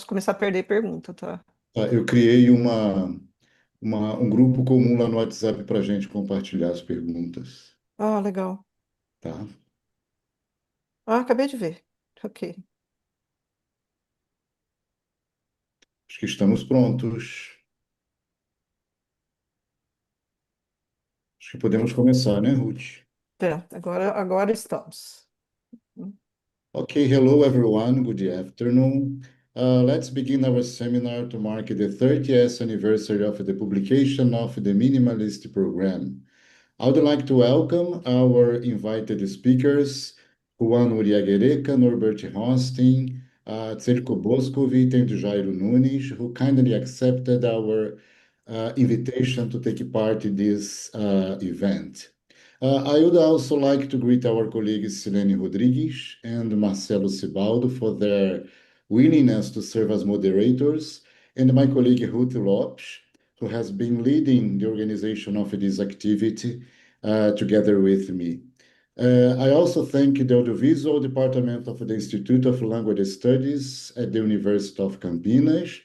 posso começar a perder pergunta, tá? Tá, eu criei um grupo comum lá no WhatsApp para a gente compartilhar as perguntas, Ah, legal. tá? Ah, acabei de ver. Ok. Acho que estamos prontos. Acho que podemos começar, né, Ruth? Tá, agora estamos. Okay, hello everyone. Good afternoon. Let's begin our seminar to mark the 30th anniversary of the publication of the Minimalist program. I would like to welcome our invited speakers, Juan Uriagereka, Norbert Hornstein, Zeljko Boskovic, and Jairo Nunes, who kindly accepted our invitation to take part in this event. I would also like to greet our colleagues Silene Rodrigues and Marcelo Cibaldo for their willingness to serve as moderators, and my colleague Ruth Lopes, who has been leading the organization of this activity together with me. I also thank the Audiovisual Department of the Institute of Language Studies at the University of Campinas,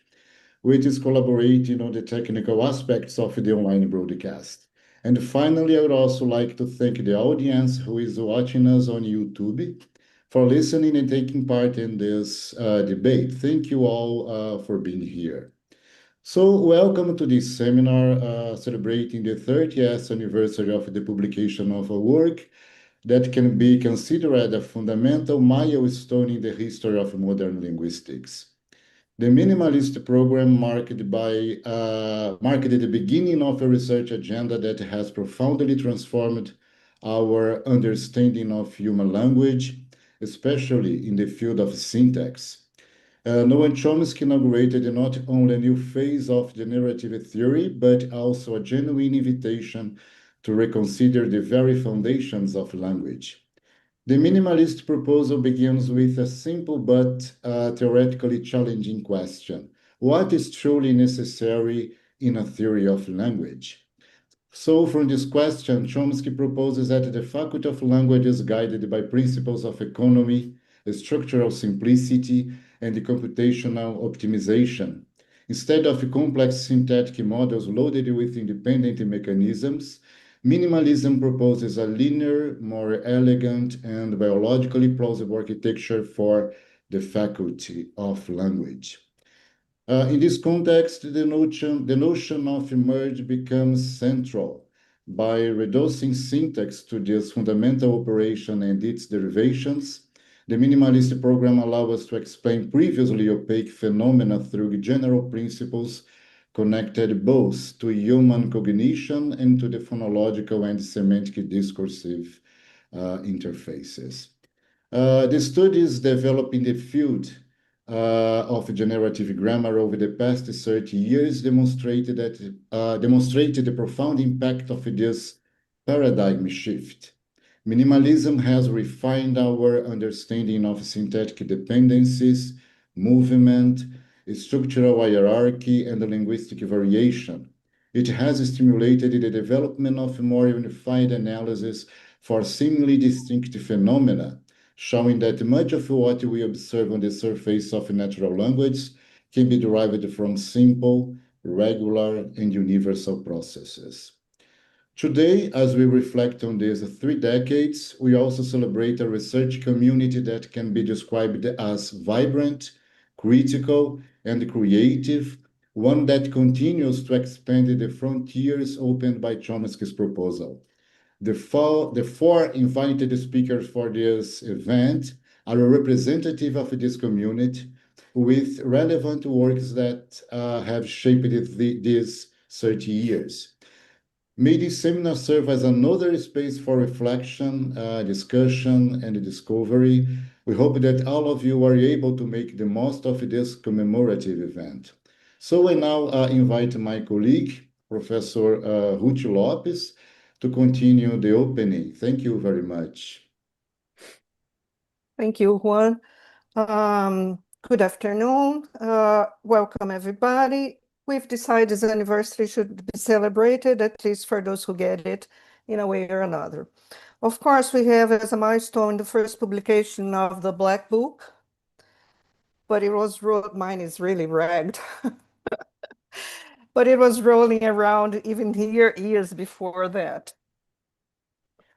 which is collaborating on the technical aspects of the online broadcast. And finally, I would also like to thank the audience who is watching us on YouTube for listening and taking part in this debate. Thank you all for being here. So, welcome to this seminar celebrating the 30th anniversary of the publication of a work that can be considered a fundamental milestone in the history of modern linguistics. The Minimalist program marked the beginning of a research agenda that has profoundly transformed our understanding of human language, especially in the field of syntax. Noam Chomsky inaugurated not only a new phase of generative theory, but also a genuine invitation to reconsider the very foundations of language. The minimalist proposal begins with a simple but theoretically challenging question. What is truly necessary in a theory of language? So, from this question, Chomsky proposes that the faculty of language is guided by principles of economy, structural simplicity, and computational optimization. Instead of complex syntactic models loaded with independent mechanisms, minimalism proposes a linear, more elegant, and biologically plausible architecture for the faculty of language. In this context, the notion of merge becomes central. By reducing syntax to this fundamental operation and its derivations, the minimalist program allows us to explain previously opaque phenomena through general principles connected both to human cognition and to the phonological and semantic discursive interfaces. The studies developed in the field of generative grammar over the past 30 years demonstrated the profound impact of this paradigm shift. Minimalism has refined our understanding of syntactic dependencies, movement, structural hierarchy, and linguistic variation. It has stimulated the development of more unified analysis for seemingly distinct phenomena, showing that much of what we observe on the surface of natural language can be derived from simple, regular, and universal processes. Today, as we reflect on these 3 decades, we also celebrate a research community that can be described as vibrant, critical, and creative, one that continues to expand the frontiers opened by Chomsky's proposal. The four invited speakers for this event are a representative of this community with relevant works that have shaped these 30 years. May this seminar serve as another space for reflection, discussion, and discovery. We hope that all of you are able to make the most of this commemorative event. So I now invite my colleague, Professor Ruth Lopes, to continue the opening. Thank you very much. Thank you, Juan. Good afternoon. Welcome, everybody. We've decided this anniversary should be celebrated, at least for those who get it in a way or another. Of course, we have as a milestone the first publication of the Black Book, but mine is really ragged. But it was rolling around even here years before that.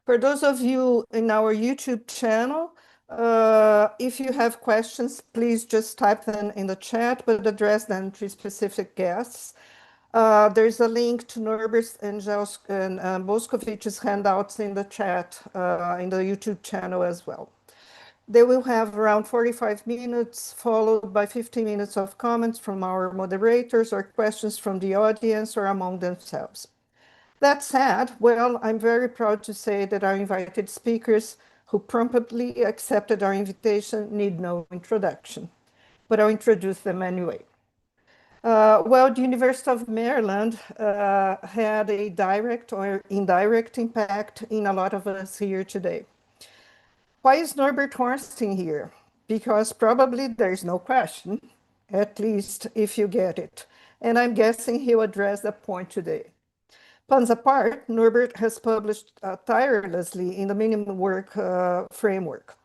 For those of you in our YouTube channel, if you have questions, please just type them in the chat, but address them to specific guests. There's a link to Norbert's and Boskovic's handouts in the chat, in the YouTube channel as well. They will have around 45 minutes, followed by 15 minutes of comments from our moderators or questions from the audience or among themselves. That said, well, I'm very proud to say that our invited speakers who promptly accepted our invitation need no introduction, but I'll introduce them anyway. Well, the University of Maryland had a direct or indirect impact in a lot of us here today. Why is Norbert Hornstein here? Because probably there's no question, at least if you get it. And I'm guessing he'll address that point today. Puns apart, Norbert has published tirelessly in the minimum work framework.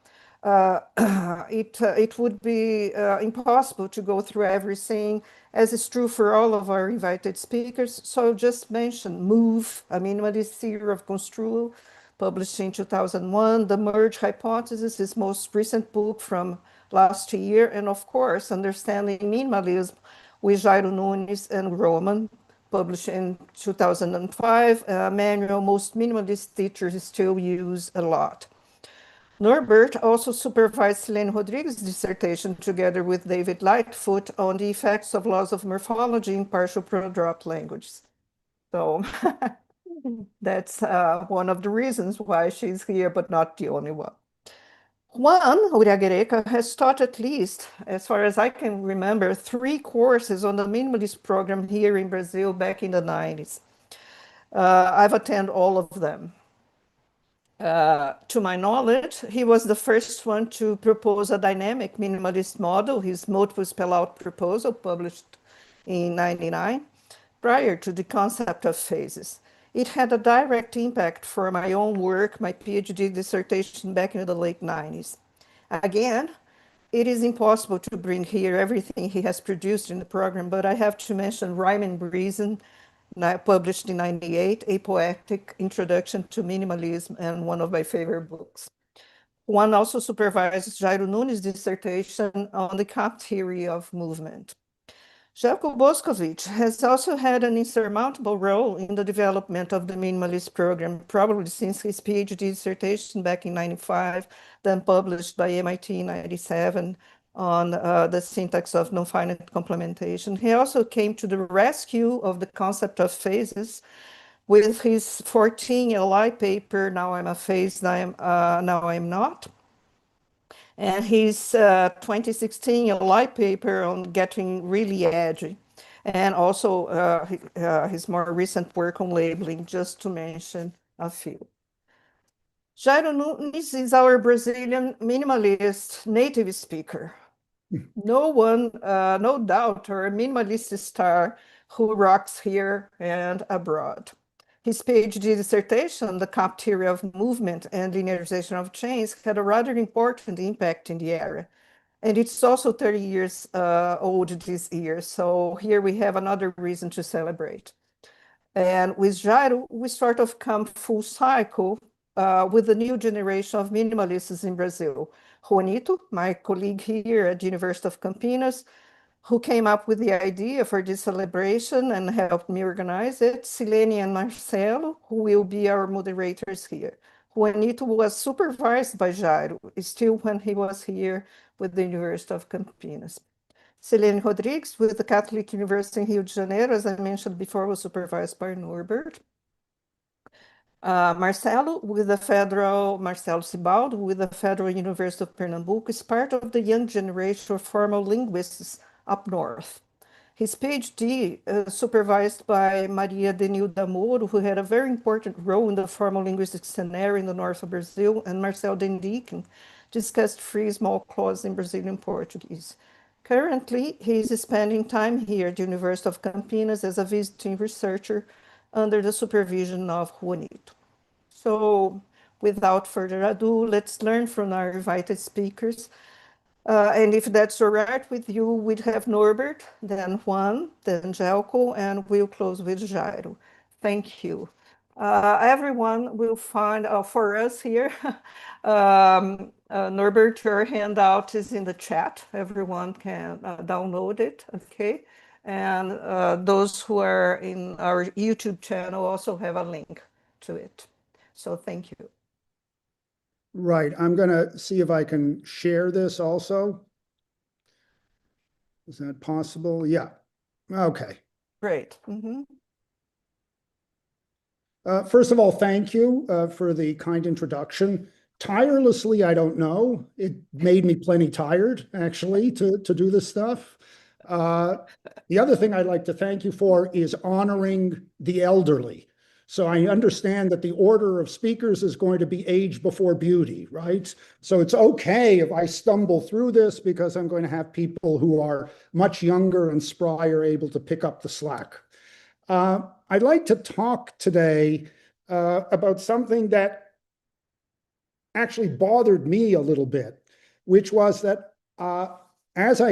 It would be impossible to go through everything, as is true for all of our invited speakers. So I'll just mention Move, a minimalist theory of construal, published in 2001, The Merge Hypothesis, his most recent book from last year, and of course, Understanding Minimalism with Jairo Nunes and Roman, published in 2005, a manual most minimalist teachers still use a lot. Norbert also supervised Silene Rodrigues' dissertation together with David Lightfoot on the effects of laws of morphology in partial pro-drop languages. So that's one of the reasons why she's here, but not the only one. Juan Uriagereka has taught at least, as far as I can remember, 3 courses on the minimalist program here in Brazil back in the 90s. I've attended all of them. To my knowledge, he was the first one to propose a dynamic minimalist model, his multiple spell-out proposal, published in 99, prior to the concept of phases. It had a direct impact for my own work, my PhD dissertation back in the late 90s. Again, it is impossible to bring here everything he has produced in the program, but I have to mention Rhyme and Reason, published in 98, A Poetic Introduction to Minimalism, and one of my favorite books. One also supervised Jairo Nunes' dissertation on the CAP theory of movement. Zeljko Boskovic has also had an insurmountable role in the development of the minimalist program, probably since his PhD dissertation back in 95, then published by MIT in 97 on the syntax of non-finite complementation. He also came to the rescue of the concept of phases with his 14 LI paper, Now I'm a Phase, Now I'm Not, and his 2016 LI paper on Getting Really Edgy, and also his more recent work on labeling, just to mention a few. Jairo Nunes is our Brazilian minimalist native speaker. No doubt, or a minimalist star who rocks here and abroad. His PhD dissertation, The CAP Theory of Movement and Linearization of Chains, had a rather important impact in the area. And it's also 30 years old this year. So here we have another reason to celebrate. And with Jairo, we sort of come full cycle with the new generation of minimalists in Brazil. Juanito, my colleague here at the University of Campinas, who came up with the idea for this celebration and helped me organize it, Silene and Marcelo, who will be our moderators here. Juanito was supervised by Jairo, still when he was here with the University of Campinas. Silene Rodrigues, with the Catholic University in Rio de Janeiro, as I mentioned before, was supervised by Norbert. Marcelo Cibaldo, with the Federal University of Pernambuco, is part of the young generation of formal linguists up north. His PhD, supervised by Maria Denilda Moro, who had a very important role in the formal linguistic scenario in the north of Brazil, and Marcel Dendiken, discussed free small clauses in Brazilian Portuguese. Currently, he is spending time here at the University of Campinas as a visiting researcher under the supervision of Juanito. So without further ado, let's learn from our invited speakers. And if that's all right with you, we'd have Norbert, then Juan, then Zeljko, and we'll close with Jairo. Thank you. Everyone will find, for us here, Norbert, your handout is in the chat. Everyone can download it, okay? And those who are in our YouTube channel also have a link to it. So thank you. Right. I'm going to see if I can share this also. Is that possible? Yeah. Okay. Great. Mm-hmm. First of all, thank you for the kind introduction. Tirelessly, I don't know. It made me plenty tired, actually, to do this stuff. The other thing I'd like to thank you for is honoring the elderly. So I understand that the order of speakers is going to be age before beauty, right? So it's okay if I stumble through this because I'm going to have people who are much younger and sprier able to pick up the slack. I'd like to talk today about something that actually bothered me a little bit, which was that as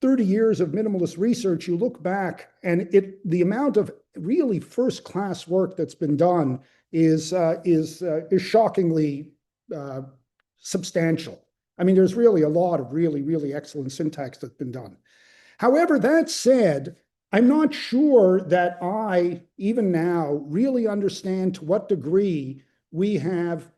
30 years of minimalist research, you look back and the amount of really first-class work that's been done is shockingly substantial. I mean, there's really a lot of really, really excellent syntax that's been done. However, that said, I'm not sure that I, even now, really understand to what degree we have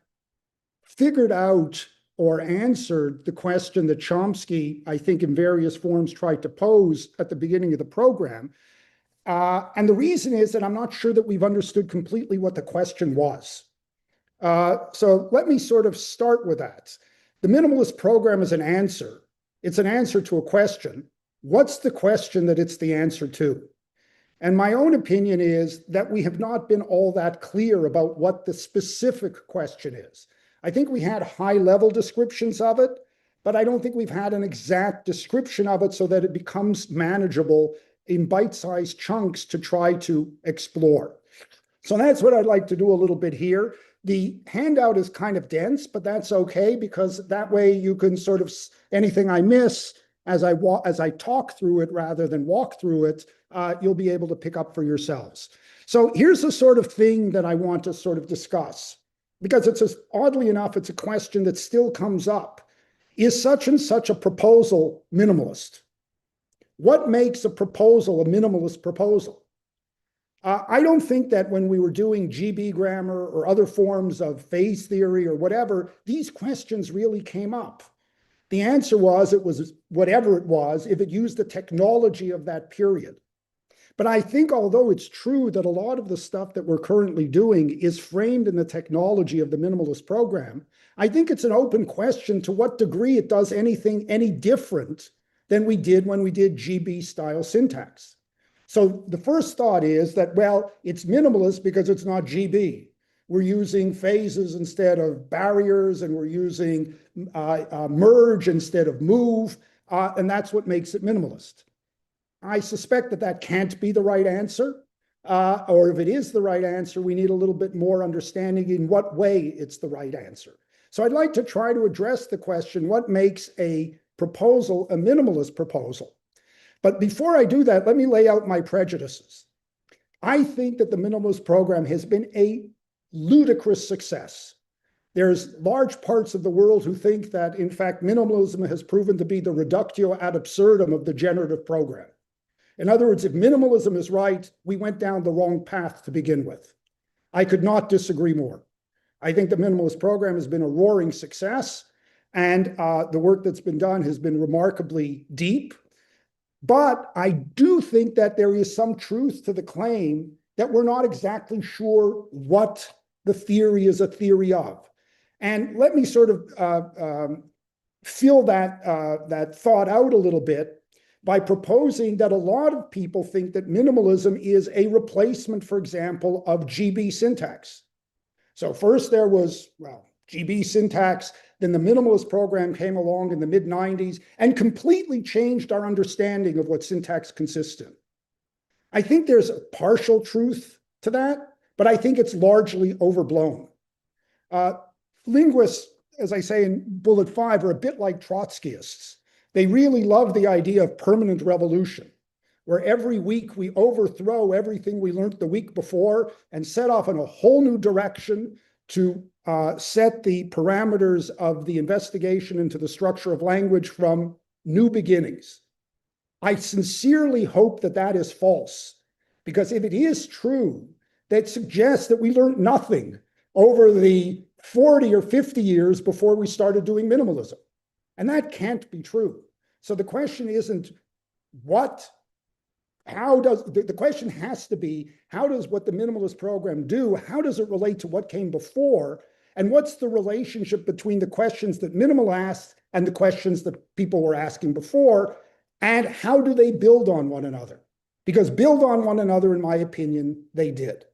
figured out or answered the question that Chomsky, I think in various forms, tried to pose at the beginning of the program. And the reason is that I'm not sure that we've understood completely what the question was. So let me sort of start with that. The minimalist program is an answer. It's an answer to a question. What's the question that it's the answer to? And my own opinion is that we have not been all that clear about what the specific question is. I think we had high-level descriptions of it, but I don't think we've had an exact description of it so that it becomes manageable in bite-sized chunks to try to explore. So that's what I'd like to do a little bit here. The handout is kind of dense, but that's okay because that way you can sort of, anything I miss as I talk through it rather than walk through it, you'll be able to pick up for yourselves. So here's the sort of thing that I want to sort of discuss, because oddly enough, it's a question that still comes up. Is such and such a proposal minimalist? What makes a proposal a minimalist proposal? I don't think that when we were doing GB grammar or other forms of phase theory or whatever, these questions really came up. The answer was it was whatever it was if it used the technology of that period. But I think although it's true that a lot of the stuff that we're currently doing is framed in the technology of the minimalist program, I think it's an open question to what degree it does anything any different than we did when we did GB style syntax. So the first thought is that, well, it's minimalist because it's not GB. We're using phases instead of barriers, and we're using merge instead of move, and that's what makes it minimalist. I suspect that that can't be the right answer, or if it is the right answer, we need a little bit more understanding in what way it's the right answer. So I'd like to try to address the question, what makes a proposal a minimalist proposal? But before I do that, let me lay out my prejudices. I think that the minimalist program has been a ludicrous success. There's large parts of the world who think that, in fact, minimalism has proven to be the reductio ad absurdum of the generative program. In other words, if minimalism is right, we went down the wrong path to begin with. I could not disagree more. I think the minimalist program has been a roaring success, and the work that's been done has been remarkably deep. But I do think that there is some truth to the claim that we're not exactly sure what the theory is a theory of. And let me sort of fill that thought out a little bit by proposing that a lot of people think that minimalism is a replacement, for example, of GB syntax. So first there was, well, GB syntax, then the minimalist program came along in the mid-90s and completely changed our understanding of what syntax consists in. I think there's a partial truth to that, but I think it's largely overblown. Linguists, as I say in bullet 5, are a bit like Trotskyists. They really love the idea of permanent revolution, where every week we overthrow everything we learned the week before and set off in a whole new direction to set the parameters of the investigation into the structure of language from new beginnings. I sincerely hope that that is false, because if it is true, that suggests that we learned nothing over the 40 or 50 years before we started doing minimalism. And that can't be true. So the question isn't the question has to be, how does what the minimalist program do? How does it relate to what came before? And what's the relationship between the questions that Minimal asked and the questions that people were asking before? And how do they build on one another? Because build on one another, in my opinion, they did.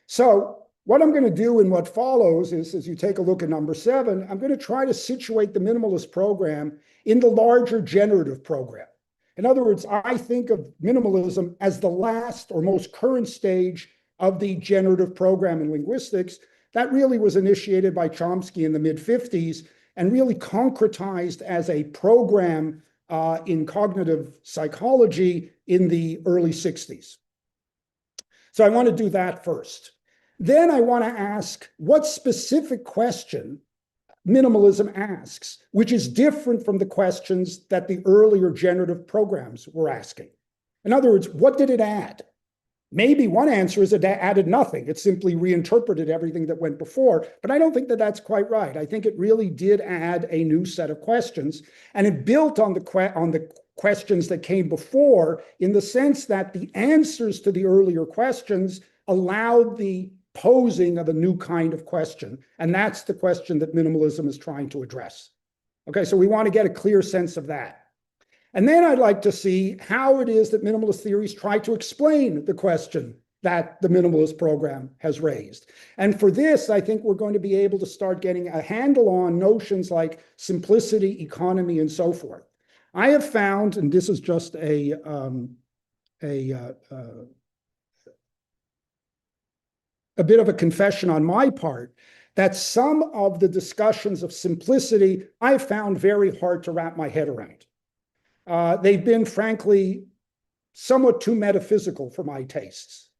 So what I'm going to do in what follows is, as you take a look at number 7, I'm going to try to situate the minimalist program in the larger generative program. In other words, I think of minimalism as the last or most current stage of the generative program in linguistics that really was initiated by Chomsky in the mid-50s and really concretized as a program in cognitive psychology in the early 60s. So I want to do that first. Then I want to ask what specific question minimalism asks, which is different from the questions that the earlier generative programs were asking. In other words, what did it add? Maybe one answer is it added nothing. It simply reinterpreted everything that went before, but I don't think that that's quite right. I think it really did add a new set of questions, and it built on the questions that came before, in the sense that the answers to the earlier questions allowed the posing of a new kind of question, and that's the question that minimalism is trying to address. Okay, so we want to get a clear sense of that. And then I'd like to see how it is that minimalist theories try to explain the question that the minimalist program has raised. And for this, I think we're going to be able to start getting a handle on notions like simplicity, economy, and so forth. I have found, and this is just a bit of a confession on my part, that some of the discussions of simplicity I found very hard to wrap my head around. They've been, frankly, somewhat too metaphysical for my tastes.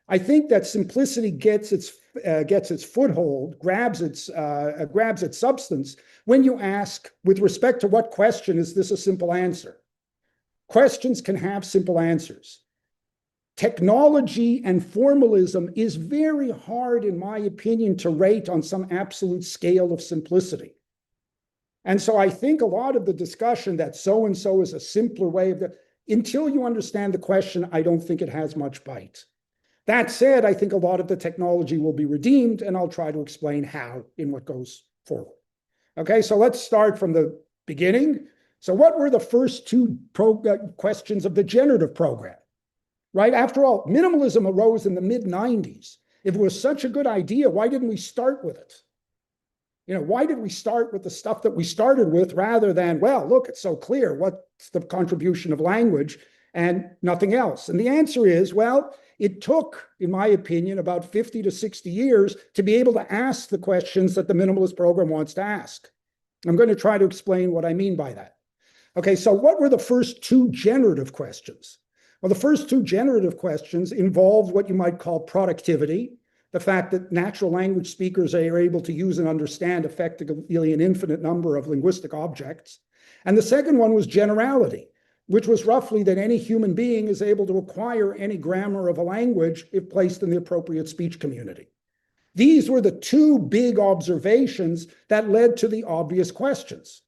I think that simplicity gets its foothold, grabs its substance when you ask, with respect to what question is this a simple answer? Questions can have simple answers. Technology and formalism is very hard, in my opinion, to rate on some absolute scale of simplicity. And so I think a lot of the discussion that so-and-so is a simpler way of until you understand the question, I don't think it has much bite. That said, I think a lot of the technology will be redeemed, and I'll try to explain how in what goes forward. Okay, so let's start from the beginning. So what were the first two questions of the generative program? Right? After all, minimalism arose in the mid-90s. If it was such a good idea, why didn't we start with it? Why did we start with the stuff that we started with rather than, well, look, it's so clear what's the contribution of language and nothing else? And the answer is, well, it took, in my opinion, about 50 to 60 years to be able to ask the questions that the minimalist program wants to ask. I'm going to try to explain what I mean by that. Okay, so what were the first two generative questions? Well, the first two generative questions involved what you might call productivity, the fact that natural language speakers are able to use and understand effectively an infinite number of linguistic objects. And the second one was generality, which was roughly that any human being is able to acquire any grammar of a language if placed in the appropriate speech community. These were the two big observations that led to the obvious questions.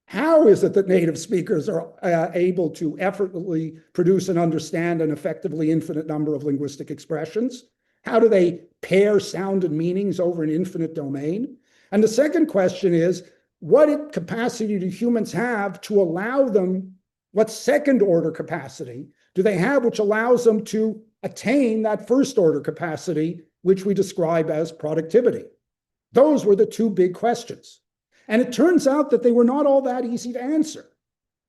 How is it that native speakers are able to effortlessly produce and understand an effectively infinite number of linguistic expressions? How do they pair sound and meanings over an infinite domain? And the second question is, what capacity do humans have to allow them, what second order capacity do they have which allows them to attain that first order capacity, which we describe as productivity? Those were the two big questions. And it turns out that they were not all that easy to answer,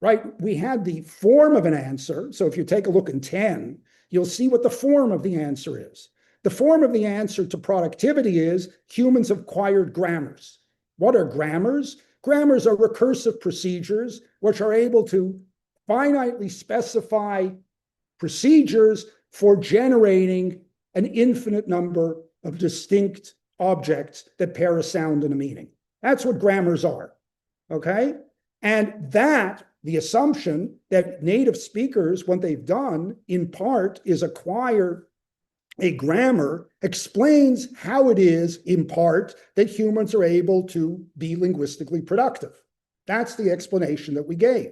right? We had the form of an answer. So if you take a look in 10, you'll see what the form of the answer is. The form of the answer to productivity is humans have acquired grammars. What are grammars? Grammars are recursive procedures which are able to finitely specify procedures for generating an infinite number of distinct objects that pair a sound and a meaning. That's what grammars are, okay? And that, the assumption that native speakers, what they've done in part is acquire a grammar, explains how it is in part that humans are able to be linguistically productive. That's the explanation that we gave.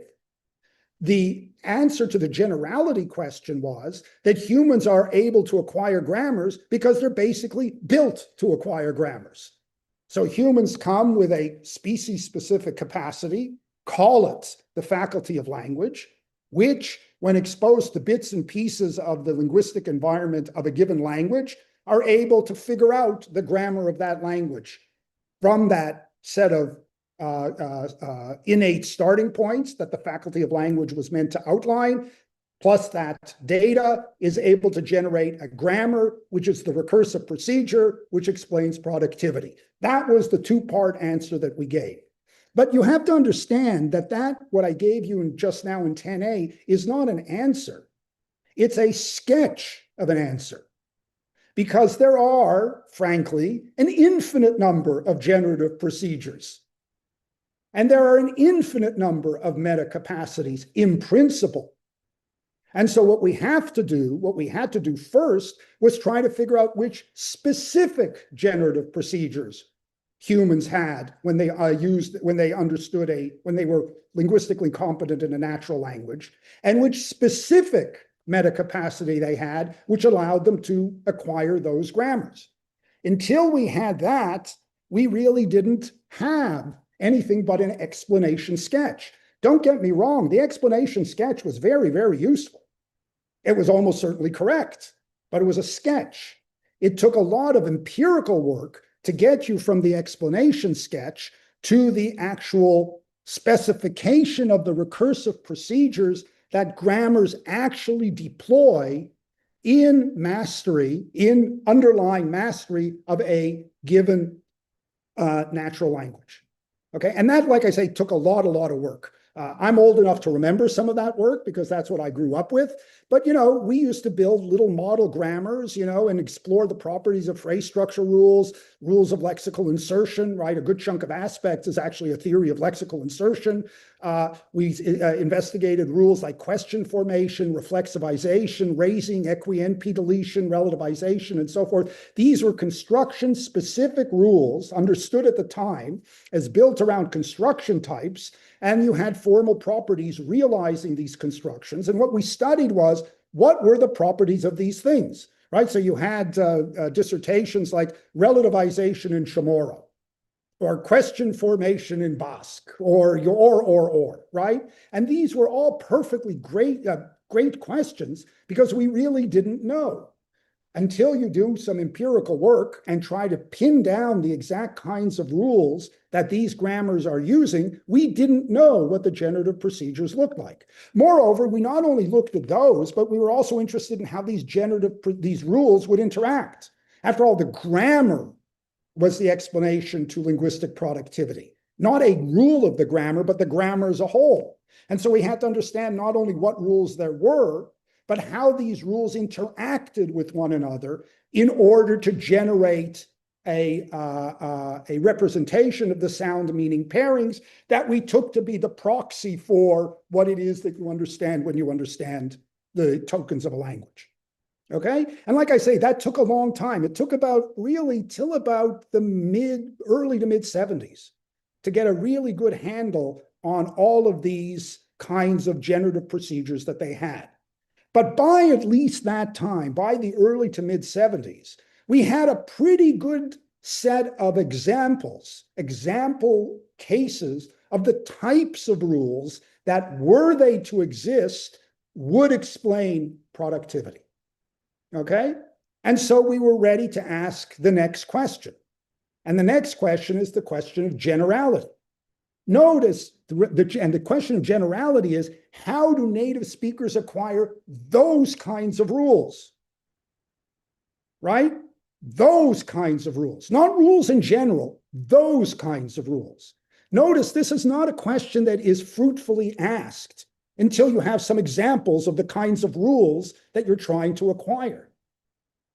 The answer to the generality question was that humans are able to acquire grammars because they're basically built to acquire grammars. So humans come with a species-specific capacity, call it the faculty of language, which, when exposed to bits and pieces of the linguistic environment of a given language, are able to figure out the grammar of that language from that set of innate starting points that the faculty of language was meant to outline, plus that data is able to generate a grammar, which is the recursive procedure, which explains productivity. That was the two-part answer that we gave. But you have to understand that what I gave you just now in 10A is not an answer. It's a sketch of an answer. Because there are, frankly, an infinite number of generative procedures. And there are an infinite number of meta capacities in principle. And so what we had to do first was try to figure out which specific generative procedures humans had when they were linguistically competent in a natural language, and which specific meta capacity they had, which allowed them to acquire those grammars. Until we had that, we really didn't have anything but an explanation sketch. Don't get me wrong, the explanation sketch was very, very useful. It was almost certainly correct, but it was a sketch. It took a lot of empirical work to get you from the explanation sketch to the actual specification of the recursive procedures that grammars actually deploy in mastery, in underlying mastery of a given natural language. Okay, and that, like I say, took a lot of work. I'm old enough to remember some of that work because that's what I grew up with. But, we used to build little model grammars, and explore the properties of phrase structure rules of lexical insertion, right? A good chunk of aspects is actually a theory of lexical insertion. We investigated rules like question formation, reflexivization, raising, equi-NP deletion, relativization, and so forth. These were construction-specific rules understood at the time as built around construction types, and you had formal properties realizing these constructions. And what we studied was, what were the properties of these things, right? So you had dissertations like relativization in Chamorro, or question formation in Basque, or right? And these were all perfectly great questions because we really didn't know. Until you do some empirical work and try to pin down the exact kinds of rules that these grammars are using, we didn't know what the generative procedures looked like. Moreover, we not only looked at those, but we were also interested in how these rules would interact. After all, the grammar was the explanation to linguistic productivity, not a rule of the grammar, but the grammar as a whole. And so we had to understand not only what rules there were, but how these rules interacted with one another in order to generate a representation of the sound meaning pairings that we took to be the proxy for what it is that you understand when you understand the tokens of a language. Okay? And like I say, that took a long time. It took till about the early to mid 70s to get a really good handle on all of these kinds of generative procedures that they had. But by at least that time, by the early to mid 70s, we had a pretty good set of example cases of the types of rules that, were they to exist, would explain productivity. Okay? And so we were ready to ask the next question. And the next question is the question of generality. Notice, the question of generality is, how do native speakers acquire those kinds of rules? Right? Those kinds of rules, not rules in general, those kinds of rules. Notice this is not a question that is fruitfully asked until you have some examples of the kinds of rules that you're trying to acquire.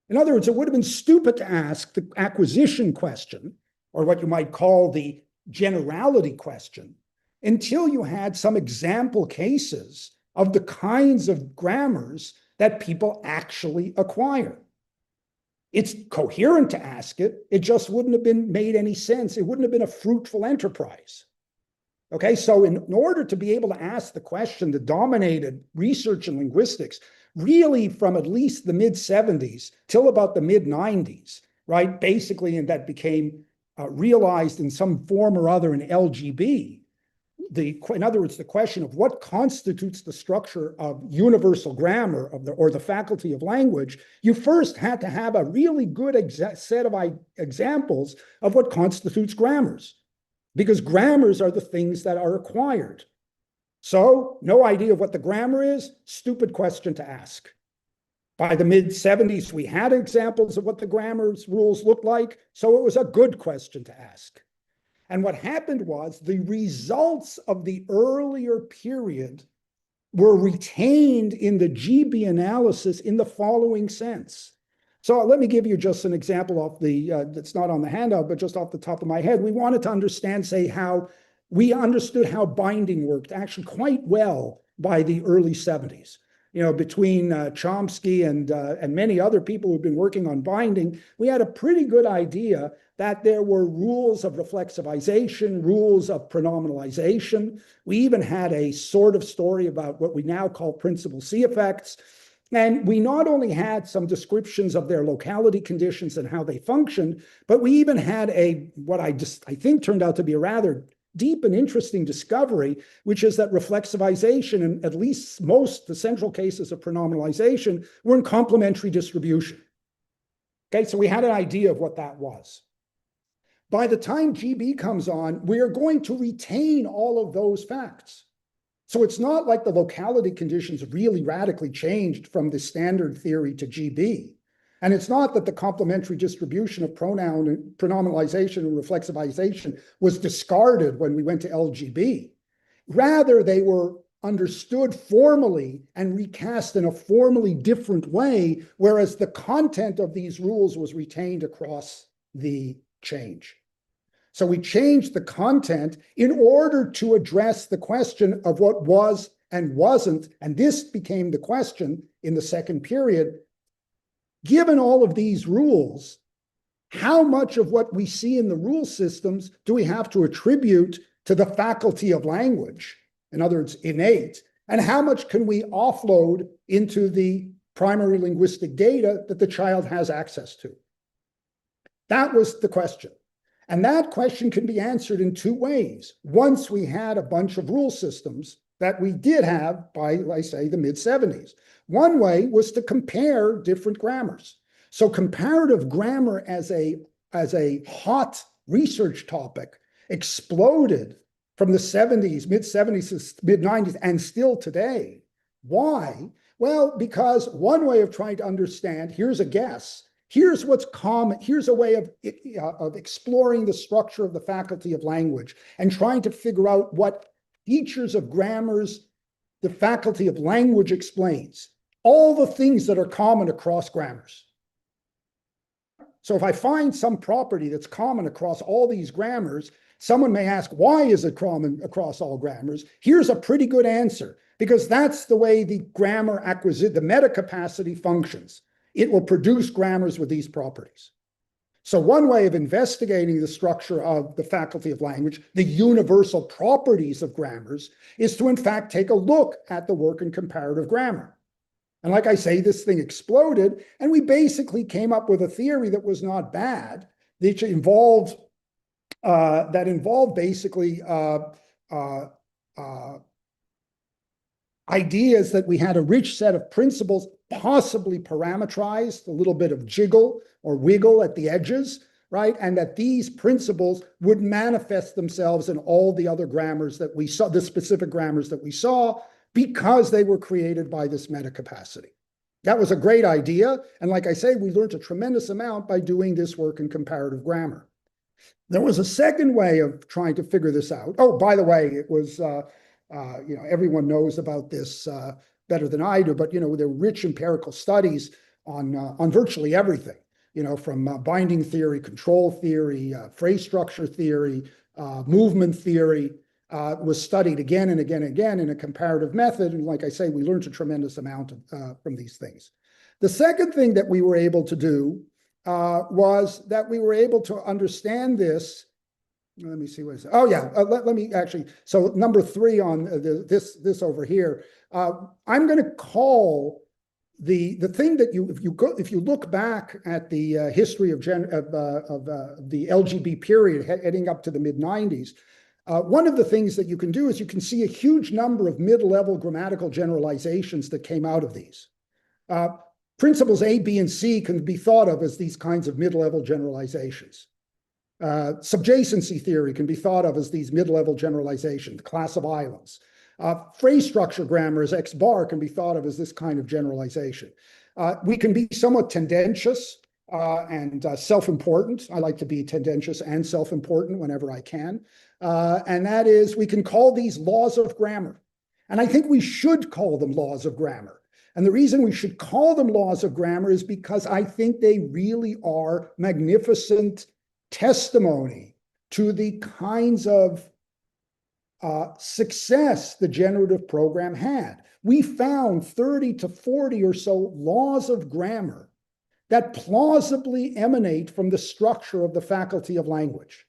In other words, it would have been stupid to ask the acquisition question, or what you might call the generality question, until you had some example cases of the kinds of grammars that people actually acquire. It's coherent to ask it. It just wouldn't have been made any sense. It wouldn't have been a fruitful enterprise. Okay, so in order to be able to ask the question that dominated research in linguistics, really from at least the mid-70s till about the mid-90s, right? Basically, and that became realized in some form or other in LGB. In other words, the question of what constitutes the structure of universal grammar or the faculty of language, you first had to have a really good set of examples of what constitutes grammars, because grammars are the things that are acquired. So, no idea of what the grammar is, stupid question to ask. By the mid-70s, we had examples of what the grammar's rules looked like, so it was a good question to ask. And what happened was the results of the earlier period were retained in the GB analysis in the following sense. So let me give you just an example off that's not on the handout, but just off the top of my head. We wanted to understand, say, how we understood how binding worked actually quite well by the early 70s. You know, between Chomsky and many other people who've been working on binding, we had a pretty good idea that there were rules of reflexivization, rules of pronominalization. We even had a sort of story about what we now call principal C effects. And we not only had some descriptions of their locality conditions and how they functioned, but we even had what I think turned out to be a rather deep and interesting discovery, which is that reflexivization, and at least the central cases of pronominalization, were in complementary distribution. Okay, so we had an idea of what that was. By the time GB comes on, we are going to retain all of those facts. So it's not like the locality conditions really radically changed from the standard theory to GB. And it's not that the complementary distribution of pronominalization and reflexivization was discarded when we went to LGB. Rather, they were understood formally and recast in a formally different way, whereas the content of these rules was retained across the change. So we changed the content in order to address the question of what was and wasn't, and this became the question in the second period. Given all of these rules, how much of what we see in the rule systems do we have to attribute to the faculty of language, in other words, innate, and how much can we offload into the primary linguistic data that the child has access to? That was the question. And that question can be answered in two ways. Once we had a bunch of rule systems that we did have by, I say, the mid-70s. One way was to compare different grammars. So comparative grammar as a hot research topic exploded from the 70s, mid-70s to mid-90s, and still today. Why? Well, because one way of trying to understand, here's a guess, here's what's common, here's a way of exploring the structure of the faculty of language and trying to figure out what features of grammars the faculty of language explains. All the things that are common across grammars. So if I find some property that's common across all these grammars, someone may ask, why is it common across all grammars? Here's a pretty good answer, because that's the way the grammar the meta capacity functions. It will produce grammars with these properties. So one way of investigating the structure of the faculty of language, the universal properties of grammars, is to in fact take a look at the work in comparative grammar. And like I say, this thing exploded, and we basically came up with a theory that was not bad, that involved basically ideas that we had a rich set of principles, possibly parametrized, a little bit of jiggle or wiggle at the edges, right? And that these principles would manifest themselves in all the other grammars that we saw, the specific grammars that we saw, because they were created by this meta capacity. That was a great idea. And like I say, we learned a tremendous amount by doing this work in comparative grammar. There was a second way of trying to figure this out. Oh, by the way, it was, everyone knows about this better than I do, but, there are rich empirical studies on virtually everything, from binding theory, control theory, phrase structure theory, movement theory, was studied again and again and again in a comparative method. And like I say, we learned a tremendous amount from these things. The second thing that we were able to do was that we were able to understand this. Let me see what it is. Oh yeah, let me actually. So number 3 on this over here. I'm going to call the thing that if you look back at the history of the LGB period heading up to the mid-90s. One of the things that you can do is you can see a huge number of mid-level grammatical generalizations that came out of these. Principles A, B, and C can be thought of as these kinds of mid-level generalizations. Subjacency theory can be thought of as these mid-level generalizations, the class of islands. Phrase structure grammar as X bar can be thought of as this kind of generalization. We can be somewhat tendentious and self-important. I like to be tendentious and self-important whenever I can. And that is, we can call these laws of grammar. And I think we should call them laws of grammar. And the reason we should call them laws of grammar is because I think they really are magnificent testimony to the kinds of success the generative program had. We found 30 to 40 or so laws of grammar that plausibly emanate from the structure of the faculty of language.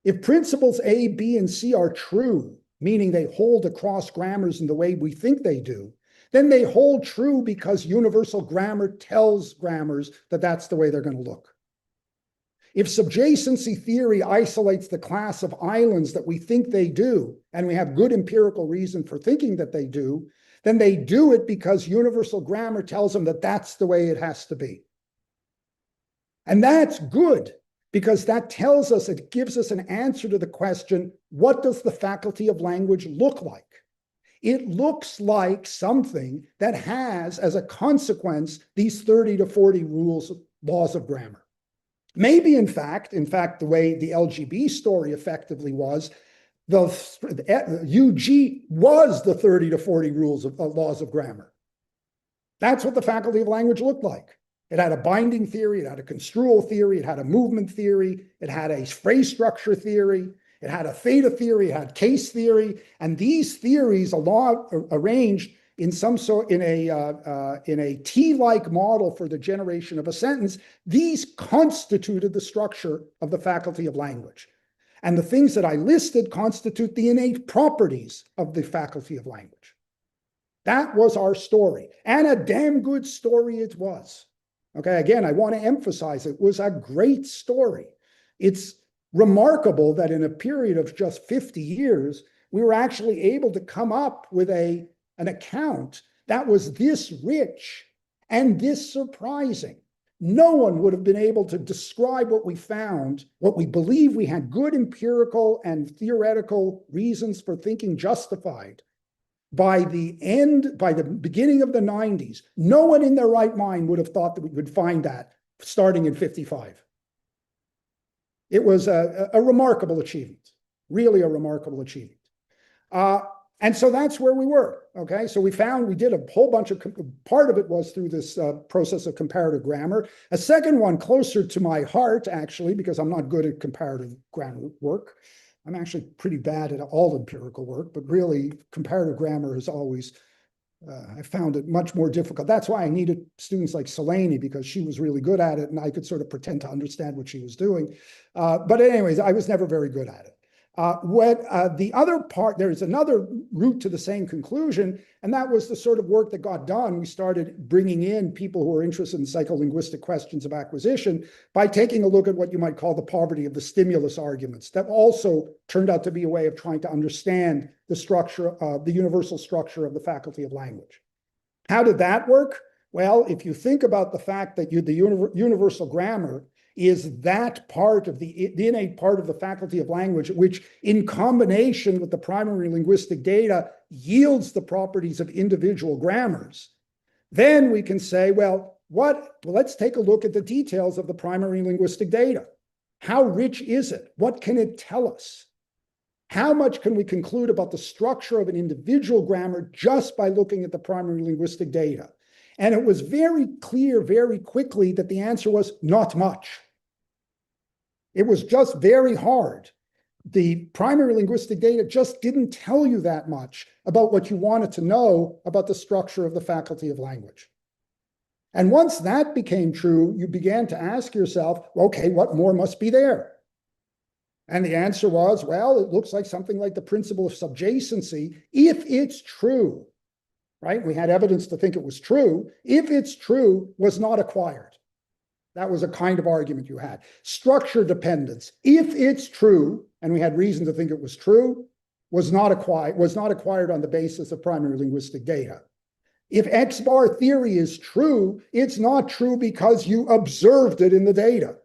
If principles A, B, and C are true, meaning they hold across grammars in the way we think they do, then they hold true because universal grammar tells grammars that that's the way they're going to look. If subjacency theory isolates the class of islands that we think they do, and we have good empirical reason for thinking that they do, then they do it because universal grammar tells them that that's the way it has to be. And that's good, because that tells us, it gives us an answer to the question, what does the faculty of language look like? It looks like something that has, as a consequence, these 30 to 40 laws of grammar. Maybe, in fact, the way the LGB story effectively was, the UG was the 30 to 40 laws of grammar. That's what the faculty of language looked like. It had a binding theory, it had a construal theory, it had a movement theory, it had a phrase structure theory, it had a theta theory, it had case theory, and these theories, arranged in a T-like model for the generation of a sentence, these constituted the structure of the faculty of language. And the things that I listed constitute the innate properties of the faculty of language. That was our story, and a damn good story it was. Okay, again, I want to emphasize it was a great story. It's remarkable that in a period of just 50 years, we were actually able to come up with an account that was this rich and this surprising. No one would have been able to describe what we found, what we believe we had good empirical and theoretical reasons for thinking justified. By the beginning of the 90s, no one in their right mind would have thought that we would find that starting in 55. It was a remarkable achievement, really a remarkable achievement. And so that's where we were, okay? So we did a whole bunch of, part of it was through this process of comparative grammar. A second one closer to my heart, actually, because I'm not good at comparative grammar work. I'm actually pretty bad at all empirical work, but really comparative grammar is always, I found it much more difficult. That's why I needed students like Selene, because she was really good at it and I could sort of pretend to understand what she was doing. But anyways, I was never very good at it. The other part, there's another route to the same conclusion, and that was the sort of work that got done. We started bringing in people who are interested in psycholinguistic questions of acquisition by taking a look at what you might call the poverty of the stimulus arguments. That also turned out to be a way of trying to understand the structure, the universal structure of the faculty of language. How did that work? Well, if you think about the fact that the universal grammar is that part of the innate part of the faculty of language, which in combination with the primary linguistic data yields the properties of individual grammars, then we can say, well, let's take a look at the details of the primary linguistic data. How rich is it? What can it tell us? How much can we conclude about the structure of an individual grammar just by looking at the primary linguistic data? And it was very clear very quickly that the answer was not much. It was just very hard. The primary linguistic data just didn't tell you that much about what you wanted to know about the structure of the faculty of language. And once that became true, you began to ask yourself, okay, what more must be there? And the answer was, well, it looks like something like the principle of subjacency, if it's true, right? We had evidence to think it was true. If it's true, was not acquired. That was a kind of argument you had. Structure dependence, if it's true, and we had reason to think it was true, was not acquired on the basis of primary linguistic data. If X bar theory is true, it's not true because you observed it in the data.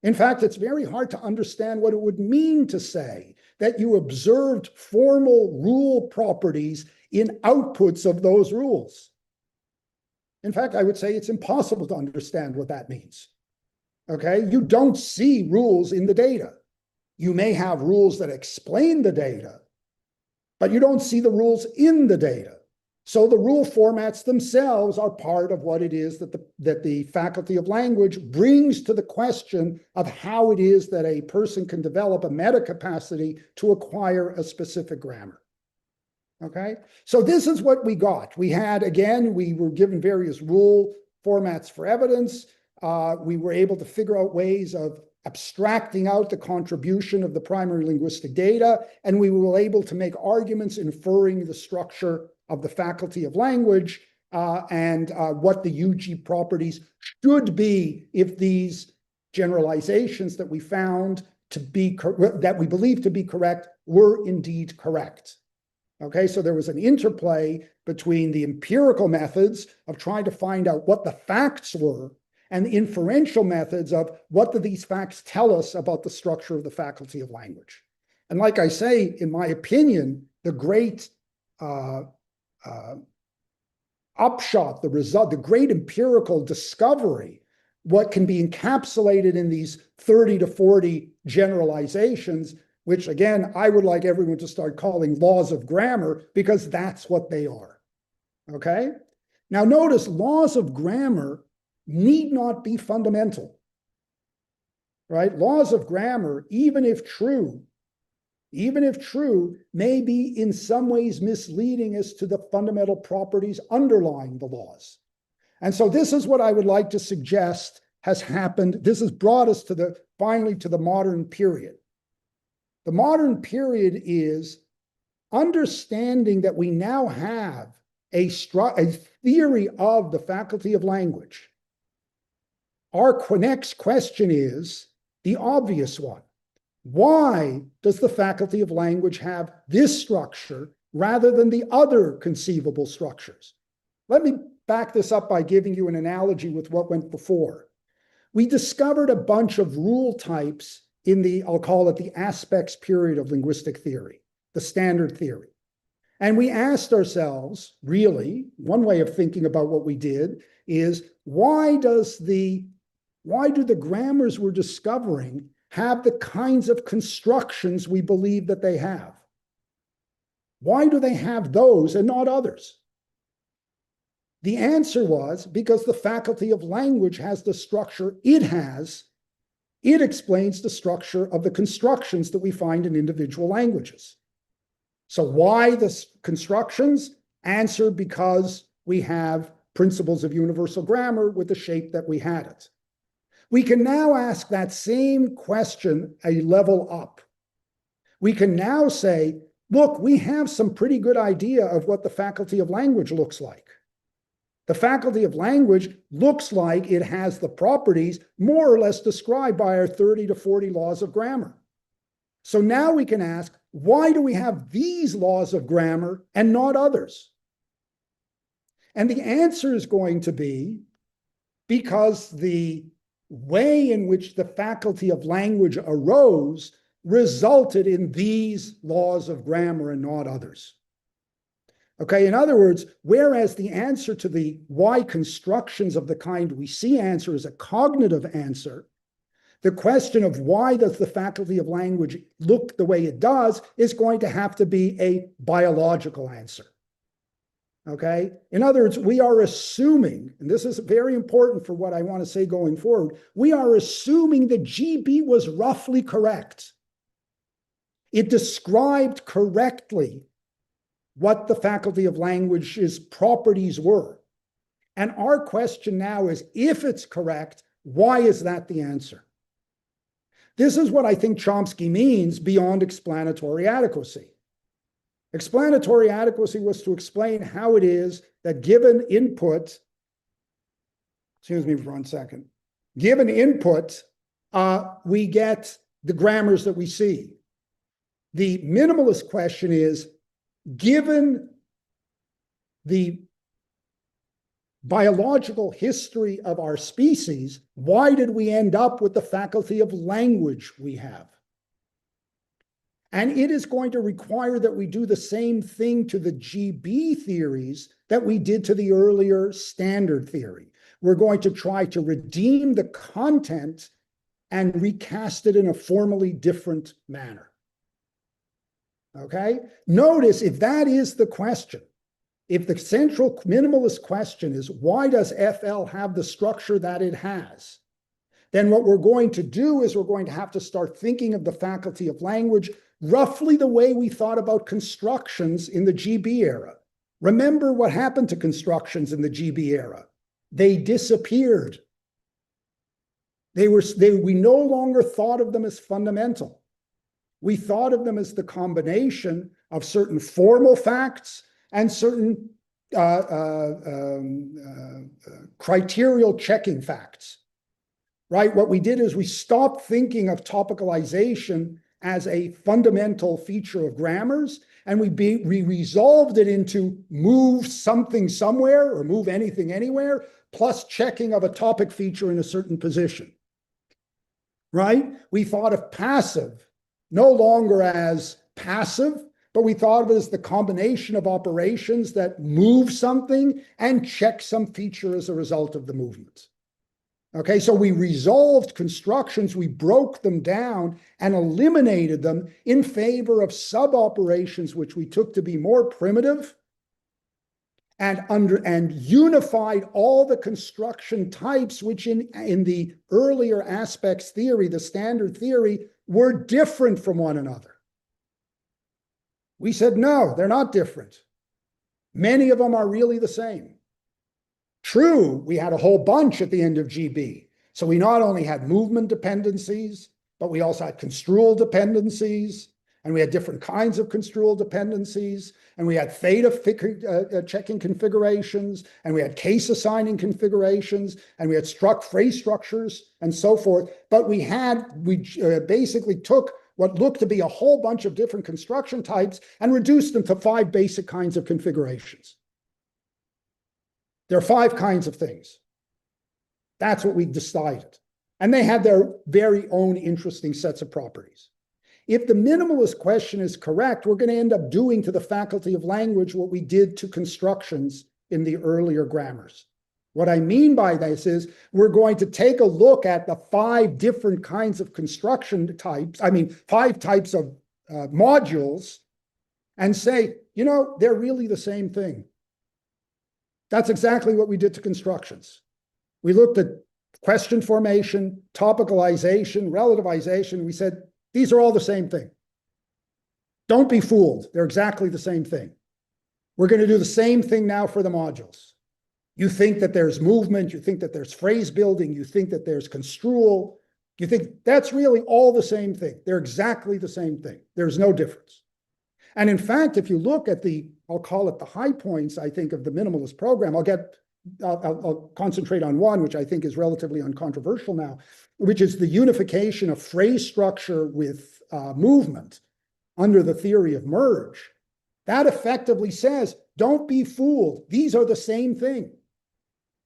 In fact, it's very hard to understand what it would mean to say that you observed formal rule properties in outputs of those rules. In fact, I would say it's impossible to understand what that means. Okay, you don't see rules in the data. You may have rules that explain the data, but you don't see the rules in the data. So the rule formats themselves are part of what it is that the faculty of language brings to the question of how it is that a person can develop a meta capacity to acquire a specific grammar. Okay, so this is what we got. We had, again, we were given various rule formats for evidence. We were able to figure out ways of abstracting out the contribution of the primary linguistic data, and we were able to make arguments inferring the structure of the faculty of language and what the UG properties should be if these generalizations that we found to be, that we believe to be correct, were indeed correct. Okay, so there was an interplay between the empirical methods of trying to find out what the facts were and the inferential methods of what do these facts tell us about the structure of the faculty of language. And like I say, in my opinion, the great upshot, the result, the great empirical discovery, what can be encapsulated in these 30 to 40 generalizations, which again, I would like everyone to start calling laws of grammar because that's what they are. Okay? Now notice, laws of grammar need not be fundamental, right? Laws of grammar, even if true, may be in some ways misleading as to the fundamental properties underlying the laws. And so this is what I would like to suggest has happened. This has brought us to finally to the modern period. The modern period is understanding that we now have a theory of the faculty of language. Our next question is the obvious one. Why does the faculty of language have this structure rather than the other conceivable structures? Let me back this up by giving you an analogy with what went before. We discovered a bunch of rule types in the, I'll call it the aspects period of linguistic theory, the standard theory. And we asked ourselves, really, one way of thinking about what we did is why do the grammars we're discovering have the kinds of constructions we believe that they have? Why do they have those and not others? The answer was because the faculty of language has the structure it has. It explains the structure of the constructions that we find in individual languages. So why the constructions? Answer, because we have principles of universal grammar with the shape that we had it. We can now ask that same question a level up. We can now say, look, we have some pretty good idea of what the faculty of language looks like. The faculty of language looks like it has the properties more or less described by our 30 to 40 laws of grammar. So now we can ask, why do we have these laws of grammar and not others? And the answer is going to be because the way in which the faculty of language arose resulted in these laws of grammar and not others. Okay, in other words, whereas the answer to the why constructions of the kind we see answer is a cognitive answer, The question of why does the faculty of language look the way it does is going to have to be a biological answer. Okay? In other words, we are assuming, and this is very important for what I want to say going forward, we are assuming that GB was roughly correct. It described correctly what the faculty of language's properties were. And our question now is, if it's correct, why is that the answer? This is what I think Chomsky means beyond explanatory adequacy. Explanatory adequacy was to explain how it is that given input, excuse me for 1 second, given input, we get the grammars that we see. The minimalist question is, given the biological history of our species, why did we end up with the faculty of language we have? And it is going to require that we do the same thing to the GB theories that we did to the earlier standard theory. We're going to try to redeem the content and recast it in a formally different manner. Okay? Notice, if that is the question, if the central minimalist question is, why does FL have the structure that it has? Then what we're going to do is we're going to have to start thinking of the faculty of language roughly the way we thought about constructions in the GB era. Remember what happened to constructions in the GB era. They disappeared. We no longer thought of them as fundamental. We thought of them as the combination of certain formal facts and certain criterial checking facts, right? What we did is we stopped thinking of topicalization as a fundamental feature of grammars, and we resolved it into move something somewhere or move anything anywhere, plus checking of a topic feature in a certain position, right? We thought of passive no longer as passive, but we thought of it as the combination of operations that move something and check some feature as a result of the movement. Okay, so we resolved constructions, we broke them down and eliminated them in favor of sub-operations, which we took to be more primitive, and unified all the construction types, which in the earlier aspects theory, the standard theory, were different from one another. We said, no, they're not different. Many of them are really the same. True, we had a whole bunch at the end of GB. So we not only had movement dependencies, but we also had construal dependencies, and we had different kinds of construal dependencies, and we had theta checking configurations, and we had case assigning configurations, and we had phrase structures, and so forth. But we basically took what looked to be a whole bunch of different construction types and reduced them to 5 basic kinds of configurations. There are 5 kinds of things. That's what we decided. And they had their very own interesting sets of properties. If the minimalist question is correct, we're going to end up doing to the faculty of language what we did to constructions in the earlier grammars. What I mean by this is we're going to take a look at the 5 different kinds of construction types, 5 types of modules, and say, you know, they're really the same thing. That's exactly what we did to constructions. We looked at question formation, topicalization, relativization. We said, these are all the same thing. Don't be fooled. They're exactly the same thing. We're going to do the same thing now for the modules. You think that there's movement, you think that there's phrase building, you think that there's construal, you think that's really all the same thing. They're exactly the same thing. There's no difference. And in fact, if you look at I'll call it the high points, I think, of the minimalist program, I'll concentrate on one, which I think is relatively uncontroversial now, which is the unification of phrase structure with movement under the theory of merge. That effectively says, don't be fooled. These are the same thing.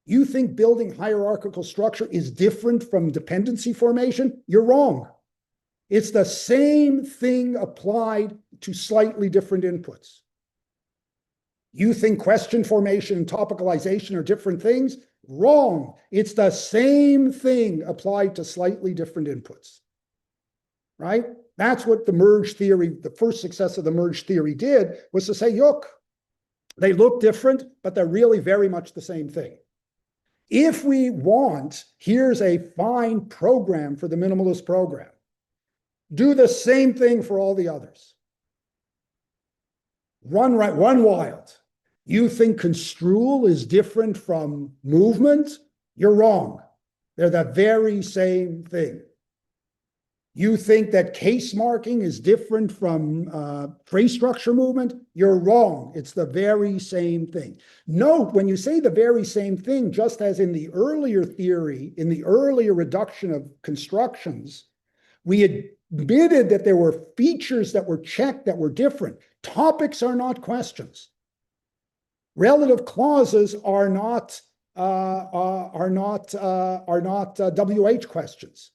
You think building hierarchical structure is different from dependency formation? You're wrong. It's the same thing applied to slightly different inputs. You think question formation and topicalization are different things? Wrong. It's the same thing applied to slightly different inputs, right? That's what the merge theory, the first success of the merge theory did, was to say, look, they look different, but they're really very much the same thing. If we want, here's a fine program for the minimalist program. Do the same thing for all the others. Run wild. You think construal is different from movement? You're wrong. They're the very same thing. You think that case marking is different from phrase structure movement? You're wrong. It's the very same thing. Note, when you say the very same thing, just as in the earlier theory, in the earlier reduction of constructions, we admitted that there were features that were checked that were different. Topics are not questions. Relative clauses are not WH questions.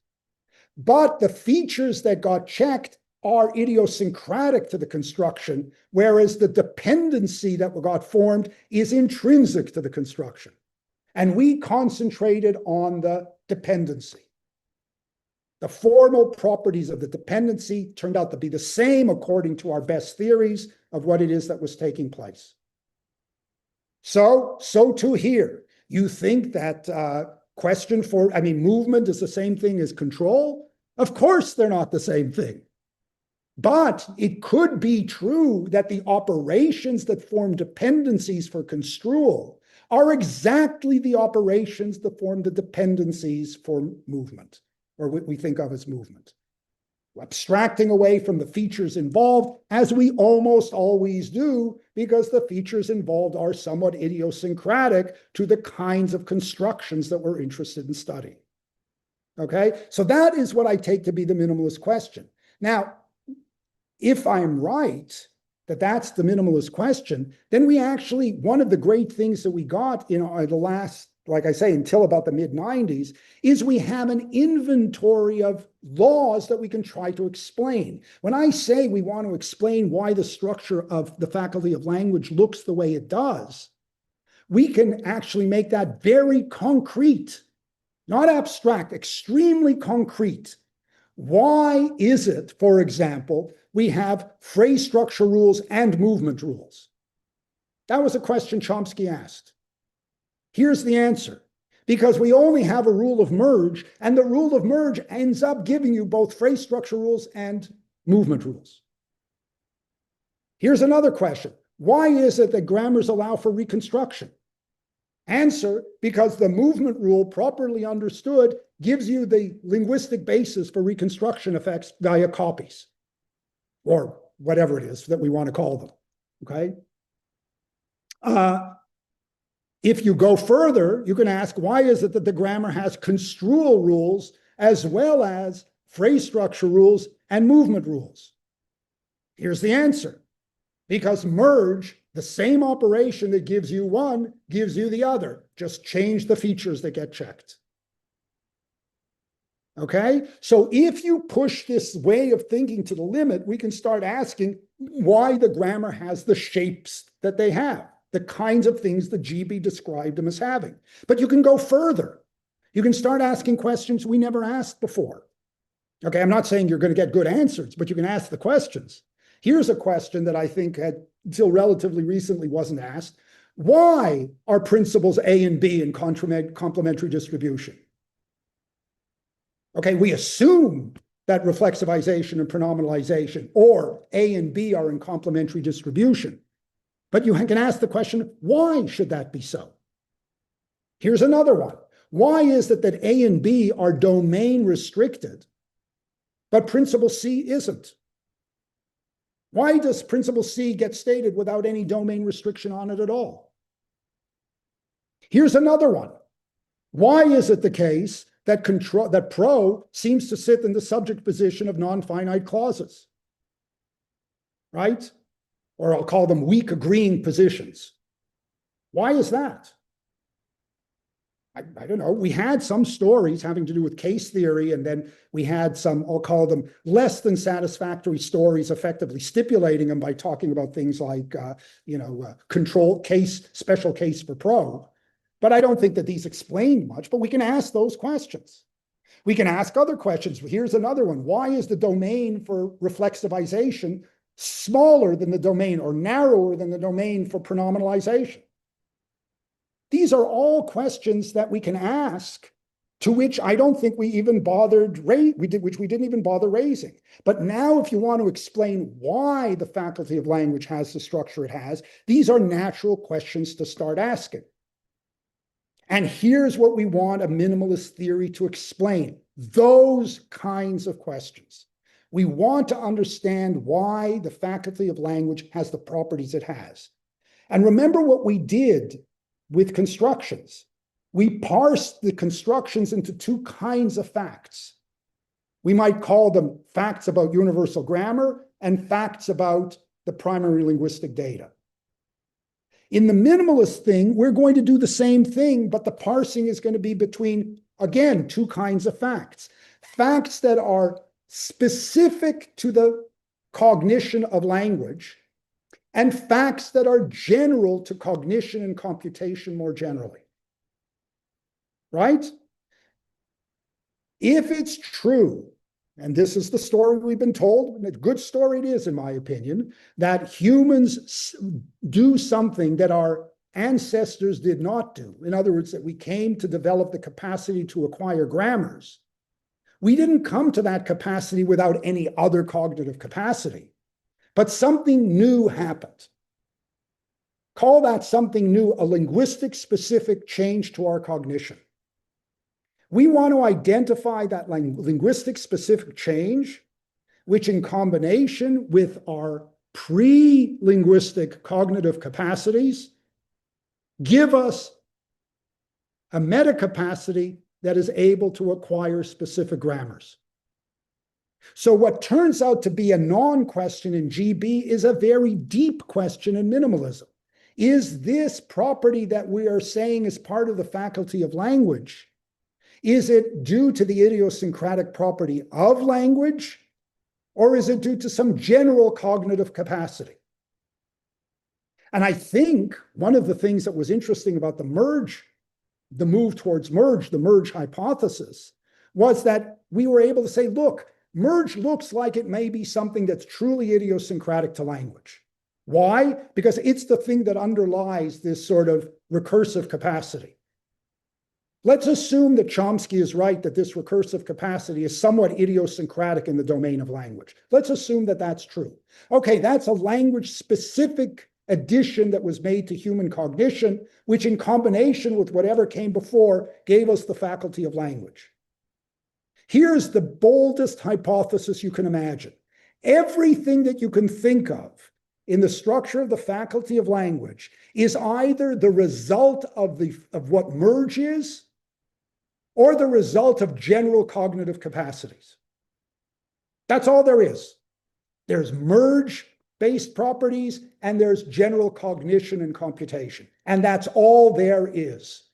But the features that got checked are idiosyncratic to the construction, whereas the dependency that got formed is intrinsic to the construction. And we concentrated on the dependency. The formal properties of the dependency turned out to be the same according to our best theories of what it is that was taking place. So too here. You think that movement is the same thing as control? Of course they're not the same thing. But it could be true that the operations that form dependencies for construal are exactly the operations that form the dependencies for movement, or what we think of as movement. Abstracting away from the features involved, as we almost always do, because the features involved are somewhat idiosyncratic to the kinds of constructions that we're interested in studying. Okay, so that is what I take to be the minimalist question. Now, if I'm right that that's the minimalist question, then we actually, one of the great things that we got in the last, like I say, until about the mid-90s, is we have an inventory of laws that we can try to explain. When I say we want to explain why the structure of the Faculty of Language looks the way it does, we can actually make that very concrete. Not abstract, extremely concrete. Why is it, for example, we have phrase structure rules and movement rules? That was a question Chomsky asked. Here's the answer. Because we only have a rule of merge, and the rule of merge ends up giving you both phrase structure rules and movement rules. Here's another question. Why is it that grammars allow for reconstruction? Answer, because the movement rule, properly understood, gives you the linguistic basis for reconstruction effects via copies, or whatever it is that we want to call them, okay? If you go further, you can ask, why is it that the grammar has construal rules as well as phrase structure rules and movement rules? Here's the answer. Because merge, the same operation that gives you one, gives you the other. Just change the features that get checked. Okay? So if you push this way of thinking to the limit, we can start asking why the grammar has the shapes that they have, the kinds of things that GB described them as having. But you can go further. You can start asking questions we never asked before. Okay, I'm not saying you're going to get good answers, but you can ask the questions. Here's a question that I think had, until relatively recently, wasn't asked. Why are principles A and B in complementary distribution? Okay, we assume that reflexivization and pronominalization, or A and B, are in complementary distribution. But you can ask the question, why should that be so? Here's another one. Why is it that A and B are domain restricted, but principle C isn't? Why does principle C get stated without any domain restriction on it at all? Here's another one. Why is it the case that pro seems to sit in the subject position of non-finite clauses? Right? Or I'll call them weak agreeing positions. Why is that? I don't know. We had some stories having to do with case theory, and then we had some, I'll call them less than satisfactory stories, effectively stipulating them by control case, special case for pro. But I don't think that these explain much, but we can ask those questions. We can ask other questions. Here's another one. Why is the domain for reflexivization smaller than the domain or narrower than the domain for pronominalization? These are all questions that we can ask, to which I don't think we even bothered, which we didn't even bother raising. But now, if you want to explain why the faculty of language has the structure it has, these are natural questions to start asking. And here's what we want a minimalist theory to explain: those kinds of questions. We want to understand why the faculty of language has the properties it has. And remember what we did with constructions. We parsed the constructions into two kinds of facts. We might call them facts about universal grammar and facts about the primary linguistic data. In the minimalist thing, we're going to do the same thing, but the parsing is going to be between, again, two kinds of facts. Facts that are specific to the cognition of language, and facts that are general to cognition and computation more generally. Right? If it's true, and this is the story we've been told, and a good story it is, in my opinion, that humans do something that our ancestors did not do. In other words, that we came to develop the capacity to acquire grammars. We didn't come to that capacity without any other cognitive capacity, but something new happened. Call that something new a linguistic specific change to our cognition. We want to identify that linguistic specific change, which in combination with our pre-linguistic cognitive capacities, give us a meta capacity that is able to acquire specific grammars. So what turns out to be a non-question in GB is a very deep question in minimalism. Is this property that we are saying is part of the faculty of language, is it due to the idiosyncratic property of language, or is it due to some general cognitive capacity? And I think one of the things that was interesting about the move towards merge, the merge hypothesis, was that we were able to say, look, merge looks like it may be something that's truly idiosyncratic to language. Why? Because it's the thing that underlies this sort of recursive capacity. Let's assume that Chomsky is right, that this recursive capacity is somewhat idiosyncratic in the domain of language. Let's assume that that's true. Okay, that's a language-specific addition that was made to human cognition, which in combination with whatever came before gave us the faculty of language. Here's the boldest hypothesis you can imagine. Everything that you can think of in the structure of the faculty of language is either the result of what merge is, or the result of general cognitive capacities. That's all there is. There's merge-based properties, and there's general cognition and computation. And that's all there is.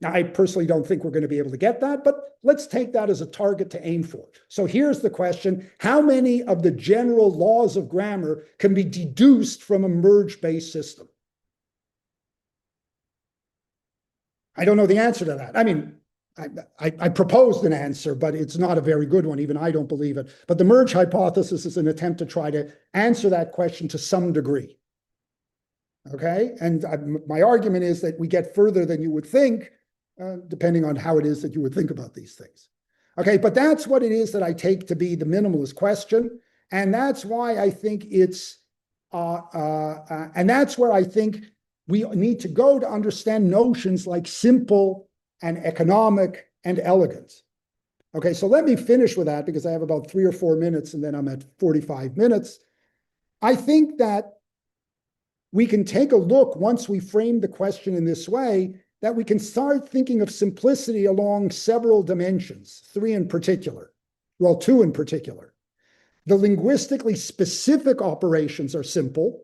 Now, I personally don't think we're going to be able to get that, but let's take that as a target to aim for. So here's the question: how many of the general laws of grammar can be deduced from a merge-based system? I don't know the answer to that. I mean, I proposed an answer, but it's not a very good one. Even I don't believe it. But the merge hypothesis is an attempt to try to answer that question to some degree. Okay? And my argument is that we get further than you would think, depending on how it is that you would think about these things. Okay, but that's what it is that I take to be the minimalist question. And that's why I think it's, and that's where I think we need to go to understand notions like simple and economic and elegant. Okay, so let me finish with that because I have about 3 or 4 minutes and then I'm at 45 minutes. I think that we can take a look, once we frame the question in this way, that we can start thinking of simplicity along several dimensions, 3 in particular, well, 2 in particular. The linguistically specific operations are simple,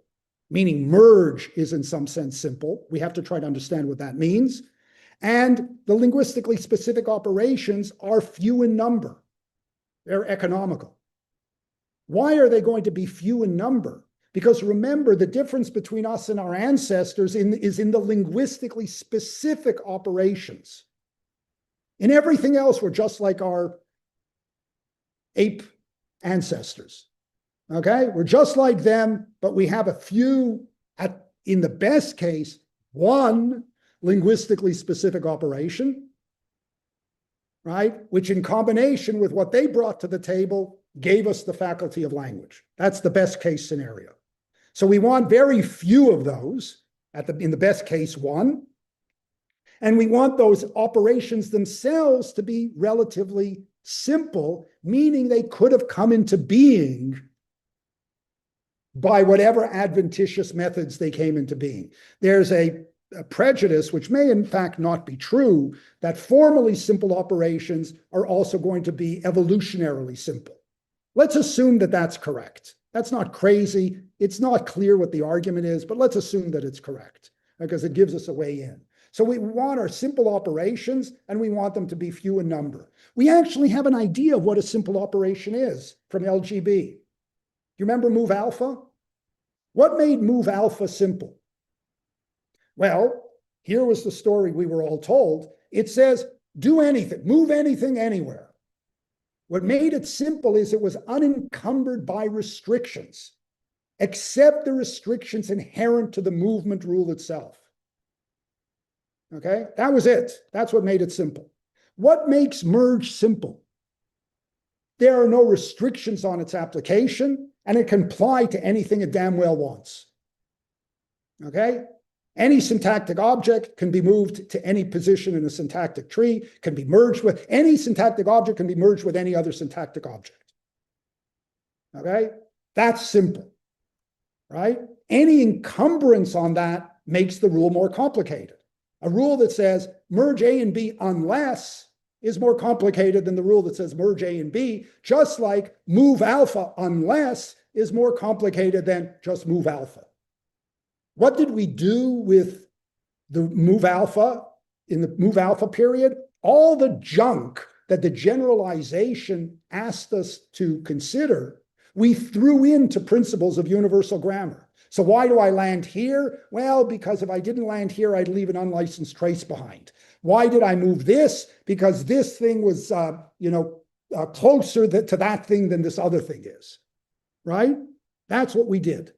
meaning merge is in some sense simple. We have to try to understand what that means. And the linguistically specific operations are few in number. They're economical. Why are they going to be few in number? Because remember, the difference between us and our ancestors is in the linguistically specific operations. In everything else, we're just like our ape ancestors. Okay? We're just like them, but we have a few, in the best case, one linguistically specific operation, right? Which in combination with what they brought to the table gave us the faculty of language. That's the best case scenario. So we want very few of those, in the best case, one. And we want those operations themselves to be relatively simple, meaning they could have come into being by whatever adventitious methods they came into being. There's a prejudice, which may in fact not be true, that formally simple operations are also going to be evolutionarily simple. Let's assume that that's correct. That's not crazy. It's not clear what the argument is, but let's assume that it's correct because it gives us a way in. So we want our simple operations and we want them to be few in number. We actually have an idea of what a simple operation is from LGB. You remember move alpha? What made move alpha simple? Well, here was the story we were all told. It says, do anything, move anything anywhere. What made it simple is it was unencumbered by restrictions, except the restrictions inherent to the movement rule itself. Okay, that was it. That's what made it simple. What makes merge simple? There are no restrictions on its application, and it can apply to anything it damn well wants. Okay? Any syntactic object can be moved to any position in a syntactic tree, can be merged with, any syntactic object can be merged with any other syntactic object. Okay? That's simple, right? Any encumbrance on that makes the rule more complicated. A rule that says merge A and B unless is more complicated than the rule that says merge A and B, just like move alpha unless is more complicated than just move alpha. What did we do with the move alpha in the move alpha period? All the junk that the generalization asked us to consider, we threw into principles of universal grammar. So why do I land here? Well, because if I didn't land here, I'd leave an unlicensed trace behind. Why did I move this? Because this thing was, closer to that thing than this other thing is, right? That's what we did.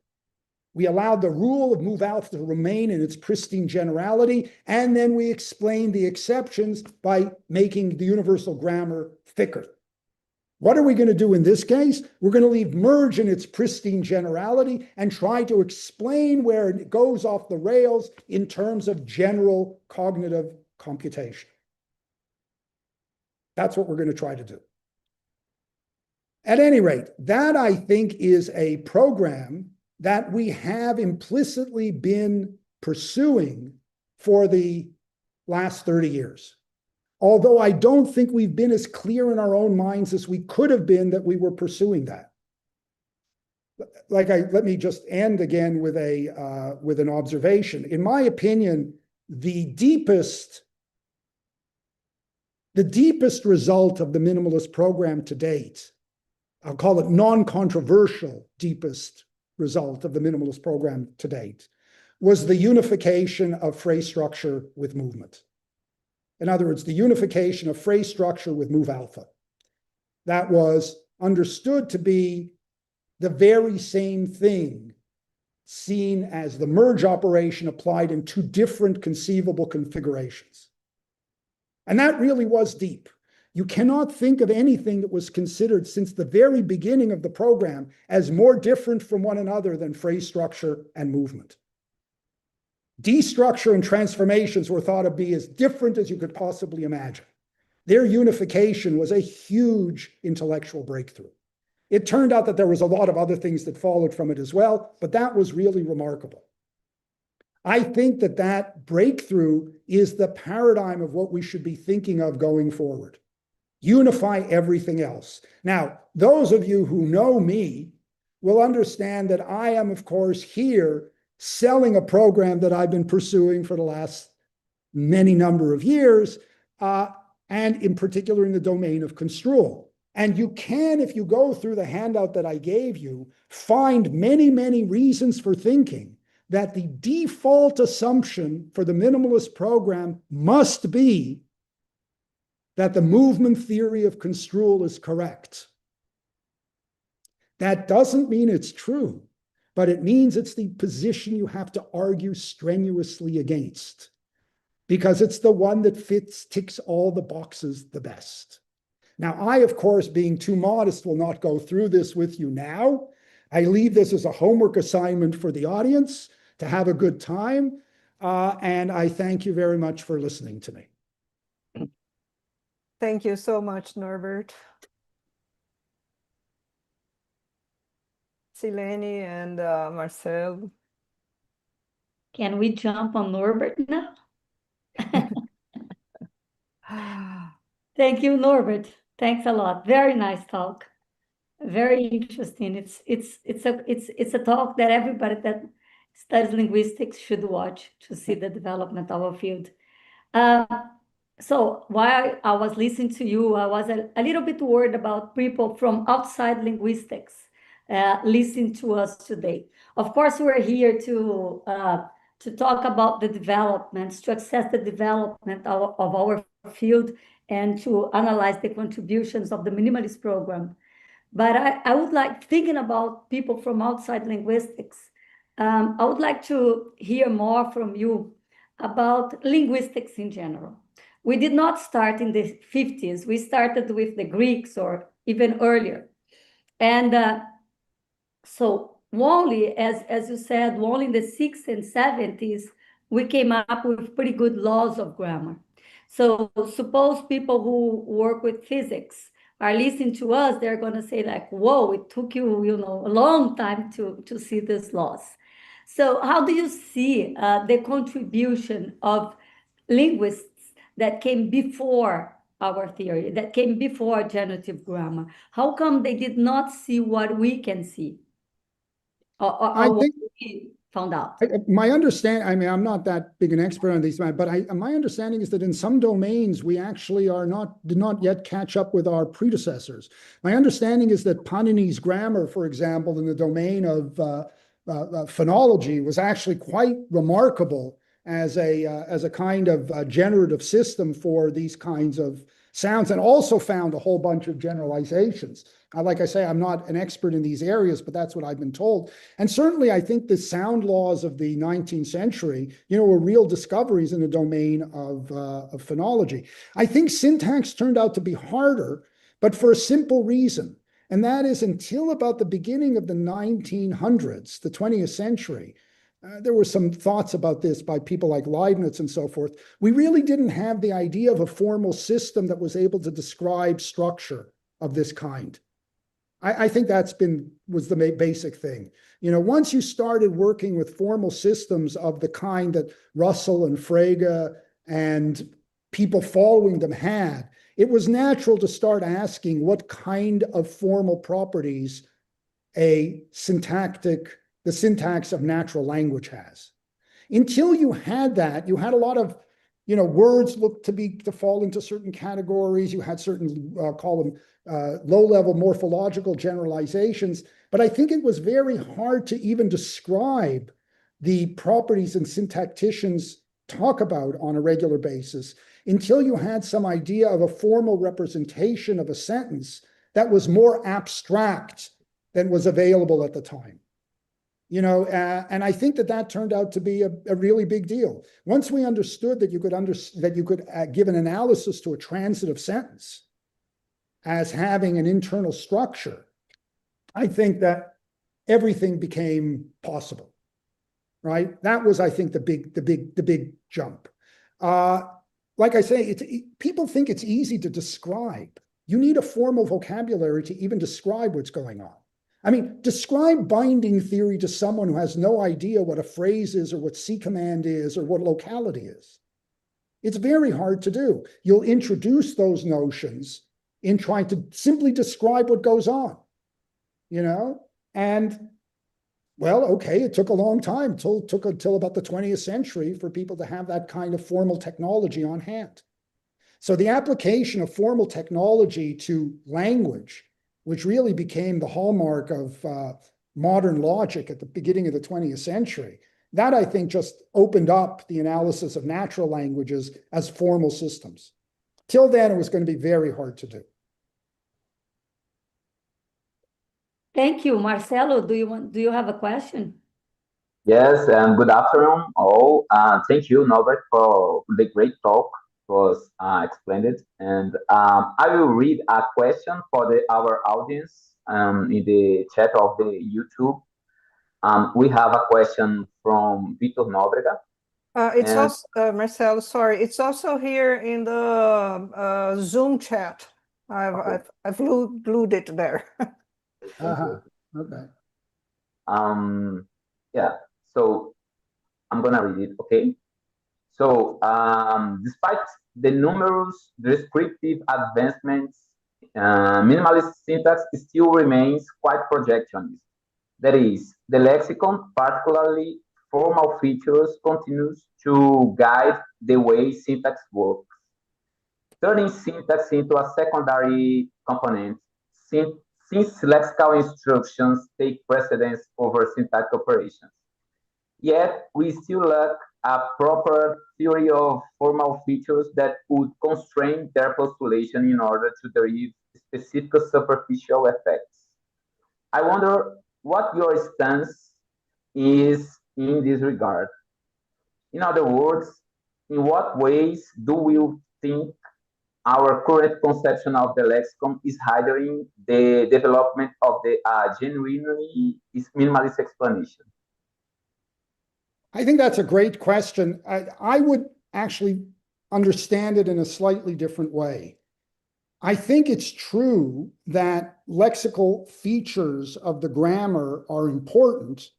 We allowed the rule of move alpha to remain in its pristine generality, and then we explained the exceptions by making the universal grammar thicker. What are we going to do in this case? We're going to leave merge in its pristine generality and try to explain where it goes off the rails in terms of general cognitive computation. That's what we're going to try to do. At any rate, that I think is a program that we have implicitly been pursuing for the last 30 years. Although I don't think we've been as clear in our own minds as we could have been that we were pursuing that. Let me just end again with an observation. In my opinion, the deepest result of the minimalist program to date, I'll call it non-controversial deepest result of the minimalist program to date, was the unification of phrase structure with movement. In other words, the unification of phrase structure with move alpha. That was understood to be the very same thing seen as the merge operation applied in two different conceivable configurations. And that really was deep. You cannot think of anything that was considered since the very beginning of the program as more different from one another than phrase structure and movement. Destructure and transformations were thought to be as different as you could possibly imagine. Their unification was a huge intellectual breakthrough. It turned out that there was a lot of other things that followed from it as well, but that was really remarkable. I think that that breakthrough is the paradigm of what we should be thinking of going forward. Unify everything else. Now, those of you who know me will understand that I am, of course, here selling a program that I've been pursuing for the last many number of years, and in particular in the domain of construal. And you can, if you go through the handout that I gave you, find many, many reasons for thinking that the default assumption for the minimalist program must be that the movement theory of construal is correct. That doesn't mean it's true, but it means it's the position you have to argue strenuously against, because it's the one that ticks all the boxes the best. Now, I, of course, being too modest, will not go through this with you now. I leave this as a homework assignment for the audience to have a good time, and I thank you very much for listening to me. Thank you so much, Norbert. Silene and Marcel. Can we jump on Norbert now? Thank you, Norbert. Thanks a lot. Very nice talk. Very interesting. It's a talk that everybody that studies linguistics should watch to see the development of our field. So while I was listening to you, I was a little bit worried about people from outside linguistics listening to us today. Of course, we're here to talk about the developments, to assess the development of our field, and to analyze the contributions of the minimalist program. But I would like, thinking about people from outside linguistics, I would like to hear more from you about linguistics in general. We did not start in the 50s. We started with the Greeks or even earlier. And so only, as you said, only in the 60s and 70s, we came up with pretty good laws of grammar. So suppose people who work with physics are listening to us, they're going to say like, whoa, it took you, a long time to see these laws. So how do you see the contribution of linguists that came before our theory, that came before generative grammar? How come they did not see what we can see? I think we found out. My understanding, I mean, I'm not that big an expert on these, but my understanding is that in some domains, we actually did not yet catch up with our predecessors. My understanding is that Panini's grammar, for example, in the domain of phonology, was actually quite remarkable as a kind of generative system for these kinds of sounds, and also found a whole bunch of generalizations. Like I say, I'm not an expert in these areas, but that's what I've been told. And certainly, I think the sound laws of the 19th century, were real discoveries in the domain of phonology. I think syntax turned out to be harder, but for a simple reason. And that is, until about the beginning of the 1900s, the 20th century, there were some thoughts about this by people like Leibniz and so forth. We really didn't have the idea of a formal system that was able to describe structure of this kind. I think was the basic thing. Once you started working with formal systems of the kind that Russell and Frege and people following them had, it was natural to start asking what kind of formal properties the syntax of natural language has. Until you had that, you had a lot of, words looked to fall into certain categories. You had certain, call them low-level morphological generalizations. But I think it was very hard to even describe the properties and syntacticians talk about on a regular basis until you had some idea of a formal representation of a sentence that was more abstract than was available at the time. And I think that turned out to be a really big deal. Once we understood that you could give an analysis to a transitive sentence as having an internal structure, I think that everything became possible, right? That was, I think, the big jump. Like I say, people think it's easy to describe. You need a formal vocabulary to even describe what's going on. I mean, describe binding theory to someone who has no idea what a phrase is or what C command is or what locality is. It's very hard to do. You'll introduce those notions in trying to simply describe what goes on, And, well, okay, it took a long time. It took until about the 20th century for people to have that kind of formal technology on hand. So the application of formal technology to language, which really became the hallmark of modern logic at the beginning of the 20th century, that I think just opened up the analysis of natural languages as formal systems. Till then, it was going to be very hard to do. Thank you. Marcelo, do you have a question? Yes, and good afternoon, all. Thank you, Norbert, for the great talk. It was explained. And I will read a question for our audience in the chat of the YouTube. We have a question from Vitor Nóbrega. It's also, Marcelo, sorry, it's also here in the Zoom chat. I've glued it there. Okay. Yeah, so I'm gonna read it, okay? So, despite the numerous descriptive advancements, minimalist syntax still remains quite projectionist. That is, the lexicon, particularly formal features, continues to guide the way syntax works, turning syntax into a secondary component, since lexical instructions take precedence over syntax operations. Yet, we still lack a proper theory of formal features that would constrain their postulation in order to derive specific superficial effects. I wonder what your stance is in this regard. In other words, in what ways do we think our current conception of the lexicon is hindering the development of the genuinely minimalist explanation? I think that's a great question. I would actually understand it in a slightly different way. I think it's true that lexical features of the grammar are important,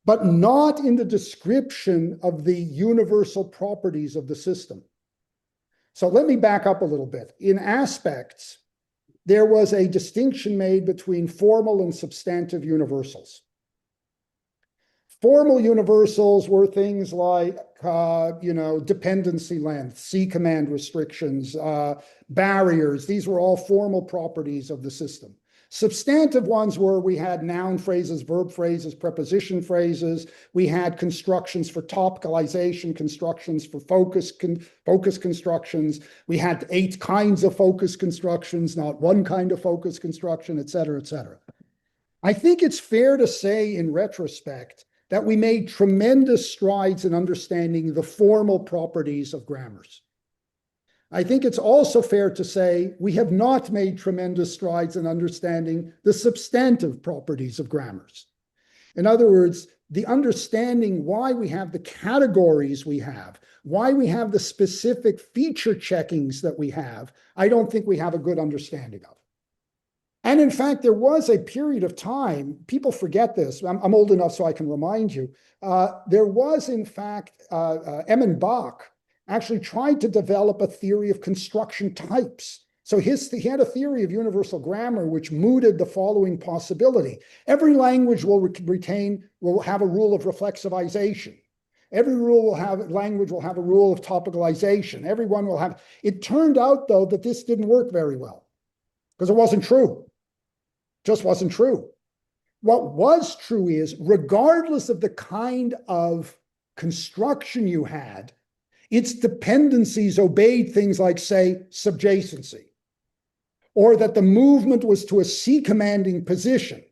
but not in the description of the universal properties of the system. So let me back up a little bit. In aspects, there was a distinction made between formal and substantive universals. Formal universals were things like, dependency length, C command restrictions, barriers. These were all formal properties of the system. Substantive ones were we had noun phrases, verb phrases, preposition phrases. We had constructions for topicalization, constructions for focus constructions. We had 8 kinds of focus constructions, not one kind of focus construction, et cetera, et cetera. I think it's fair to say in retrospect that we made tremendous strides in understanding the formal properties of grammars. I think it's also fair to say we have not made tremendous strides in understanding the substantive properties of grammars. In other words, the understanding why we have the categories we have, why we have the specific feature checkings that we have, I don't think we have a good understanding of. And in fact, there was a period of time, people forget this, I'm old enough so I can remind you, there was in fact, Emmen Bach actually tried to develop a theory of construction types. So he had a theory of universal grammar which mooted the following possibility. Every language will have a rule of reflexivization. Every language will have a rule of topicalization. Everyone will have. It turned out, though, that this didn't work very well because it wasn't true. Just wasn't true. What was true is, regardless of the kind of construction you had, its dependencies obeyed things like, say, subjacency, or that the movement was to a C commanding position.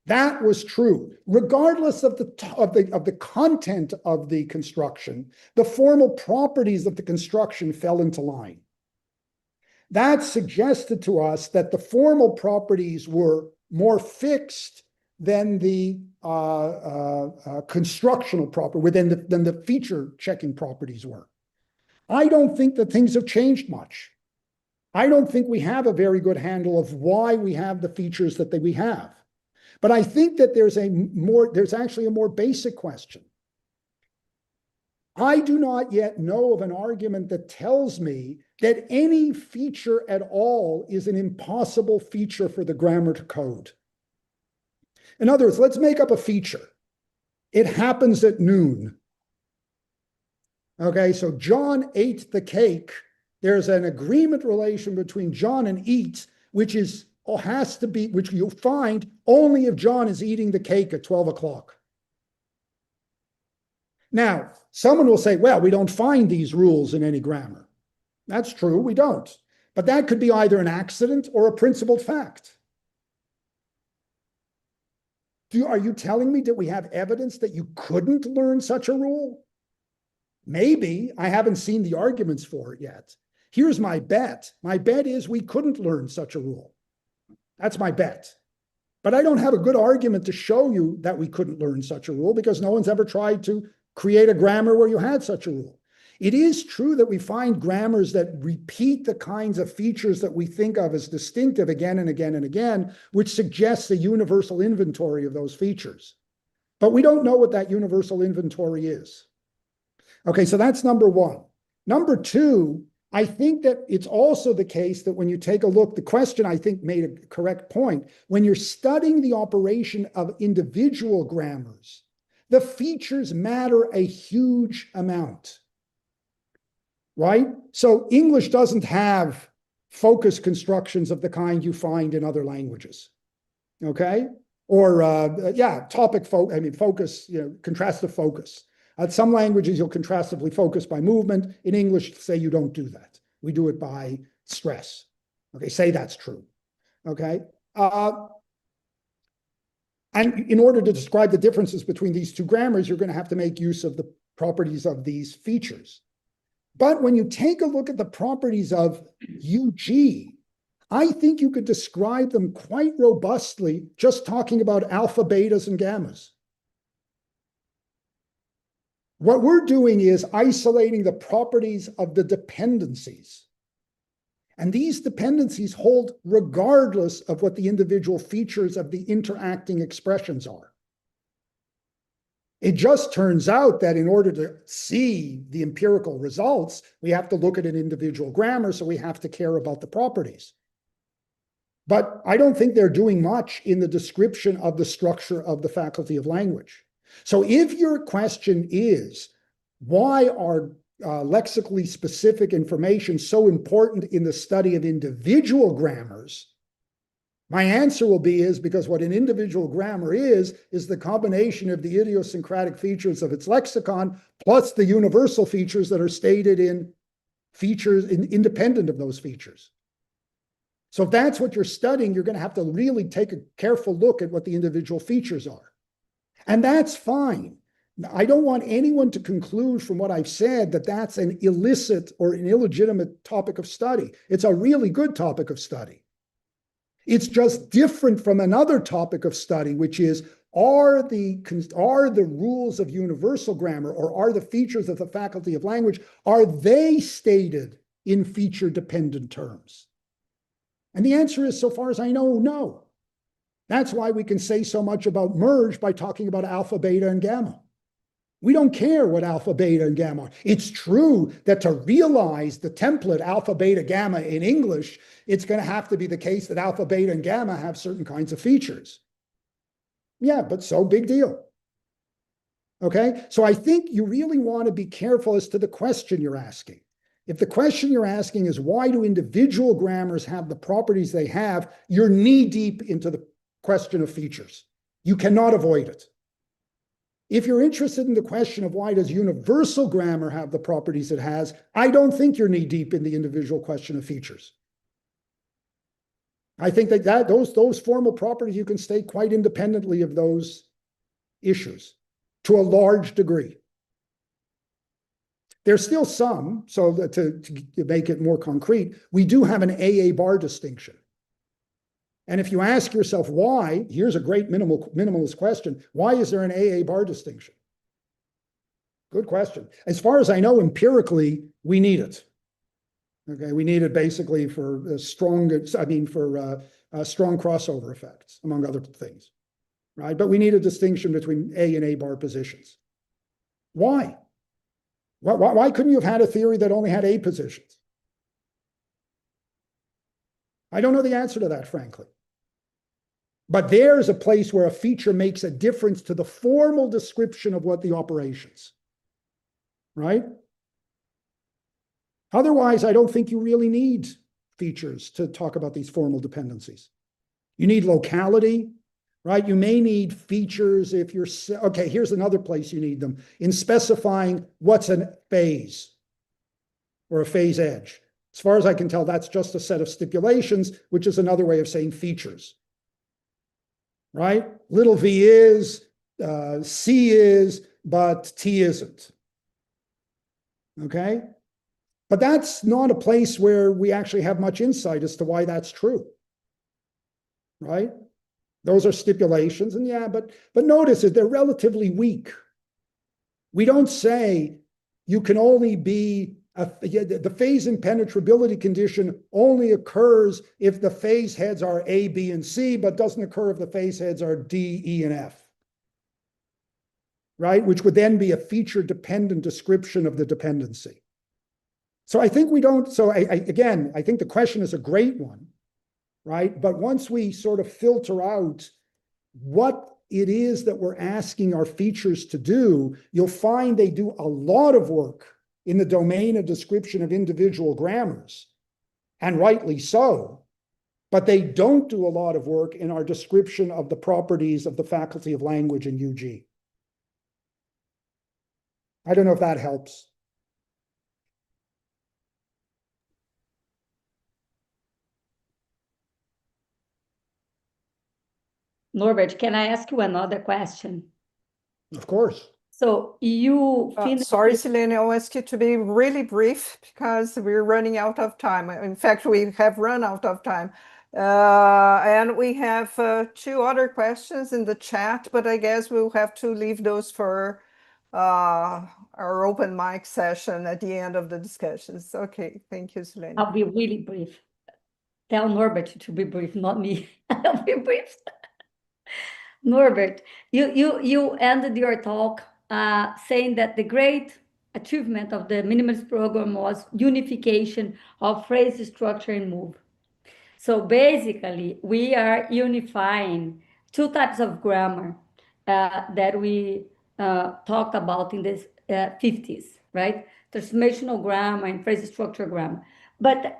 That was true. Regardless of the content of the construction, the formal properties of the construction fell into line. That suggested to us that the formal properties were more fixed than the constructional property, than the feature checking properties were. I don't think that things have changed much. I don't think we have a very good handle of why we have the features that we have. But I think that there's actually a more basic question. I do not yet know of an argument that tells me that any feature at all is an impossible feature for the grammar to code. In other words, let's make up a feature. It happens at noon. Okay, so John ate the cake there's an agreement relation between John and eats, which you'll find only if John is eating the cake at 12 o'clock. Now, someone will say, well, we don't find these rules in any grammar. That's true, we don't. But that could be either an accident or a principled fact. Are you telling me that we have evidence that you couldn't learn such a rule? Maybe. I haven't seen the arguments for it yet. Here's my bet. My bet is we couldn't learn such a rule. That's my bet. But I don't have a good argument to show you that we couldn't learn such a rule because no one's ever tried to create a grammar where you had such a rule. It is true that we find grammars that repeat the kinds of features that we think of as distinctive again and again and again, which suggests a universal inventory of those features. But we don't know what that universal inventory is. Okay, so that's number one. Number two, I think that it's also the case that when you take a look, the question I think made a correct point. When you're studying the operation of individual grammars, the features matter a huge amount. Right? So English doesn't have focus constructions of the kind you find in other languages. Okay? Or, focus, contrastive focus. Some languages you'll contrastively focus by movement. In English, say you don't do that. We do it by stress. Okay, say that's true. Okay? And in order to describe the differences between these two grammars, you're going to have to make use of the properties of these features. But when you take a look at the properties of UG, I think you could describe them quite robustly just talking about alpha, betas, and gammas. What we're doing is isolating the properties of the dependencies. And these dependencies hold regardless of what the individual features of the interacting expressions are. It just turns out that in order to see the empirical results, we have to look at an individual grammar, so we have to care about the properties. But I don't think they're doing much in the description of the structure of the faculty of language. So if your question is, why are lexically specific information so important in the study of individual grammars? My answer will be is because what an individual grammar is the combination of the idiosyncratic features of its lexicon plus the universal features that are stated in features independent of those features. So if that's what you're studying, you're going to have to really take a careful look at what the individual features are. And that's fine. I don't want anyone to conclude from what I've said that that's an illicit or an illegitimate topic of study. It's a really good topic of study. It's just different from another topic of study, which is, are the rules of universal grammar, or are the features of the faculty of language, are they stated in feature-dependent terms? And the answer is, so far as I know, no. That's why we can say so much about merge by talking about alpha, beta, and gamma. We don't care what alpha, beta, and gamma are. It's true that to realize the template alpha, beta, gamma in English, it's going to have to be the case that alpha, beta, and gamma have certain kinds of features. Yeah, but so big deal. Okay, so I think you really want to be careful as to the question you're asking. If the question you're asking is, why do individual grammars have the properties they have, you're knee-deep into the question of features. You cannot avoid it. If you're interested in the question of why does universal grammar have the properties it has, I don't think you're knee-deep in the individual question of features. I think that those formal properties you can state quite independently of those issues to a large degree. There's still some, so that to make it more concrete, we do have an AA bar distinction. And if you ask yourself why, here's a great minimalist question. Why is there an AA bar distinction? Good question. As far as I know, empirically, we need it. Okay, we need it basically for strong crossover effects, among other things, right? But we need a distinction between A and A bar positions. Why? Why couldn't you have had a theory that only had A positions? I don't know the answer to that, frankly. But there's a place where a feature makes a difference to the formal description of what the operations, right? Otherwise, I don't think you really need features to talk about these formal dependencies. You need locality, right? You may need features if you're, okay, here's another place you need them, in specifying what's a phase or a phase edge. As far as I can tell, that's just a set of stipulations, which is another way of saying features, right? Little v is, C is, but T isn't, okay? But that's not a place where we actually have much insight as to why that's true, right? Those are stipulations, and yeah, but notice that they're relatively weak. We don't say you can only be, the phase impenetrability condition only occurs if the phase heads are A, B, and C, but doesn't occur if the phase heads are D, E, and F, right? Which would then be a feature-dependent description of the dependency. So I think we don't, so again, I think the question is a great one, right? But once we sort of filter out what it is that we're asking our features to do, you'll find they do a lot of work in the domain of description of individual grammars, and rightly so, but they don't do a lot of work in our description of the properties of the Faculty of Language in UG. I don't know if that helps. Norbert, can I ask you another question? Of course. So you finished. Sorry, Silene, I'll ask you to be really brief because we're running out of time. In fact, we have run out of time. And we have 2 other questions in the chat, but I guess we'll have to leave those for our open mic session at the end of the discussions. Okay, thank you, Silene. I'll be really brief. Tell Norbert to be brief, not me. I'll be brief. Norbert, you ended your talk saying that the great achievement of the Minimalist program was unification of phrase structure and move. So basically, we are unifying 2 types of grammar that we talked about in the 50s, right? Transformational grammar and phrase structure grammar. But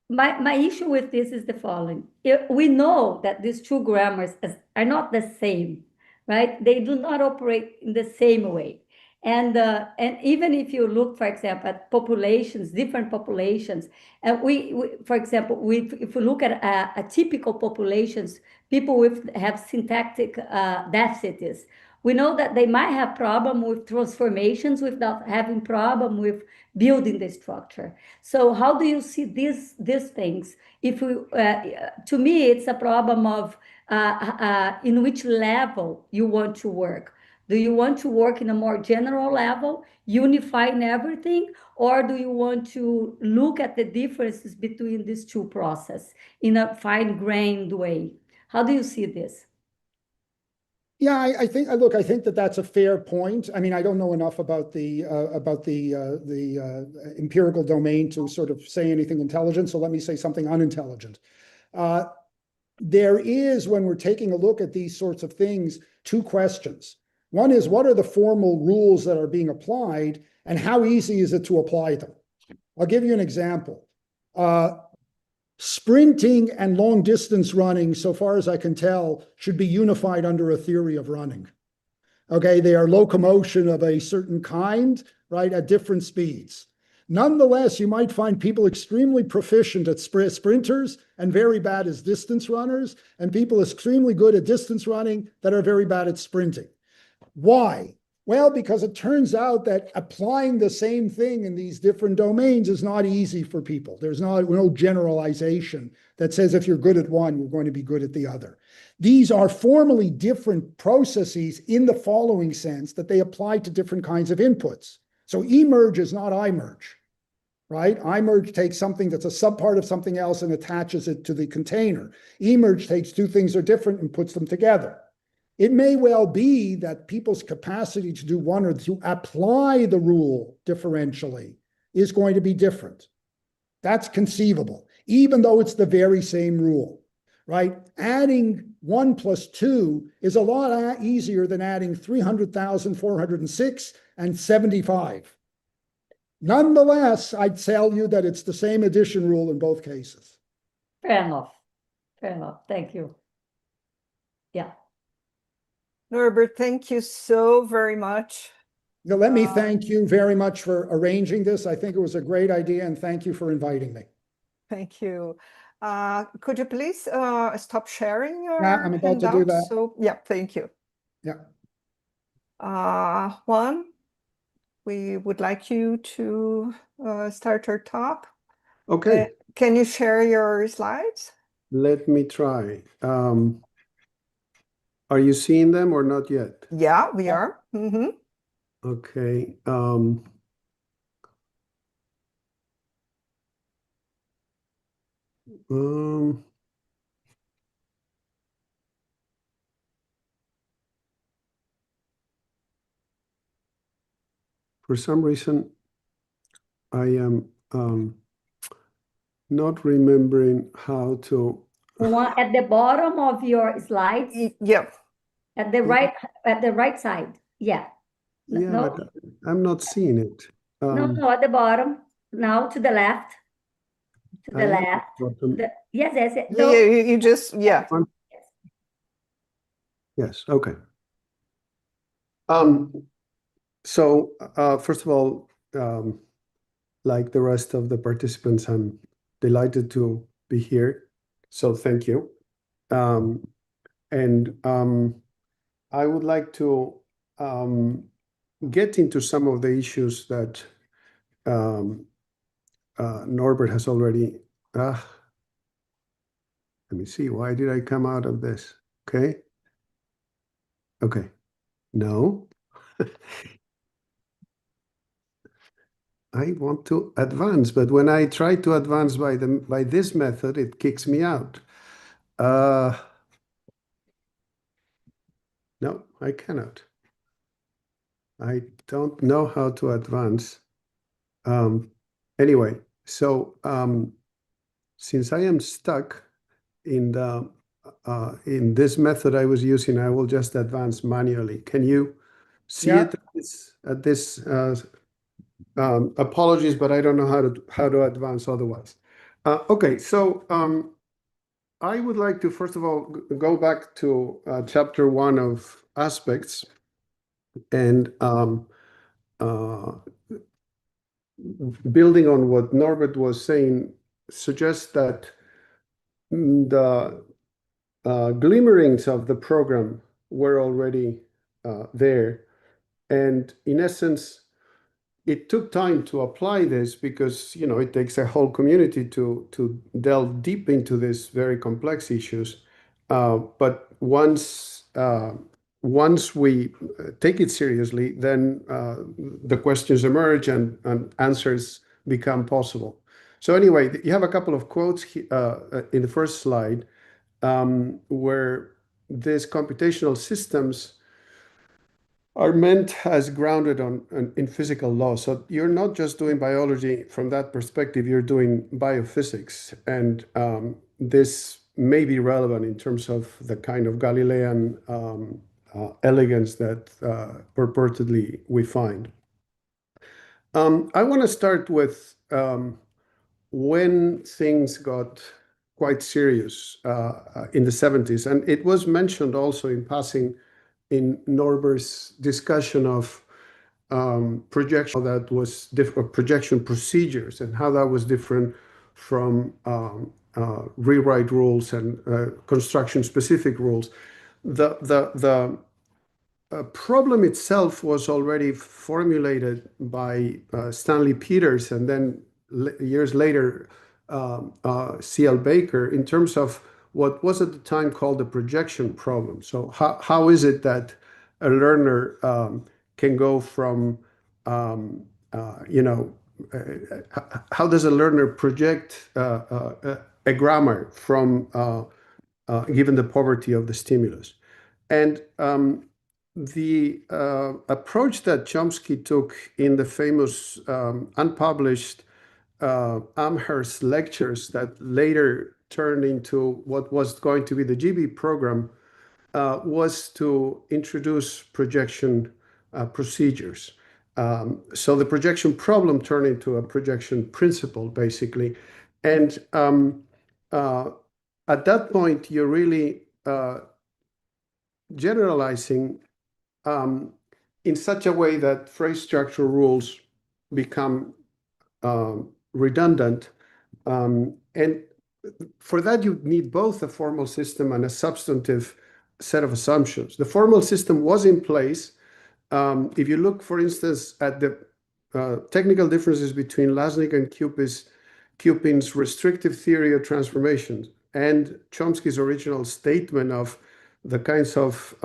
my issue with this is the following. We know that these 2 grammars are not the same, right? They do not operate in the same way. And even if you look, for example, at populations, different populations, and for example, if we look at typical populations, people have syntactic deficits, we know that they might have problem with transformations without having problem with building the structure. So how do you see these things? If we, to me, it's a problem of in which level you want to work. Do you want to work in a more general level, unifying everything, or do you want to look at the differences between these 2 processes in a fine-grained way? How do you see this? Yeah, I think that that's a fair point. I mean, I don't know enough about the empirical domain to sort of say anything intelligent. So let me say something unintelligent. There is, when we're taking a look at these sorts of things, 2 questions. One is, what are the formal rules that are being applied, and how easy is it to apply them? I'll give you an example. Sprinting and long distance running, so far as I can tell, should be unified under a theory of running. Okay, they are locomotion of a certain kind, right, at different speeds. Nonetheless, you might find people extremely proficient at sprinters and very bad as distance runners, and people extremely good at distance running that are very bad at sprinting. Why? Well, because it turns out that applying the same thing in these different domains is not easy for people. There's no generalization that says if you're good at one, you're going to be good at the other. These are formally different processes in the following sense, that they apply to different kinds of inputs. So emerge is not imerge, right? Imerge takes something that's a subpart of something else and attaches it to the container. Emerge takes 2 things that are different and puts them together. It may well be that people's capacity to do one or to apply the rule differentially is going to be different. That's conceivable, even though it's the very same rule, right? Adding 1 plus 2 is a lot easier than adding 300,406 and 75. Nonetheless, I'd tell you that it's the same addition rule in both cases. Fair enough. Fair enough. Thank you. Yeah. Norbert, thank you so very much. Now, let me thank you very much for arranging this. I think it was a great idea, and thank you for inviting me. Thank you. Could you please stop sharing your Yeah, I'm about to do that. So, yeah, thank you. Yeah. Juan, we would like you to start your talk. Okay, Can you share your slides? let me try. Are you seeing them or not yet? Yeah, we are. Mm-hmm. Okay. For some reason, I am not remembering how to. At the bottom of your slides, Yeah. at the right side. Yeah. Yeah, No, but I'm not seeing it. no, at the bottom. Now to the left. To the left. Yes. No. You just, yeah. Yes, okay. So first of all, like the rest of the participants, I'm delighted to be here. So thank you. And I would like to get into some of the issues that Norbert has already. Let me see. Why did I come out of this? Okay. Okay. No. I want to advance, but when I try to advance by this method, it kicks me out. No, I cannot. I don't know how to advance. Anyway, so since I am stuck in this method I was using, I will just advance manually. Can you see it at this? Apologies, but I don't know how to advance otherwise. Okay, so I would like to first of all go back to chapter 1 of aspects, and building on what Norbert was saying, suggests that the glimmerings of the program were already there, and in essence, it took time to apply this because it takes a whole community to delve deep into these very complex issues. But once we take it seriously, then the questions emerge and answers become possible. So anyway, you have a couple of quotes in the first slide where these computational systems are meant as grounded in physical law. So you're not just doing biology from that perspective, you're doing biophysics. And this may be relevant in terms of the kind of Galilean elegance that purportedly we find. I want to start with when things got quite serious in the 70s. And it was mentioned also in passing in Norbert's discussion of projection, that was different projection procedures and how that was different from rewrite rules and construction specific rules. The problem itself was already formulated by Stanley Peters and then years later C.L. Baker in terms of what was at the time called the projection problem. So how is it that a learner can go from, how does a learner project a grammar from given the poverty of the stimulus? And the approach that Chomsky took in the famous unpublished Amherst lectures that later turned into what was going to be the GB program was to introduce projection procedures. So the projection problem turned into a projection principle, basically. And at that point, you're really generalizing in such a way that phrase structure rules become redundant. And for that, you need both a formal system and a substantive set of assumptions. The formal system was in place. If you look, for instance, at the technical differences between Lasnik and Cupin's restrictive theory of transformations and Chomsky's original statement of the kinds of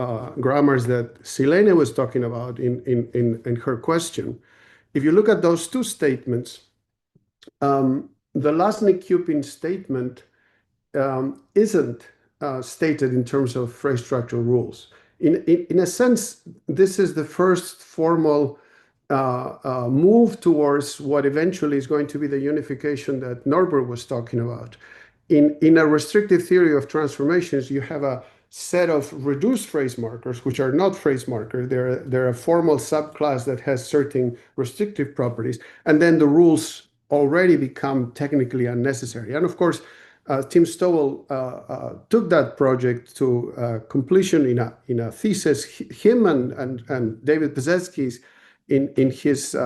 grammars that Silene was talking about in her question, if you look at those two statements, the Lasnik-Cupin statement isn't stated in terms of phrase structure rules. In a sense, this is the first formal move towards what eventually is going to be the unification that Norbert was talking about. In a restrictive theory of transformations, you have a set of reduced phrase markers, which are not phrase markers. They're a formal subclass that has certain restrictive properties, and then the rules already become technically unnecessary. And of course, Tim Stowell took that project to completion in a thesis. Him and David Pezetsky's in his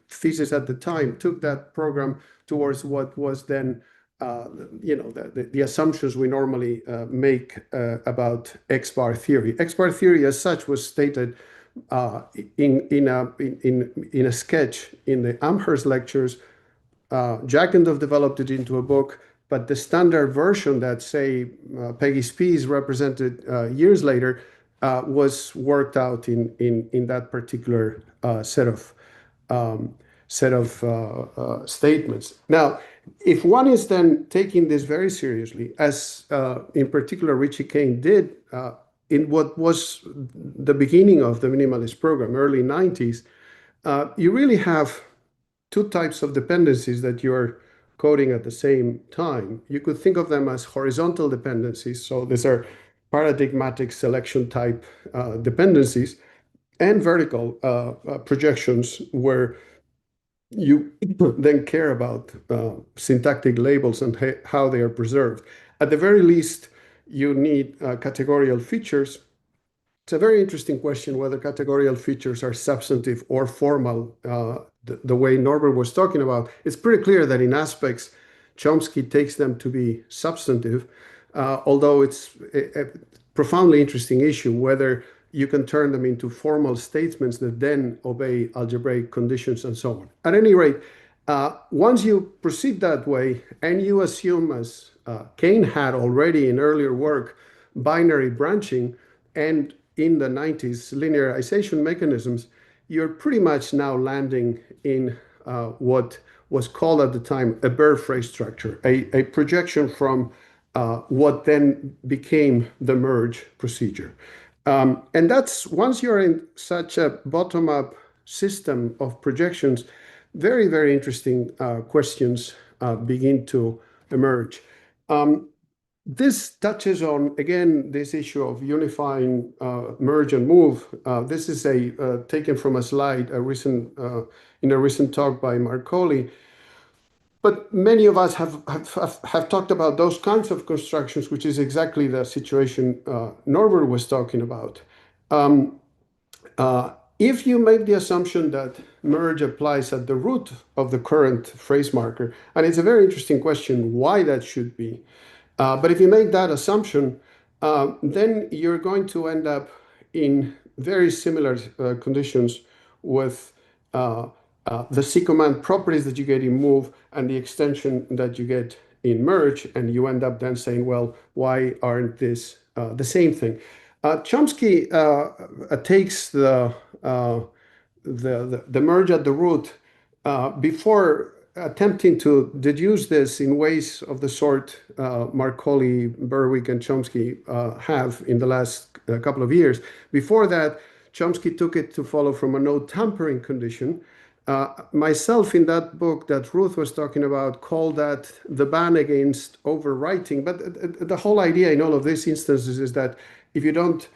thesis at the time took that program towards what was then the assumptions we normally make about X-bar theory. X-bar theory, as such, was stated in a sketch in the Amherst lectures. Jackendorf developed it into a book, but the standard version that, say, Peggy Spies represented years later was worked out in that particular set of statements. Now, if one is then taking this very seriously, as in particular Richie Kane did in what was the beginning of the minimalist program, early 90s, you really have two types of dependencies that you're coding at the same time. You could think of them as horizontal dependencies. So these are paradigmatic selection type dependencies, and vertical projections where you then care about syntactic labels and how they are preserved. At the very least, you need categorical features. It's a very interesting question whether categorical features are substantive or formal, the way Norbert was talking about. It's pretty clear that in aspects, Chomsky takes them to be substantive, although it's a profoundly interesting issue whether you can turn them into formal statements that then obey algebraic conditions and so on. At any rate, once you proceed that way and you assume, as Kane had already in earlier work, binary branching, and in the 90s, linearization mechanisms, you're pretty much now landing in what was called at the time a bare phrase structure, a projection from what then became the merge procedure. And that's, once you're in such a bottom-up system of projections, very, very interesting questions begin to emerge. This touches on, again, this issue of unifying merge and move. This is taken from a slide in a recent talk by Marcoli. But many of us have talked about those kinds of constructions, which is exactly the situation Norbert was talking about. If you make the assumption that merge applies at the root of the current phrase marker, and it's a very interesting question why that should be, but if you make that assumption, then you're going to end up in very similar conditions with the C-command properties that you get in move and the extension that you get in merge, and you end up then saying, well, why aren't this the same thing? Chomsky takes the merge at the root before attempting to deduce this in ways of the sort Marcoli, Berwick, and Chomsky have in the last couple of years. Before that, Chomsky took it to follow from a node tampering condition. Myself, in that book that Ruth was talking about, called that the ban against overwriting. But the whole idea in all of these instances is that if you don't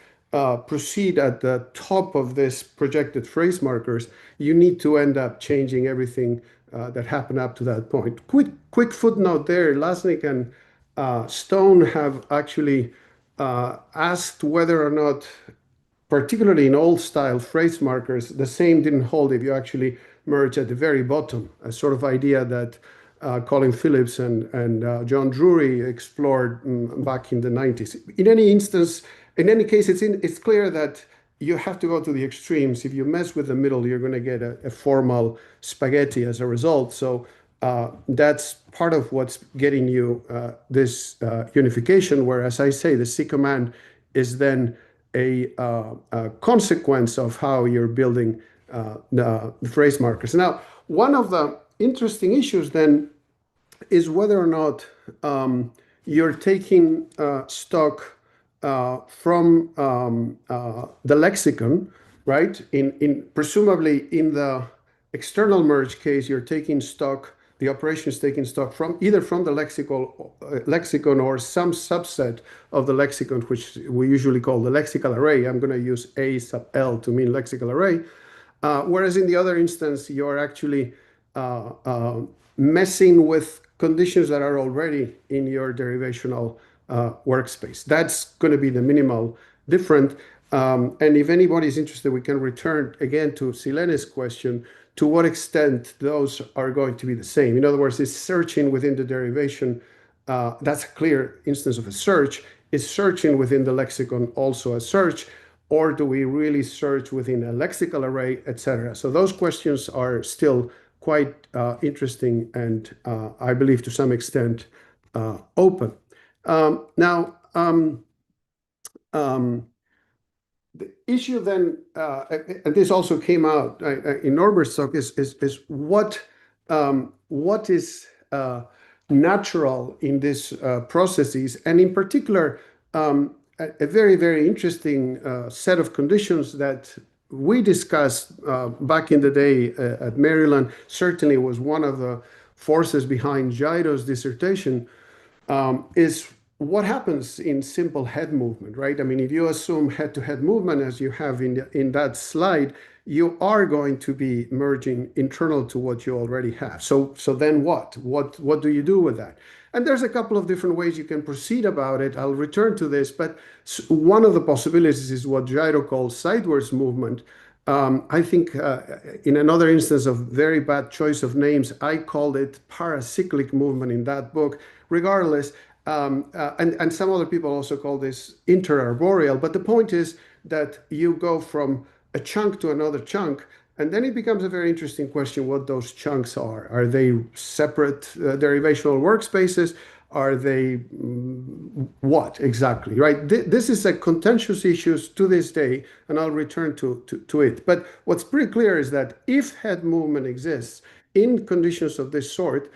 proceed at the top of this projected phrase markers, you need to end up changing everything that happened up to that point. Quick footnote there, Lasnik and Stone have actually asked whether or not, particularly in old style phrase markers, the same didn't hold if you actually merge at the very bottom, a sort of idea that Colin Phillips and John Drury explored back in the 90s. In any case, it's clear that you have to go to the extremes. If you mess with the middle, you're going to get a formal spaghetti as a result. So that's part of what's getting you this unification, where, as I say, the C command is then a consequence of how you're building the phrase markers. Now, one of the interesting issues then is whether or not you're taking stock from the lexicon, right? Presumably in the external merge case, you're taking stock, the operation is taking stock from either from the lexicon or some subset of the lexicon, which we usually call the lexical array. I'm going to use A sub L to mean lexical array. Whereas in the other instance, you're actually messing with conditions that are already in your derivational workspace. That's going to be the minimal different. And if anybody's interested, we can return again to Silene's question, to what extent those are going to be the same. In other words, is searching within the derivation, that's a clear instance of a search. Is searching within the lexicon also a search? Or do we really search within a lexical array, etc.? So those questions are still quite interesting and I believe to some extent open. Now, the issue then, and this also came out in Norbert's talk, is what is natural in these processes, and in particular, a very, very interesting set of conditions that we discussed back in the day at Maryland. Certainly was one of the forces behind Jairo's dissertation, is what happens in simple head movement, right? I mean, if you assume head-to-head movement as you have in that slide, you are going to be merging internal to what you already have. So then what? What do you do with that? And there's a couple of different ways you can proceed about it. I'll return to this, but one of the possibilities is what Jairo calls sidewards movement. I think in another instance of very bad choice of names, I called it paracyclic movement in that book. Regardless, and some other people also call this interarboreal, but the point is that you go from a chunk to another chunk, and then it becomes a very interesting question what those chunks are. Are they separate derivational workspaces? Are they what exactly, right? This is a contentious issue to this day, and I'll return to it. But what's pretty clear is that if head movement exists in conditions of this sort,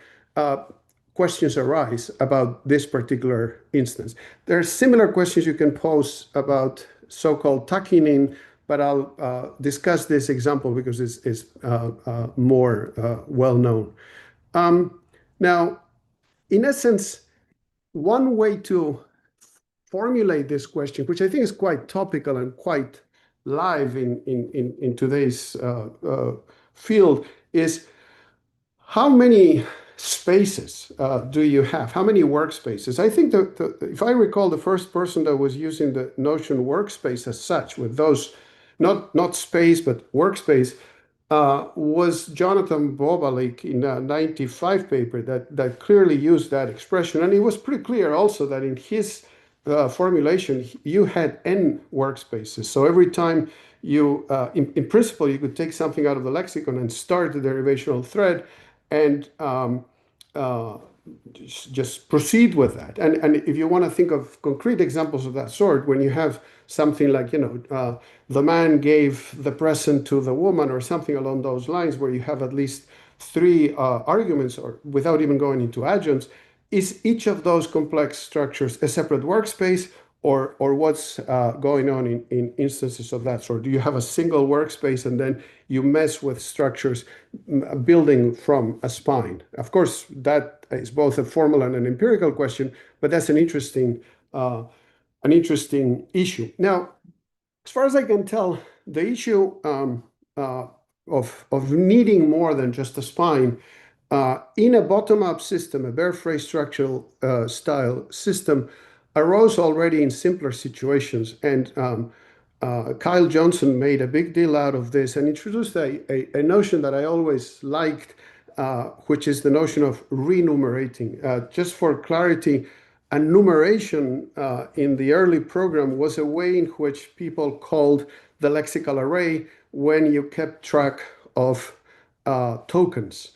questions arise about this particular instance. There are similar questions you can pose about so-called tucking in, but I'll discuss this example because it's more well-known. Now, in essence, one way to formulate this question, which I think is quite topical and quite live in today's field, is how many spaces do you have? How many workspaces? I think that if I recall, the first person that was using the notion workspace as such, with those not space but workspace, was Jonathan Bobalik in a 95 paper that clearly used that expression. And it was pretty clear also that in his formulation, you had n workspaces. So every time you, in principle, you could take something out of the lexicon and start the derivational thread and just proceed with that. And if you want to think of concrete examples of that sort, when you have something like, the man gave the present to the woman or something along those lines, where you have at least three arguments, or without even going into adjuncts, is each of those complex structures a separate workspace, or what's going on in instances of that sort? Do you have a single workspace and then you mess with structures building from a spine? Of course, that is both a formal and an empirical question, but that's an interesting issue. Now, as far as I can tell, the issue of needing more than just a spine in a bottom-up system, a bare phrase structural style system, arose already in simpler situations. And Kyle Johnson made a big deal out of this and introduced a notion that I always liked, which is the notion of renumerating. Just for clarity, a numeration in the early program was a way in which people called the lexical array when you kept track of tokens.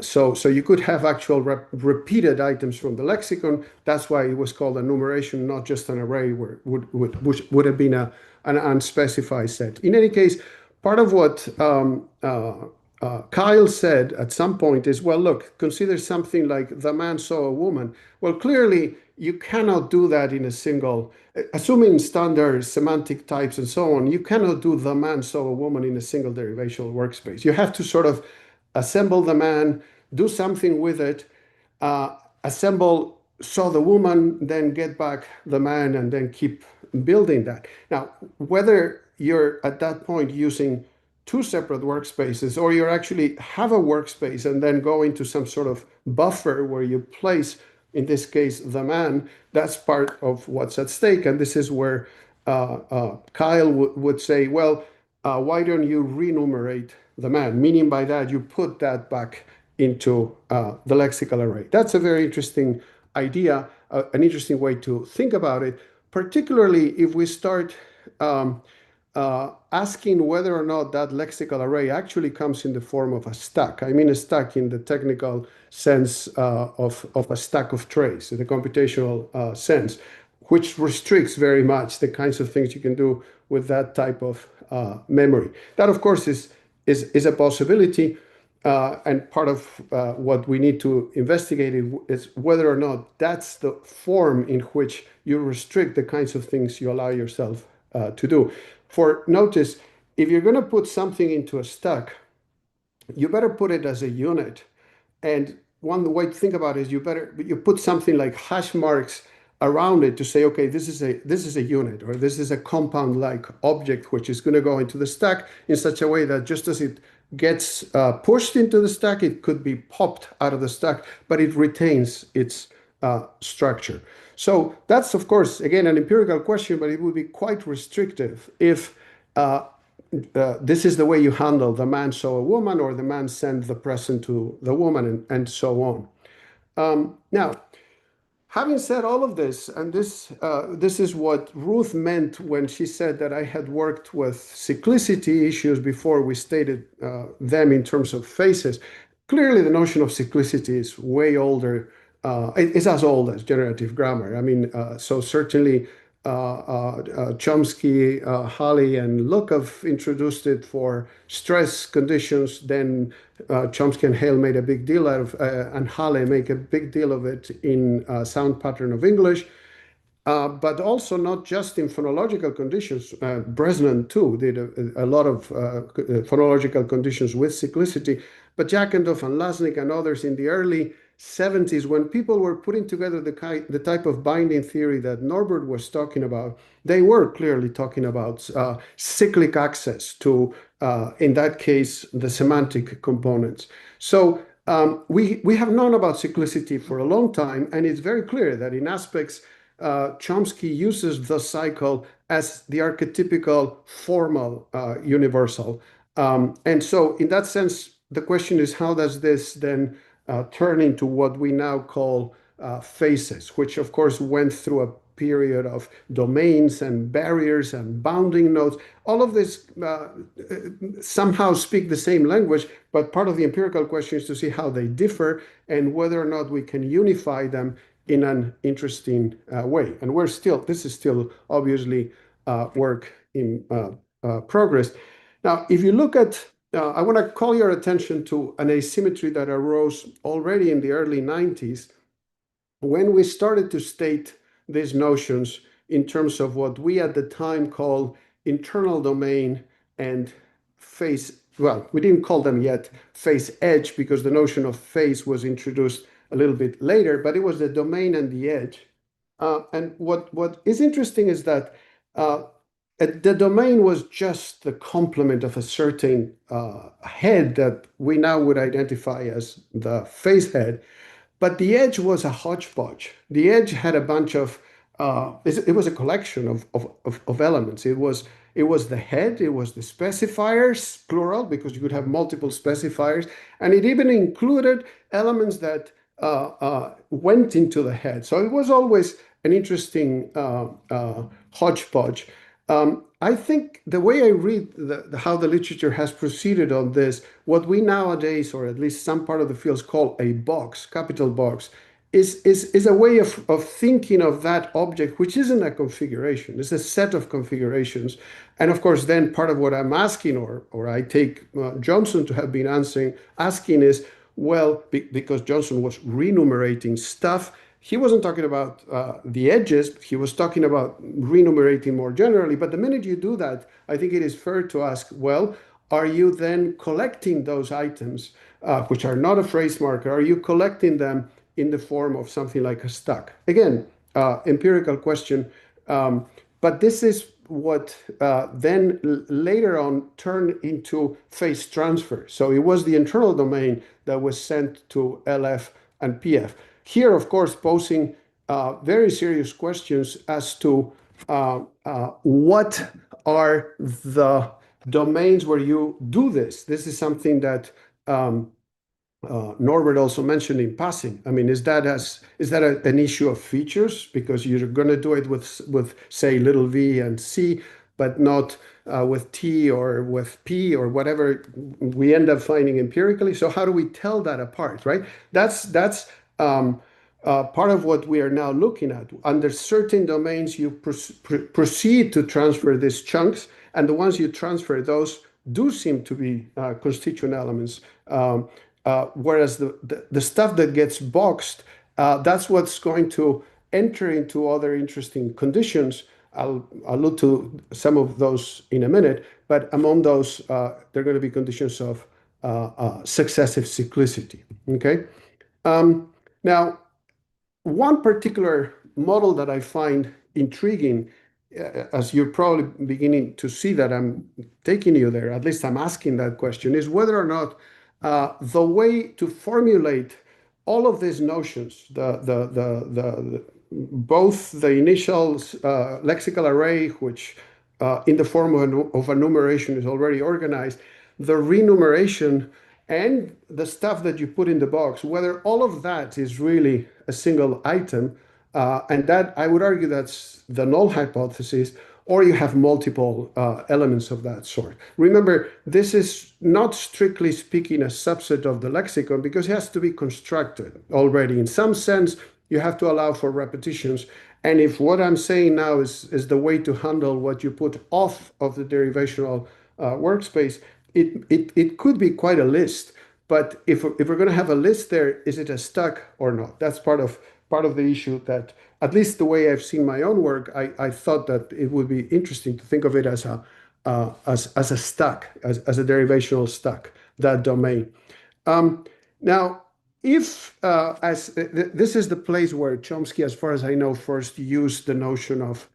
So you could have actual repeated items from the lexicon. That's why it was called a numeration, not just an array, which would have been an unspecified set. In any case, part of what Kyle said at some point is, well, look, consider something like the man saw a woman. Well, clearly, you cannot do that in a single, assuming standard semantic types and so on, you cannot do the man saw a woman in a single derivational workspace. You have to sort of assemble the man, do something with it, assemble, saw the woman, then get back the man, and then keep building that. Now, whether you're at that point using two separate workspaces, or you actually have a workspace and then go into some sort of buffer where you place, in this case, the man, that's part of what's at stake. And this is where Kyle would say, well, why don't you renumerate the man? Meaning by that, you put that back into the lexical array. That's a very interesting idea, an interesting way to think about it, particularly if we start asking whether or not that lexical array actually comes in the form of a stack. I mean a stack in the technical sense of a stack of trays, in the computational sense, which restricts very much the kinds of things you can do with that type of memory. That, of course, is a possibility, and part of what we need to investigate is whether or not that's the form in which you restrict the kinds of things you allow yourself to do. For notice, if you're going to put something into a stack, you better put it as a unit. And one way to think about it is you put something like hash marks around it to say, okay, this is a unit, or this is a compound-like object which is going to go into the stack in such a way that just as it gets pushed into the stack, it could be popped out of the stack, but it retains its structure. So that's, of course, again, an empirical question, but it would be quite restrictive if this is the way you handle the man saw a woman, or the man sent the present to the woman, and so on. Now, having said all of this, and this is what Ruth meant when she said that I had worked with cyclicity issues before we stated them in terms of phases. Clearly, the notion of cyclicity is way older. It's as old as generative grammar. I mean, so certainly Chomsky, Halley, and Luck have introduced it for stress conditions. Then Chomsky and Hale made a big deal out of, and Halley make a big deal of it in Sound Pattern of English. But also not just in phonological conditions. Bresnan, too, did a lot of phonological conditions with cyclicity. But Jackendorf and Lasnik and others in the early 70s, when people were putting together the type of binding theory that Norbert was talking about, they were clearly talking about cyclic access to, in that case, the semantic components. So we have known about cyclicity for a long time, and it's very clear that in aspects, Chomsky uses the cycle as the archetypical formal universal. And so in that sense, the question is, how does this then turn into what we now call phases, which of course went through a period of domains and barriers and bounding nodes. All of this somehow speak the same language, but part of the empirical question is to see how they differ and whether or not we can unify them in an interesting way. And this is still obviously work in progress. Now, if you look at, I want to call your attention to an asymmetry that arose already in the early 90s when we started to state these notions in terms of what we at the time called internal domain and face. Well, we didn't call them yet face edge because the notion of face was introduced a little bit later, but it was the domain and the edge. And what is interesting is that the domain was just the complement of a certain head that we now would identify as the face head, but the edge was a hodgepodge. The edge had a bunch of it was a collection of elements. It was the head, it was the specifiers, plural, because you could have multiple specifiers, and it even included elements that went into the head. So it was always an interesting hodgepodge. I think the way I read how the literature has proceeded on this, what we nowadays, or at least some part of the fields, call a box, capital box, is a way of thinking of that object, which isn't a configuration. It's a set of configurations. And of course, then part of what I'm asking, or I take Johnson to have been asking is, well, because Johnson was renumerating stuff, he wasn't talking about the edges, he was talking about renumerating more generally. But the minute you do that, I think it is fair to ask, well, are you then collecting those items, which are not a phrase marker, are you collecting them in the form of something like a stack? Again, empirical question, but this is what then later on turned into phase transfer. So it was the internal domain that was sent to LF and PF. Here, of course, posing very serious questions as to what are the domains where you do this. This is something that Norbert also mentioned in passing. I mean, is that an issue of features, because you're going to do it with say little v and c, but not with t or with p or whatever we end up finding empirically? So how do we tell that apart, right? That's part of what we are now looking at. Under certain domains, you proceed to transfer these chunks, and the ones you transfer, those do seem to be constituent elements. Whereas the stuff that gets boxed, that's what's going to enter into other interesting conditions. I'll allude to some of those in a minute, but among those, there are going to be conditions of successive cyclicity, okay? Now, one particular model that I find intriguing, as you're probably beginning to see that I'm taking you there, at least I'm asking that question, is whether or not the way to formulate all of these notions, both the initial lexical array, which in the form of enumeration is already organized, the renumeration, and the stuff that you put in the box, whether all of that is really a single item, and that I would argue that's the null hypothesis, or you have multiple elements of that sort. Remember, this is not strictly speaking a subset of the lexicon, because it has to be constructed already. In some sense, you have to allow for repetitions. And if what I'm saying now is the way to handle what you put off of the derivational workspace, it could be quite a list. But if we're going to have a list there, is it a stack or not? That's part of the issue that, at least the way I've seen my own work, I thought that it would be interesting to think of it as a stack, as a derivational stack, that domain. Now, if this is the place where Chomsky, as far as I know, first used the notion of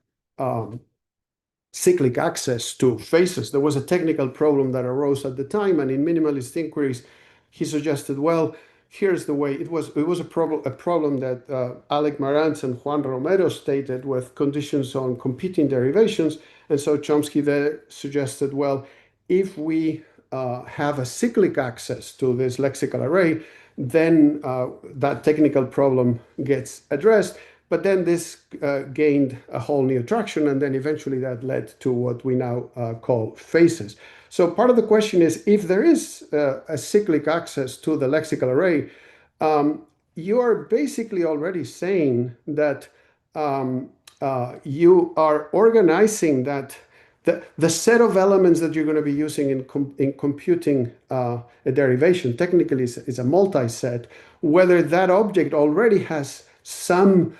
cyclic access to faces. There was a technical problem that arose at the time, and in minimalist inquiries, he suggested, well, here's the way. It was a problem that Alec Marantz and Juan Romero stated with conditions on competing derivations. And so Chomsky there suggested, well, if we have a cyclic access to this lexical array, then that technical problem gets addressed. But then this gained a whole new traction, and then eventually that led to what we now call faces. So part of the question is, if there is a cyclic access to the lexical array, you are basically already saying that you are organizing that the set of elements that you're going to be using in computing a derivation technically is a multi-set, whether that object already has some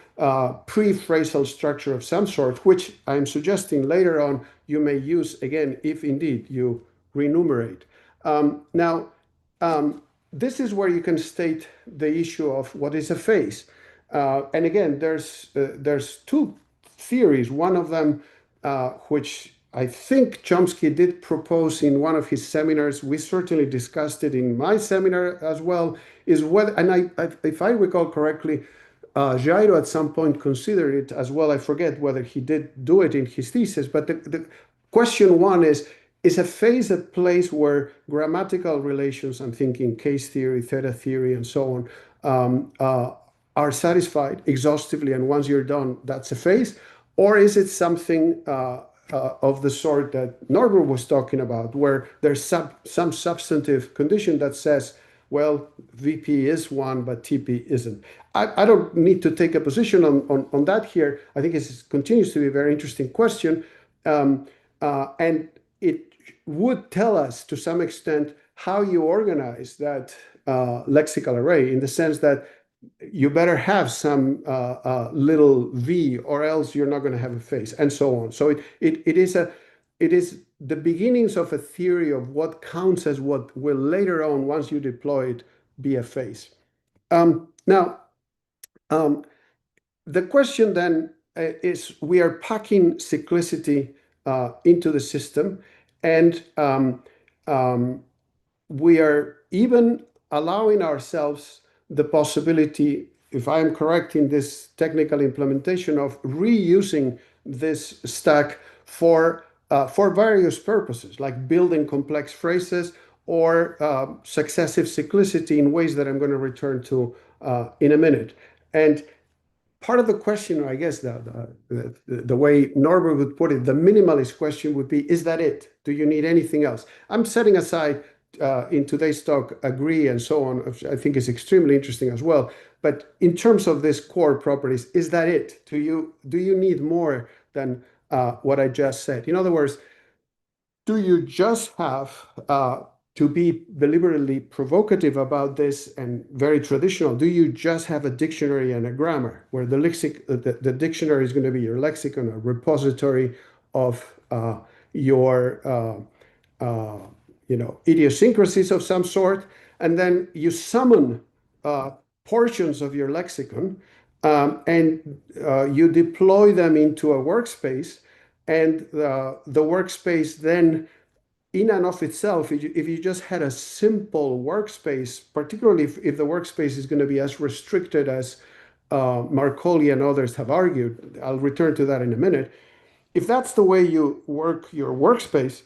pre-phrasal structure of some sort, which I'm suggesting later on you may use again if indeed you renumerate. Now, this is where you can state the issue of what is a phase. And again, there's two theories. One of them, which I think Chomsky did propose in one of his seminars, we certainly discussed it in my seminar as well, is whether, and if I recall correctly, Jairo at some point considered it as well. I forget whether he did do it in his thesis, but the question one is a phase a place where grammatical relations, I'm thinking case theory, theta theory, and so on, are satisfied exhaustively, and once you're done, that's a phase? Or is it something of the sort that Norbert was talking about, where there's some substantive condition that says, well, VP is one, but TP isn't? I don't need to take a position on that here. I think it continues to be a very interesting question. And it would tell us to some extent how you organize that lexical array, in the sense that you better have some little v, or else you're not going to have a phase, and so on. So it is the beginnings of a theory of what counts as what will later on, once you deploy it, be a phase. Now, the question then is, we are packing cyclicity into the system, and we are even allowing ourselves the possibility, if I am correct in this technical implementation, of reusing this stack for various purposes, like building complex phrases or successive cyclicity in ways that I'm going to return to in a minute. And part of the question, or I guess the way Norbert would put it, the minimalist question would be, is that it? Do you need anything else? I'm setting aside in today's talk agree and so on, which I think is extremely interesting as well. But in terms of these core properties, is that it? Do you need more than what I just said? In other words, do you just have to be deliberately provocative about this and very traditional? Do you just have a dictionary and a grammar, where the dictionary is going to be your lexicon, a repository of your idiosyncrasies of some sort, and then you summon portions of your lexicon and you deploy them into a workspace, and the workspace then, in and of itself, if you just had a simple workspace, particularly if the workspace is going to be as restricted as Marcoli and others have argued, I'll return to that in a minute. If that's the way you work your workspace,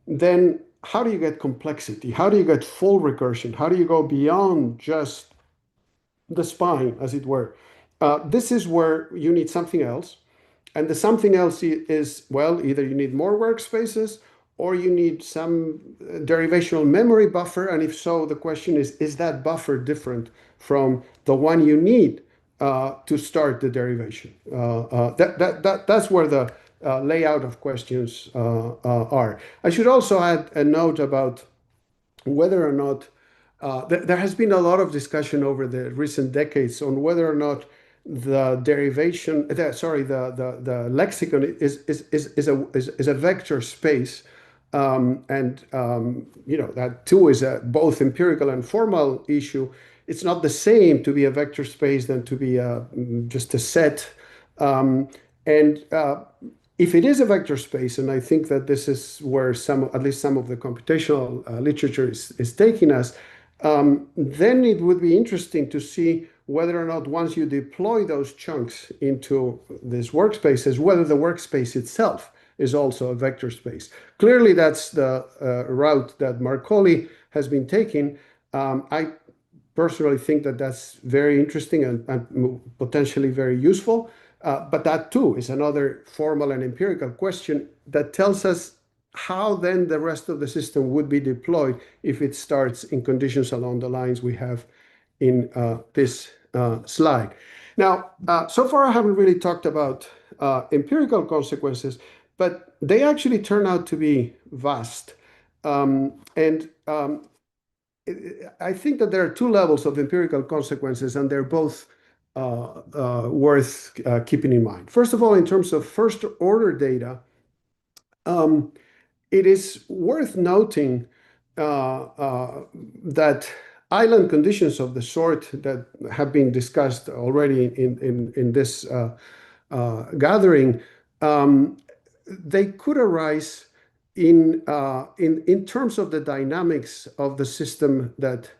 then how do you get complexity? How do you get full recursion? How do you go beyond just the spine, as it were? This is where you need something else. And the something else is, well, either you need more workspaces, or you need some derivational memory buffer. And if so, the question is that buffer different from the one you need to start the derivation? That's where the layout of questions are. I should also add a note about whether or not there has been a lot of discussion over the recent decades on whether or not the derivation, the lexicon is a vector space. That too is a both empirical and formal issue. It's not the same to be a vector space than to be just a set. If it is a vector space, and I think that this is where at least some of the computational literature is taking us, then it would be interesting to see whether or not, once you deploy those chunks into these workspaces, whether the workspace itself is also a vector space. Clearly, that's the route that Marcoli has been taking. I personally think that that's very interesting and potentially very useful. But that too is another formal and empirical question that tells us how then the rest of the system would be deployed if it starts in conditions along the lines we have in this slide. Now, so far I haven't really talked about empirical consequences, but they actually turn out to be vast. I think that there are two levels of empirical consequences, and they're both worth keeping in mind. First of all, in terms of first order data, it is worth noting that island conditions of the sort that have been discussed already in this gathering they could arise in terms of the dynamics of the system that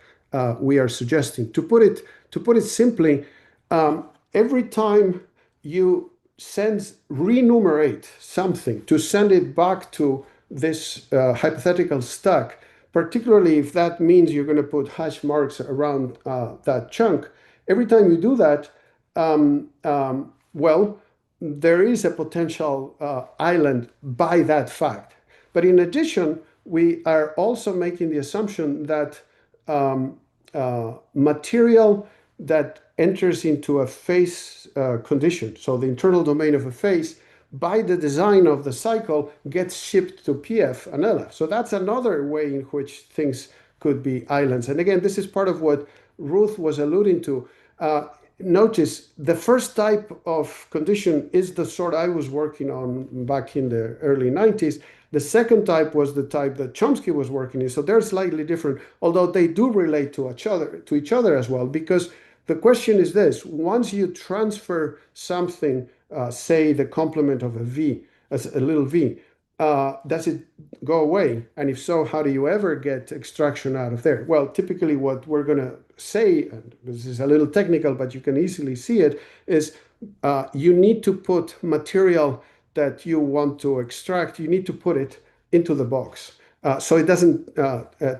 we are suggesting. To put it simply, every time you renumerate something to send it back to this hypothetical stack, particularly if that means you're going to put hash marks around that chunk, every time you do that, well, there is a potential island by that fact. But in addition, we are also making the assumption that material that enters into a face condition, so the internal domain of a face, by the design of the cycle, gets shipped to PF and LF. So that's another way in which things could be islands. And again, this is part of what Ruth was alluding to. Notice the first type of condition is the sort I was working on back in the early 90s. The second type was the type that Chomsky was working in. So they're slightly different, although they do relate to each other as well, because the question is this: once you transfer something, say the complement of a V, as a little v, does it go away? And if so, how do you ever get extraction out of there? Well, typically what we're going to say, and this is a little technical, but you can easily see it, is you need to put material that you want to extract, you need to put it into the box. So it doesn't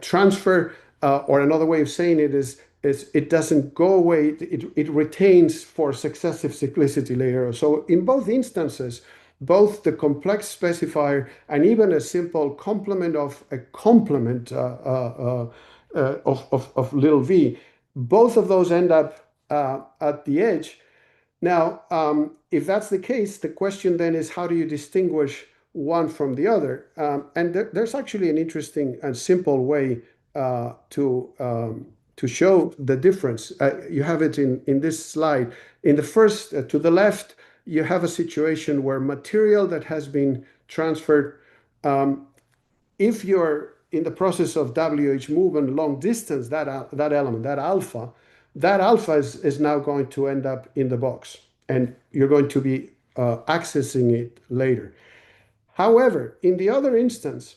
transfer, or another way of saying it is it doesn't go away, it retains for successive cyclicity later. So in both instances, both the complex specifier and even a simple complement of a complement of little v, both of those end up at the edge. Now, if that's the case, the question then is, how do you distinguish one from the other? And there's actually an interesting and simple way to show the difference. You have it in this slide. In the first, to the left, you have a situation where material that has been transferred, if you're in the process of WH movement long distance, that element, that alpha is now going to end up in the box, and you're going to be accessing it later. However, in the other instance,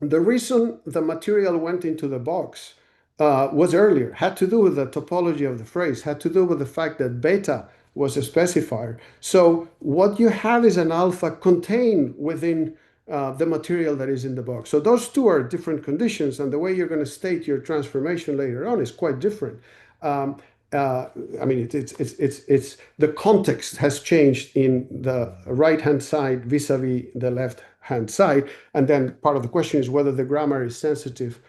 the reason the material went into the box was earlier, had to do with the topology of the phrase, had to do with the fact that beta was a specifier. So what you have is an alpha contained within the material that is in the box. So those two are different conditions, and the way you're going to state your transformation later on is quite different. I mean, it's the context has changed in the right-hand side vis-a-vis the left-hand side, and then part of the question is whether the grammar is sensitive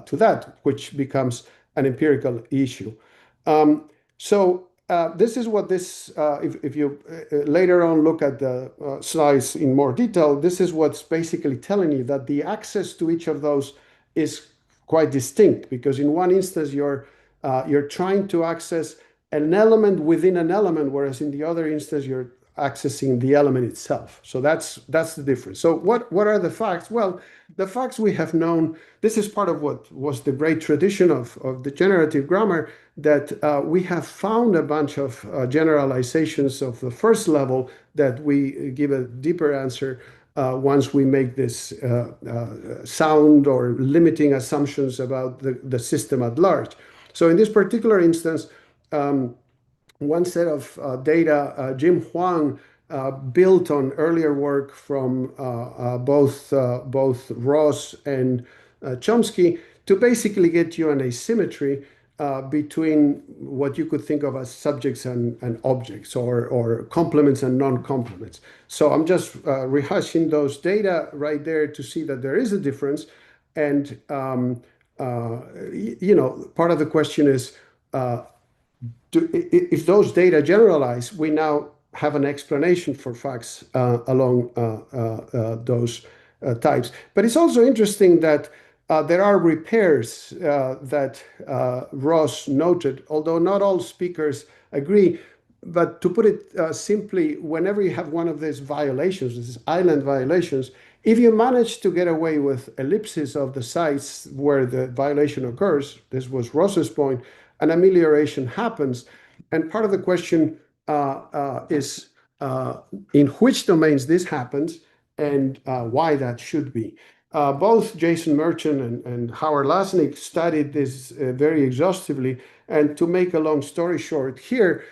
to that, which becomes an empirical issue. This is what this, if you later on look at the slides in more detail, this is what's basically telling you that the access to each of those is quite distinct, because in one instance you're trying to access an element within an element, whereas in the other instance you're accessing the element itself. So that's the difference. So what are the facts? Well, the facts we have known, this is part of what was the great tradition of the generative grammar, that we have found a bunch of generalizations of the first level that we give a deeper answer once we make this sound or limiting assumptions about the system at large. So in this particular instance, one set of data, Jim Huang built on earlier work from both Ross and Chomsky to basically get you an asymmetry between what you could think of as subjects and objects, or complements and non-complements. So I'm just rehashing those data right there to see that there is a difference. And, you know, part of the question is, if those data generalize, we now have an explanation for facts along those types. But it's also interesting that there are repairs that Ross noted, although not all speakers agree. But to put it simply, whenever you have one of these violations, these island violations, if you manage to get away with ellipses of the sites where the violation occurs, this was Ross's point, an amelioration happens. And part of the question is in which domains this happens, and why that should be. Both Jason Merchant and Howard Lasnik studied this very exhaustively. And to make a long story short here,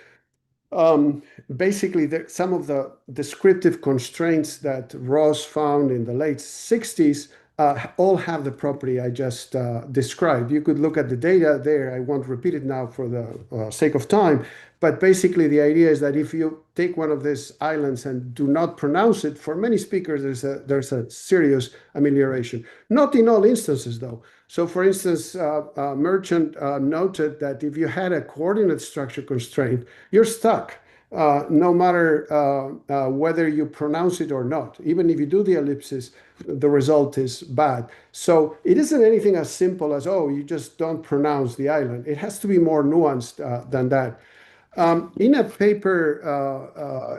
basically, some of the descriptive constraints that Ross found in the late 60s all have the property I just described. You could look at the data there. I won't repeat it now for the sake of time. But basically, the idea is that if you take one of these islands and do not pronounce it, for many speakers, there's a serious amelioration. Not in all instances, though. So, for instance, Merchant noted that if you had a coordinate structure constraint, you're stuck, no matter whether you pronounce it or not. Even if you do the ellipsis, the result is bad. So it isn't anything as simple as, oh, you just don't pronounce the island. It has to be more nuanced than that. In a paper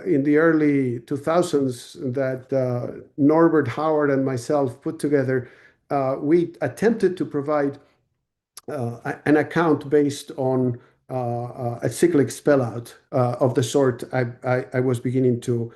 in the early 2000s that Norbert, Howard, and myself put together, we attempted to provide an account based on a cyclic spellout of the sort I was beginning to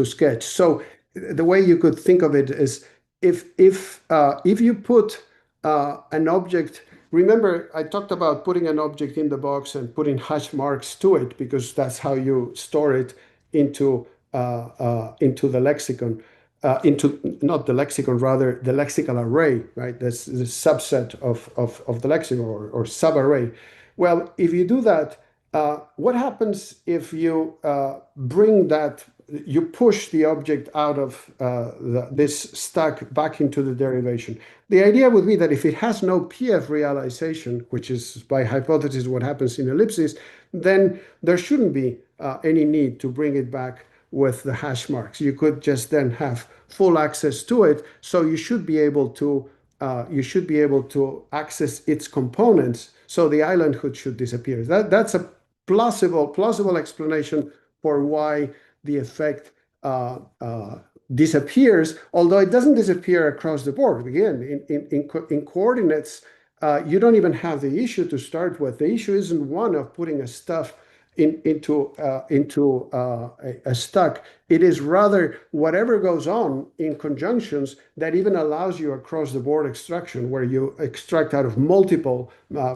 sketch. So the way you could think of it is if you put an object. Remember, I talked about putting an object in the box and putting hash marks to it because that's how you store it into the lexicon, not the lexicon, rather the lexical array, right? That's the subset of the lexicon or subarray. Well, if you do that, what happens if you bring that? You push the object out of this stack back into the derivation. The idea would be that if it has no PF realization, which is by hypothesis what happens in ellipses, then there shouldn't be any need to bring it back with the hash marks. You could just then have full access to it. So you should be able to access its components. So the islandhood should disappear. That's a plausible explanation for why the effect disappears, although it doesn't disappear across the board. Again, in coordinates, you don't even have the issue to start with. The issue isn't one of putting a stuff into a stack. It is rather whatever goes on in conjunctions that even allows you across the board extraction, where you extract out of multiple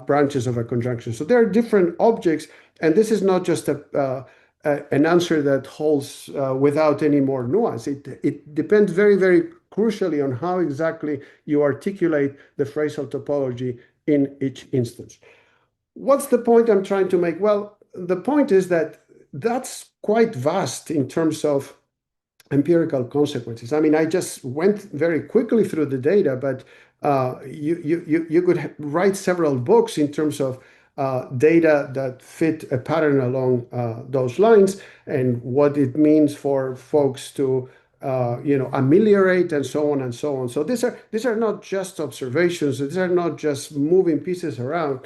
branches of a conjunction. So there are different objects, and this is not just an answer that holds without any more nuance. It depends very, very crucially on how exactly you articulate the phrasal topology in each instance. What's the point I'm trying to make? Well, the point is that that's quite vast in terms of empirical consequences. I mean, I just went very quickly through the data, but you could write several books in terms of data that fit a pattern along those lines and what it means for folks to ameliorate and so on and so on. So these are not just observations. These are not just moving pieces around.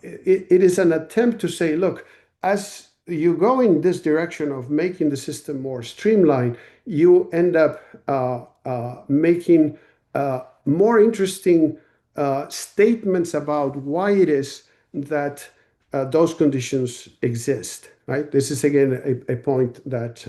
It is an attempt to say, look, as you go in this direction of making the system more streamlined, you end up making more interesting statements about why it is that those conditions exist, right? This is, again, a point that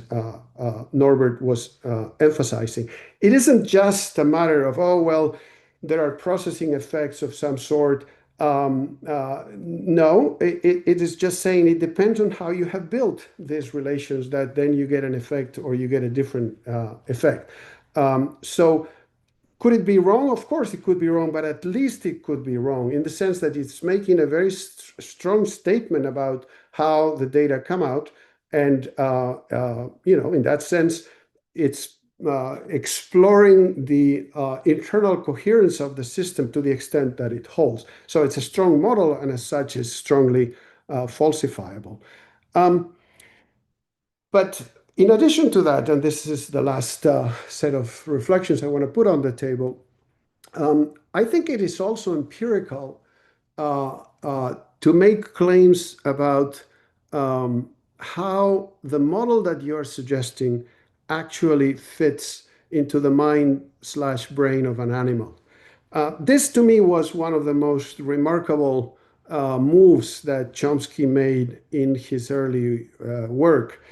Norbert was emphasizing. It isn't just a matter of, oh, well, there are processing effects of some sort. No, it is just saying it depends on how you have built these relations that then you get an effect or you get a different effect. So could it be wrong? Of course it could be wrong, but at least it could be wrong in the sense that it's making a very strong statement about how the data come out. And, in that sense, it's exploring the internal coherence of the system to the extent that it holds. So it's a strong model, and as such is strongly falsifiable. But in addition to that, and this is the last set of reflections I want to put on the table, I think it is also empirical to make claims about how the model that you're suggesting actually fits into the mind/brain of an animal. This, to me, was one of the most remarkable moves that Chomsky made in his early work.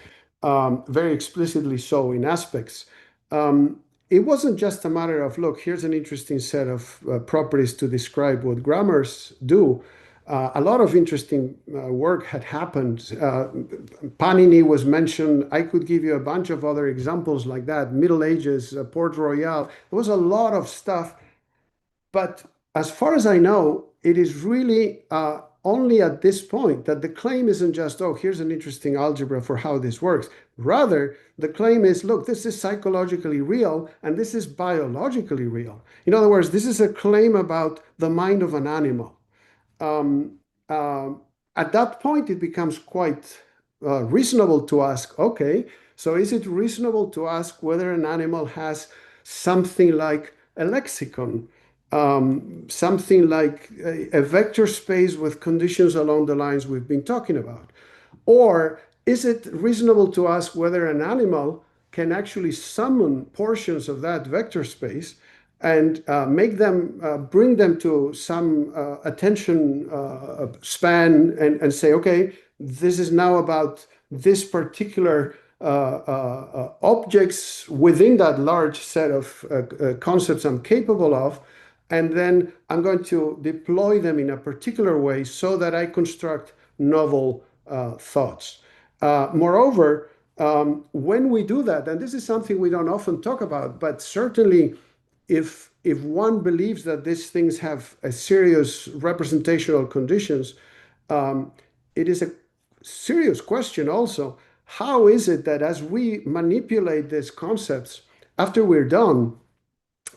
Very explicitly so in aspects. it wasn't just a matter of, look, here's an interesting set of properties to describe what grammars do. A lot of interesting work had happened. Panini was mentioned. I could give you a bunch of other examples like that. Middle Ages, Port Royal. There was a lot of stuff. But as far as I know, it is really only at this point that the claim isn't just, oh, here's an interesting algebra for how this works. Rather, the claim is, look, this is psychologically real and this is biologically real. In other words, this is a claim about the mind of an animal. At that point, it becomes quite reasonable to ask, okay, so is it reasonable to ask whether an animal has something like a lexicon, something like a vector space with conditions along the lines we've been talking about? Or is it reasonable to ask whether an animal can actually summon portions of that vector space and make them, bring them to some attention span and say, okay, this is now about this particular objects within that large set of concepts I'm capable of, and then I'm going to deploy them in a particular way so that I construct novel thoughts. Moreover, when we do that, and this is something we don't often talk about, but certainly if one believes that these things have a serious representational conditions, it is a serious question also. How is it that as we manipulate these concepts, after we're done,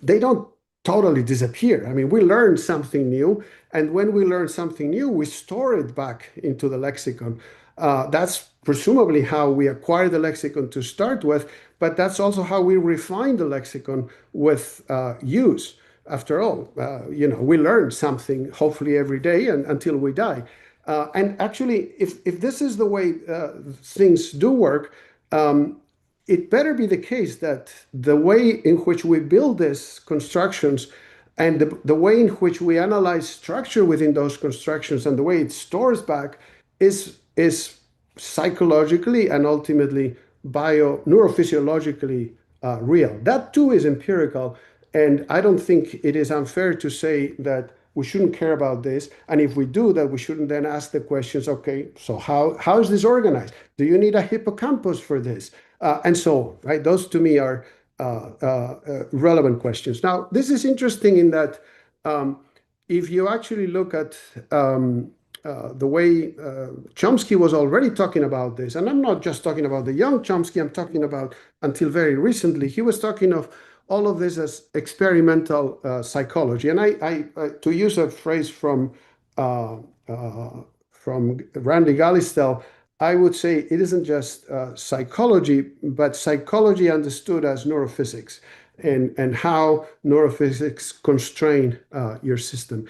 they don't totally disappear? I mean, we learn something new, and when we learn something new, we store it back into the lexicon. That's presumably how we acquire the lexicon to start with, but that's also how we refine the lexicon with use. After all, we learn something hopefully every day and until we die. And actually, if this is the way things do work, it better be the case that the way in which we build these constructions and the way in which we analyze structure within those constructions and the way it stores back is psychologically and ultimately neurophysiologically real. That too is empirical, and I don't think it is unfair to say that we shouldn't care about this, and if we do that, we shouldn't then ask the questions, okay, so how is this organized? Do you need a hippocampus for this? And so on, right? Those to me are relevant questions. Now, this is interesting in that if you actually look at the way Chomsky was already talking about this, and I'm not just talking about the young Chomsky, I'm talking about until very recently, he was talking of all of this as experimental psychology. And I to use a phrase from Randy Gallistel, I would say it isn't just psychology, but psychology understood as neurophysics and how neurophysics constrain your system.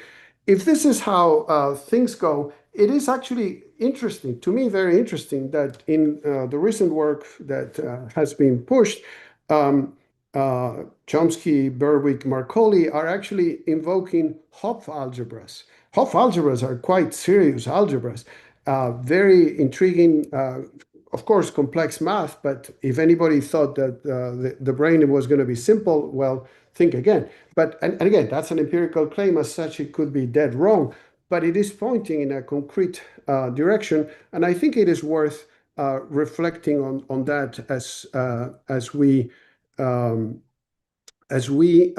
If this is how things go, it is actually interesting, to me very interesting, that in the recent work that has been pushed, Chomsky, Berwick, Marcoli are actually invoking Hopf algebras. Hopf algebras are quite serious algebras, very intriguing, of course, complex math, but if anybody thought that the brain was going to be simple, well, think again. But and again, that's an empirical claim. As such, it could be dead wrong, but it is pointing in a concrete direction, and I think it is worth reflecting on that as we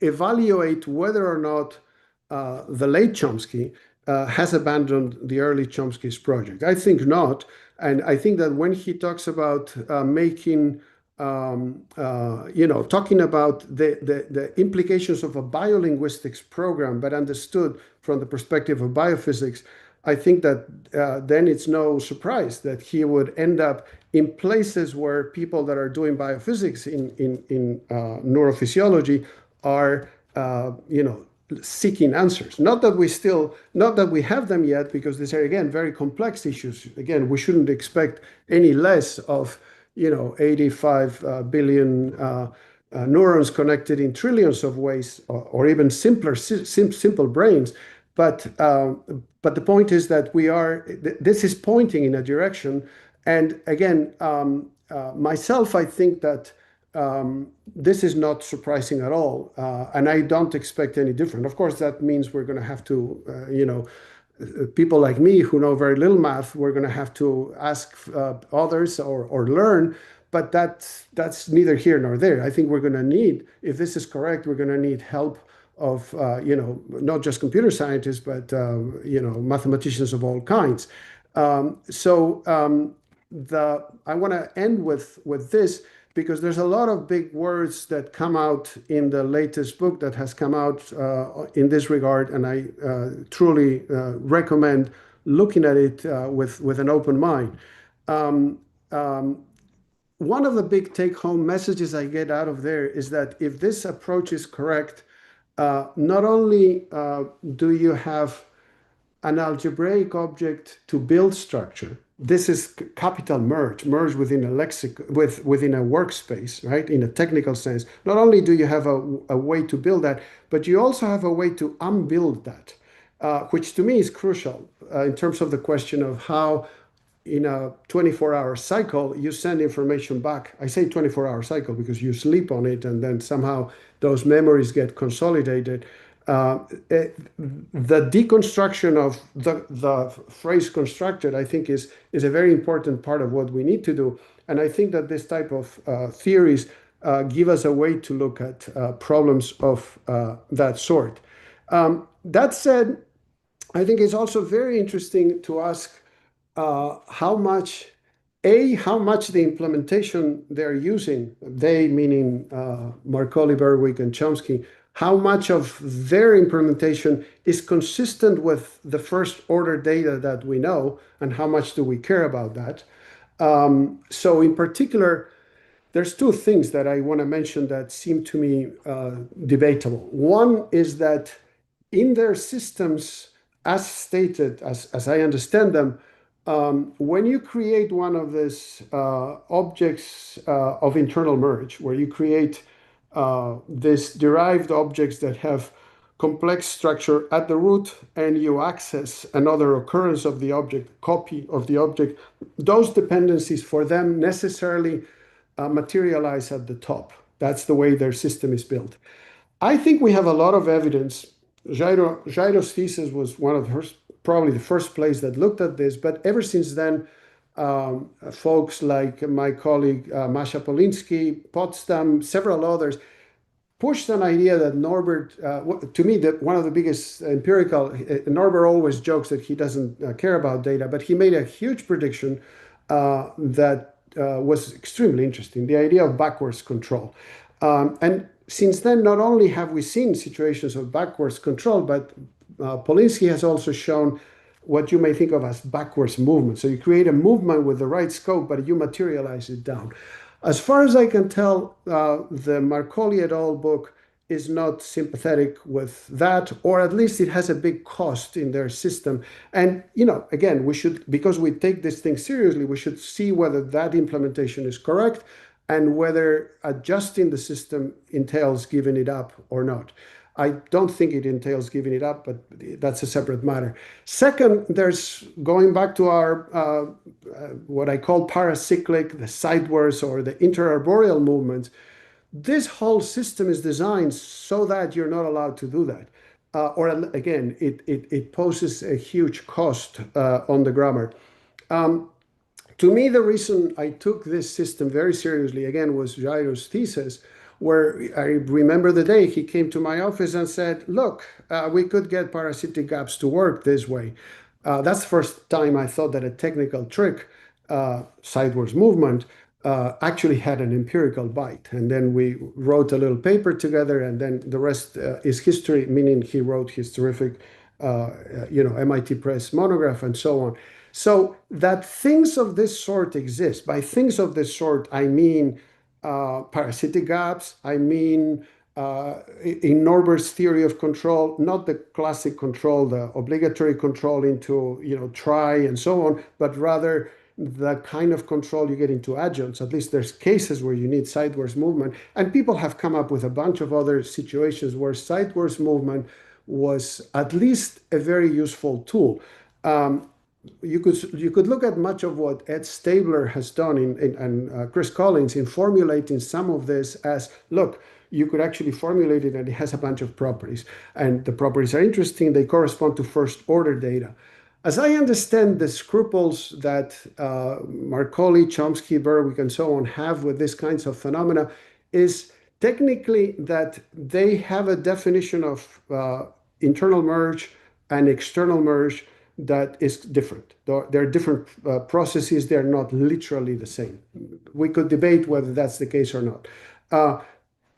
evaluate whether or not the late Chomsky has abandoned the early Chomsky's project. I think not, and I think that when he talks about making talking about the implications of a biolinguistics program, but understood from the perspective of biophysics, I think that then it's no surprise that he would end up in places where people that are doing biophysics in neurophysiology are, seeking answers. Not that we have them yet, because these are, again, very complex issues. Again, we shouldn't expect any less of 85 billion neurons connected in trillions of ways, or even simple brains. But the point is that this is pointing in a direction. And again, myself, I think that this is not surprising at all, and I don't expect any different. Of course, that means we're going to have to, people like me who know very little math, we're going to have to ask others or learn, but that's neither here nor there. I think we're going to need, if this is correct, we're going to need help of, not just computer scientists, but, mathematicians of all kinds. I want to end with this, because there's a lot of big words that come out in the latest book that has come out in this regard, and I truly recommend looking at it with an open mind. One of the big take-home messages I get out of there is that if this approach is correct, not only do you have an algebraic object to build structure. This is capital merge within a within a workspace, right? In a technical sense. Not only do you have a way to build that, but you also have a way to unbuild that, which to me is crucial in terms of the question of how in a 24-hour cycle, you send information back. I say 24-hour cycle because you sleep on it and then somehow those memories get consolidated. The deconstruction of the phrase constructed, I think, is a very important part of what we need to do. And I think that this type of theories give us a way to look at problems of that sort. That said, I think it's also very interesting to ask how much the implementation they're using, they meaning Marcoli, Berwick, and Chomsky, how much of their implementation is consistent with the first order data that we know, and how much do we care about that? So in particular, there's two things that I want to mention that seem to me debatable. One is that in their systems, as stated, as I understand them, when you create one of these objects of internal merge, where you create these derived objects that have complex structure at the root, and you access another occurrence of the object, copy of the object, those dependencies for them necessarily materialize at the top. That's the way their system is built. I think we have a lot of evidence. Jairo's thesis was one of hers, probably the first place that looked at this, but ever since then, folks like my colleague Masha Polinsky, Potsdam, several others, pushed an idea that Norbert, to me, that one of the biggest empirical, Norbert always jokes that he doesn't care about data, but he made a huge prediction that was extremely interesting, the idea of backwards control. And since then, not only have we seen situations of backwards control, but Polinsky has also shown what you may think of as backwards movement. So you create a movement with the right scope, but you materialize it down. As far as I can tell, the Marcoli et al. Book is not sympathetic with that, or at least it has a big cost in their system. And, again, we should, because we take this thing seriously, we should see whether that implementation is correct and whether adjusting the system entails giving it up or not. I don't think it entails giving it up, but that's a separate matter. Second, there's going back to our, what I call paracyclic, the sidewards or the interarboreal movements. This whole system is designed so that you're not allowed to do that. Or again, it poses a huge cost on the grammar. To me, the reason I took this system very seriously, again, was Jairo's thesis, where I remember the day he came to my office and said, look, we could get parasitic gaps to work this way. That's the first time I thought that a technical trick, sidewards movement, actually had an empirical bite. And then we wrote a little paper together, and then the rest is history, meaning he wrote his terrific, MIT Press monograph and so on. So that things of this sort exist. By things of this sort, I mean parasitic gaps. I mean, in Norbert's theory of control, not the classic control, the obligatory control into, try and so on, but rather the kind of control you get into adjuncts. At least there's cases where you need sidewards movement. And people have come up with a bunch of other situations where sidewards movement was at least a very useful tool. you could look at much of what Ed Stabler has done and Chris Collins in formulating some of this as, look, you could actually formulate it and it has a bunch of properties. And the properties are interesting. They correspond to first order data. As I understand the scruples that Marcoli, Chomsky, Berwick, and so on have with these kinds of phenomena is technically that they have a definition of internal merge and external merge that is different. They're different processes. They're not literally the same. We could debate whether that's the case or not.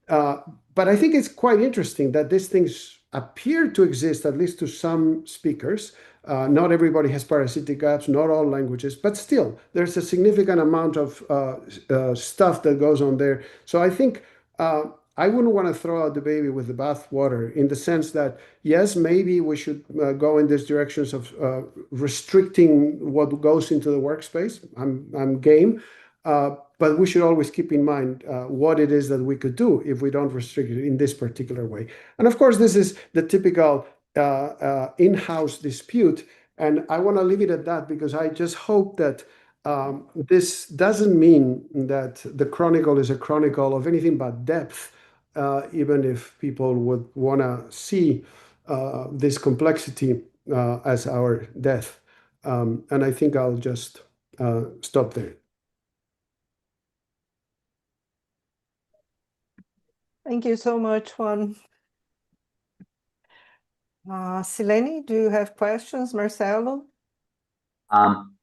But I think it's quite interesting that these things appear to exist, at least to some speakers. Not everybody has parasitic gaps, not all languages, but still, there's a significant amount of stuff that goes on there. So I think I wouldn't want to throw out the baby with the bathwater in the sense that, yes, maybe we should go in these directions of restricting what goes into the workspace. I'm game. But we should always keep in mind what it is that we could do if we don't restrict it in this particular way. And of course, this is the typical in-house dispute. And I want to leave it at that because I just hope that this doesn't mean that the chronicle is a chronicle of anything but depth, even if people would want to see this complexity as our death. And I think I'll just stop there. Thank you so much, Juan. Silene, do you have questions? Marcelo?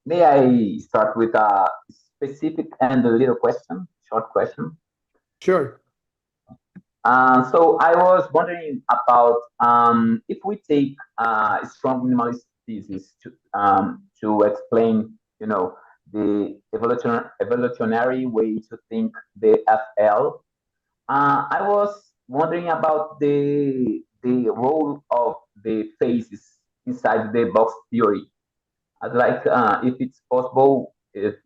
May I start with a specific and a little question, short question? Sure. So I was wondering about if we take a strong minimalist thesis to explain, the evolutionary way to think the FL. I was wondering about the role of the phases inside the box theory. I'd like if it's possible, it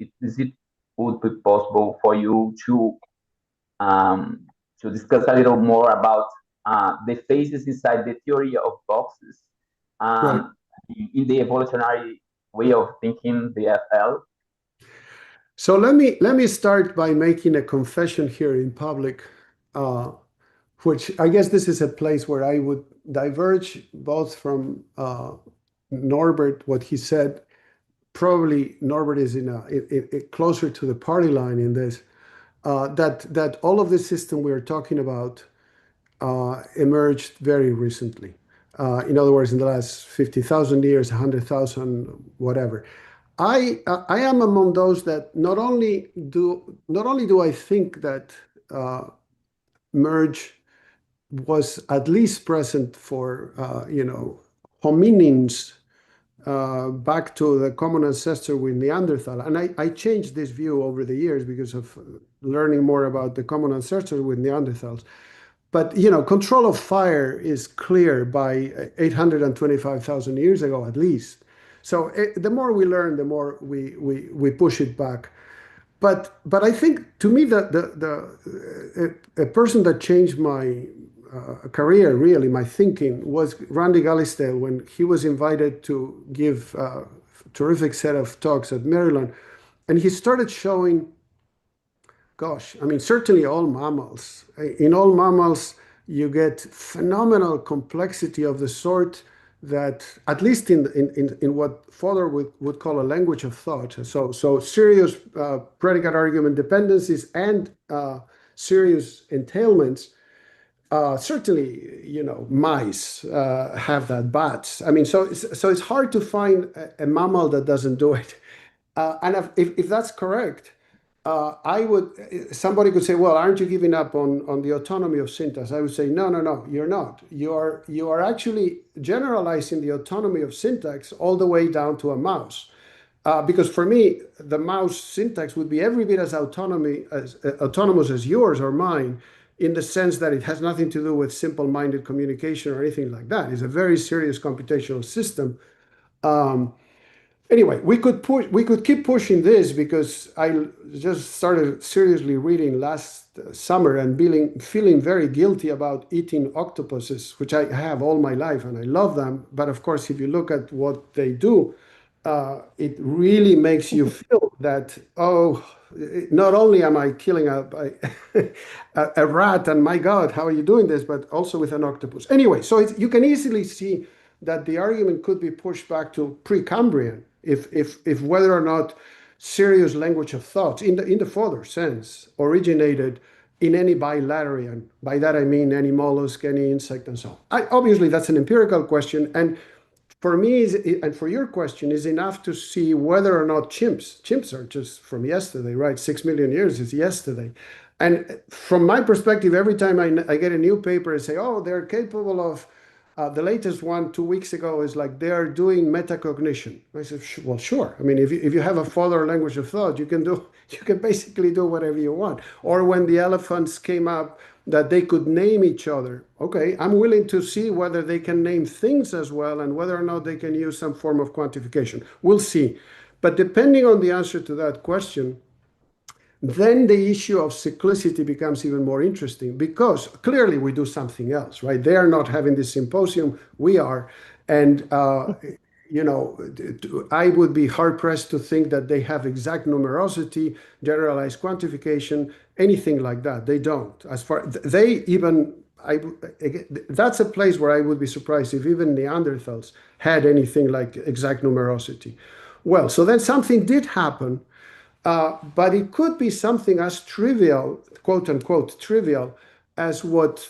would be possible for you to discuss a little more about the phases inside the theory of boxes Right. in the evolutionary way of thinking the FL. So let me start by making a confession here in public, which I guess this is a place where I would diverge both from Norbert, what he said. Probably Norbert is closer to the party line in this. That all of the system we're talking about emerged very recently. In other words, in the last 50,000 years, 100,000, whatever. I am among those that not only do I think that merge was at least present for hominins back to the common ancestor with Neanderthal, and I changed this view over the years because of learning more about the common ancestors with Neanderthals. But control of fire is clear by 825,000 years ago at least. So the more we learn, the more we push it back. But I think to me that a person that changed my career, really my thinking, was Randy Gallistale when he was invited to give a terrific set of talks at Maryland, and he started showing. Gosh, I mean, certainly all mammals. In all mammals, you get phenomenal complexity of the sort that, at least in what Fodor would call a language of thought, so serious predicate argument dependencies and serious entailments. Certainly, mice have that, bats. I mean, so it's hard to find a mammal that doesn't do it. And if that's correct, somebody could say, well, aren't you giving up on the autonomy of syntax? I would say, no, you're not. You are actually generalizing the autonomy of syntax all the way down to a mouse. Because for me, the mouse syntax would be every bit as autonomous as yours or mine, in the sense that it has nothing to do with simple-minded communication or anything like that. It's a very serious computational system. Anyway, we could keep pushing this because I just started seriously reading last summer and feeling very guilty about eating octopuses, which I have all my life and I love them. But of course, if you look at what they do, it really makes you feel that, oh, not only am I killing a rat, and my God, how are you doing this, but also with an octopus. Anyway, so you can easily see that the argument could be pushed back to Precambrian, if whether or not serious language of thoughts, in the further sense, originated in any bilaterian. By that I mean any mollusk, any insect, and so on. Obviously, that's an empirical question, and for me, and for your question, is enough to see whether or not chimps are just from yesterday, right? 6 million years is yesterday. And from my perspective, every time I get a new paper and say, oh, they're capable of, the latest one 2 weeks ago is like they are doing metacognition. I said, well, sure. I mean, if you have a further language of thought, you can basically do whatever you want. Or when the elephants came up, that they could name each other. Okay, I'm willing to see whether they can name things as well and whether or not they can use some form of quantification. We'll see. But depending on the answer to that question, then the issue of cyclicity becomes even more interesting, because clearly we do something else, right? They are not having this symposium, we are. And I would be hard-pressed to think that they have exact numerosity, generalized quantification, anything like that. They don't. That's a place where I would be surprised if even Neanderthals had anything like exact numerosity. Well, so then something did happen, but it could be something as trivial, quote unquote, trivial, as what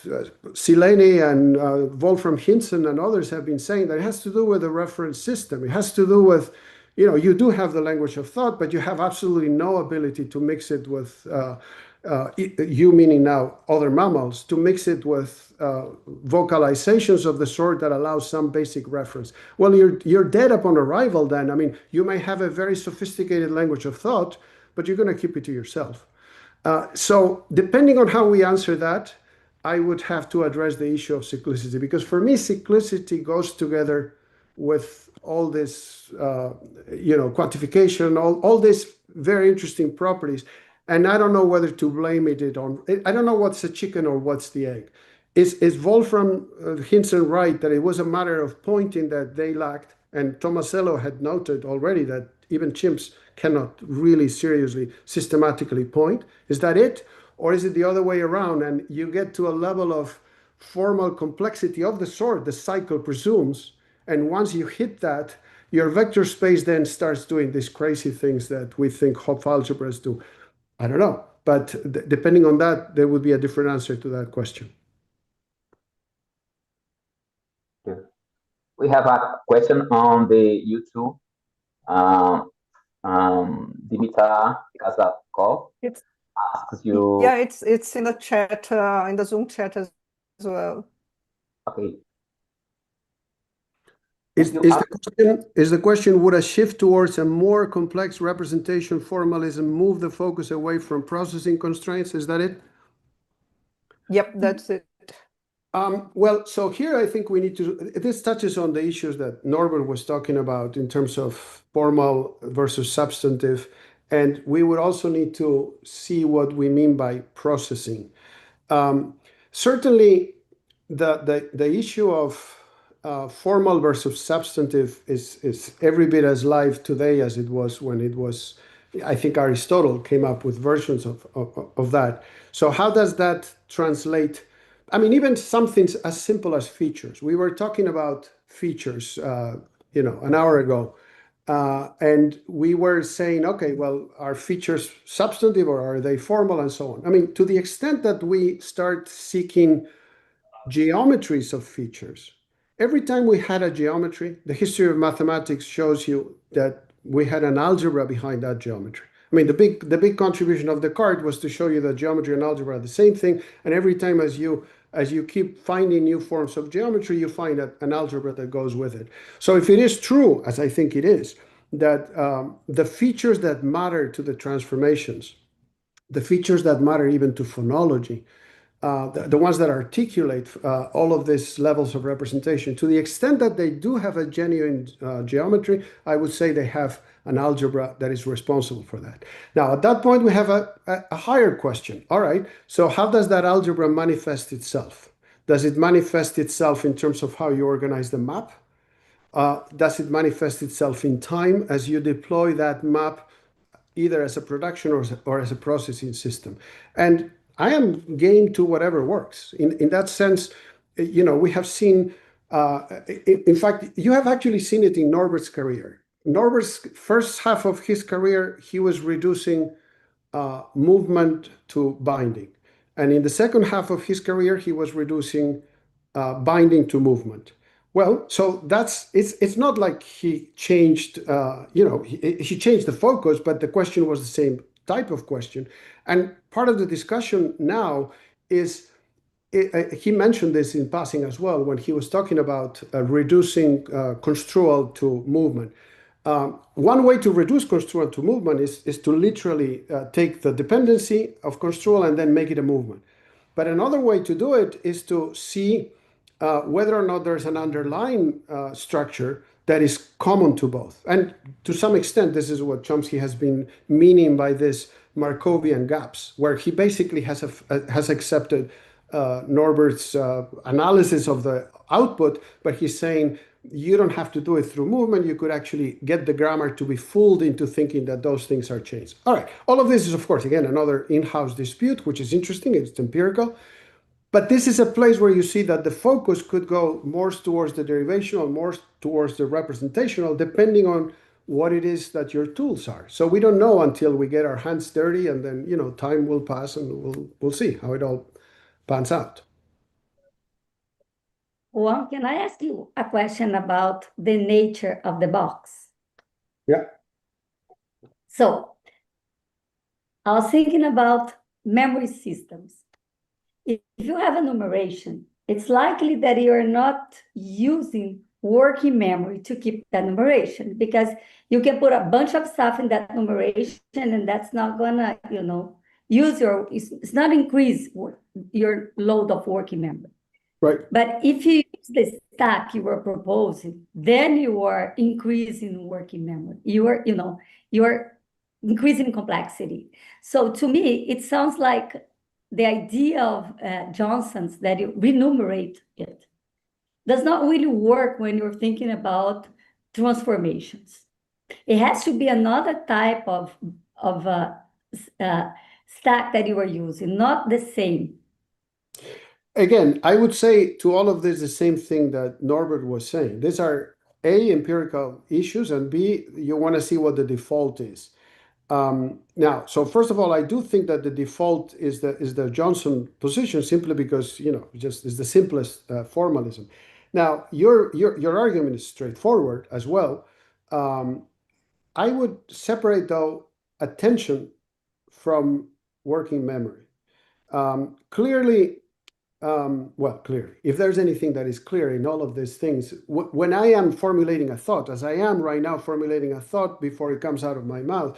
Silene and Wolfram Hinsen and others have been saying, that it has to do with the reference system. It has to do with, you do have the language of thought, but you have absolutely no ability to mix it with, you meaning now other mammals, to mix it with vocalizations of the sort that allow some basic reference. Well, you're dead upon arrival then. I mean, you may have a very sophisticated language of thought, but you're going to keep it to yourself. So depending on how we answer that, I would have to address the issue of cyclicity, because for me, cyclicity goes together with all this, quantification, all these very interesting properties. And I don't know whether to blame it on, I don't know what's the chicken or what's the egg. Is Wolfram Hinsen right that it was a matter of pointing that they lacked? And Tomasello had noted already that even chimps cannot really seriously, systematically point. Is that it? Or is it the other way around? And you get to a level of formal complexity of the sort the cycle presumes. And once you hit that, your vector space then starts doing these crazy things that we think Hopf algebras do. I don't know. But depending on that, there would be a different answer to that question. We have a question on the YouTube. Dimitar Kazakov asks you. Yeah, it's in the chat, in the Zoom chat as well. Okay. Is the question, would a shift towards a more complex representation formalism move the focus away from processing constraints? Is that it? Yep, that's it. Well, so here I think we need to, this touches on the issues that Norbert was talking about in terms of formal versus substantive, and we would also need to see what we mean by processing. Certainly, the issue of formal versus substantive is every bit as live today as it was when it was, I think Aristotle came up with versions of that. So how does that translate? I mean, even something as simple as features. We were talking about features, an hour ago, and we were saying, okay, well, are features substantive or are they formal and so on? I mean, to the extent that we start seeking geometries of features, every time we had a geometry, the history of mathematics shows you that we had an algebra behind that geometry. I mean, the big contribution of Descartes was to show you that geometry and algebra are the same thing, and every time as you keep finding new forms of geometry, you find an algebra that goes with it. So if it is true, as I think it is, that the features that matter to the transformations, the features that matter even to phonology, the ones that articulate all of these levels of representation, to the extent that they do have a genuine geometry, I would say they have an algebra that is responsible for that. Now, at that point, we have a higher question. All right, so how does that algebra manifest itself? Does it manifest itself in terms of how you organize the map? Does it manifest itself in time as you deploy that map, either as a production or as a processing system? And I am game to whatever works. In that sense, we have seen, in fact, you have actually seen it in Norbert's career. Norbert's first half of his career, he was reducing movement to binding. And in the second half of his career, he was reducing binding to movement. Well, so it's not like he changed, he changed the focus, but the question was the same type of question. And part of the discussion now is, he mentioned this in passing as well when he was talking about reducing construal to movement. One way to reduce construal to movement is to literally take the dependency of construal and then make it a movement. But another way to do it is to see whether or not there's an underlying structure that is common to both. And to some extent, this is what Chomsky has been meaning by this Markovian gaps, where he basically has accepted Norbert's analysis of the output, but he's saying you don't have to do it through movement. You could actually get the grammar to be fooled into thinking that those things are changed. All right. All of this is, of course, again, another in-house dispute, which is interesting. It's empirical. But this is a place where you see that the focus could go more towards the derivational, more towards the representational, depending on what it is that your tools are. So we don't know until we get our hands dirty, and then, time will pass and we'll see how it all pans out. Juan, can I ask you a question about the nature of the box? Yeah. So I was thinking about memory systems. If you have enumeration, it's likely that you're not using working memory to keep that enumeration, because you can put a bunch of stuff in that enumeration and that's not gonna, it's not increase your load of working memory. Right. But if you use the stack you were proposing, then you are increasing working memory. You are increasing complexity. So to me, it sounds like the idea of Johnson's, that you renumerate it, does not really work when you're thinking about transformations. It has to be another type of stack that you are using, not the same. Again, I would say to all of this the same thing that Norbert was saying. These are A, empirical issues, and B, you want to see what the default is. Now, so first of all, I do think that the default is the Johnson position, simply because, just is the simplest formalism. Now, your argument is straightforward as well. I would separate, though, attention from working memory. Clearly, if there's anything that is clear in all of these things, when I am formulating a thought, as I am right now formulating a thought before it comes out of my mouth,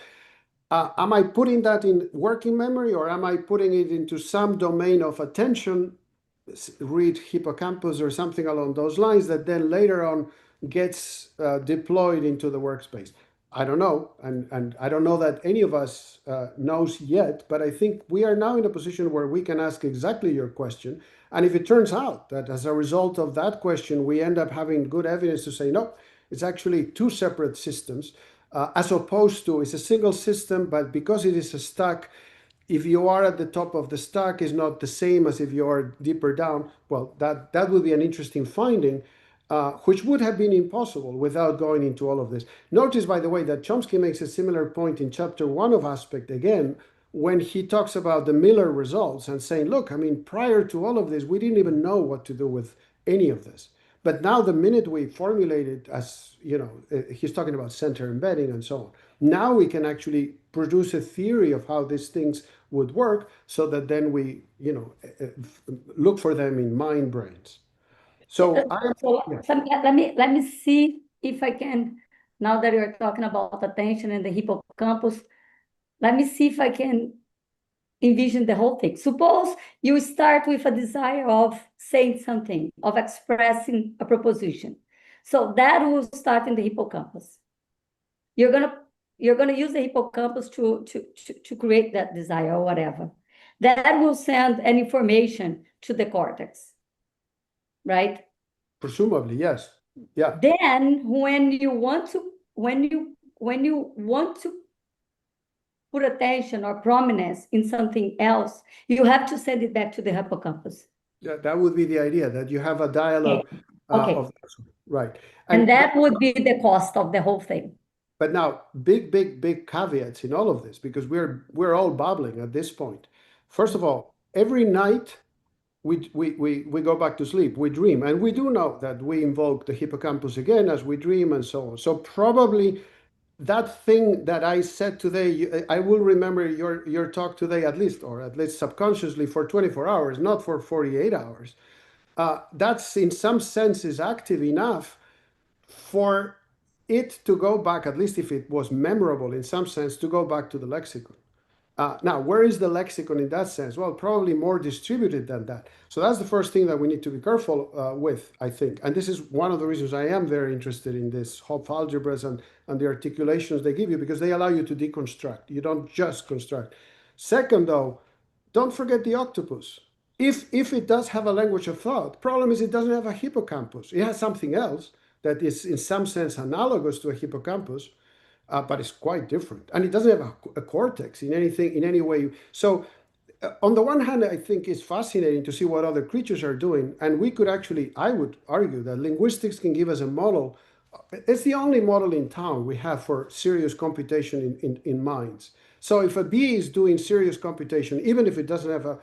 am I putting that in working memory, or am I putting it into some domain of attention, read hippocampus or something along those lines, that then later on gets deployed into the workspace? I don't know, and I don't know that any of us knows yet, but I think we are now in a position where we can ask exactly your question. And if it turns out that as a result of that question, we end up having good evidence to say, no, it's actually two separate systems, as opposed to it's a single system, but because it is a stack, if you are at the top of the stack is not the same as if you are deeper down. Well, that would be an interesting finding, which would have been impossible without going into all of this. Notice, by the way, that Chomsky makes a similar point in chapter 1 of Aspect again, when he talks about the Miller results and saying, look, I mean, prior to all of this, we didn't even know what to do with any of this. But now the minute we formulate it, as he's talking about center embedding and so on, now we can actually produce a theory of how these things would work, so that then we, look for them in mind brains. So let me see if I can, now that you're talking about attention and the hippocampus, let me see if I can envision the whole thing. Suppose you start with a desire of saying something, of expressing a proposition. So that will start in the hippocampus. You're gonna use the hippocampus to create that desire or whatever. That will send an information to the cortex, right? Presumably, yes. Yeah. Then when you want to put attention or prominence in something else, you have to send it back to the hippocampus. Yeah, that would be the idea, that you have a dialogue. Okay. Right. And that would be the cost of the whole thing. But now, big caveats in all of this, because we're all babbling at this point. First of all, every night we go back to sleep, we dream, and we do know that we invoke the hippocampus again as we dream and so on. So probably that thing that I said today, I will remember your talk today at least subconsciously for 24 hours, not for 48 hours. That's in some sense is active enough for it to go back, at least if it was memorable in some sense, to go back to the lexicon. Now, where is the lexicon in that sense? Well, probably more distributed than that. So that's the first thing that we need to be careful with, I think. And this is one of the reasons I am very interested in this Hopf algebras and the articulations they give you, because they allow you to deconstruct. You don't just construct. Second, though, don't forget the octopus. If it does have a language of thought, problem is it doesn't have a hippocampus. It has something else that is in some sense analogous to a hippocampus, but it's quite different. And it doesn't have a cortex in any way. So on the one hand, I think it's fascinating to see what other creatures are doing. And we could actually, I would argue that linguistics can give us a model. It's the only model in town we have for serious computation in minds. So if a bee is doing serious computation, even if it doesn't have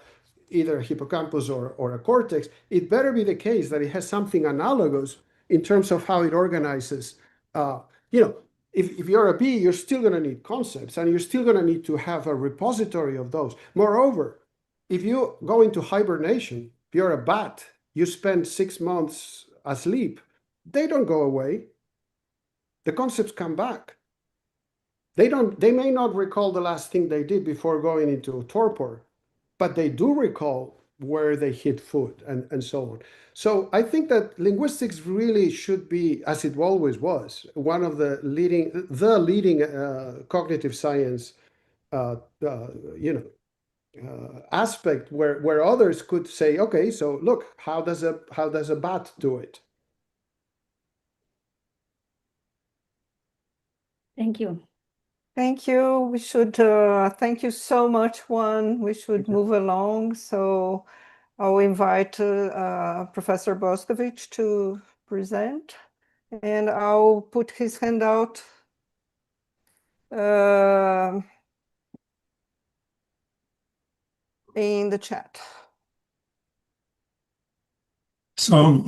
either a hippocampus or a cortex, it better be the case that it has something analogous in terms of how it organizes. If you're a bee, you're still going to need concepts, and you're still going to need to have a repository of those. Moreover, if you go into hibernation, if you're a bat, you spend 6 months asleep, they don't go away. The concepts come back. They may not recall the last thing they did before going into torpor, but they do recall where they hit food and so on. So I think that linguistics really should be, as it always was, one of the leading cognitive science aspect where others could say, okay, so look, how does a bat do it? Thank you. Thank you. We should thank you so much, Juan. We should move along. So I'll invite Professor Boskovic to present, and I'll put his handout in the chat. So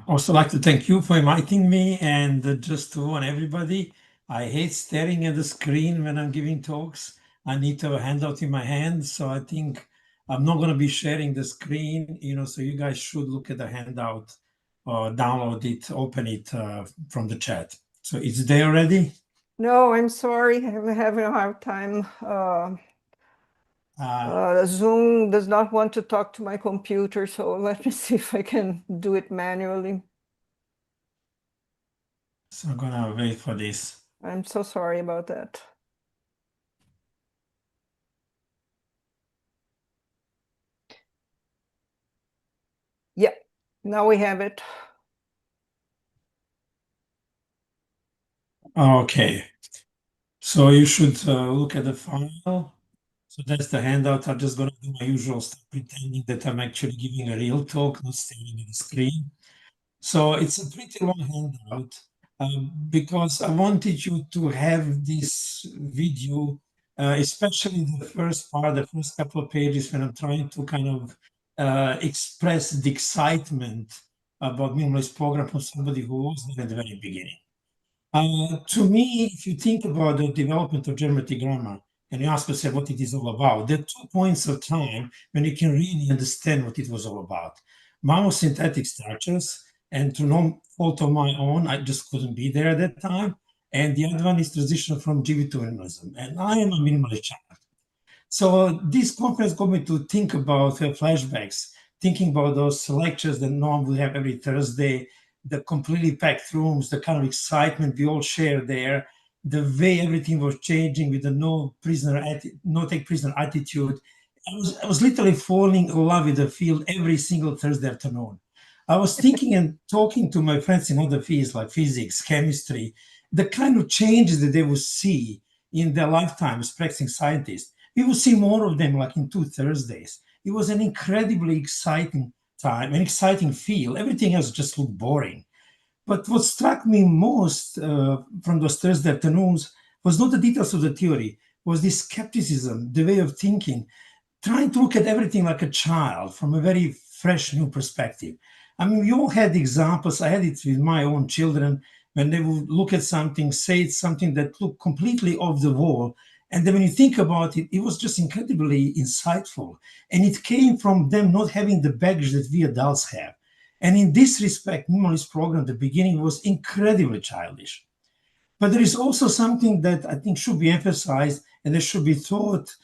also like to thank you for inviting me, and just to warn everybody, I hate staring at the screen when I'm giving talks. I need to have a handout in my hand, so I think I'm not going to be sharing the screen, so you guys should look at the handout or download it, open it from the chat. So it's there already? No, I'm sorry. I'm having a hard time. Zoom does not want to talk to my computer, so let me see if I can do it manually. So I'm going to wait for this. I'm so sorry about that. Yeah, now we have it. Okay. So you should look at the file. So that's the handout. I'm just going to do my usual stuff, pretending that I'm actually giving a real talk, not staring at the screen. So it's a pretty long handout because I wanted you to have this video, especially the first part, the first couple of pages, when I'm trying to kind of express the excitement about minimalist program from somebody who was there at the very beginning. To me, if you think about the development of generative grammar, and you ask yourself what it is all about, there are 2 points of time when you can really understand what it was all about. One was synthetic structures, and through no fault of my own, I just couldn't be there at that time. And the other one is transition from GB to minimalism. And I am a minimalist child. So this conference got me to think about flashbacks, thinking about those lectures that Noam would have every Thursday, the completely packed rooms, the kind of excitement we all shared there, the way everything was changing with the no take prisoner attitude. I was literally falling in love with the field every single Thursday afternoon. I was thinking and talking to my friends in other fields like physics, chemistry, the kind of changes that they would see in their lifetime as practicing scientists. We would see more of them like in 2 Thursdays. It was an incredibly exciting time, an exciting field. Everything else just looked boring. But what struck me most from those Thursday afternoons was not the details of the theory, was this skepticism, the way of thinking, trying to look at everything like a child from a very fresh new perspective. I mean, we all had examples. I had it with my own children when they would look at something, say something that looked completely off the wall. And then when you think about it, it was just incredibly insightful. And it came from them not having the baggage that we adults have. And in this respect, Minimalist program at the beginning was incredibly childish. But there is also something that I think should be emphasized and that should be taught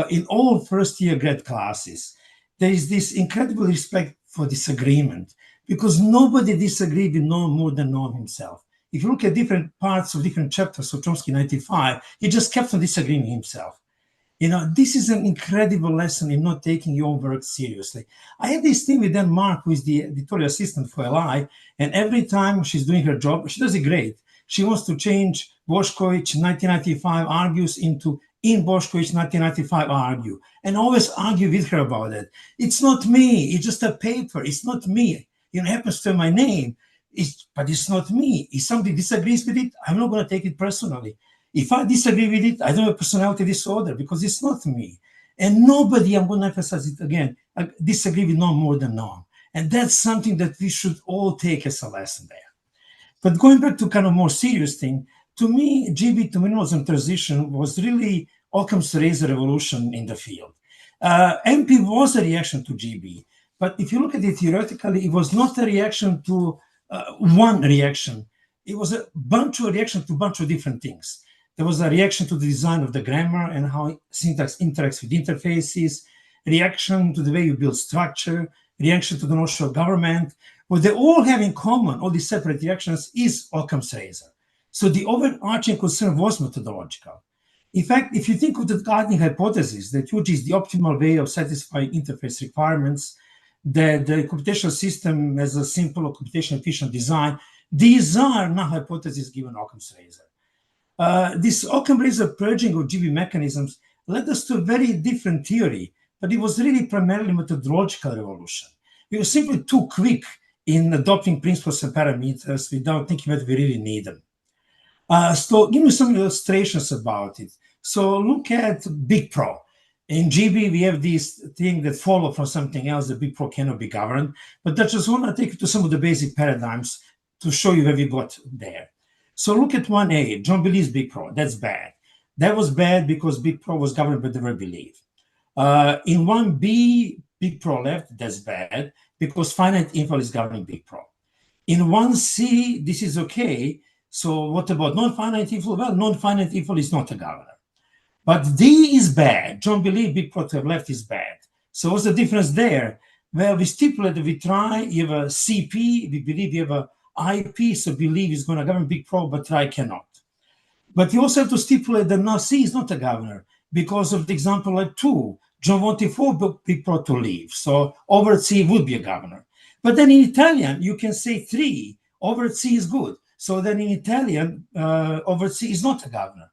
in all first-year grad classes. There is this incredible respect for disagreement because nobody disagreed with Noam more than Noam himself. If you look at different parts of different chapters of Chomsky 95, he just kept on disagreeing with himself. You know, this is an incredible lesson in not taking your own work seriously. I had this thing with Mark, who is the editorial assistant for LI, and every time she's doing her job, she does it great. She wants to change Boskovic 1995 argues into in Boskovic 1995 argue, and always argue with her about it. It's not me, it's just a paper, it's not me. It happens to my name, but it's not me. If somebody disagrees with it, I'm not going to take it personally. If I disagree with it, I don't have a personality disorder because it's not me. And nobody, I'm going to emphasize it again, I disagree with no more than Noam. And that's something that we should all take as a lesson there. But going back to kind of more serious thing, to me, GB to minimalism transition was really Occam's razor revolution in the field. MP was a reaction to GB, but if you look at it theoretically, it was not a reaction to one reaction. It was a bunch of reactions to a bunch of different things. There was a reaction to the design of the grammar and how syntax interacts with interfaces, reaction to the way you build structure, reaction to the notion of government. What they all have in common, all these separate reactions, is Occam's razor. So the overarching concern was methodological. In fact, if you think of the guiding hypothesis that UG is the optimal way of satisfying interface requirements, that the computational system has a simple or computational efficient design, these are not hypotheses given Occam's razor. This Occam razor purging of GB mechanisms led us to a very different theory, but it was really primarily methodological revolution. We were simply too quick in adopting principles and parameters without thinking that we really need them. So give me some illustrations about it. So look at Big Pro. In GB, we have this thing that follow from something else. The Big Pro cannot be governed. But I just want to take you to some of the basic paradigms to show you where we got there. So look at 1A, John believes Big Pro. That's bad. That was bad because Big Pro was governed by the word believe. In 1B, Big Pro left. That's bad because finite info is governing Big Pro. In 1C, this is okay. So what about non-finite info? Well, non-finite info is not a governor. But D is bad. John believe Big Pro to have left is bad. So what's the difference there? Well, we stipulate that we try, you have a CP, we believe you have a IP, so believe is going to govern Big Pro, but try cannot. But you also have to stipulate that now C is not a governor because of the example like 2. John wanted 4 Big Pro to leave, so over C would be a governor. But then in Italian, you can say 3, over C is good. So then in Italian, over C is not a governor.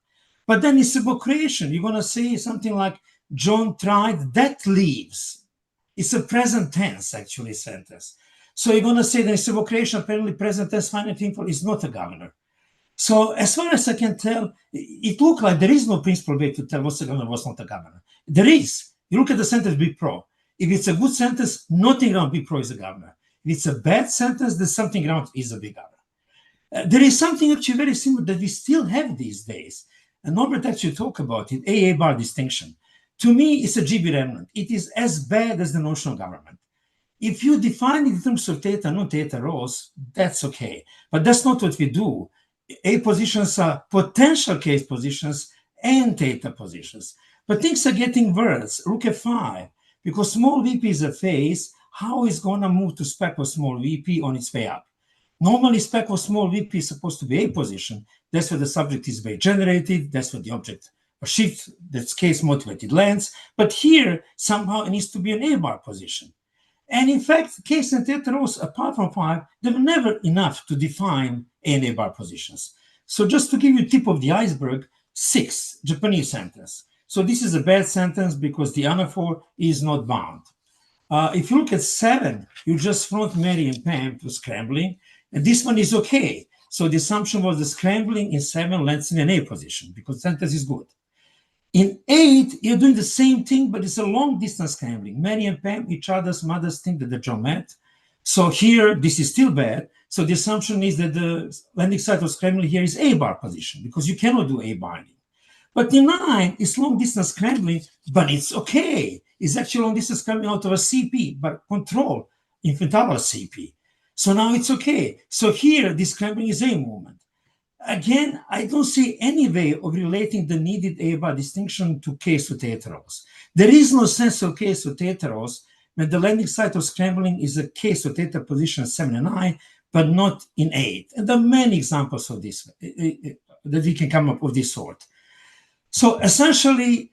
But then in subocreation, you're going to say something like, John tried, that leaves. It's a present tense, actually, sentence. So you're going to say that in subocreation, apparently present tense finite info is not a governor. So as far as I can tell, it looks like there is no principal way to tell what's a governor, what's not a governor. There is. You look at the sentence Big Pro. If it's a good sentence, nothing around Big Pro is a governor. If it's a bad sentence, then something around is a big governor. There is something actually very similar that we still have these days. And Norbert actually talked about it, AA bar distinction. To me, it's a GB remnant. It is as bad as the notion of government. If you define it in terms of theta, non-theta rows, that's okay. But that's not what we do. A positions are potential case positions and theta positions. But things are getting worse. Look at 5. Because small VP is a phase, how is going to move to spec of small VP on its way up? Normally, spec of small VP is supposed to be A position. That's where the subject is being generated. That's where the object or shift, that's case motivated lens. But here, somehow it needs to be an A bar position. And in fact, case and theta rows, apart from 5, they were never enough to define A and A bar positions. So just to give you tip of the iceberg, 6, Japanese sentence. So this is a bad sentence because the anaphor is not bound. If you look at 7, you just front Mary and Pam to scrambling, and this one is okay. So the assumption was the scrambling in 7 lands in an A position because the sentence is good. In 8, you're doing the same thing, but it's a long distance scrambling. Mary and Pam, each other's mothers think that they're met. So here, this is still bad. So the assumption is that the landing site of scrambling here is A bar position because you cannot do A binding. But in 9, it's long distance scrambling, but it's okay. It's actually long distance scrambling out of a CP, but control infinitive CP. So now it's okay. So here, this scrambling is A movement. Again, I don't see any way of relating the needed A bar distinction to case to theta rows. There is no sense of case to theta rows when the landing site of scrambling is a case to theta position 7 and 9, but not in 8. And there are many examples of this that we can come up with this sort. So essentially,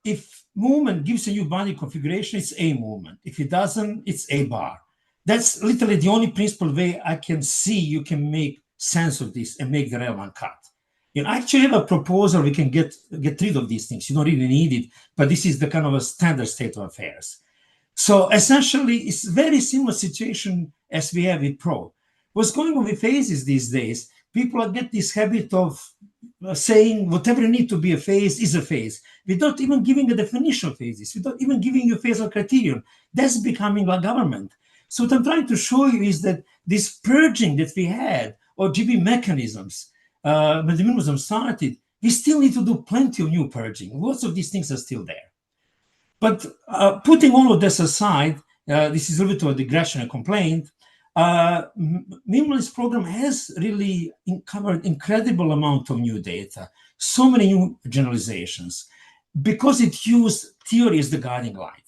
if movement gives a new boundary configuration, it's A movement. If it doesn't, it's A bar. That's literally the only principal way I can see you can make sense of this and make the relevant cut. You know, I actually have a proposal we can get rid of these things. You don't really need it, but this is the kind of a standard state of affairs. So essentially, it's a very similar situation as we have with Pro. What's going on with phases these days, people get this habit of saying whatever you need to be a phase is a phase, without even giving a definition of phases, without even giving you a phasal criterion. That's becoming like government. So what I'm trying to show you is that this purging that we had, or GB mechanisms, when the minimalism started, we still need to do plenty of new purging. Lots of these things are still there. But putting all of this aside, this is a little bit of a digression and complaint. Minimalist program has really covered incredible amount of new data, so many new generalizations, because it used theory as the guiding light.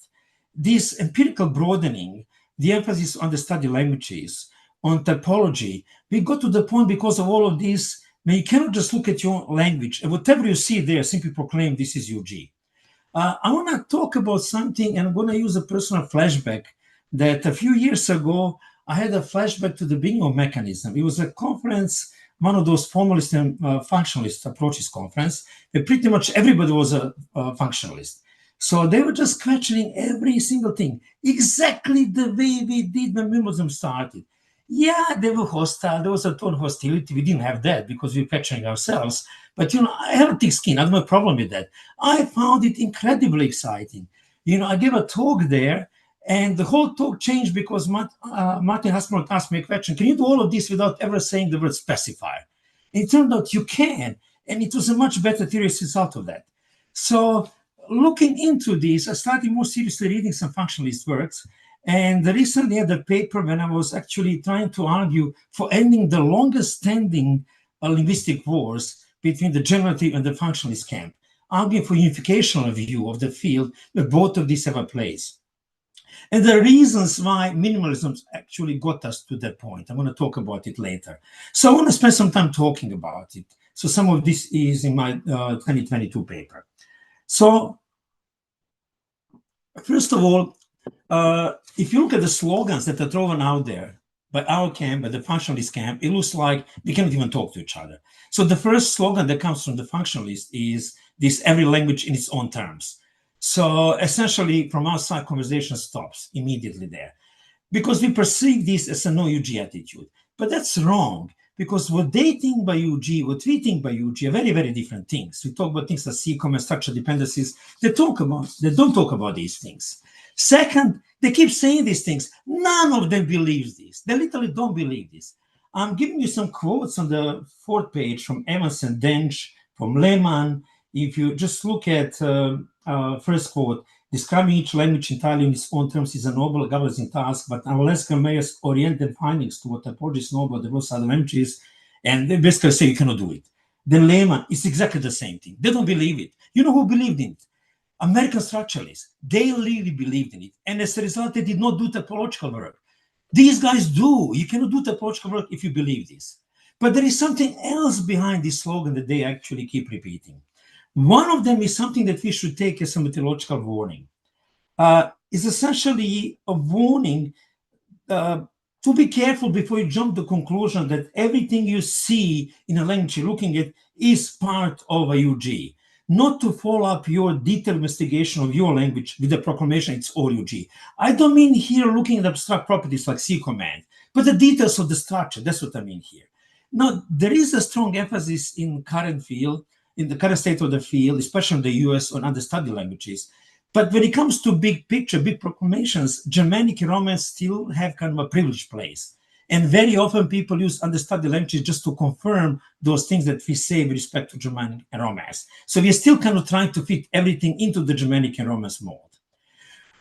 This empirical broadening, the emphasis on the study languages, on typology, we got to the point because of all of this, when you cannot just look at your language and whatever you see there, simply proclaim this is UG. I want to talk about something, and I'm going to use a personal flashback that a few years ago, I had a flashback to the beginning of mechanism. It was a conference, one of those formalist and functionalist approaches conference, where pretty much everybody was a functionalist. So they were just questioning every single thing, exactly the way we did when minimalism started. Yeah, they were hostile. There was a total hostility. We didn't have that because we were questioning ourselves. But, you know, I have a thick skin. I don't have a problem with that. I found it incredibly exciting. You know, I gave a talk there, and the whole talk changed because Martin Hasselblad asked me a question. Can you do all of this without ever saying the word specifier? And it turned out you can. And it was a much better theory result of that. So looking into this, I started more seriously reading some functionalist works. And recently had a paper when I was actually trying to argue for ending the longest standing linguistic wars between the generative and the functionalist camp, arguing for unification view of the field where both of these have a place. And the reasons why minimalism actually got us to that point, I'm going to talk about it later. So I want to spend some time talking about it. So some of this is in my 2022 paper. So first of all, if you look at the slogans that are thrown out there by our camp, by the functionalist camp, it looks like we cannot even talk to each other. So the first slogan that comes from the functionalist is this: every language in its own terms. So essentially, from our side, conversation stops immediately there, because we perceive this as a no UG attitude. But that's wrong, because what they think by UG, what we think by UG are very, very different things. We talk about things like CCOM and structural dependencies. They don't talk about these things. Second, they keep saying these things. None of them believes this. They literally don't believe this. I'm giving you some quotes on the 4th page from Evans and Dench, from Lehman. If you just look at first quote, describing each language entirely in its own terms is a noble governing task, but unless Gameas oriented findings to what typologists know about the most other languages, and they basically say you cannot do it. Then Lehman, it's exactly the same thing. They don't believe it. You know who believed in it? American structuralists. They really believed in it. And as a result, they did not do typological work. These guys do. You cannot do typological work if you believe this. But there is something else behind this slogan that they actually keep repeating. One of them is something that we should take as a methodological warning. is essentially a warning to be careful before you jump to the conclusion that everything you see in a language you're looking at is part of a UG. Not to follow up your detailed investigation of your language with the proclamation it's all UG. I don't mean here looking at abstract properties like C command, but the details of the structure, that's what I mean here. Now, there is a strong emphasis in current field, in the current state of the field, especially in the US on understudied languages. But when it comes to big picture, big proclamations, Germanic and Romance still have kind of a privileged place. And very often people use understudied languages just to confirm those things that we say with respect to Germanic and Romance. So we're still kind of trying to fit everything into the Germanic and Romance mold.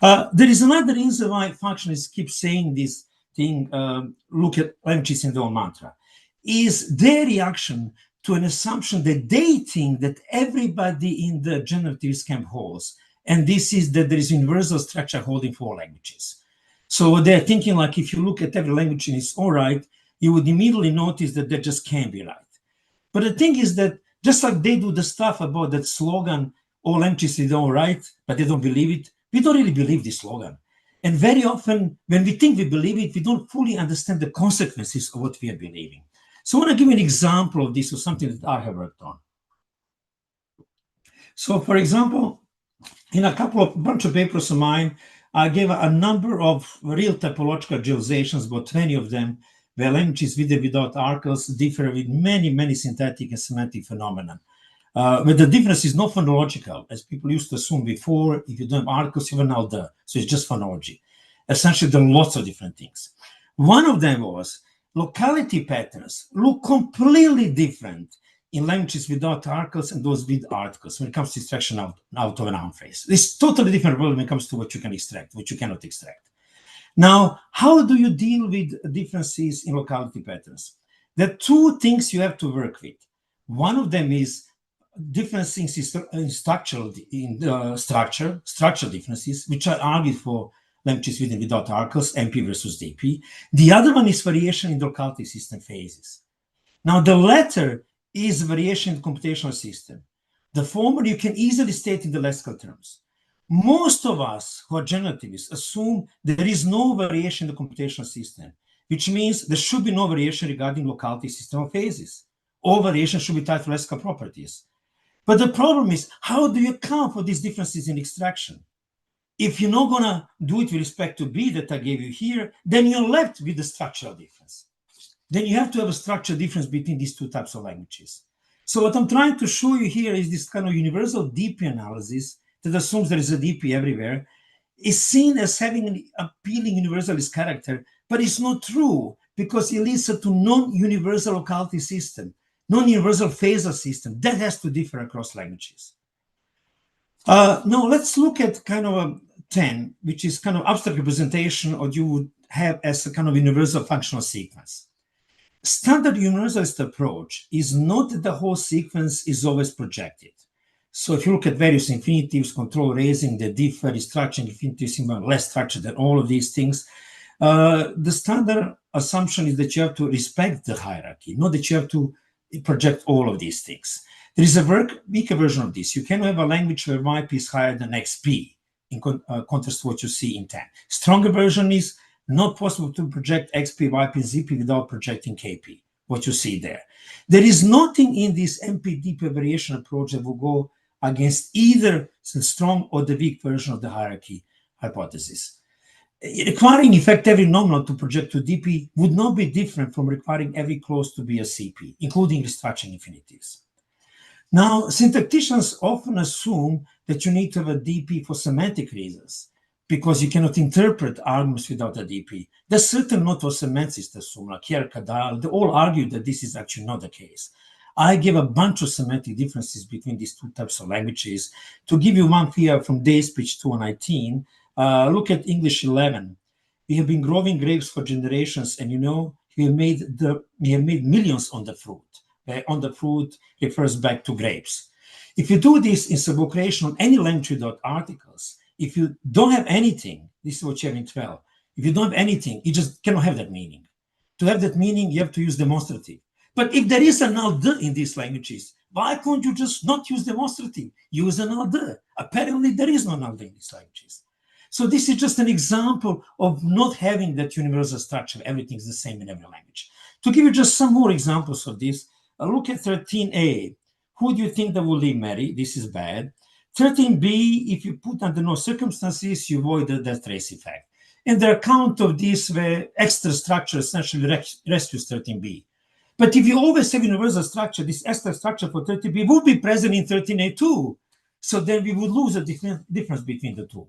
There is another reason why functionalists keep saying this thing, look at languages in the old mantra, is their reaction to an assumption that they think that everybody in the generativist camp holds. And this is that there is universal structure holding for languages. So they're thinking like if you look at every language in its own right, you would immediately notice that that just can't be right. But the thing is that just like they do the stuff about that slogan, all languages in their own right, but they don't believe it, we don't really believe this slogan. And very often when we think we believe it, we don't fully understand the consequences of what we are believing. So I want to give you an example of this or something that I have worked on. So for example, in a bunch of papers of mine, I gave a number of real typological generalizations, about 20 of them, where languages with and without articles differ with many, many syntactic and semantic phenomena. But the difference is not phonological, as people used to assume before. If you don't have articles, you have an alder, so it's just phonology. Essentially, there are lots of different things. One of them was locality patterns look completely different in languages without articles and those with articles when it comes to extraction out of a noun phrase. It's totally different when it comes to what you can extract, what you cannot extract. Now, how do you deal with differences in locality patterns? There are two things you have to work with. One of them is differences in structural differences, which are argued for languages with and without articles, MP versus DP. The other one is variation in the locality system phases. Now, the latter is variation in the computational system. The former you can easily state in the lexical terms. Most of us who are generativists assume there is no variation in the computational system, which means there should be no variation regarding locality system of phases. All variation should be tied to lexical properties. But the problem is, how do you account for these differences in extraction? If you're not gonna do it with respect to B that I gave you here, then you're left with the structural difference. Then you have to have a structural difference between these two types of languages. So what I'm trying to show you here is this kind of universal DP analysis that assumes there is a DP everywhere, is seen as having an appealing universalist character, but it's not true because it leads to non-universal locality system, non-universal phasal system. That has to differ across languages. Now let's look at kind of a 10, which is kind of abstract representation of what you would have as a kind of universal functional sequence. Standard universalist approach is not that the whole sequence is always projected. So if you look at various infinitives, control raising, the differ, structuring infinitives, less structured than all of these things, the standard assumption is that you have to respect the hierarchy, not that you have to project all of these things. There is a weaker version of this. You can have a language where YP is higher than XP, in contrast to what you see in 10. Stronger version is not possible to project XP, YP, ZP without projecting KP, what you see there. There is nothing in this MP-DP variation approach that will go against either the strong or the weak version of the hierarchy hypothesis. Requiring in fact every nominal to project to DP would not be different from requiring every clause to be a CP, including restructuring infinitives. Now, syntacticians often assume that you need to have a DP for semantic reasons, because you cannot interpret arguments without a DP. That's certainly not what semanticists assume, like Kier Kadal. They all argue that this is actually not the case. I give a bunch of semantic differences between these two types of languages. To give you one here from day speech 219, look at English 11. We have been growing grapes for generations, and we have made millions on the fruit. On the fruit refers back to grapes. If you do this in subvocation on any language without articles, if you don't have anything, this is what you have in 12. If you don't have anything, you just cannot have that meaning. To have that meaning, you have to use demonstrative. But if there is an alder in these languages, why can't you just not use demonstrative? Use an alder. Apparently, there is no alder in these languages. So this is just an example of not having that universal structure. Everything's the same in every language. To give you just some more examples of this, look at 13a. Who do you think that will leave Mary? This is bad. 13b, if you put under no circumstances, you avoid the death race effect. And the account of this where extra structure essentially rescues 13b. But if you always have universal structure, this extra structure for 13b would be present in 13a too. So then we would lose the difference between the two.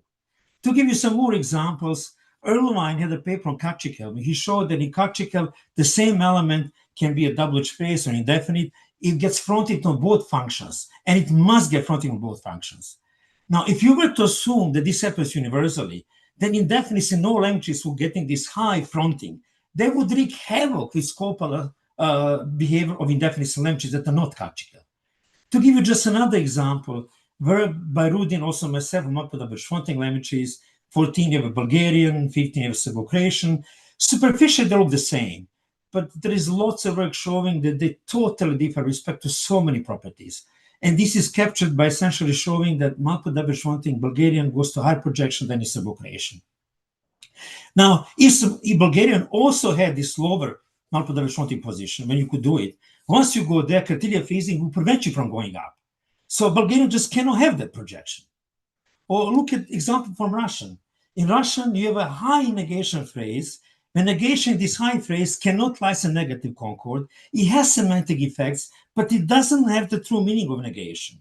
To give you some more examples, Erlewine had a paper on Kachikal. He showed that in Kachikal, the same element can be a double-edged phrase or indefinite. It gets fronted on both functions, and it must get fronted on both functions. Now, if you were to assume that this happens universally, then indefinites in all languages who are getting this high fronting, they would wreak havoc with scopal behavior of indefinites in languages that are not Kachikal. To give you just another example, by Rudin, also myself, multiple fronting languages, 14 you have a Bulgarian, 15 you have Serbo-Croatian. Superficially, they look the same, but there is lots of work showing that they totally differ with respect to so many properties. And this is captured by essentially showing that multiple fronting Bulgarian goes to higher projection than in Serbo-Croatian. Now, if Bulgarian also had this lower multiple fronting position, when you could do it, once you go there, criteria phasing will prevent you from going up. So Bulgarian just cannot have that projection. Or look at example from Russian. In Russian, you have a high negation phrase. When negation in this high phrase cannot lie in negative concord, it has semantic effects, but it doesn't have the true meaning of negation.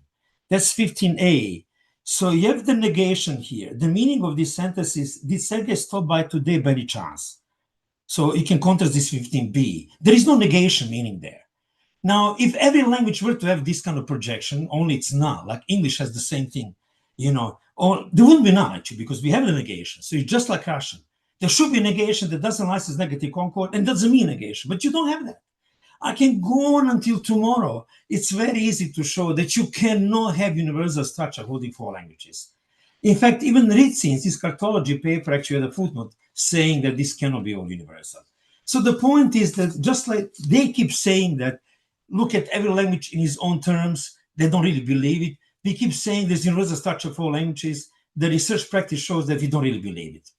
That's 15a. So you have the negation here. The meaning of this sentence is, did Sergei stop by today by any chance? So you can contrast this 15b. There is no negation meaning there. Now, if every language were to have this kind of projection, only it's not, like English has the same thing, you know, or there wouldn't be none actually, because we have the negation. So it's just like Russian. There should be a negation that doesn't lie as negative concord and doesn't mean negation, but you don't have that. I can go on until tomorrow. It's very easy to show that you cannot have universal structure holding four languages. In fact, even Ritzi in his cartology paper actually had a footnote saying that this cannot be all universal. So the point is that just like they keep saying that, look at every language in its own terms, they don't really believe it. We keep saying there's universal structure for all languages. The research practice shows that we don't really believe it.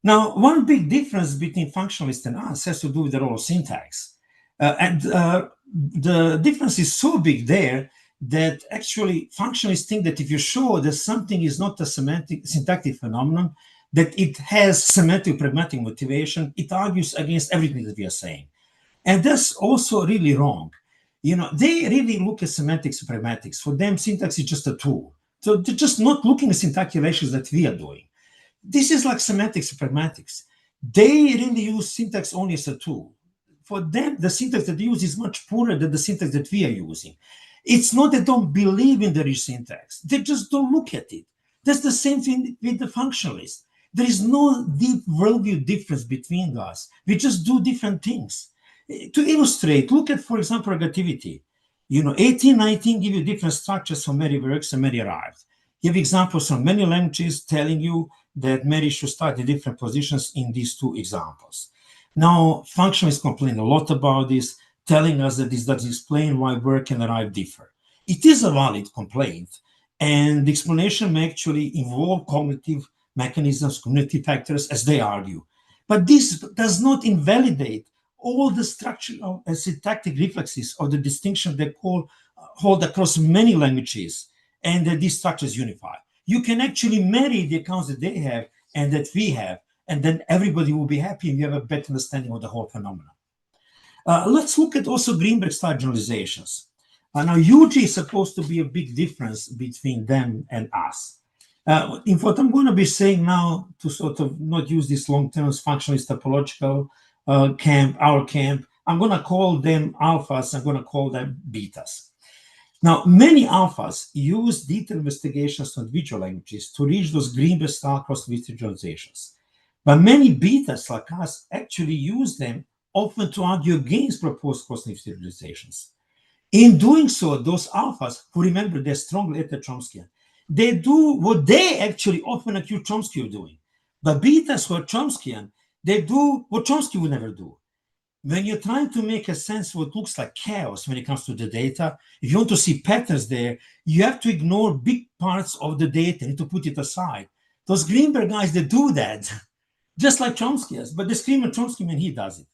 Now, one big difference between functionalists and us has to do with the role of syntax. The difference is so big there that actually functionalists think that if you show that something is not a syntactic phenomenon, that it has semantic pragmatic motivation, it argues against everything that we are saying. And that's also really wrong. You know, they really look at semantics and pragmatics. For them, syntax is just a tool. So they're just not looking at syntactic relations that we are doing. This is like semantics and pragmatics. They really use syntax only as a tool. For them, the syntax that they use is much poorer than the syntax that we are using. It's not that they don't believe in the rich syntax. They just don't look at it. That's the same thing with the functionalists. There is no deep worldview difference between us. We just do different things. To illustrate, look at, for example, ergativity. You know, 18, 19 give you different structures for Mary works and Mary arrived. You have examples from many languages telling you that Mary should start in different positions in these two examples. Now, functionalists complain a lot about this, telling us that this doesn't explain why work and arrive differ. It is a valid complaint, and the explanation may actually involve cognitive mechanisms, cognitive factors, as they argue. But this does not invalidate all the structural and syntactic reflexes of the distinction they hold across many languages, and that these structures unify. You can actually marry the accounts that they have and that we have, and then everybody will be happy and you have a better understanding of the whole phenomenon. Let's look at also Greenberg-style generalizations. Now, UG is supposed to be a big difference between them and us. In what I'm going to be saying now, to sort of not use this long-term functionalist topological camp, our camp, I'm going to call them alphas, I'm going to call them betas. Now, many alphas use detailed investigations on individual languages to reach those Greenberg-style cross-linguistic generalizations. But many betas like us actually use them often to argue against proposed cross-linguistic generalizations. In doing so, those alphas, who remember they're strongly anti-Chomskyan, they do what they actually often accuse Chomsky of doing. But betas who are Chomskyan, they do what Chomsky would never do. When you're trying to make a sense of what looks like chaos when it comes to the data, if you want to see patterns there, you have to ignore big parts of the data and to put it aside. those Greenberg guys, they do that, just like Chomsky has, but they scream at Chomsky when he does it.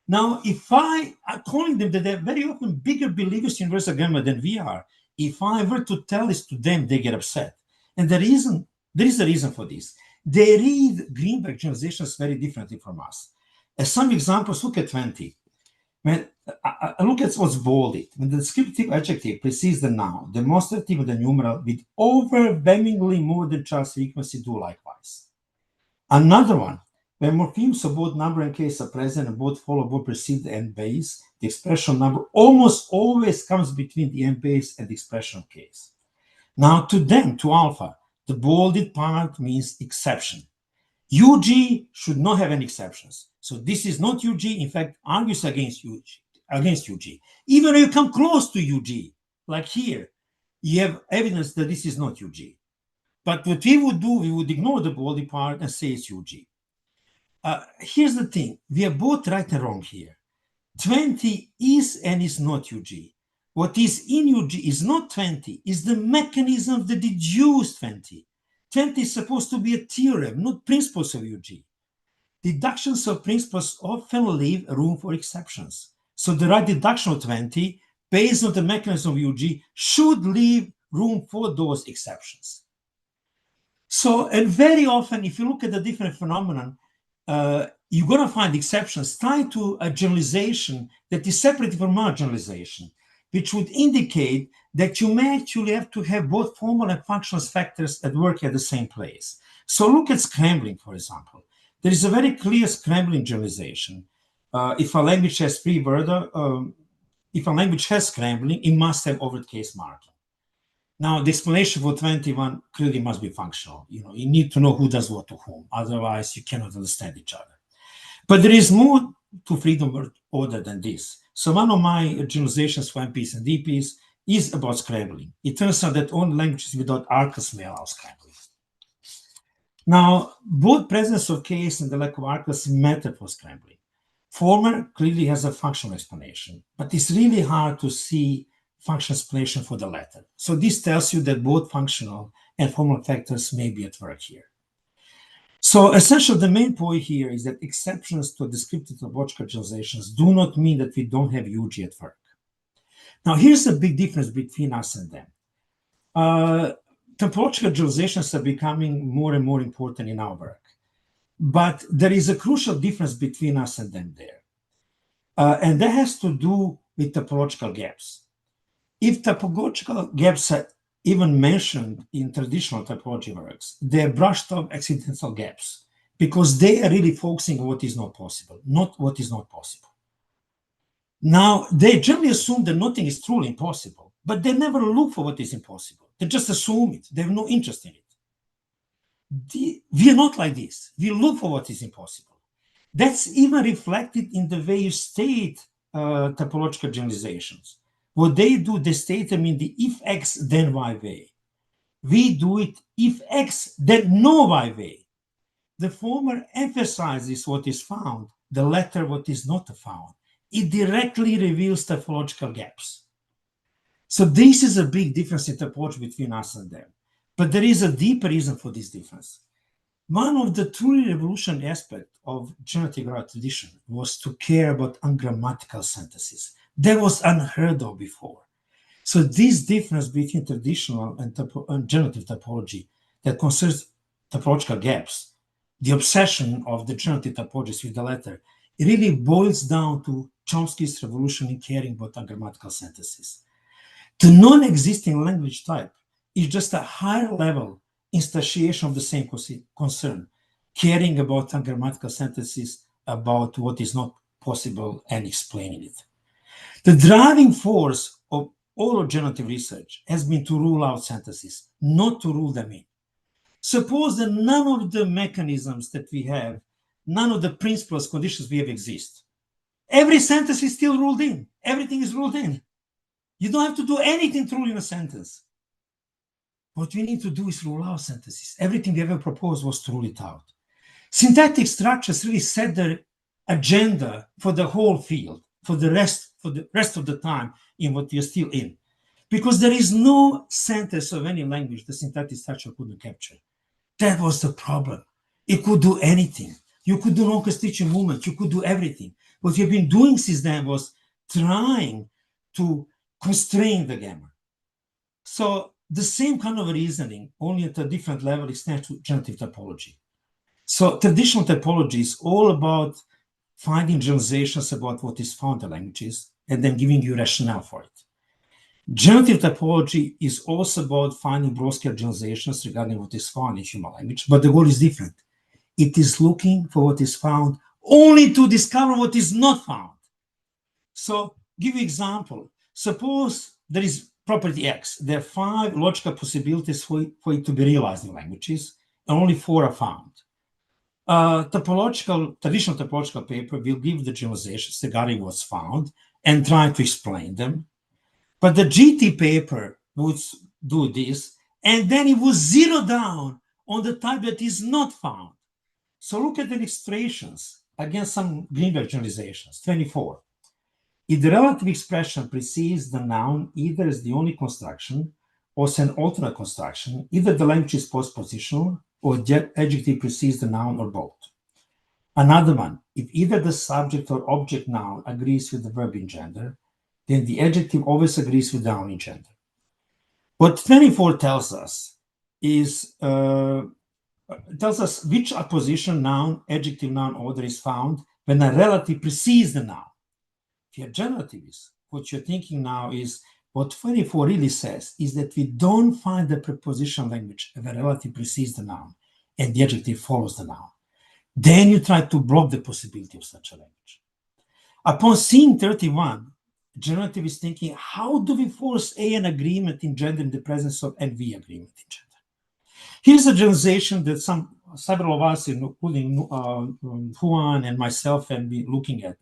Now, if I'm calling them that they're very often bigger believers in universal grammar than we are, if I were to tell this to them, they get upset. And there is a reason for this. They read Greenberg generalizations very differently from us. As some examples, look at 20. When I look at what's bolded. When the descriptive adjective precedes the noun, demonstrative and the numeral with overwhelmingly more than just frequency do likewise. Another one, when morphemes of both number and case are present and both follow both precede the end base, the expression number almost always comes between the end base and the expression case. Now to them, to alpha, the bolded part means exception. UG should not have any exceptions. So this is not UG, in fact, argues against UG. Even if you come close to UG, like here, you have evidence that this is not UG. But what we would do, we would ignore the bolded part and say it's UG. Here's the thing, we are both right and wrong here. 20 is and is not UG. What is in UG is not 20, is the mechanism that deduced 20. 20 is supposed to be a theorem, not principles of UG. Deductions of principles often leave room for exceptions. So the right deduction of 20, based on the mechanism of UG, should leave room for those exceptions. So, and very often, if you look at the different phenomenon, you're going to find exceptions tied to a generalization that is separate from our generalization, which would indicate that you may actually have to have both formal and functional factors at work at the same place. So look at scrambling, for example. There is a very clear scrambling generalization. If a language has free word, if a language has scrambling, it must have overt case marking. Now, the explanation for 21 clearly must be functional. You need to know who does what to whom. Otherwise, you cannot understand each other. But there is more to freedom order than this. So one of my generalizations for MPs and DPs is about scrambling. It turns out that only languages without arcus may allow scrambling. Now, both presence of case and the lack of arcus matter for scrambling. ForMA clearly has a functional explanation, but it's really hard to see functional explanation for the latter. So this tells you that both functional and formal factors may be at work here. So essentially, the main point here is that exceptions to descriptive topological generalizations do not mean that we don't have UG at work. Now, here's a big difference between us and them. Topological generalizations are becoming more and more important in our work. But there is a crucial difference between us and them there. And that has to do with topological gaps. If topological gaps are even mentioned in traditional typology works, they're brushed off accidental gaps because they are really focusing on what is not possible, not what is not possible. Now, they generally assume that nothing is truly impossible, but they never look for what is impossible. They just assume it. They have no interest in it. We are not like this. We look for what is impossible. That's even reflected in the way you state topological generalizations. What they do, they state them in the if X, then Y way. We do it if X, then no Y way. The former emphasizes what is found, the latter what is not found. It directly reveals topological gaps. So this is a big difference in topology between us and them. But there is a deeper reason for this difference. One of the truly revolutionary aspects of generative grammar tradition was to care about ungrammatical sentences. That was unheard of before. So this difference between traditional and generative typology that concerns topological gaps, the obsession of the generative typologists with the latter, it really boils down to Chomsky's revolution in caring about ungrammatical sentences. The non-existing language type is just a higher level instantiation of the same concern, caring about ungrammatical sentences, about what is not possible and explaining it. The driving force of all of generative research has been to rule out sentences, not to rule them in. Suppose that none of the mechanisms that we have, none of the principles, conditions we have exist. Every sentence is still ruled in. Everything is ruled in. You don't have to do anything to rule in a sentence. What we need to do is rule out sentences. Everything we ever proposed was to rule it out. Syntactic structures really set the agenda for the whole field, for the rest of the time in what we are still in. Because there is no sentence of any language the syntactic structure couldn't capture. That was the problem. It could do anything. You could do non-constituent movement. You could do everything. What you've been doing since then was trying to constrain the grammar. So the same kind of reasoning, only at a different level, extends to generative typology. So traditional typology is all about finding generalizations about what is found in languages and then giving you rationale for it. Generative typology is also about finding broad-scale generalizations regarding what is found in human language, but the goal is different. It is looking for what is found only to discover what is not found. So, give you an example. Suppose there is property X. There are 5 logical possibilities for it to be realized in languages, and only 4 are found. Traditional typological paper will give the generalizations regarding what's found and try to explain them. But the GT paper would do this, and then it would zero down on the type that is not found. So look at the illustrations against some Greenberg generalizations. 24. If the relative expression precedes the noun either as the only construction or as an alternate construction, either the language is postpositional or the adjective precedes the noun or both. Another one, if either the subject or object noun agrees with the verb in gender, then the adjective always agrees with the noun in gender. What 24 tells us is which apposition, noun, adjective, noun order is found when a relative precedes the noun. If you're generativist, what you're thinking now is what 24 really says is that we don't find the prepositional language if a relative precedes the noun and the adjective follows the noun. Then you try to block the possibility of such a language. Upon seeing 31, generative is thinking, how do we force an agreement in gender in the presence of NV agreement in gender? Here's a generalization that several of us, including Juan and myself, have been looking at.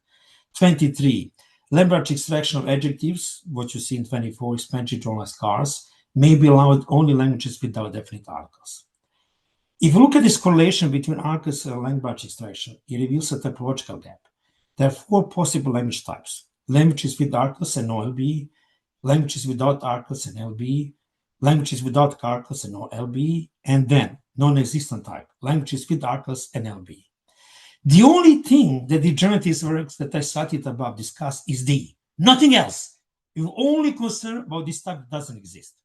23. Lembert's extraction of adjectives, what you see in 24, expansion generalized cars, may be allowed only languages without definite articles. If you look at this correlation between articles and Lembert's extraction, it reveals a typological gap. There are 4 possible language types: languages with articles and no LB, languages without articles and LB, languages without articles and no LB, and then non-existent type, languages with articles and LB. The only thing that the generative works that I cited above discuss is D, nothing else. You're only concerned about this type that doesn't exist.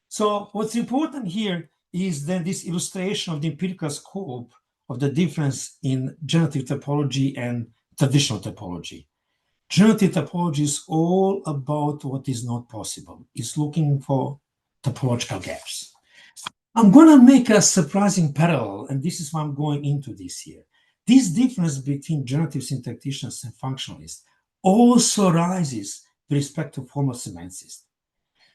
So what's important here is then this illustration of the empirical scope of the difference in generative typology and traditional typology. Generative typology is all about what is not possible. It's looking for typological gaps. I'm going to make a surprising parallel, and this is why I'm going into this here. This difference between generative syntacticians and functionalists also arises with respect to formal semanticists.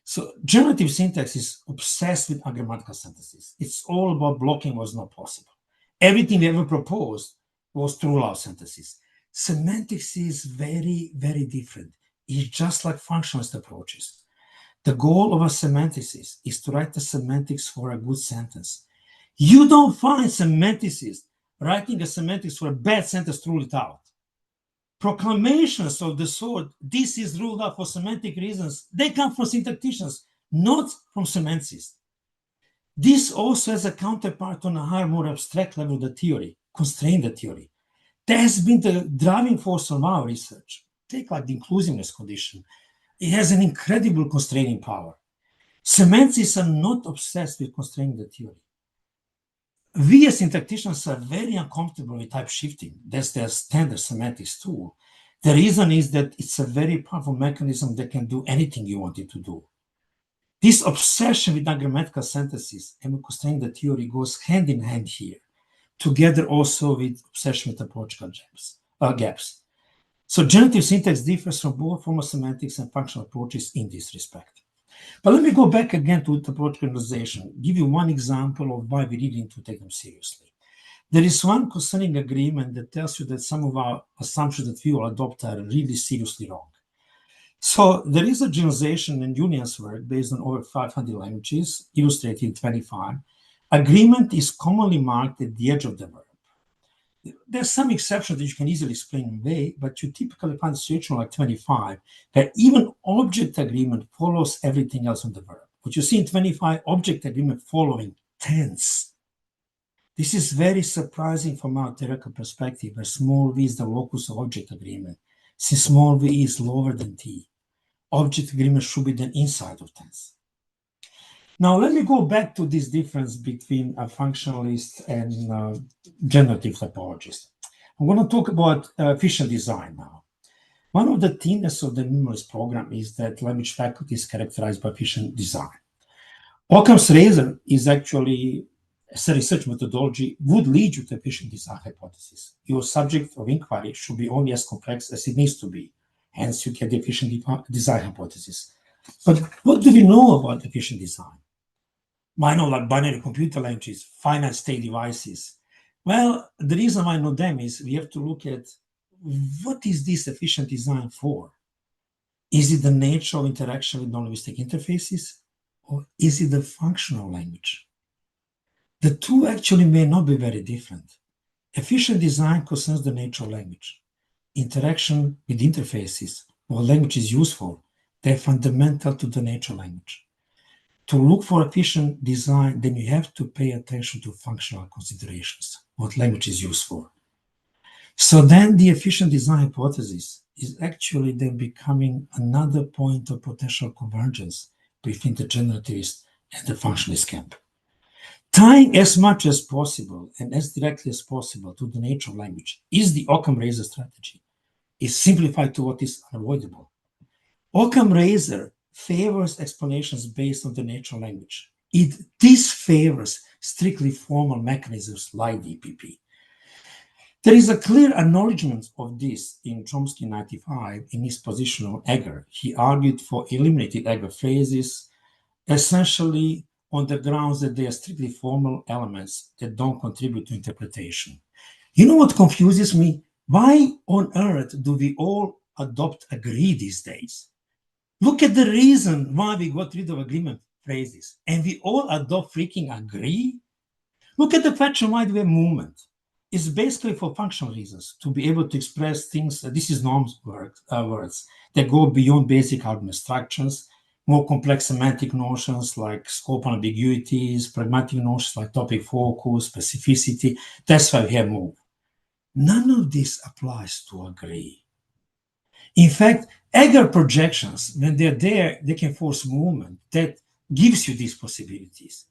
So generative syntax is obsessed with agrammatical synthesis. It's all about blocking what's not possible. Everything we ever proposed was to rule out synthesis. Semantics is very, very different. It's just like functionalist approaches. The goal of a semanticist is to write the semantics for a good sentence. You don't find semanticists writing a semantics for a bad sentence to rule it out. Proclamations of the sort, this is ruled out for semantic reasons, they come from syntacticians, not from semanticists. This also has a counterpart on a higher, more abstract level of the theory, constrain the theory. That has been the driving force of our research. Take like the inclusiveness condition. It has an incredible constraining power. Semanticists are not obsessed with constraining the theory. We as syntacticians are very uncomfortable with type shifting. That's their standard semantics tool. The reason is that it's a very powerful mechanism that can do anything you want it to do. This obsession with agrammatical synthesis and constraining the theory goes hand in hand here, together also with obsession with typological gaps. So generative syntax differs from both formal semantics and functional approaches in this respect. But let me go back again to typological generalization, give you one example of why we really need to take them seriously. There is one concerning agreement that tells you that some of our assumptions that we will adopt are really seriously wrong. So there is a generalization in Junes' work based on over 500 languages, illustrated in 25. Agreement is commonly marked at the edge of the verb. There's some exceptions that you can easily explain away, but you typically find a situation like 25, that even object agreement follows everything else on the verb. What you see in 25, object agreement following tense, This is very surprising from our theoretical perspective, where small v is the locus of object agreement. Since small v is lower than t, object agreement should be then inside of tense. Now, let me go back to this difference between a functionalist and generative typologist. I'm going to talk about efficient design now. One of the tenets of the Minimalist program is that language faculty is characterized by efficient design. Occam's razor is actually a research methodology would lead you to efficient design hypothesis. Your subject of inquiry should be only as complex as it needs to be. Hence, you get the efficient design hypothesis. But what do we know about efficient design? I know like binary computer languages, finite state devices. Well, the reason why I know them is we have to look at what is this efficient design for? Is it the nature of interaction with non-linguistic interfaces, or is it the functional language? The two actually may not be very different. Efficient design concerns the nature of language. Interaction with interfaces, what language is used for, they're fundamental to the nature of language. To look for efficient design, then you have to pay attention to functional considerations, what language is used for. So then the efficient design hypothesis is actually then becoming another point of potential convergence between the generativist and the functionalist camp. Tying as much as possible and as directly as possible to the nature of language is the Occam-Razor strategy. It's simplified to what is unavoidable. Occam-Razor favors explanations based on the nature of language. It disfavors strictly formal mechanisms like DPP. There is a clear acknowledgement of this in Chomsky 95 in his position on Egger. He argued for eliminated Egger phrases, essentially on the grounds that they are strictly formal elements that don't contribute to interpretation. You know what confuses me? Why on earth do we all adopt agree these days? Look at the reason why we got rid of agreement phrases, and we all adopt freaking agree. Look at the question why do we have movement. It's basically for functional reasons, to be able to express things. This is Noam's words that go beyond basic argument structures, more complex semantic notions like scope and ambiguities, pragmatic notions like topic focus, specificity. That's why we have move. None of this applies to agree. In fact, Egger projections, when they're there, they can force movement that gives you these possibilities.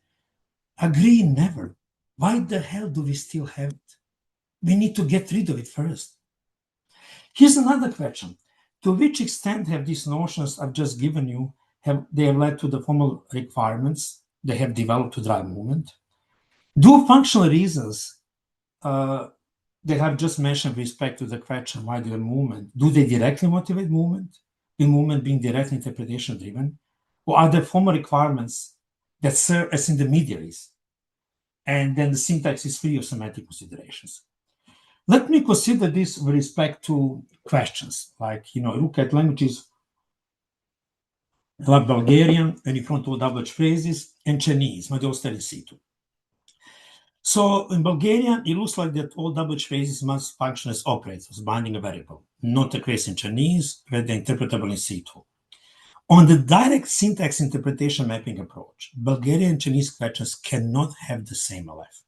Agree never. Why the hell do we still have it? We need to get rid of it first. Here's another question. To which extent have these notions I've just given you, they have led to the formal requirements they have developed to drive movement? Do functional reasons that I've just mentioned with respect to the question, why do you have movement, do they directly motivate movement? Will movement being directly interpretation driven? Or are there formal requirements that serve as intermediaries? And then the syntax is free of semantic considerations. Let me consider this with respect to questions, like, look at languages like Bulgarian, and in front of double phrases, and Chinese, but they all start in situ. So in Bulgarian, it looks like that all double phrases must function as operators, binding a variable, not the case in Chinese, where they're interpretable in situ. On the direct syntax interpretation mapping approach, Bulgarian and Chinese questions cannot have the same LF.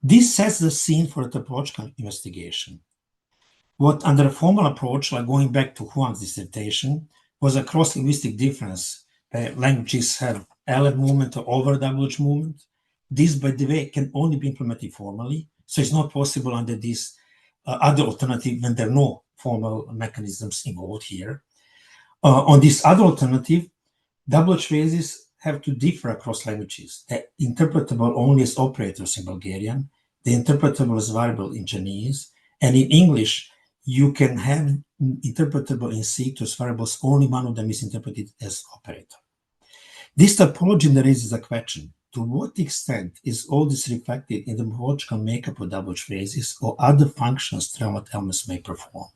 This sets the scene for a topological investigation. What under a formal approach, like going back to Juan's dissertation, was a cross-linguistic difference. Languages have LF movement or over WH movement. This, by the way, can only be implemented formally, so it's not possible under this other alternative when there are no formal mechanisms involved here. On this other alternative, WH phrases have to differ across languages. They're interpretable only as operators in Bulgarian, they're interpretable as variable in Chinese, and in English, you can have interpretable in situ as variables, only one of them is interpreted as operator. This topology raises a question. To what extent is all this reflected in the morphological makeup of WH phrases or other functions that elements may perform?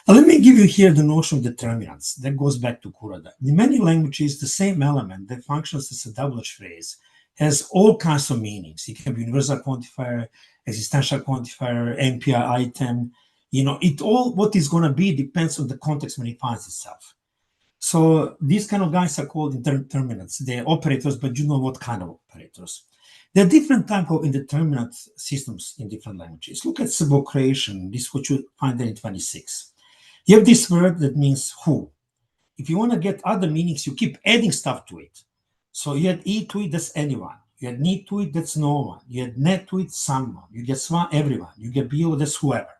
Let me give you here the notion of determinants. That goes back to Kurada. In many languages, the same element that functions as a WH phrase has all kinds of meanings. It can be universal quantifier, existential quantifier, MPI item. What is going to be depends on the context when it finds itself. So these kind of guys are called indeterminates. They're operators, but you know what kind of operators. There are different type of indeterminate systems in different languages. Look at subocreation. This is what you find there in 26. You have this word that means who. If you want to get other meanings, you keep adding stuff to it. So you add e to it, that's anyone. You add need to it, that's no one. You add net to it, someone. You get swan, everyone. You get bio, that's whoever.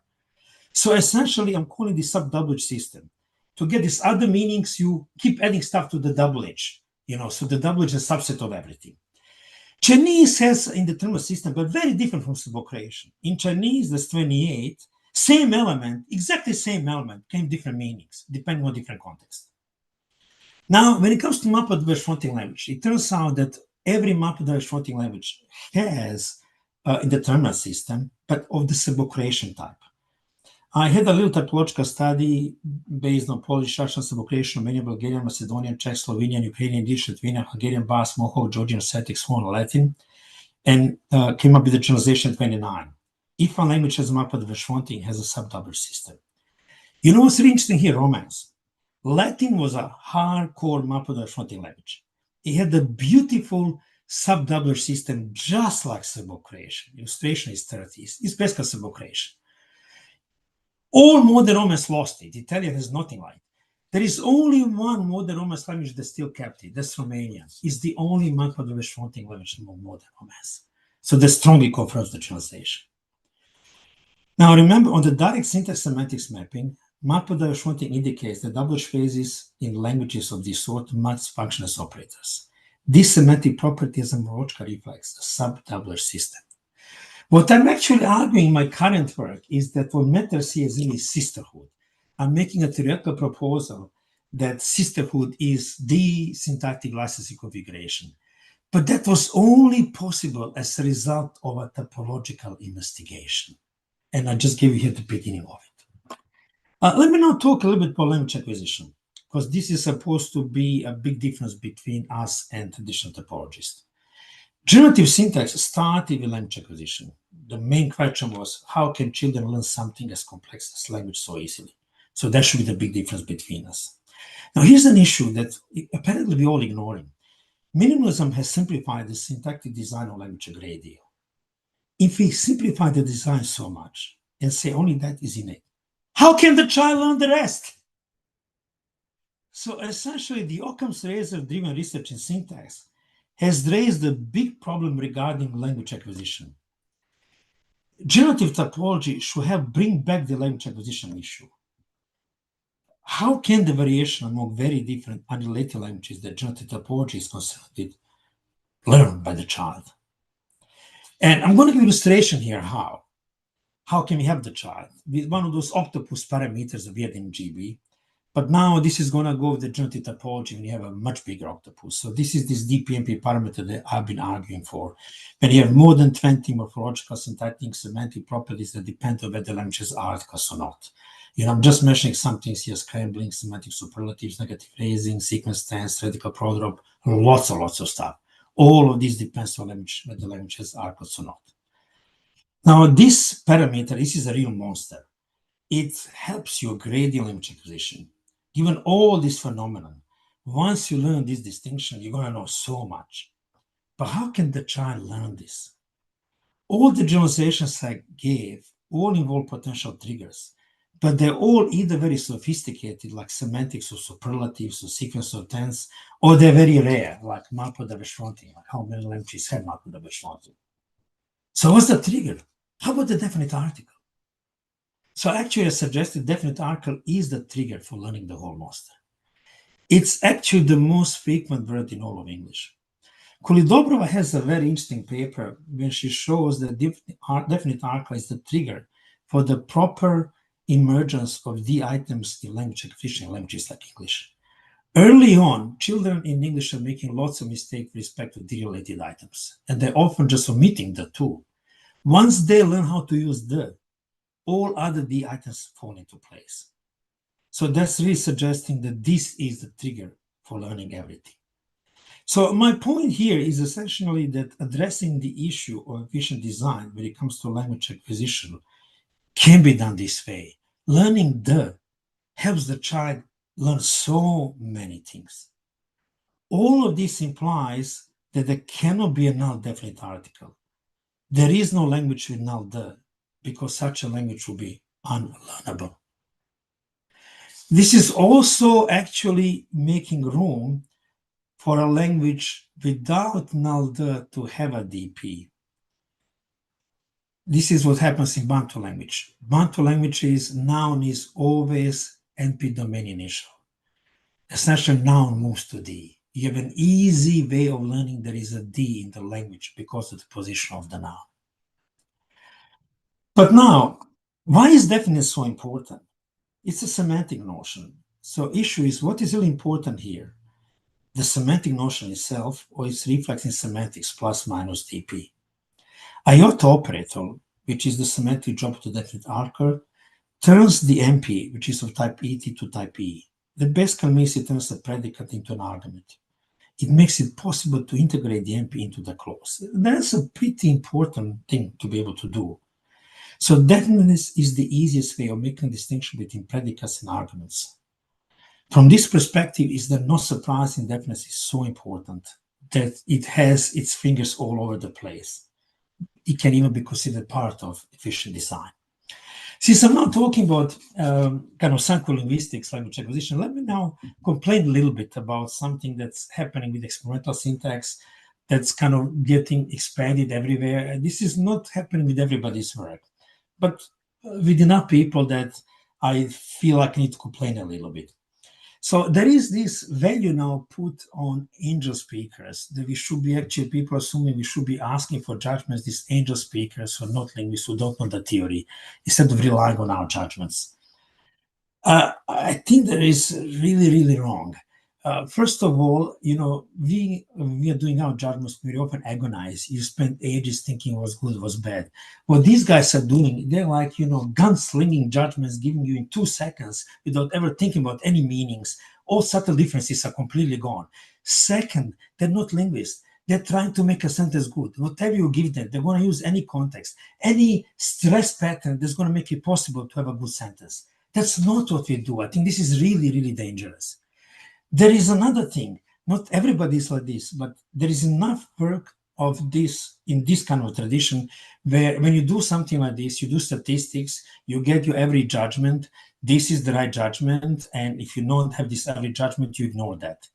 So essentially, I'm calling this sub-double H system. To get these other meanings, you keep adding stuff to the double H. So the double H is a subset of everything. Chinese has an indeterminate system, but very different from subocreation. In Chinese, there's 28, same element, exactly same element, came different meanings, depending on different context. Now, when it comes to map-diverse fronting language, it turns out that every map-diverse fronting language has an indeterminate system, but of the subocreation type. I had a little typological study based on Polish, Russian, subocreation, Romanian, Bulgarian, Macedonian, Czech, Slovenian, Ukrainian, Yiddish, Lithuanian, Hungarian, Basque, Mohawk, Georgian, Celtic, Swan, Latin, and came up with the translation 29. If a language has a map-diverse fronting, has a sub-double system. You know what's really interesting here? Romance. Latin was a hardcore map-diverse fronting language. It had a beautiful sub-double system, just like subocreation. Illustration is 30. It's basically subocreation. All modern Romance lost it. Italian has nothing like it. There is only one modern Romance language that still kept it. That's Romanian. It's the only map-diverse fronting language among modern Romance. So that strongly confirms the translation. Now remember, on the direct syntax semantics mapping, map-diverse fronting indicates that double phrases in languages of this sort must function as operators. This semantic property is a Morochka reflex, a sub-double system. What I'm actually arguing in my current work is that what matters here is really sisterhood. I'm making a theoretical proposal that sisterhood is the syntactic licensing configuration. But that was only possible as a result of a topological investigation. And I just gave you here the beginning of it. Let me now talk a little bit about language acquisition, because this is supposed to be a big difference between us and traditional topologists. Generative syntax started with language acquisition. The main question was, how can children learn something as complex as language so easily? So that should be the big difference between us. Now, here's an issue that apparently we're all ignoring. Minimalism has simplified the syntactic design of language a great deal. If we simplify the design so much and say only that is innate, how can the child learn the rest? So essentially, the Occam's razor-driven research in syntax has raised a big problem regarding language acquisition. Generative topology should bring back the language acquisition issue. How can the variation among very different unrelated languages that generative topology is concerned with learn by the child? And I'm going to give an illustration here how. How can we have the child with one of those octopus parameters that we had in GB? But now this is going to go with the generative topology when you have a much bigger octopus. So this is this DPMP parameter that I've been arguing for. When you have more than 20 morphological, syntactic, semantic properties that depend on whether the languages are articles or not. I'm just mentioning some things here: scrambling, semantic superlatives, negative phrasing, sequence tense, radical prodrop, lots of stuff. All of these depends on language, whether the language has articles or not. Now, this parameter, this is a real monster. It helps you gradient language acquisition. Given all this phenomenon, once you learn this distinction, you're going to know so much. But how can the child learn this? All the generalizations I gave all involve potential triggers, but they're all either very sophisticated, like semantics or superlatives or sequence or tense, or they're very rare, like map-diverse fronting, like how many languages have map-diverse fronting. So what's the trigger? How about the definite article? So actually, I suggested definite article is the trigger for learning the whole monster. It's actually the most frequent word in all of English. Kulidobrova has a very interesting paper when she shows that definite article is the trigger for the proper emergence of the items in language acquisition languages like English. Early on, children in English are making lots of mistakes with respect to the-related items, and they're often just omitting the two. Once they learn how to use the, all other the items fall into place. So that's really suggesting that this is the trigger for learning everything. So my point here is essentially that addressing the issue of efficient design when it comes to language acquisition can be done this way. Learning the helps the child learn so many things. All of this implies that there cannot be a null definite article. There is no language with null de, because such a language will be unlearnable. This is also actually making room for a language without null de to have a DP. This is what happens in Bantu language. Bantu language is noun is always NP domain initial. Essentially, noun moves to D. You have an easy way of learning there is a D in the language because of the position of the noun. But now, why is definite so important? It's a semantic notion. So issue is, what is really important here? The semantic notion itself, or its reflex in semantics plus minus DP. Iota operator, which is the semantic job to definite article, turns the MP, which is of type ET to type E. The basically means it turns the predicate into an argument. It makes it possible to integrate the MP into the clause. That's a pretty important thing to be able to do. So definiteness is the easiest way of making a distinction between predicates and arguments. From this perspective, is that not surprising definiteness is so important that it has its fingers all over the place. It can even be considered part of efficient design. Since I'm not talking about kind of psycholinguistics, language acquisition, let me now complain a little bit about something that's happening with experimental syntax that's kind of getting expanded everywhere. This is not happening with everybody's work, but with enough people that I feel like I need to complain a little bit. So there is this value now put on angel speakers that we should be actually, people assuming we should be asking for judgments, these angel speakers who are not linguists, who don't know the theory, instead of relying on our judgments. I think that is really, really wrong. First of all, you know, we are doing our judgments, we often agonize. You spend ages thinking what's good, what's bad. What these guys are doing, they're like, you know, gunslinging judgments, giving you in 2 seconds without ever thinking about any meanings. All subtle differences are completely gone. Second, they're not linguists. They're trying to make a sentence good. Whatever you give them, they're going to use any context, any stress pattern that's going to make it possible to have a good sentence. That's not what we do. I think this is really, really dangerous. There is another thing, not everybody is like this, but there is enough work of this in this kind of tradition where when you do something like this, you do statistics, you get your average judgment, this is the right judgment, and if you don't have this average judgment, you ignore that.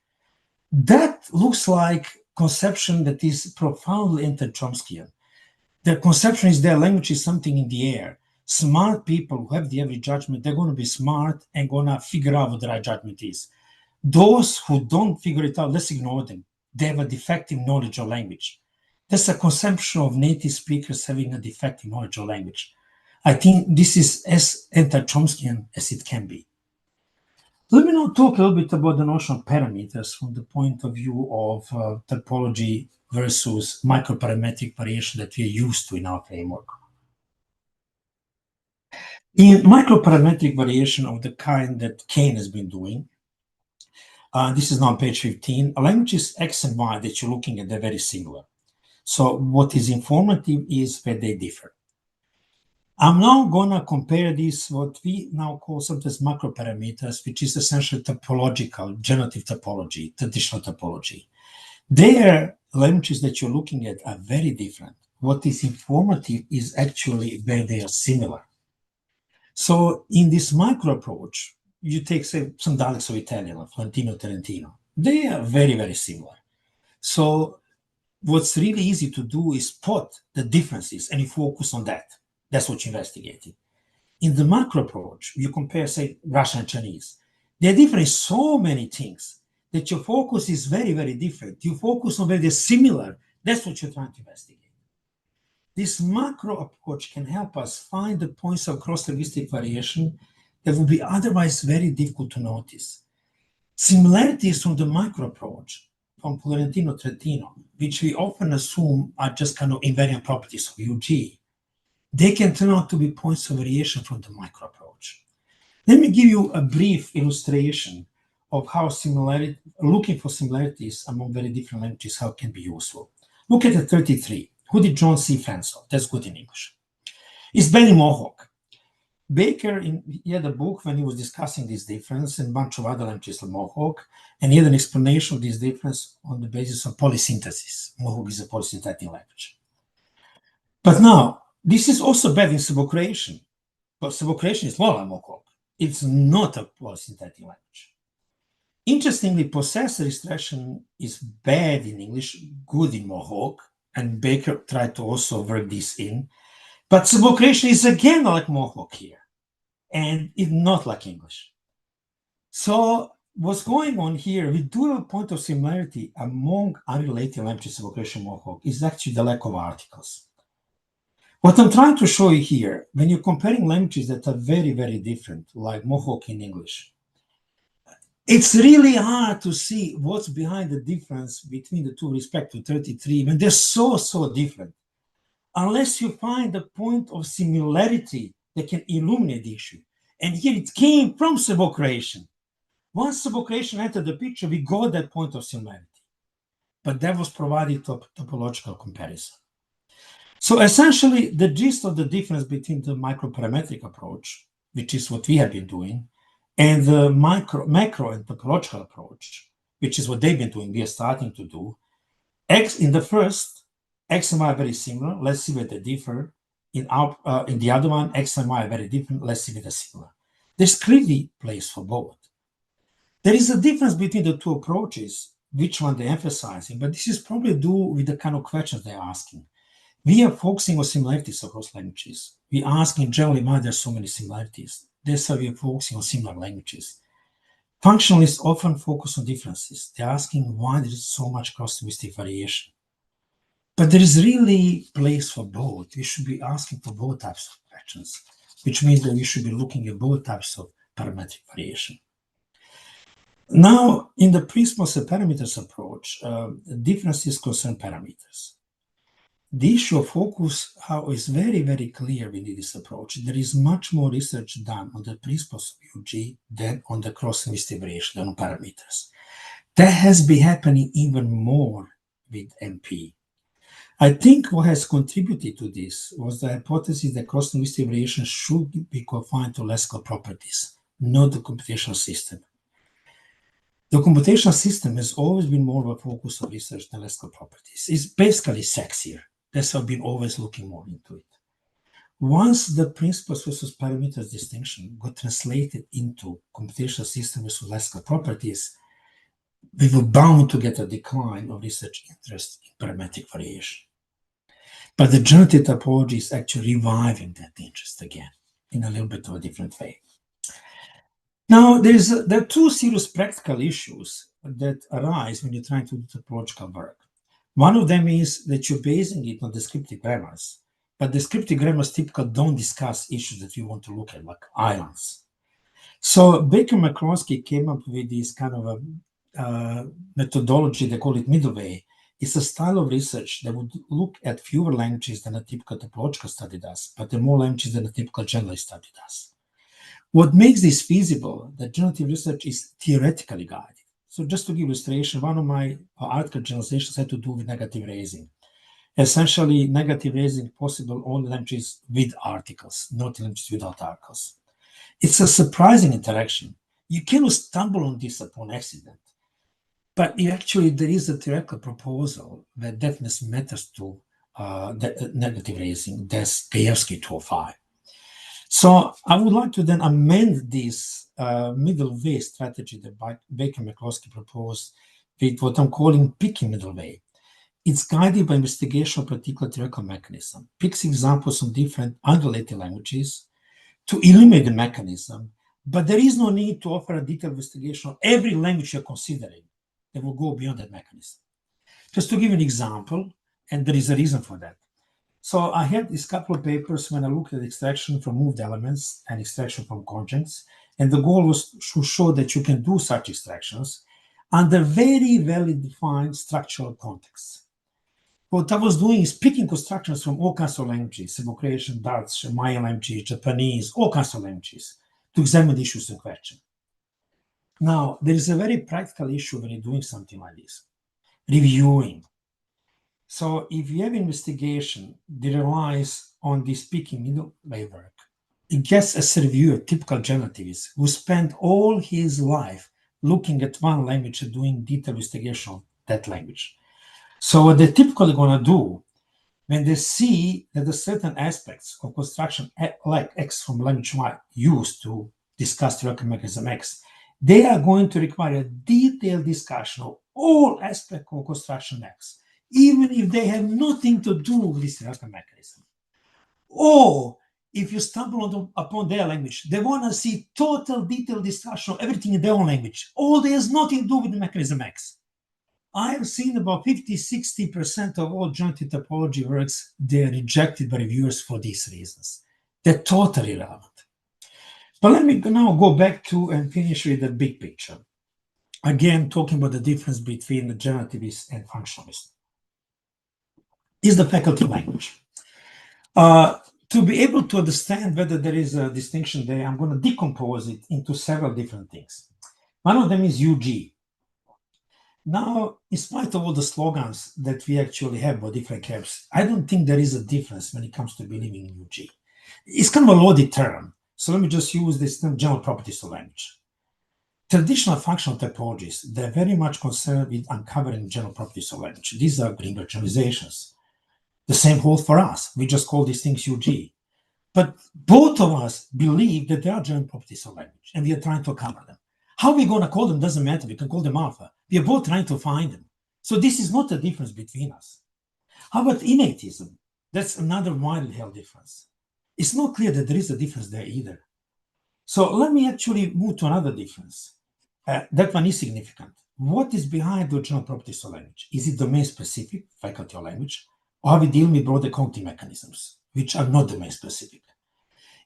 That looks like conception that is profoundly anti-Chomskyan. The conception is their language is something in the air. Smart people who have the average judgment, they're going to be smart and going to figure out what the right judgment is. Those who don't figure it out, let's ignore them. They have a defective knowledge of language. That's a conception of native speakers having a defective knowledge of language. I think this is as anti-Chomskyan as it can be. Let me now talk a little bit about the notion of parameters from the point of view of typology versus microparametric variation that we are used to in our framework. In microparametric variation of the kind that Kane has been doing, this is now on page 15. Languages X and Y that you're looking at, they're very similar. So what is informative is where they differ. I'm now going to compare this, what we now call sometimes macroparameters, which is essentially topological, generative topology, traditional topology. Their languages that you're looking at are very different. What is informative is actually where they are similar. So in this micro approach, you take, say, some dialects of Italian, like Florentino, Trentino. They are very, very similar. So what's really easy to do is spot the differences and you focus on that. That's what you're investigating. In the macro approach, you compare, say, Russian and Chinese. They're different in so many things that your focus is very, very different. You focus on where they're similar. That's what you're trying to investigate. This macro approach can help us find the points of cross-linguistic variation that would be otherwise very difficult to notice. Similarities from the micro approach, from Florentino Trentino, which we often assume are just kind of invariant properties of UG, they can turn out to be points of variation from the micro approach. Let me give you a brief illustration of how looking for similarities among very different languages, how it can be useful. Look at the 33. Who did John C. Fensel? That's good in English. It's Benny Mohawk. Baker, he had a book when he was discussing this difference and a bunch of other languages like Mohawk, and he had an explanation of this difference on the basis of polysynthesis. Mohawk is a polysynthetic language. But now, this is also bad in Serbo-Croatian, but Serbo-Croatian is more like Mohawk. It's not a polysynthetic language. Interestingly, possessor extraction is bad in English, good in Mohawk, and Baker tried to also work this in. But Serbo-Croatian is again like Mohawk here, and it's not like English. So what's going on here, we do have a point of similarity among unrelated languages, Serbo-Croatian and Mohawk, is actually the lack of articles. What I'm trying to show you here, when you're comparing languages that are very, very different, like Mohawk and English, it's really hard to see what's behind the difference between the two with respect to 33, when they're so, so different. Unless you find a point of similarity that can illuminate the issue. And here it came from Serbo-Croatian. Once Serbo-Croatian entered the picture, we got that point of similarity. But that was provided to topological comparison. So essentially, the gist of the difference between the microparametric approach, which is what we have been doing, and the macro and topological approach, which is what they've been doing, we are starting to do. In the first, X and Y are very similar. Let's see where they differ. In the other one, X and Y are very different. Let's see where they're similar. There's clearly place for both. There is a difference between the two approaches, which one they're emphasizing, but this is probably due with the kind of questions they're asking. We are focusing on similarities across languages. We're asking generally why there's so many similarities. That's why we're focusing on similar languages. Functionalists often focus on differences. They're asking why there is so much cross-linguistic variation. But there is really place for both. We should be asking for both types of questions, which means that we should be looking at both types of parametric variation. Now, in the principles of parameters approach, differences concern parameters. The issue of focus is very, very clear within this approach. There is much more research done on the principles of UG than on the cross-linguistic variation, than on parameters. That has been happening even more with MP. I think what has contributed to this was the hypothesis that cross-linguistic variation should be confined to lexical properties, not the computational system. The computational system has always been more of a focus of research than lexical properties. It's basically sexier. That's why I've been always looking more into it. Once the principles versus parameters distinction got translated into computational system versus lexical properties, we were bound to get a decline of research interest in parametric variation. But the generative topology is actually reviving that interest again in a little bit of a different way. Now, there are two serious practical issues that arise when you're trying to do topological work. One of them is that you're basing it on descriptive grammars, but descriptive grammars typically don't discuss issues that you want to look at, like islands. So Baker and McCloskey came up with this kind of a methodology, they call it middle way. It's a style of research that would look at fewer languages than a typical topological study does, but more languages than a typical generalist study does. What makes this feasible, that generative research is theoretically guided. So just to give illustration, one of my article generalizations had to do with negative raising. Essentially, negative raising possible only languages with articles, not languages without articles. It's a surprising interaction. You cannot stumble on this upon accident. But actually, there is a theoretical proposal that deafness matters to negative raising. That's Gajewski 205. So I would like to then amend this middle way strategy that Baker and McCloskey proposed with what I'm calling picking middle way. It's guided by investigation of particular theoretical mechanism, picks examples from different unrelated languages to illuminate the mechanism, but there is no need to offer a detailed investigation of every language you're considering that will go beyond that mechanism. Just to give you an example, and there is a reason for that. So I had these couple of papers when I looked at extraction from moved elements and extraction from conjuncts, and the goal was to show that you can do such extractions under very well-defined structural contexts. What I was doing is picking constructions from all kinds of languages, Serbo-Croatian, Dutch, Maya language, Japanese, all kinds of languages, to examine the issues in question. Now, there is a very practical issue when you're doing something like this, reviewing. So if you have investigation that relies on this picking middle way work, gets a reviewer, typical generativist, who spent all his life looking at one language and doing detailed investigation of that language. So what they're typically going to do, when they see that the certain aspects of construction, like X from language Y, used to discuss the hierarchical mechanism X, they are going to require a detailed discussion of all aspects of construction X, even if they have nothing to do with this hierarchical mechanism. Or if you stumble upon their language, they want to see total detailed discussion of everything in their own language. All there has nothing to do with the mechanism X. I have seen about 50-60% of all generative topology works, they're rejected by reviewers for these reasons. They're totally irrelevant. But let me now go back to and finish with the big picture. Again, talking about the difference between the generativist and functionalist. Is the faculty language. To be able to understand whether there is a distinction there, I'm going to decompose it into several different things. One of them is UG. Now, in spite of all the slogans that we actually have about different camps, I don't think there is a difference when it comes to believing in UG. It's kind of a loaded term, so let me just use this term, general properties of language. Traditional functional typologies, they're very much concerned with uncovering general properties of language. These are Greenberg generalizations. The same holds for us. We just call these things UG. But both of us believe that there are general properties of language, and we are trying to uncover them. How we're going to call them doesn't matter. We can call them alpha. We are both trying to find them. So this is not a difference between us. How about innatism? That's another widely held difference. It's not clear that there is a difference there either. So let me actually move to another difference. That one is significant. What is behind the general properties of language? Is it domain-specific, faculty of language, or are we dealing with broader cognitive mechanisms, which are not domain-specific?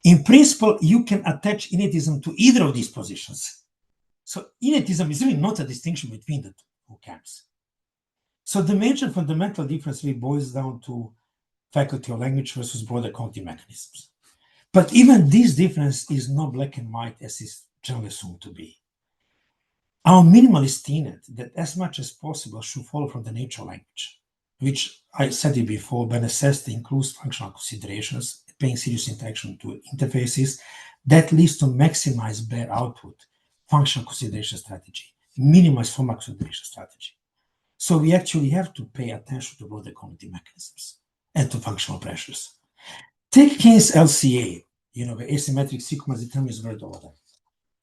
In principle, you can attach innatism to either of these positions. So innatism is really not a distinction between the two camps. So the major fundamental difference really boils down to faculty of language versus broader cognitive mechanisms. But even this difference is not black and white as is generally assumed to be. Our minimalist tenet that as much as possible should follow from the nature of language, which I said it before, by necessity includes functional considerations, paying serious attention to interfaces, that leads to maximize bare output, functional consideration strategy, minimize formal consideration strategy. So we actually have to pay attention to broader cognitive mechanisms and to functional pressures. Take Keynes' LCA, where asymmetric sequence determines word order.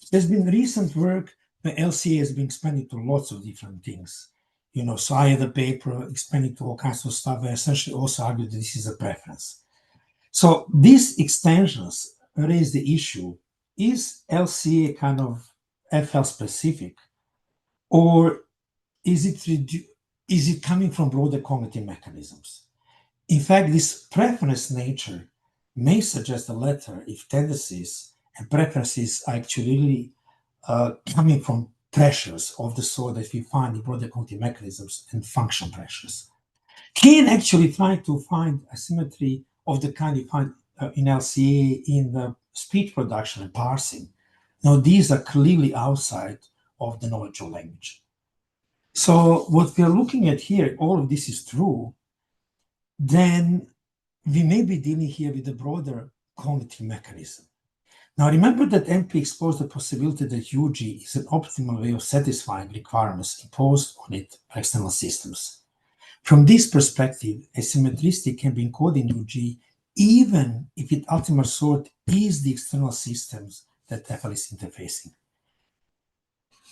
There's been recent work where LCA has been expanded to lots of different things. So I had a paper expanded to all kinds of stuff. I essentially also argued that this is a preference. So these extensions raise the issue, is LCA kind of FL specific, or is it coming from broader cognitive mechanisms? In fact, this preference nature may suggest the latter if tendencies and preferences are actually coming from pressures of the sort that we find in broader cognitive mechanisms and function pressures. Keynes actually tried to find asymmetry of the kind you find in LCA in the speech production and parsing. Now, these are clearly outside of the knowledge of language. So what we are looking at here, all of this is true, then we may be dealing here with a broader cognitive mechanism. Now, remember that MP exposed the possibility that UG is an optimal way of satisfying requirements imposed on it by external systems. From this perspective, asymmetricity can be encoded in UG even if its ultimate sort is the external systems that FL is interfacing.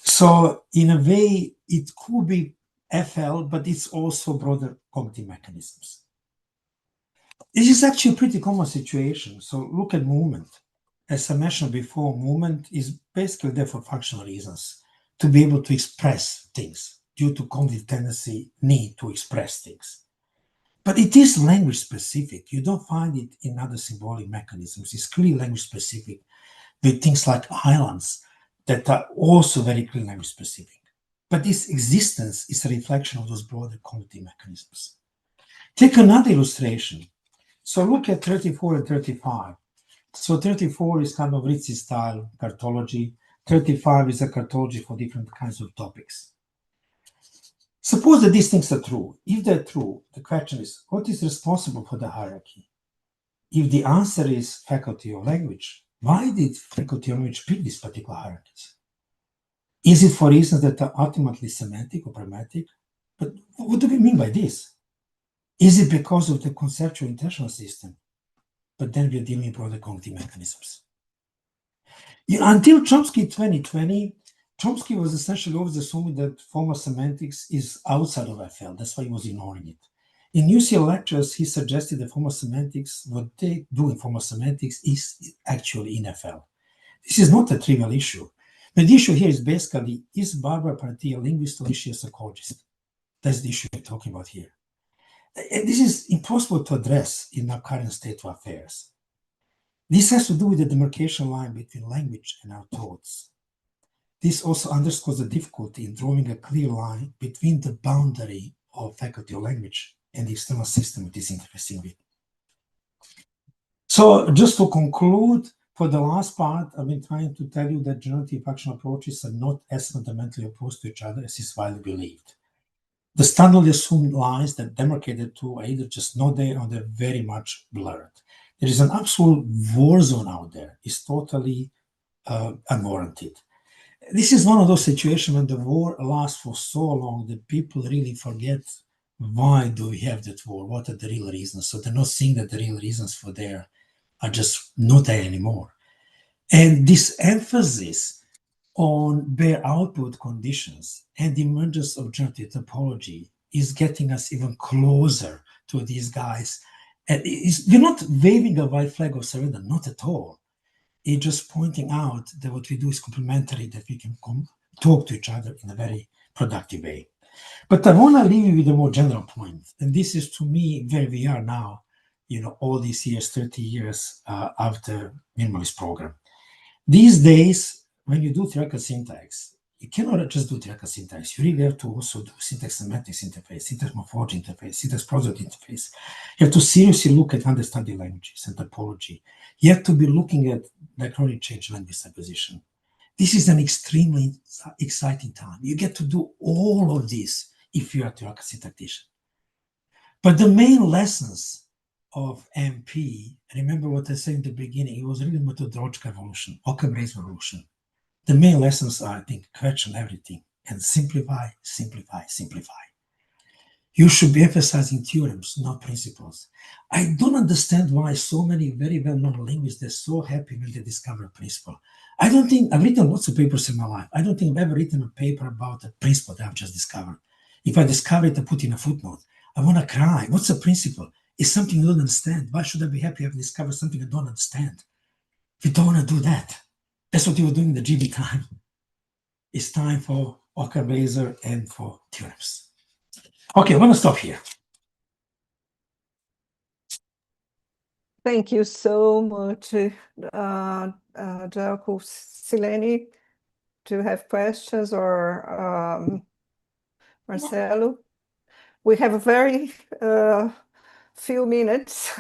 So in a way, it could be FL, but it's also broader cognitive mechanisms. This is actually a pretty common situation. So look at movement. As I mentioned before, movement is basically there for functional reasons, to be able to express things due to cognitive tendency, need to express things. But it is language specific. You don't find it in other symbolic mechanisms. It's clearly language specific with things like islands that are also very clearly language specific. But this existence is a reflection of those broader cognitive mechanisms. Take another illustration. So look at 34 and 35. So 34 is kind of Ritzy style cartology. 35 is a cartology for different kinds of topics. Suppose that these things are true. If they're true, the question is, what is responsible for the hierarchy? if the answer is faculty of language, why did faculty of language pick these particular hierarchies? Is it for reasons that are ultimately semantic or pragmatic? But what do we mean by this? Is it because of the conceptual intentional system? But then we're dealing with broader cognitive mechanisms. Until Chomsky 2020, Chomsky was essentially always assuming that formal semantics is outside of FL. That's why he was ignoring it. In UCL lectures, he suggested that formal semantics, what they do in formal semantics is actually in FL. This is not a trivial issue. But the issue here is basically, is Barbara Parti a linguist or is she a psychologist? That's the issue we're talking about here. And this is impossible to address in our current state of affairs. This has to do with the demarcation line between language and our thoughts. This also underscores the difficulty in drawing a clear line between the boundary of faculty of language and the external system it is interfacing with. So just to conclude, for the last part, I've been trying to tell you that generative functional approaches are not as fundamentally opposed to each other as is widely believed. The standardly assumed lines that demarcate the two are either just not there or they're very much blurred. There is an absolute war zone out there. It's totally unwarranted. This is one of those situations when the war lasts for so long that people really forget why do we have that war, what are the real reasons. So they're not seeing that the real reasons for there are just not there anymore. And this emphasis on bare output conditions and the emergence of generative topology is getting us even closer to these guys. And we're not waving a white flag of surrender, not at all. It's just pointing out that what we do is complementary, that we can talk to each other in a very productive way. But I want to leave you with a more general point. And this is, to me, where we are now, all these years, 30 years after minimalist program. These days, when you do theoretical syntax, you cannot just do theoretical syntax. You really have to also do syntax semantics interface, syntax morphology interface, syntax product interface. You have to seriously look at understanding languages and topology. You have to be looking at diachronic change language acquisition. This is an extremely exciting time. You get to do all of this if you are a theoretical syntactician. But the main lessons of MP, remember what I said in the beginning, it was really methodological evolution, Occam-Ray's evolution. The main lessons are, I think, question everything and simplify, simplify, simplify. You should be emphasizing theorems, not principles. I don't understand why so many very well-known linguists are so happy when they discover a principle. I've written lots of papers in my life. I don't think I've ever written a paper about a principle that I've just discovered. If I discover it, I put in a footnote. I want to cry. What's a principle? It's something you don't understand. Why should I be happy I've discovered something I don't understand? We don't want to do that. That's what you were doing in the GB time. It's time for Occam-Ray's and for theorems. Okay, I'm going to stop here. Thank you so much, Zeljko. Silene, do you have questions, or Marcelo? We have a very few minutes.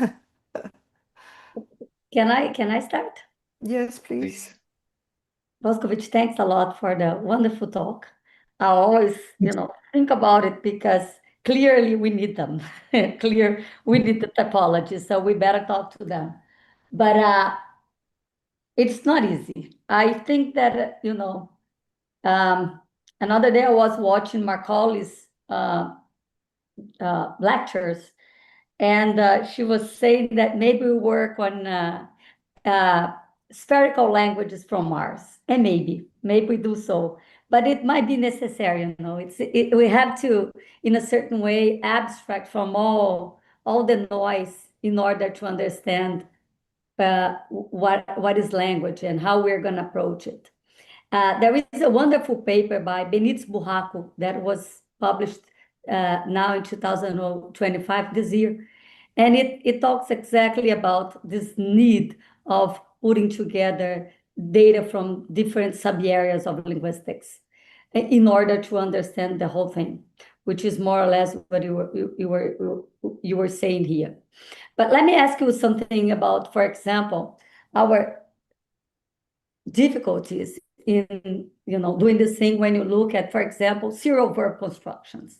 Can I start? Yes, please. Boskovic, thanks a lot for the wonderful talk. I always, think about it because clearly we need them. We need the typology, so we better talk to them. But it's not easy. I think that, another day I was watching Macaulay's lectures, and she was saying that maybe we work on spherical languages from Mars, and maybe we do so, but it might be necessary. We have to, in a certain way, abstract from all the noise in order to understand what is language and how we're going to approach it. There is a wonderful paper by Benítez Burraco that was published now in 2025, this year, and it talks exactly about this need of putting together data from different sub-areas of linguistics in order to understand the whole thing, which is more or less what you were saying here. But let me ask you something about, for example, our difficulties in doing this thing when you look at, for example, serial verb constructions.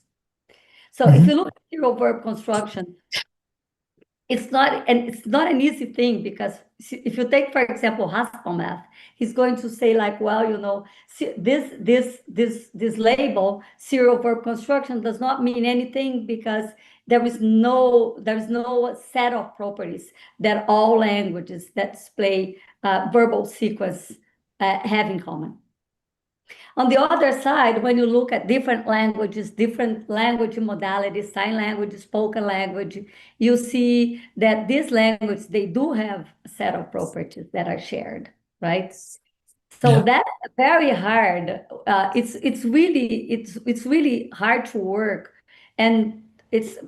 So if you look at serial verb construction, it's not an easy thing, because if you take, for example, Haskell math, he's going to say like, well, you know, this label serial verb construction does not mean anything, because there is no set of properties that all languages that display verbal sequence have in common. On the other side, when you look at different languages, different language modalities, sign language, spoken language, you see that these languages, they do have a set of properties that are shared, right? So Yeah. that's very hard. It's really hard to work, and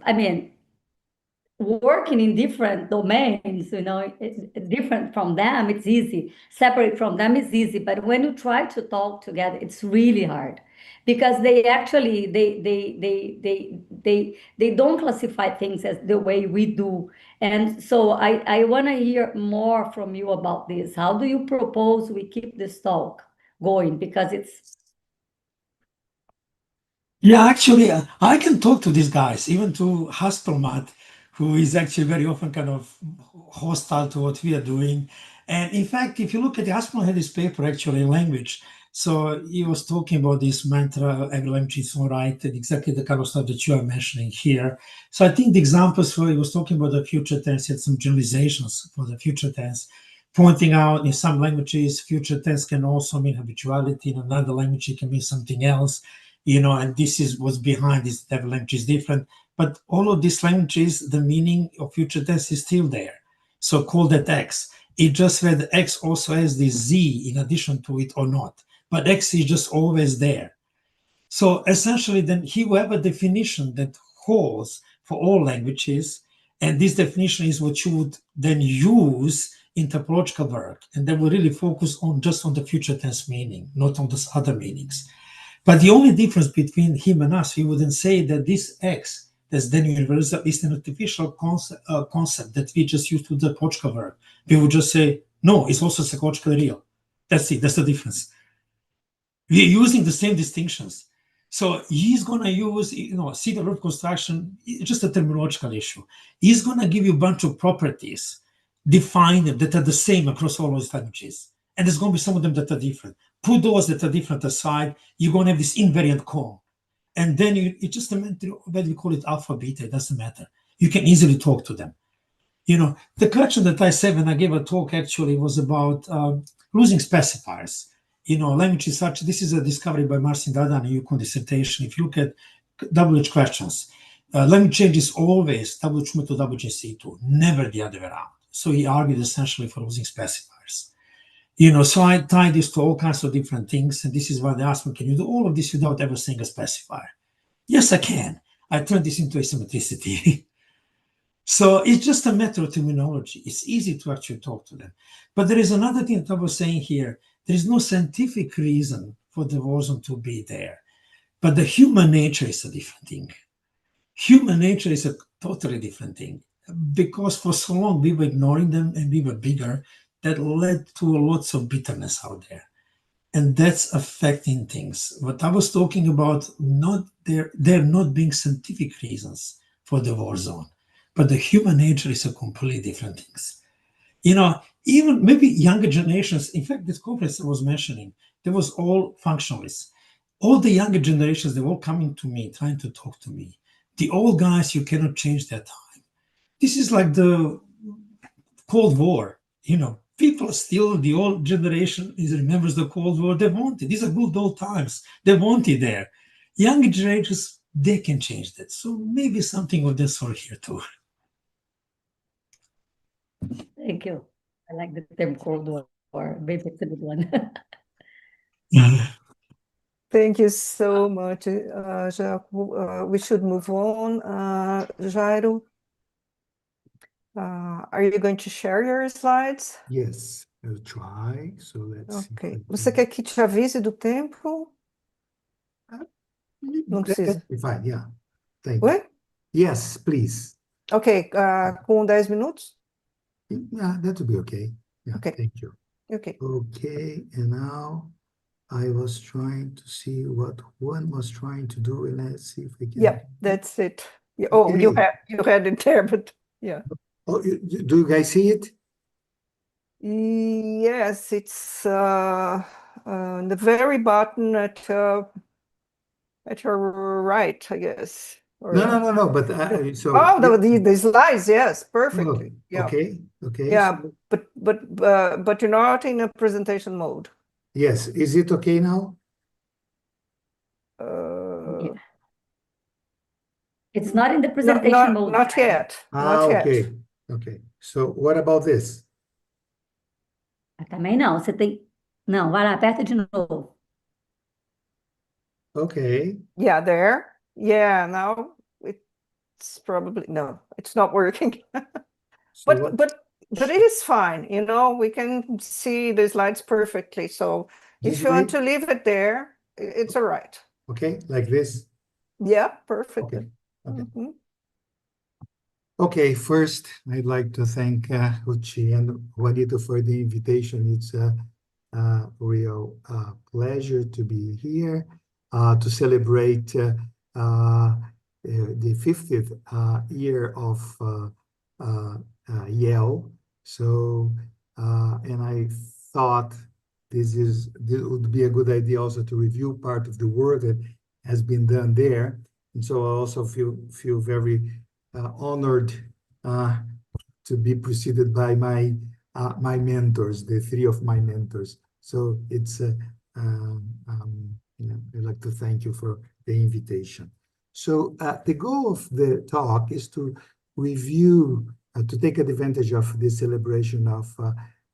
I mean, working in different domains, you know, different from them, it's easy. Separate from them is easy, but when you try to talk together, it's really hard, because they actually they don't classify things as the way we do. And so I want to hear more from you about this. How do you propose we keep this talk going? Because it's Yeah, actually, I can talk to these guys, even to Hasselmatt, who is actually very often kind of hostile to what we are doing. And in fact, if you look at the Hasselmatt had this paper actually in language, so he was talking about this mantra, every language is all right, and exactly the kind of stuff that you are mentioning here. So I think the examples where he was talking about the future tense, he had some generalizations for the future tense, pointing out in some languages, future tense can also mean habituality, in another language it can mean something else. You know, and this is what's behind this. Every language is different, but all of these languages, the meaning of future tense is still there. So call that X. It just whether X also has this Z in addition to it or not, but X is just always there. So essentially, then he will have a definition that holds for all languages, and this definition is what you would then use in typological work, and then we'll really focus on just on the future tense meaning, not on those other meanings. But the only difference between him and us, we wouldn't say that this X, that's then universal, is an artificial concept that we just use to the typological verb. We would just say, no, it's also psychologically real. That's it, that's the difference. We're using the same distinctions. So he's going to use, you know, see the verb construction, just a terminological issue. He's going to give you a bunch of properties, define them, that are the same across all those languages. And there's going to be some of them that are different. Put those that are different aside, you're going to have this invariant call. And then it's just a matter, whether you call it alpha, beta, it doesn't matter. You can easily talk to them. You know, the question that I said when I gave a talk actually was about losing specifiers. You know, languages such, this is a discovery by Marcin Dadan in UConn dissertation. If you look at WH questions, language change is always WH1 to WHC2, never the other way around. So he argued essentially for losing specifiers. You know, so I tie this to all kinds of different things, and this is why they asked me, can you do all of this without ever saying a specifier? Yes, I can. I turn this into asymmetricity. So it's just a matter of terminology. It's easy to actually talk to them. But there is another thing that I was saying here. There is no scientific reason for the warzone to be there. But the human nature is a different thing. Human nature is a totally different thing. Because for so long we were ignoring them and we were bigger, that led to lots of bitterness out there. And that's affecting things. What I was talking about, there not being scientific reasons for the war zone, but the human nature is a completely different things. You know, even maybe younger generations, in fact, this conference I was mentioning, there was all functionalists. All the younger generations, they were all coming to me, trying to talk to me. The old guys, you cannot change their time. This is like the Cold War, you know. People still, the old generation remembers the Cold War. They want it. These are good old times. They want it there. Younger generations, they can change that. So maybe something of this sort here too. Thank you. I like the term Cold War. Maybe it's a good one. Thank you so much, Zeljko. We should move on. Jairo, are you going to share your slides? Yes, I'll try. So let's see. Ok. Você quer que te avise do tempo? Não precisa. Fine, yeah. Thank you. Oi? Yes, please. Ok, com 10 minutos? Yeah, that will be okay. Yeah, Okay. thank you. Ok. Okay, and now I was trying to see what Juan was trying to do, and let's see if we can. Yeah, that's it. Yeah, oh, you Okay. had it there, but yeah. Oh, do you guys see it? Yes, it's the very bottom at your right, I guess. No. But so Oh, the slides, yes, perfectly. oh, Yeah, okay. yeah, So, but you're not in a presentation mode. yes, is it okay now? Uh, It's not in the presentation mode. Not yet. Not yet. Okay. Okay. So what about this? Também não, você tem... Não, vai lá, aperta de novo. Okay. Yeah, there. Yeah, now it's probably no, it's not working. So But it is fine, you know, we can see the slides perfectly. So This if you want way? to leave it there, it's all right. Okay, like this. Yeah, perfectly. Okay. Okay. Mhm. Okay, first, I'd like to thank Uchi and Juanito for the invitation. It's a real pleasure to be here to celebrate the 50th year of IEL. So, and I thought this would be a good idea also to review part of the work that has been done there. And so I also feel very honored to be preceded by my mentors, the three of my mentors. So it's I'd like to thank you for the invitation. So the goal of the talk is to review, to take advantage of the celebration of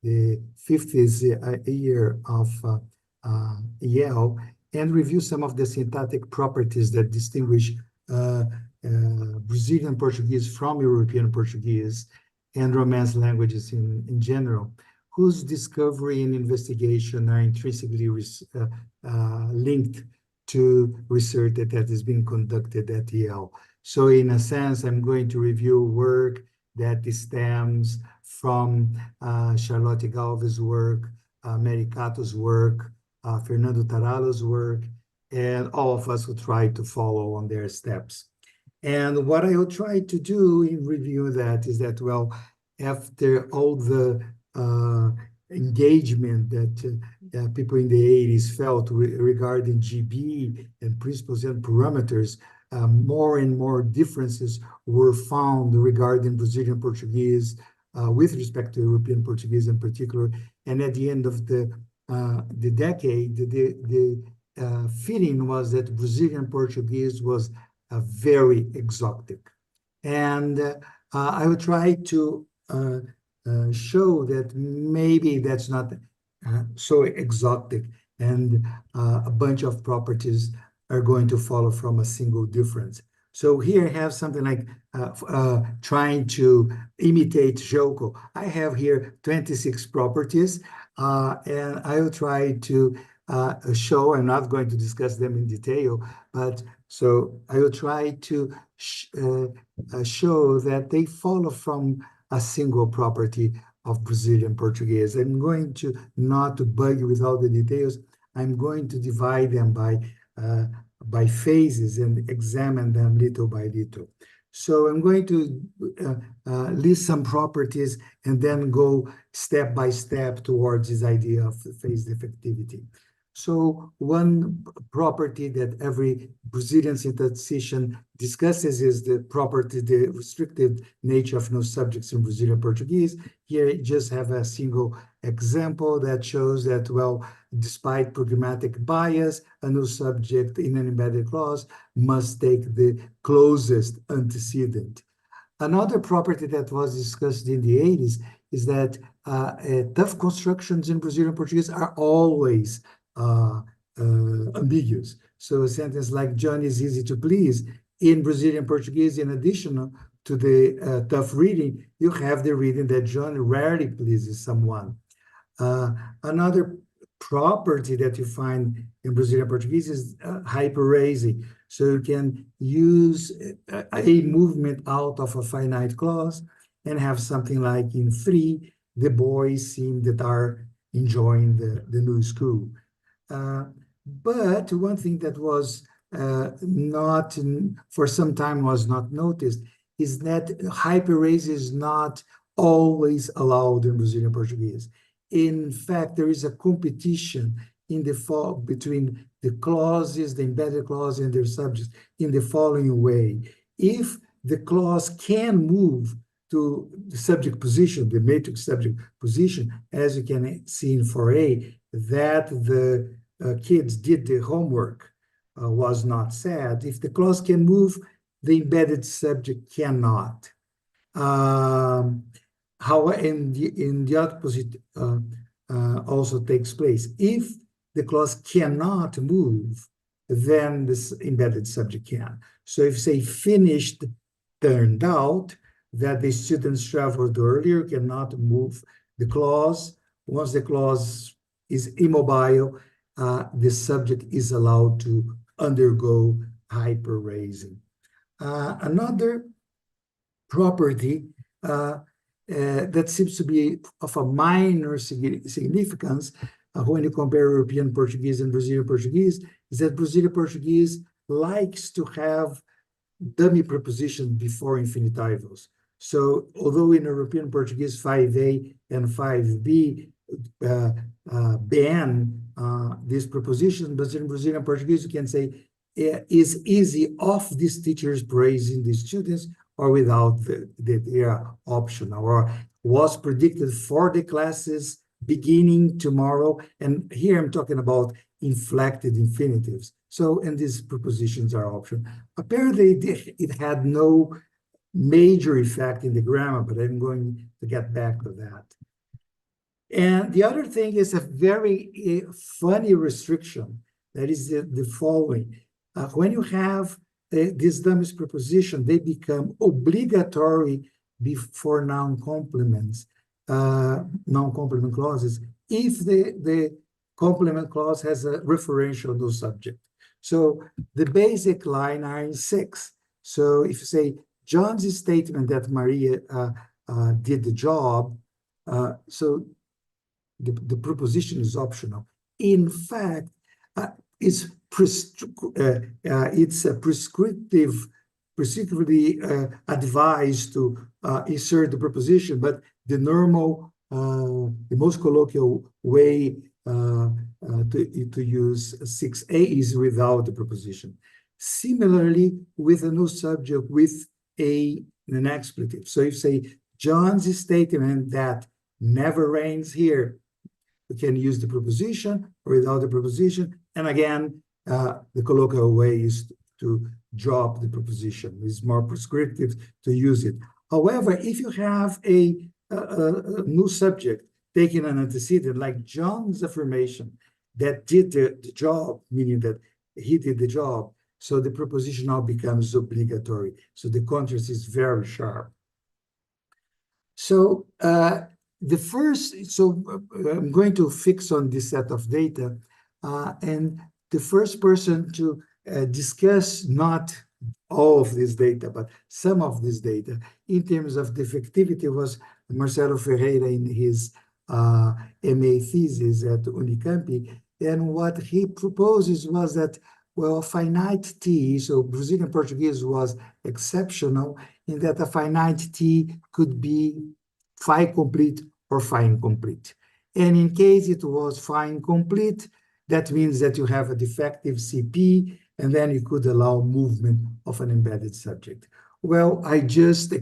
the 50th year of IEL and review some of the syntactic properties that distinguish Brazilian Portuguese from European Portuguese and Romance languages in general, whose discovery and investigation are intrinsically linked to research that has been conducted at IEL. So in a sense, I'm going to review work that stems from Charlotte Galvez' work, Mary Cato's work, Fernando Tarallo's work, and all of us will try to follow on their steps. And what I will try to do in reviewing that is that, well, after all the engagement that people in the 80s felt regarding GB and principles and parameters, more and more differences were found regarding Brazilian Portuguese with respect to European Portuguese in particular. And at the end of the decade, the feeling was that Brazilian Portuguese was very exotic. And I will try to show that maybe that's not so exotic, and a bunch of properties are going to follow from a single difference. So here I have something like trying to imitate Zeljko. I have here 26 properties, and I will try to show, I'm not going to discuss them in detail, but so I will try to show that they follow from a single property of Brazilian Portuguese. I'm going to, not to bug you with all the details, I'm going to divide them by phases and examine them little by little. So I'm going to list some properties and then go step by step towards this idea of phase defectivity. So one property that every Brazilian syntactician discusses is the property, the restricted nature of no subjects in Brazilian Portuguese. Here, I just have a single example that shows that, well, despite programmatic bias, a no subject in an embedded clause must take the closest antecedent. Another property that was discussed in the 80s is that tough constructions in Brazilian Portuguese are always ambiguous. So a sentence like John is easy to please in Brazilian Portuguese, in addition to the tough reading, you have the reading that John rarely pleases someone. Another property that you find in Brazilian Portuguese is hyperasy. So you can use a movement out of a finite clause and have something like in 3, the boys seem that are enjoying the new school. But one thing that was not, for some time was not noticed, is that hyperase is not always allowed in Brazilian Portuguese. In fact, there is a competition in the fall between the clauses, the embedded clause and their subjects in the following way. If the clause can move to the subject position, the matrix subject position, as you can see in 4A, that the kids did the homework was not said. If the clause can move, the embedded subject cannot. How in the opposite also takes place. If the clause cannot move, then this embedded subject can. So if say finished turned out, that the students traveled earlier cannot move the clause. Once the clause is immobile, the subject is allowed to undergo hyperraising. Another property that seems to be of a minor significance when you compare European Portuguese and Brazilian Portuguese is that Brazilian Portuguese likes to have dummy prepositions before infinitivals. So although in European Portuguese 5A and 5B ban these prepositions, but in Brazilian Portuguese you can say is easy of these teachers praising the students or without they are optional, or was predicted for the classes beginning tomorrow. And here I'm talking about inflected infinitives. So, and these prepositions are optional. Apparently it had no major effect in the grammar, but I'm going to get back to that. And the other thing is a very funny restriction that is the following. When you have these dummy prepositions, they become obligatory before non-complements, non-complement clauses, if the complement clause has a referential no subject. So the basic line are in 6. So if you say, John's statement that Maria did the job, so the preposition is optional. In fact, it's prescriptively advised to insert the preposition, but the normal, the most colloquial way to use 6A is without the preposition. Similarly, with a no subject with an expletive. So if you say, John's statement that never rains here, we can use the preposition or without the preposition. And again, the colloquial way is to drop the preposition. It's more prescriptive to use it. However, if you have a new subject taking an antecedent, like John's affirmation that did the job, meaning that he did the job, so the preposition now becomes obligatory. So the contrast is very sharp. So I'm going to fix on this set of data, and the first person to discuss not all of this data, but some of this data in terms of defectivity was Marcelo Ferreira in his MA thesis at Unicamp. And what he proposes was that, well, finite T, so Brazilian Portuguese was exceptional in that a finite T could be phi complete or phi incomplete. And in case it was phi incomplete, that means that you have a defective CP, and then you could allow movement of an embedded subject. Well, I just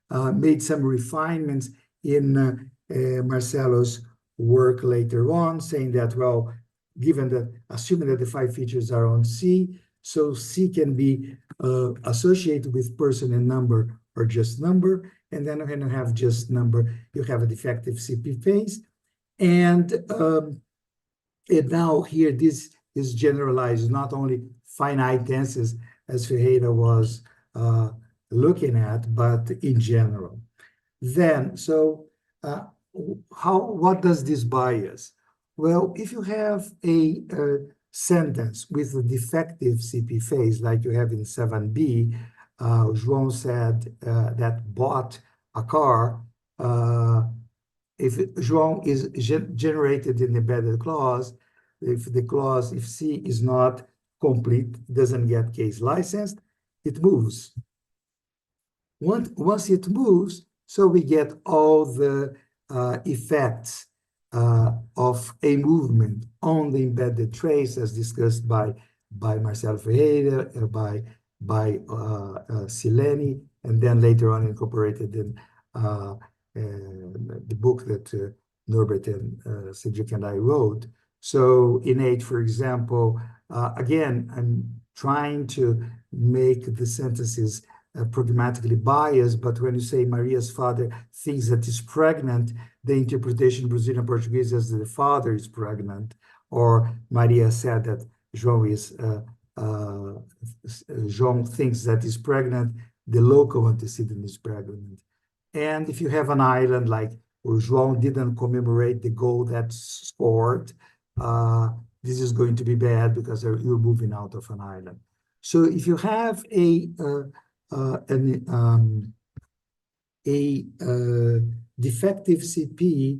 made some refinements in Marcelo's work later on, saying that, well, given that, assuming that the 5 features are on C, so C can be associated with person and number or just number, and then when you have just number, you have a defective CP phase. And now here, this is generalized, not only finite tenses as Ferreira was looking at, but in general. Then, so what does this bias? Well, if you have a sentence with a defective CP phase, like you have in 7B, João said that bought a car. If João is generated in the embedded clause, if C is not complete, doesn't get case licensed, it moves. once it moves, so we get all the effects of a movement on the embedded trace, as discussed by Marcella Ferreira, by Sileni, and then later on incorporated in the book that Norbert and Zeljko and I wrote. So innate, for example, again, I'm trying to make the sentences programmatically biased, but when you say Maria's father thinks that is pregnant, the interpretation in Brazilian Portuguese is that the father is pregnant, or Maria said that João thinks that is pregnant, the local antecedent is pregnant. And if you have an island like where João didn't commemorate the goal that's scored, this is going to be bad because you're moving out of an island. So if you have a defective CP,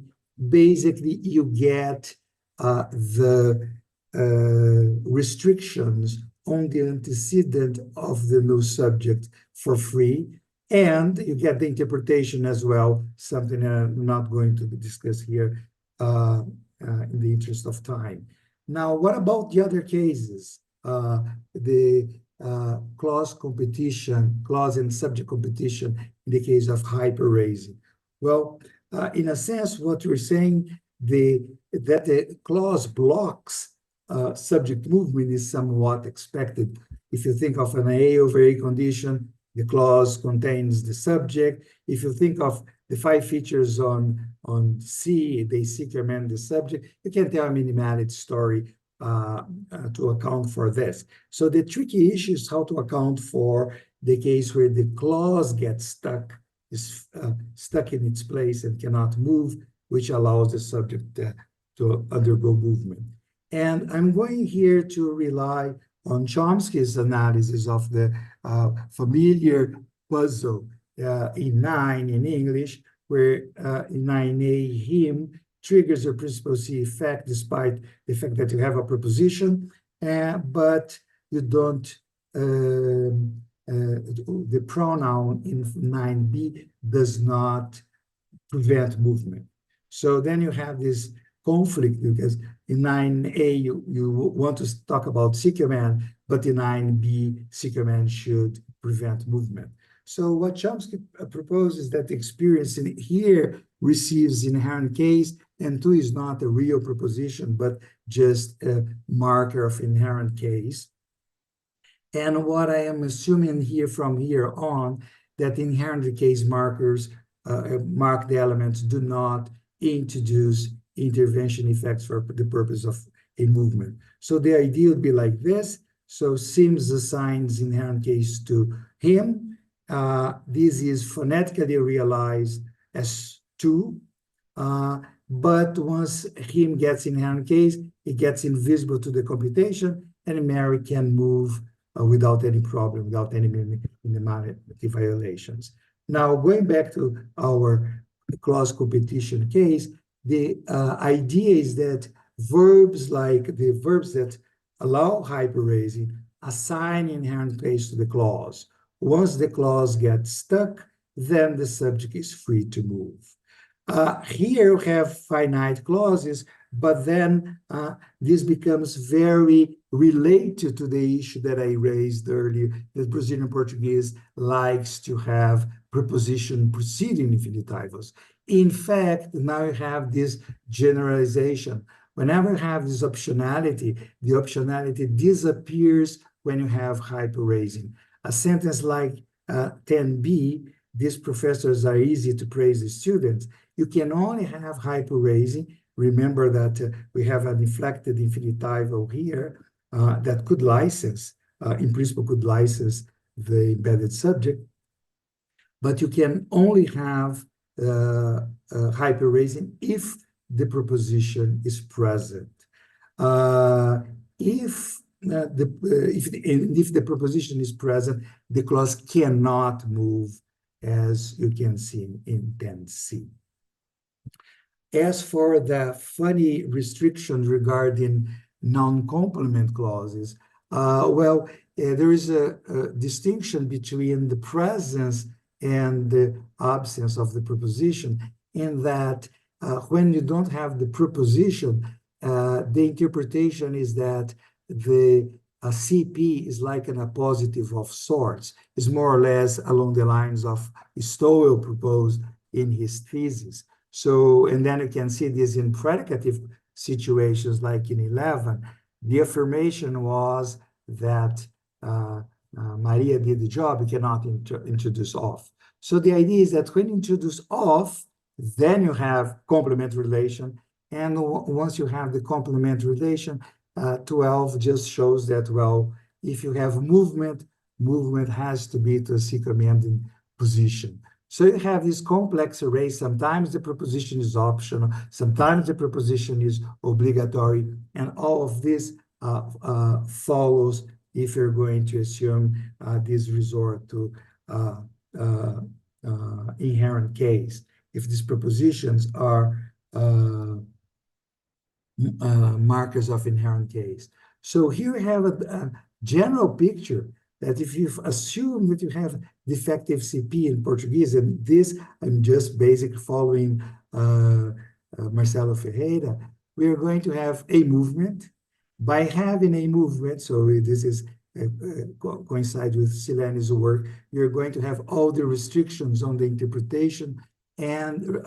basically you get the restrictions on the antecedent of the new subject for free, and you get the interpretation as well, something I'm not going to discuss here in the interest of time. Now, what about the other cases? The clause competition, clause and subject competition in the case of hyperraising. Well, in a sense, what we're saying, that the clause blocks subject movement is somewhat expected. If you think of an A over A condition, the clause contains the subject. If you think of the 5 features on C, they seek to amend the subject, you can tell a minimalist story to account for this. So the tricky issue is how to account for the case where the clause gets stuck, is stuck in its place and cannot move, which allows the subject to undergo movement. And I'm going here to rely on Chomsky's analysis of the familiar puzzle in 9 in English, where in 9a, him triggers a principal C effect despite the fact that you have a preposition, but you don't, the pronoun in 9b does not prevent movement. So then you have this conflict, because in 9a, you want to talk about C command, but in 9b, C command should prevent movement. So what Chomsky proposes that the experience in here receives inherent case, and 2 is not a real proposition, but just a marker of inherent case. And what I am assuming here from here on, that inherent case markers, marked elements do not introduce intervention effects for the purpose of a movement. So the idea would be like this. So Sims assigns inherent case to him. This is phonetically realized as 2. But once him gets inherent case, it gets invisible to the computation, and Mary can move without any problem, without any minimality violations. Now, going back to our clause competition case, the idea is that verbs like the verbs that allow hyperraising assign inherent case to the clause. Once the clause gets stuck, then the subject is free to move. Here we have finite clauses, but then this becomes very related to the issue that I raised earlier, that Brazilian Portuguese likes to have preposition preceding infinitivos. In fact, now you have this generalization. Whenever you have this optionality, the optionality disappears when you have hyperraising. A sentence like 10b, these professors are easy to praise the students. You can only have hyperraising. Remember that we have an inflected infinitival here that could license, in principle, could license the embedded subject. But you can only have hyperraising if the preposition is present. If the preposition is present, the clause cannot move, as you can see in 10c. As for the funny restriction regarding non-complement clauses, there is a distinction between the presence and the absence of the preposition, in that when you don't have the preposition, the interpretation is that the CP is like an appositive of sorts. It's more or less along the lines of Stoll proposed in his thesis. So, and then you can see this in predicative situations like in 11. The affirmation was that Maria did the job, you cannot introduce of. So the idea is that when you introduce of, then you have complement relation. And once you have the complement relation, 12 just shows that, well, if you have movement, movement has to be to a C commanding position. So you have this complex array. Sometimes the preposition is optional, sometimes the preposition is obligatory, and all of this follows if you're going to assume this resort to inherent case. If these prepositions are markers of inherent case. So here we have a general picture that if you assume that you have defective CP in Portuguese, and this I'm just basically following Marcelo Ferreira, we are going to have a movement. By having a movement, so this is coincides with Sileni's work, you're going to have all the restrictions on the interpretation and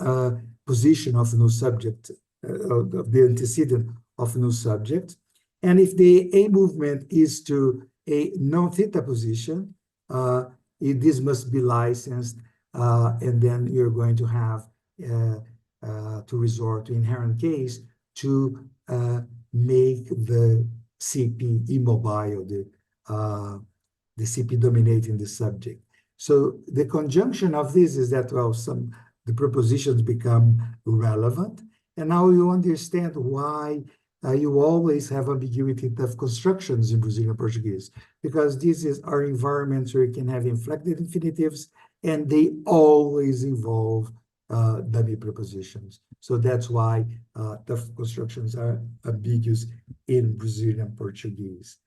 position of no subject, of the antecedent of no subject. And if the A movement is to a non-theta position, this must be licensed, and then you're going to have to resort to inherent case to make the CP immobile, the CP dominating the subject. So the conjunction of this is that, well, the prepositions become relevant, and now you understand why you always have ambiguity of constructions in Brazilian Portuguese, because these are environments where you can have inflected infinitives, and they always involve dummy prepositions. So that's why tough constructions are ambiguous in Brazilian Portuguese.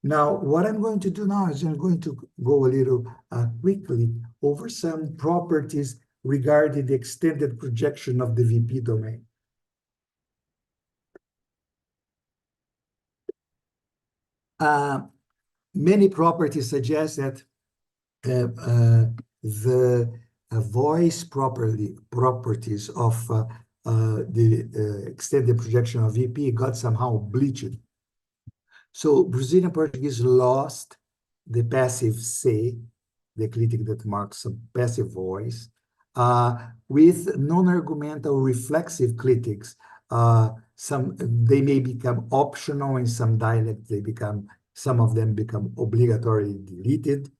Now, what I'm going to do now is I'm going to go a little quickly over some properties regarding the extended projection of the VP domain. Many properties suggest that the voice properties of the extended projection of VP got somehow bleached. So Brazilian Portuguese lost the passive C, the clitic that marks some passive voice, with non-argumental reflexive clitics. They may become optional in some dialects. Some of them become obligatorily deleted.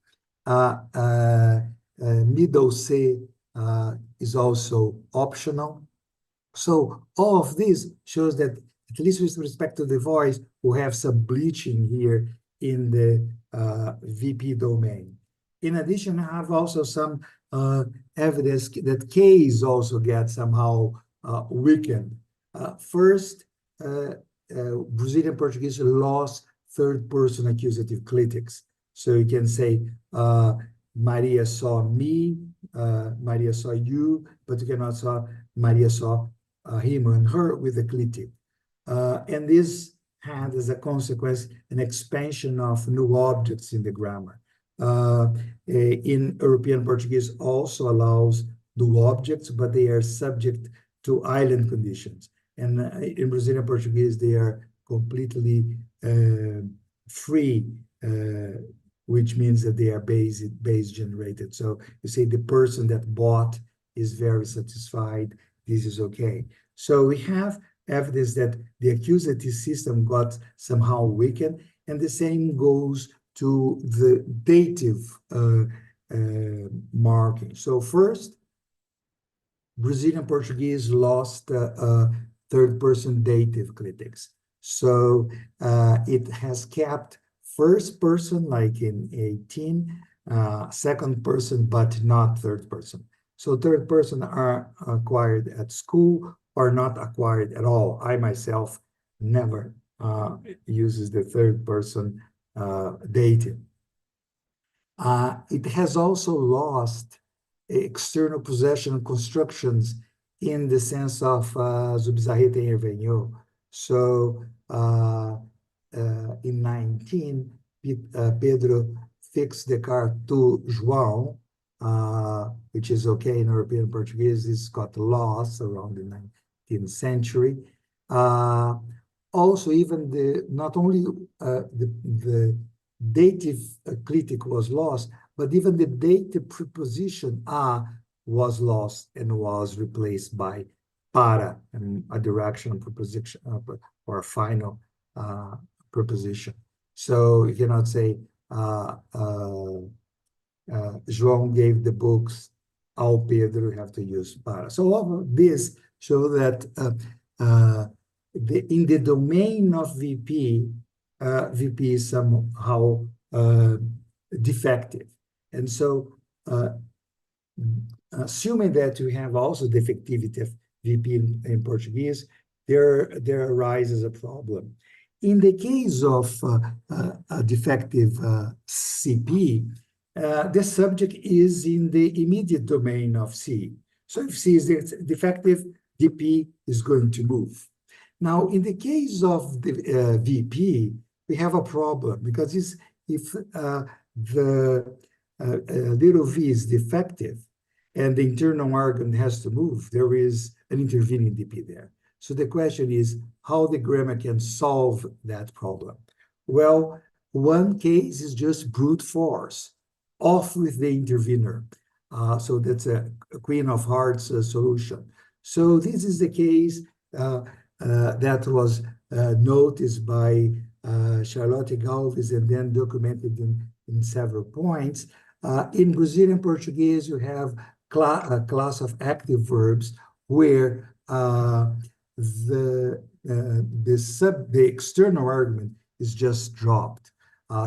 Middle C is also optional. So all of this shows that, at least with respect to the voice, we have some bleaching here in the VP domain. In addition, I have also some evidence that Ks also get somehow weakened. First, Brazilian Portuguese lost third-person accusative clitics. So you can say, Maria saw me, Maria saw you, but you cannot say Maria saw him and her with the clitic. And this had as a consequence an expansion of new objects in the grammar. In European Portuguese also allows new objects, but they are subject to island conditions. And in Brazilian Portuguese, they are completely free, which means that they are base generated. So you say the person that bought is very satisfied, this is okay. So we have evidence that the accusative system got somehow weakened, and the same goes to the dative marking. So first, Brazilian Portuguese lost third-person dative clitics. So it has kept first person, like in 18, second person, but not third person. So third person are acquired at school or not acquired at all. I myself never uses the third person dative. It has also lost external possession constructions in the sense of Zubizarreta intervenio. So in 19, Pedro fixed the car to João, which is okay in European Portuguese. This got lost around the 19th century. Also, even not only the dative clitic was lost, but even the dative preposition a was lost and was replaced by para, and a directional preposition or a final preposition. So you cannot say João gave the books ao Pedro, you have to use para. So all of this show that in the domain of VP, VP is somehow defective. And so assuming that we have also defectivity of VP in Portuguese, there arises a problem. In the case of a defective CP, the subject is in the immediate domain of C. So if C is defective, DP is going to move. Now, in the case of the VP, we have a problem, because if the little v is defective and the internal argument has to move, there is an intervening DP there. So the question is how the grammar can solve that problem. Well, one case is just brute force, off with the intervener. So that's a Queen of Hearts solution. So this is the case that was noticed by Charlotte Galvez and then documented in several points. In Brazilian Portuguese, you have a class of active verbs where the external argument is just dropped.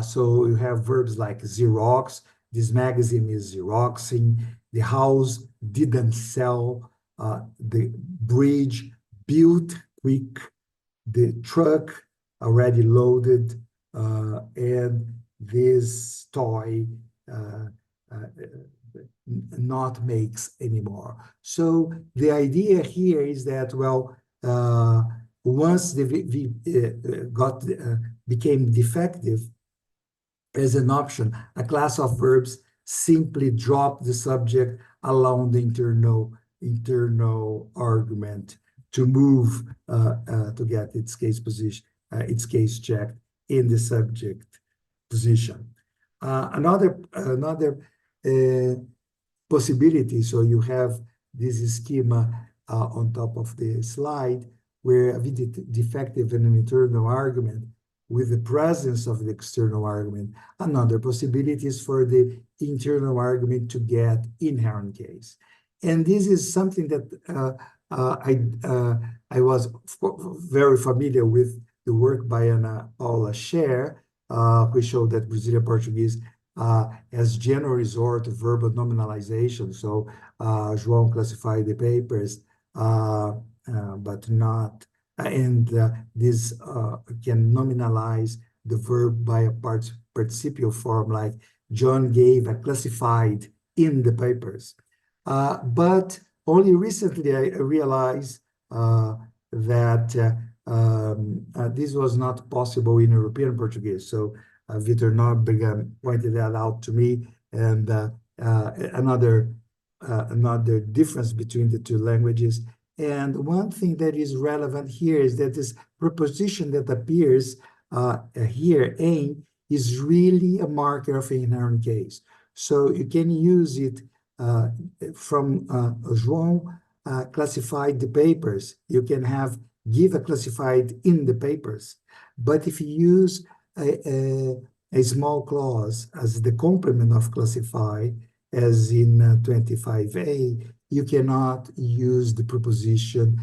So you have verbs like Xerox, this magazine is Xeroxing, the house didn't sell, the bridge built quick, the truck already loaded, and this toy not makes anymore. So the idea here is that, well, once the became defective, as an option, a class of verbs simply drop the subject, allowing the internal argument to move to get its case position, its case checked in the subject position. Another possibility, so you have this schema on top of the slide, where a defective and an internal argument with the presence of the external argument. Another possibility is for the internal argument to get inherent case. And this is something that I was very familiar with the work by Ana Paula Scher, who showed that Brazilian Portuguese has general resort to verbal nominalization. So João classified the papers, but not, and this can nominalize the verb by a participial form, like John gave a classified in the papers. But only recently I realized that this was not possible in European Portuguese. So Vitor Norbert pointed that out to me, and another difference between the two languages. And one thing that is relevant here is that this preposition that appears here, aim, is really a marker of inherent case. So you can use it from João classified the papers. You can have give a classified in the papers. But if you use a small clause as the complement of classify, as in 25a, you cannot use the preposition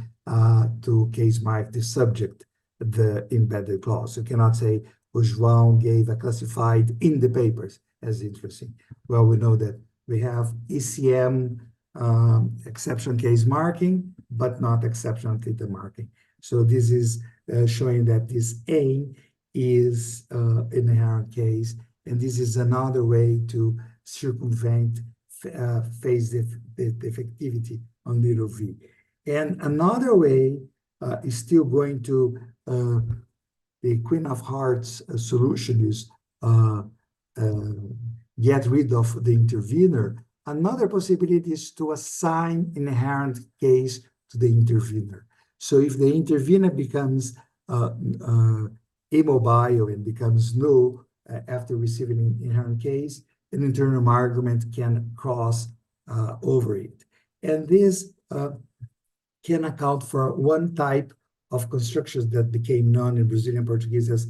to case mark the subject, the embedded clause. You cannot say, o João gave a classified in the papers, as interesting. Well, we know that we have ECM exception case marking, but not exceptional theta marking. So this is showing that this aim is an inherent case, and this is another way to circumvent phase defectivity on little v. And another way is still going to, the Queen of Hearts solution is get rid of the intervener. Another possibility is to assign inherent case to the intervener. So if the intervener becomes immobile and becomes null after receiving an inherent case, an internal argument can cross over it. And this can account for one type of constructions that became known in Brazilian Portuguese as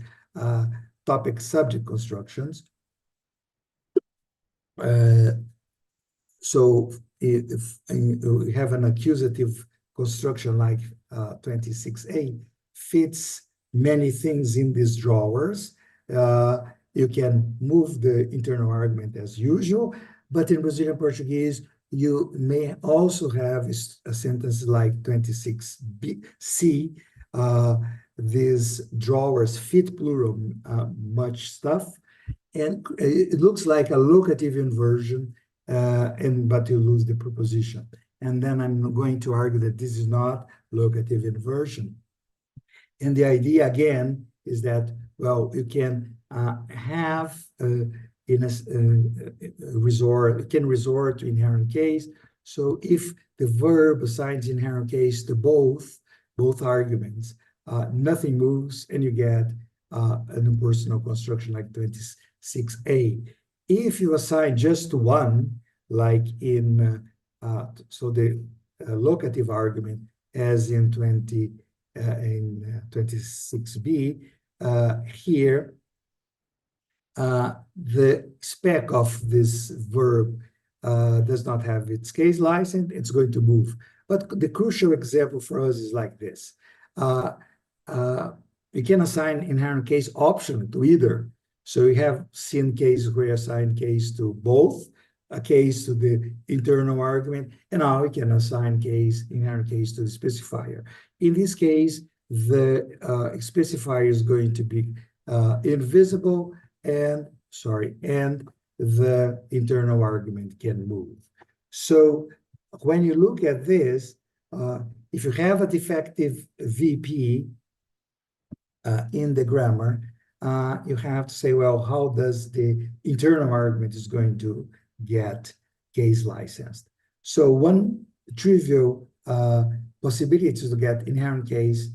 topic-subject constructions. So if we have an accusative construction like 26a, fits many things in these drawers. You can move the internal argument as usual, but in Brazilian Portuguese, you may also have a sentence like 26c. These drawers fit plural, much stuff, and it looks like a locative inversion, but you lose the preposition. And then I'm going to argue that this is not locative inversion. And the idea again is that, well, you can have resort to inherent case. So if the verb assigns inherent case to both arguments, nothing moves, and you get an impersonal construction like 26a. If you assign just one, like in so the locative argument, as in 26b, here the spec of this verb does not have its case license, it's going to move. But the crucial example for us is like this. You can assign inherent case option to either. So you have seen cases where you assign case to both, a case to the internal argument, and now we can assign inherent case to the specifier. In this case, the specifier is going to be invisible, and the internal argument can move. So when you look at this, if you have a defective VP in the grammar, you have to say, well, how does the internal argument is going to get case licensed? So one trivial possibility is to get inherent case,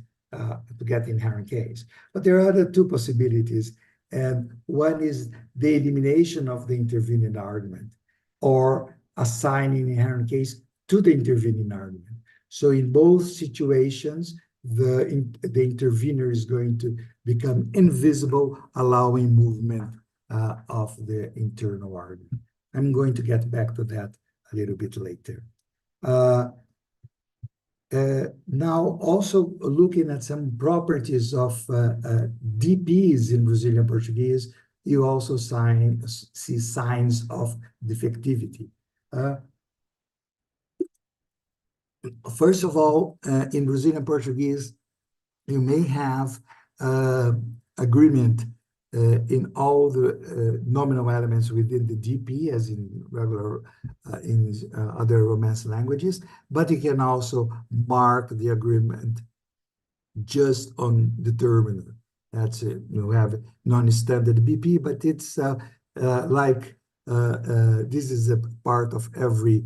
But there are other two possibilities, and one is the elimination of the intervening argument, or assigning inherent case to the intervening argument. So in both situations, the intervener is going to become invisible, allowing movement of the internal argument. I'm going to get back to that a little bit later. Now, also looking at some properties of DPs in Brazilian Portuguese, you also see signs of defectivity. First of all, in Brazilian Portuguese, you may have agreement in all the nominal elements within the DP, as in regular in other Romance languages, but you can also mark the agreement just on the terminal. That's it. You have non-standard BP, but it's this is a part of every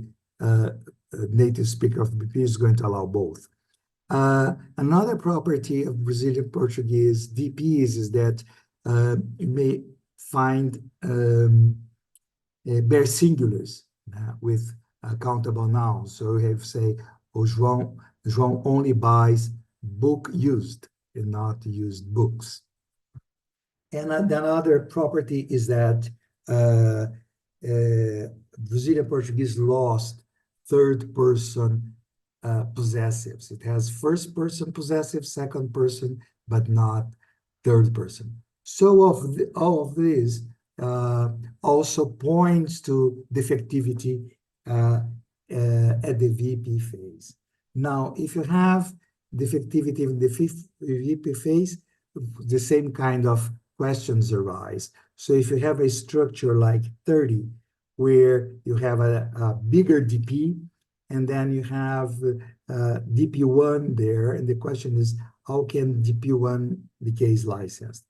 native speaker of BP is going to allow both. Another property of Brazilian Portuguese DPs is that you may find bare singulars with countable nouns. So you have, say, oh, João only buys book used and not used books. And another property is that Brazilian Portuguese lost third-person possessives. It has first-person possessive, second person, but not third person. So all of this also points to defectivity at the VP phase. Now, if you have defectivity in the VP phase, the same kind of questions arise. So if you have a structure like 30, where you have a bigger DP, and then you have DP1 there, and the question is, how can DP1 be case licensed?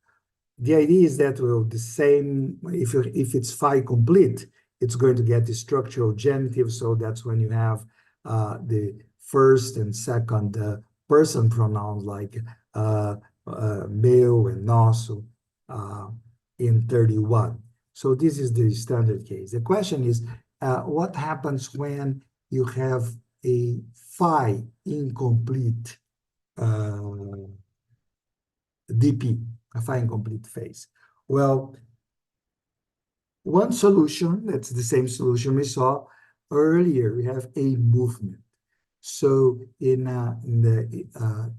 The idea is that, well, the same, if it's phi complete, it's going to get the structural genitive, so that's when you have the first and second person pronouns like meu and nosso in 31. So this is the standard case. The question is, what happens when you have a phi incomplete DP, a phi incomplete phase? Well, one solution, that's the same solution we saw earlier, we have a movement. So in the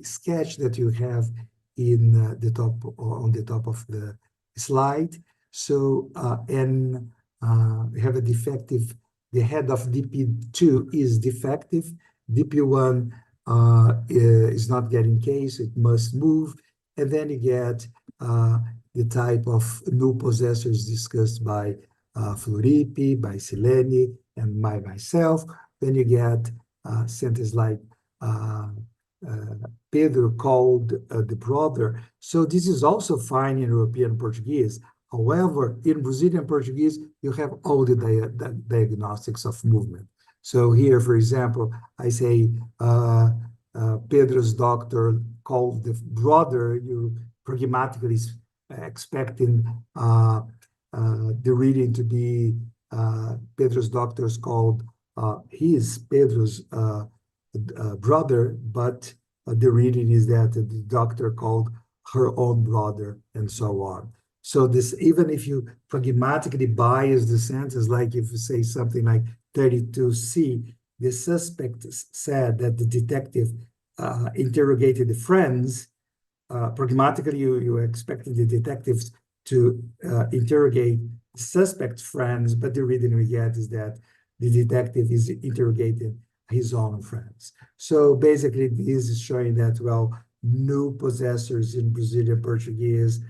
sketch that you have in the top, on the top of the slide, so we have a defective, the head of DP2 is defective, DP1 is not getting case, it must move, and then you get the type of null possessors discussed by Floripi, by Silene, and by myself. Then you get a sentence like Pedro called the brother. So this is also fine in European Portuguese. However, in Brazilian Portuguese, you have all the diagnostics of movement. So here, for example, I say Pedro's doctor called the brother. You pragmatically expecting the reading to be Pedro's doctor's called Pedro's brother, but the reading is that the doctor called her own brother, and so on. So this, even if you pragmatically bias the sentence, like if you say something like 32C, the suspect said that the detective interrogated the friends. Pragmatically, you're expecting the detectives to interrogate the suspect's friends, but the reading we get is that the detective is interrogating his own friends. So basically, this is showing that, well, null possessors in Brazilian Portuguese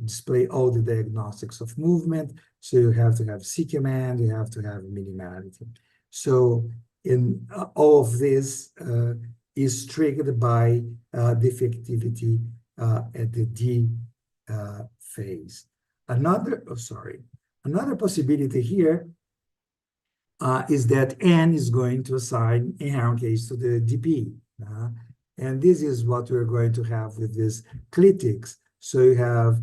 display all the diagnostics of movement. So you have to have C command, you have to have minimality. So in all of this is triggered by defectivity at the D phase. Another possibility here is that N is going to assign inherent case to the DP. And this is what we're going to have with this clitics. So you have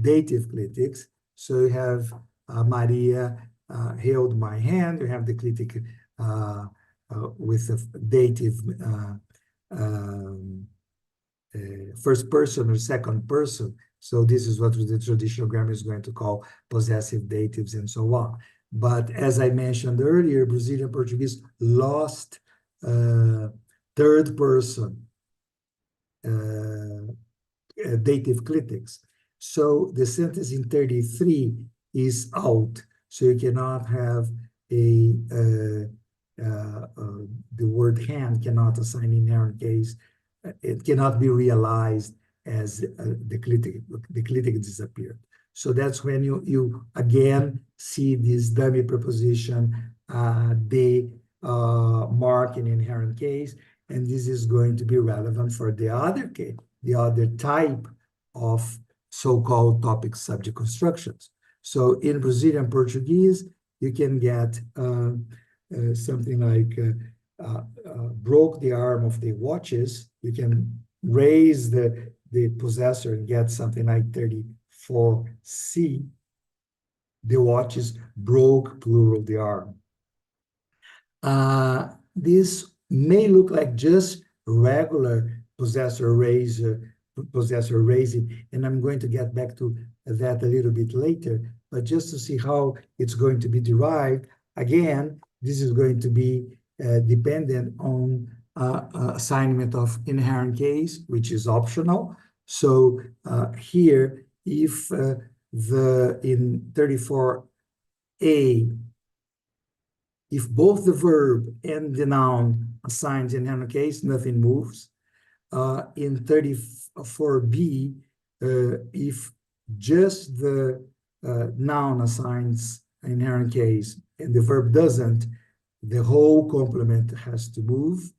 dative clitics. So you have Maria held my hand. You have the clitic with a dative first person or second person. So this is what the traditional grammar is going to call possessive datives and so on. But as I mentioned earlier, Brazilian Portuguese lost third person dative clitics. So the sentence in 33 is out. So you cannot have the word hand cannot assign inherent case. It cannot be realized as the clitic disappeared. So that's when you again see this dummy preposition, the mark in inherent case, and this is going to be relevant for the other case, the other type of so-called topic subject constructions. So in Brazilian Portuguese, you can get something like broke the arm of the watches. You can raise the possessor and get something like 34C. The watches broke, plural, the arm. This may look like just regular possessor raising, and I'm going to get back to that a little bit later, but just to see how it's going to be derived, again, this is going to be dependent on assignment of inherent case, which is optional. So here, if in 34A, if both the verb and the noun assigns inherent case, nothing moves. In 34B, if just the noun assigns an inherent case and the verb doesn't, the whole complement has to move.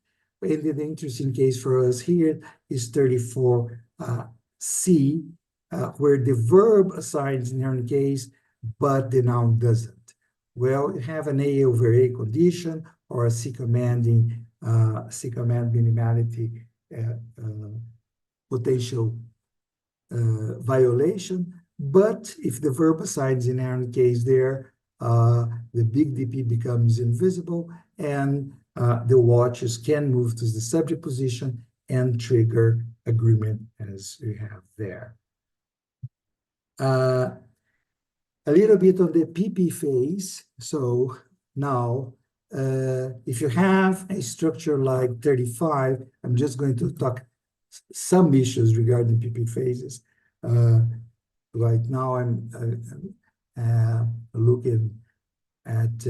And the interesting case for us here is 34C, where the verb assigns inherent case, but the noun doesn't. Well, you have an A over A condition or a C command minimality potential violation. But if the verb assigns inherent case there, the big DP becomes invisible, and the watches can move to the subject position and trigger agreement as we have there. A little bit on the PP phase. So now, if you have a structure like 35, I'm just going to talk some issues regarding PP phases. Right now, I'm looking at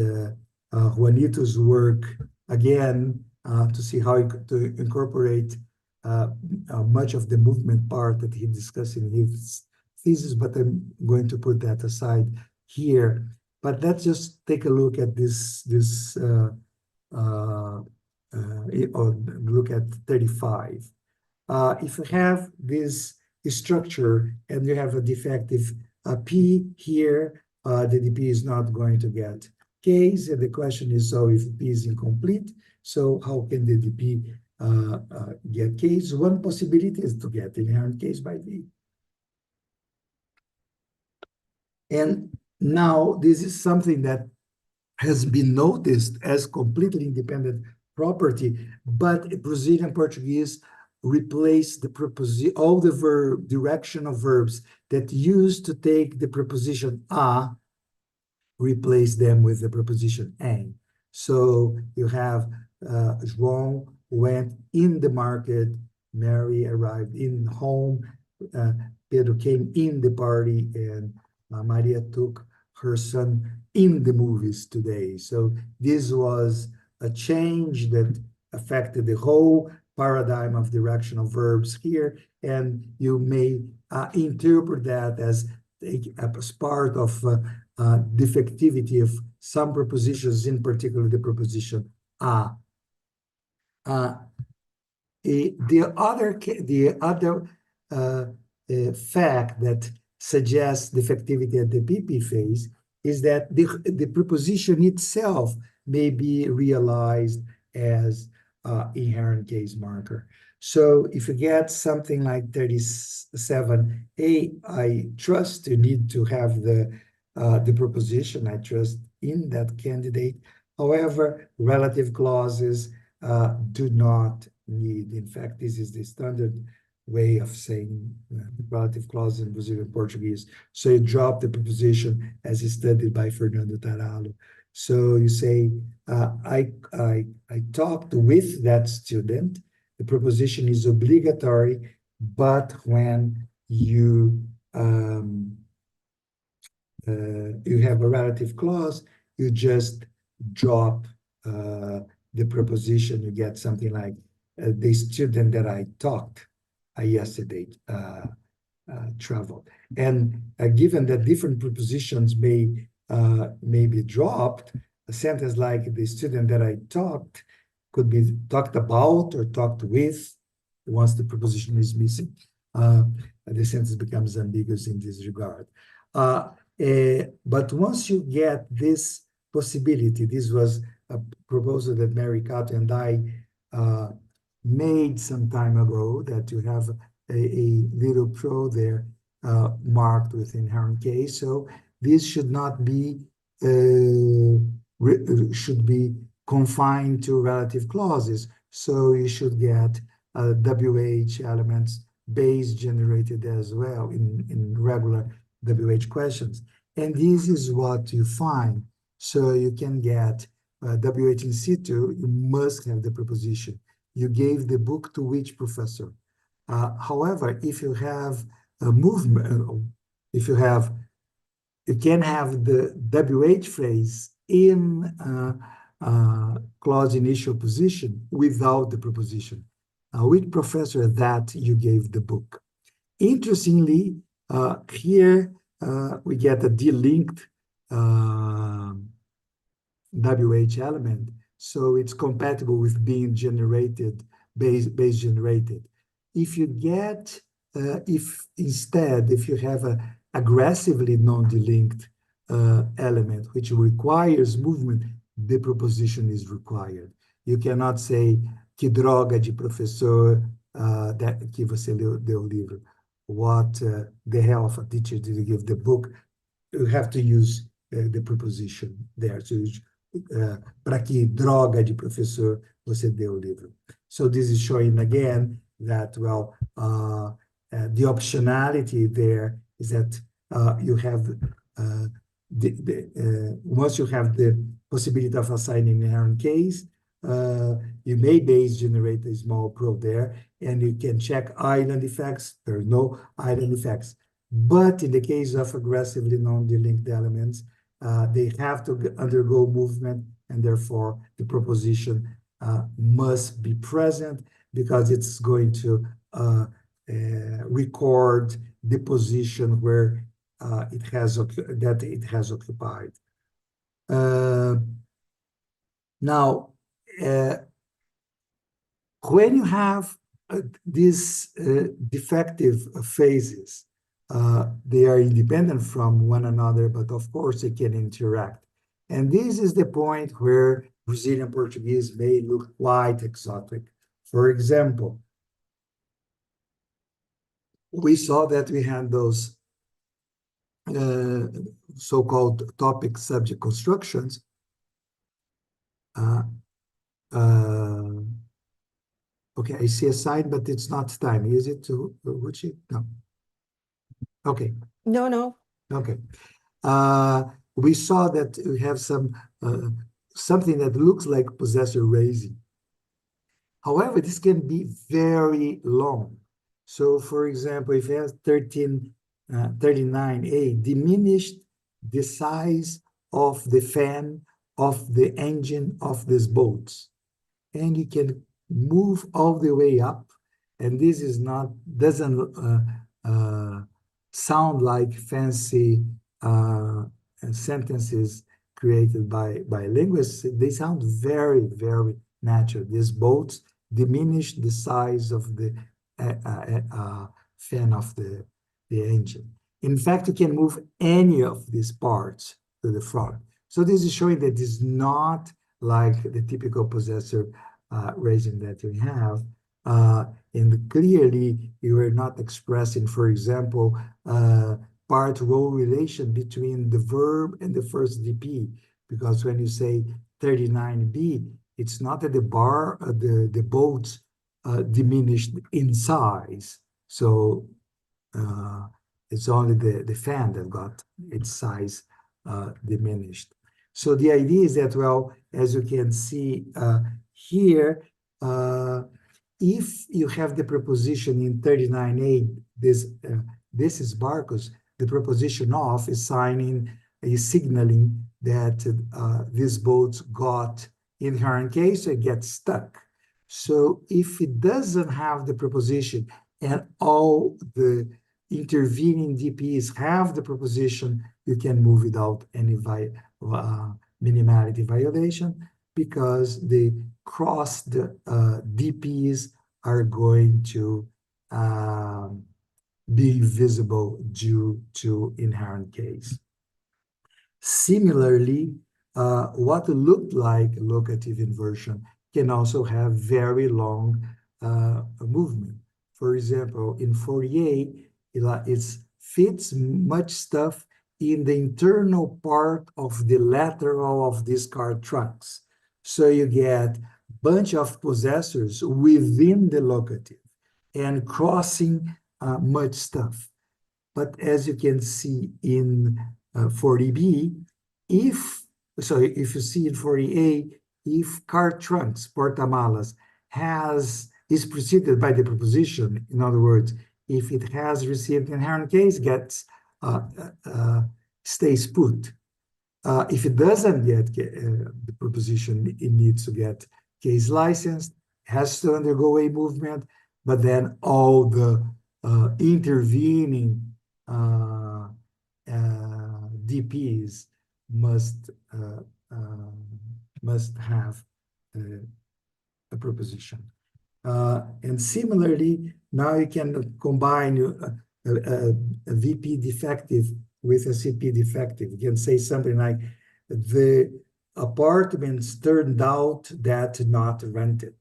Juanito's work again to see how to incorporate much of the movement part that he discussed in his thesis, but I'm going to put that aside here. But let's just take a look at or look at 35. If you have this structure and you have a defective P here, the DP is not going to get case. And the question is, so if P is incomplete, so how can the DP get case? One possibility is to get inherent case by V. And now this is something that has been noticed as completely independent property, but Brazilian Portuguese replaced the preposition, all the verb direction of verbs that used to take the preposition a, replace them with the preposition em. So you have João went in the market, Mary arrived in home, Pedro came in the party, and Maria took her son in the movies today. So this was a change that affected the whole paradigm of directional verbs here, and you may interpret that as part of defectivity of some prepositions, in particular the preposition a. The other fact that suggests defectivity at the PP phase is that the preposition itself may be realized as inherent case marker. So if you get something like 37A, I trust you need to have the preposition. I trust in that candidate. However, relative clauses do not need. In fact, this is the standard way of saying relative clause in Brazilian Portuguese. So you drop the preposition as is studied by Fernando Taralo. So you say, I talked with that student. The preposition is obligatory, but when you have a relative clause, you just drop the preposition. You get something like the student that I talked yesterday traveled. And given that different prepositions may be dropped, a sentence like the student that I talked could be talked about or talked with. Once the preposition is missing, the sentence becomes ambiguous in this regard. But once you get this possibility, this was a proposal that Mary Cato and I made some time ago, that you have a little pro there marked with inherent case. So this should not be should be confined to relative clauses. So you should get WH elements base generated as well in regular WH questions. And this is what you find. So you can get WH in situ, you must have the preposition. You gave the book to which professor? However, if you have a movement, you can have the WH phrase in clause initial position without the preposition. Which professor that you gave the book? Interestingly, here we get a delinked WH element, so it's compatible with being generated, base generated. If you get, if you have a aggressively non-delinked element, which requires movement, the preposition is required. You cannot say que droga de professor que você deu o livro. What the hell of a teacher did you give the book? You have to use the preposition there. So, para que droga de professor você deu o livro? So this is showing again that, well, the optionality there is that you have once you have the possibility of assigning inherent case, you may base generate a small probe there, and you can check island effects. There are no island effects. But in the case of aggressively non-delinked elements, they have to undergo movement, and therefore the proposition must be present because it's going to record the position where it has occupied. Now, when you have these defective phases, they are independent from one another, but of course they can interact. And this is the point where Brazilian Portuguese may look quite exotic. For example, we saw that we had those so-called topic subject constructions. Okay, I see a sign, but it's not time. Is it to which? No. Okay. No. Okay. We saw that we have some something that looks like possessor raising. However, this can be very long. So, for example, if you have 39A, diminished the size of the fan of the engine of these boats, and you can move all the way up, and this is not doesn't sound like fancy sentences created by linguists. They sound very, very natural. These boats diminish the size of the fan of the engine. In fact, you can move any of these parts to the front. So this is showing that it's not like the typical possessor raising that we have. And clearly, you are not expressing, for example, part-role relation between the verb and the first DP, because when you say 39B, it's not that the boats diminished in size. So it's only the fan that got its size diminished. So the idea is that, well, as you can see here, if you have the preposition in 39A, this is Barcos, the preposition of is signaling that these boats got inherent case, so it gets stuck. So if it doesn't have the preposition and all the intervening DPs have the preposition, you can move without any minimality violation, because the crossed DPs are going to be visible due to inherent case. Similarly, what looked like locative inversion can also have very long movement. For example, in 48, it fits much stuff in the internal part of the lateral of these car trunks. So you get a bunch of possessors within the locative and crossing much stuff. But as you can see in 40B, if you see in 40A, if car trunks, porta-malas, is preceded by the preposition, in other words, if it has received inherent case, stays put. If it doesn't get the preposition, it needs to get case licensed, has to undergo a movement, but then all the intervening DPs must have a preposition. And similarly, now you can combine a VP defective with a CP defective. You can say something like, the apartments turned out that not rented.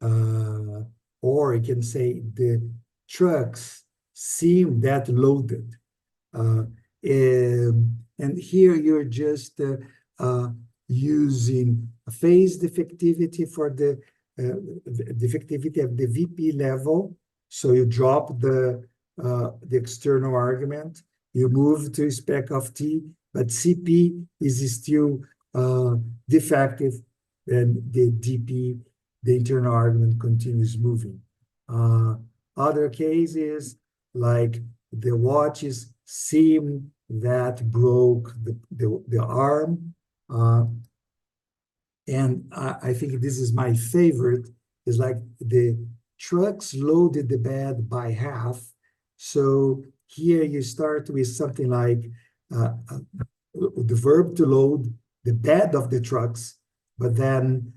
Or you can say, the trucks seem that loaded. And here you're just using phase defectivity for the defectivity of the VP level. So you drop the external argument, you move to spec of T, but CP is still defective, and the DP, the internal argument, continues moving. Other cases, like the watches seem that broke the arm. And I think this is my favorite, is like the trucks loaded the bed by half. So here you start with something like the verb to load the bed of the trucks, but then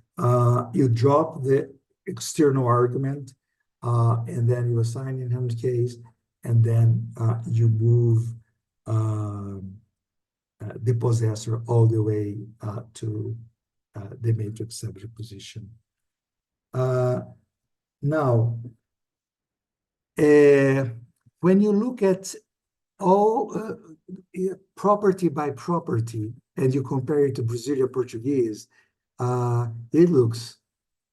you drop the external argument, and then you assign in hand case, and then you move the possessor all the way to the matrix subject position. Now, when you look at all property by property, and you compare it to Brazilian Portuguese, it looks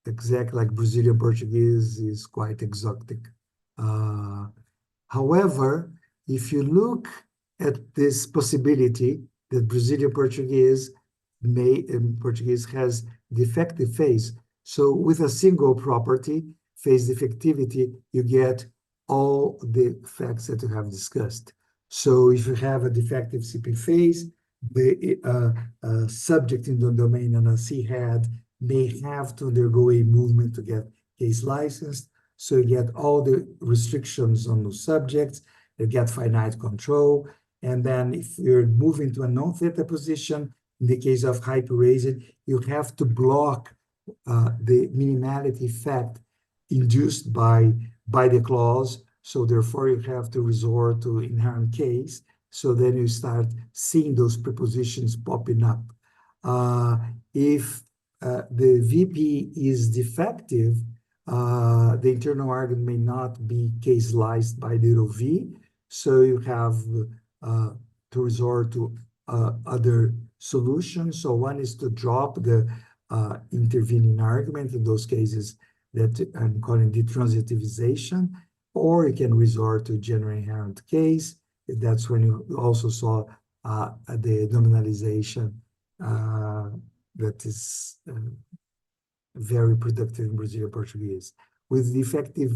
exactly like Brazilian Portuguese is quite exotic. However, if you look at this possibility that Brazilian Portuguese has defective phase, so with a single property, phase defectivity, you get all the facts that you have discussed. So if you have a defective CP phase, the subject in the domain and a C head may have to undergo a movement to get case licensed. So you get all the restrictions on the subjects, you get finite control. And then if you're moving to a non-theta position, in the case of hyperacid, you have to block the minimality effect induced by the clause. So therefore, you have to resort to inherent case. So then you start seeing those prepositions popping up. If the VP is defective, the internal argument may not be case-licensed by little v. So you have to resort to other solutions. So one is to drop the intervening argument in those cases that I'm calling detransitivization, or you can resort to general inherent case. That's when you also saw the nominalization that is very productive in Brazilian Portuguese. With defective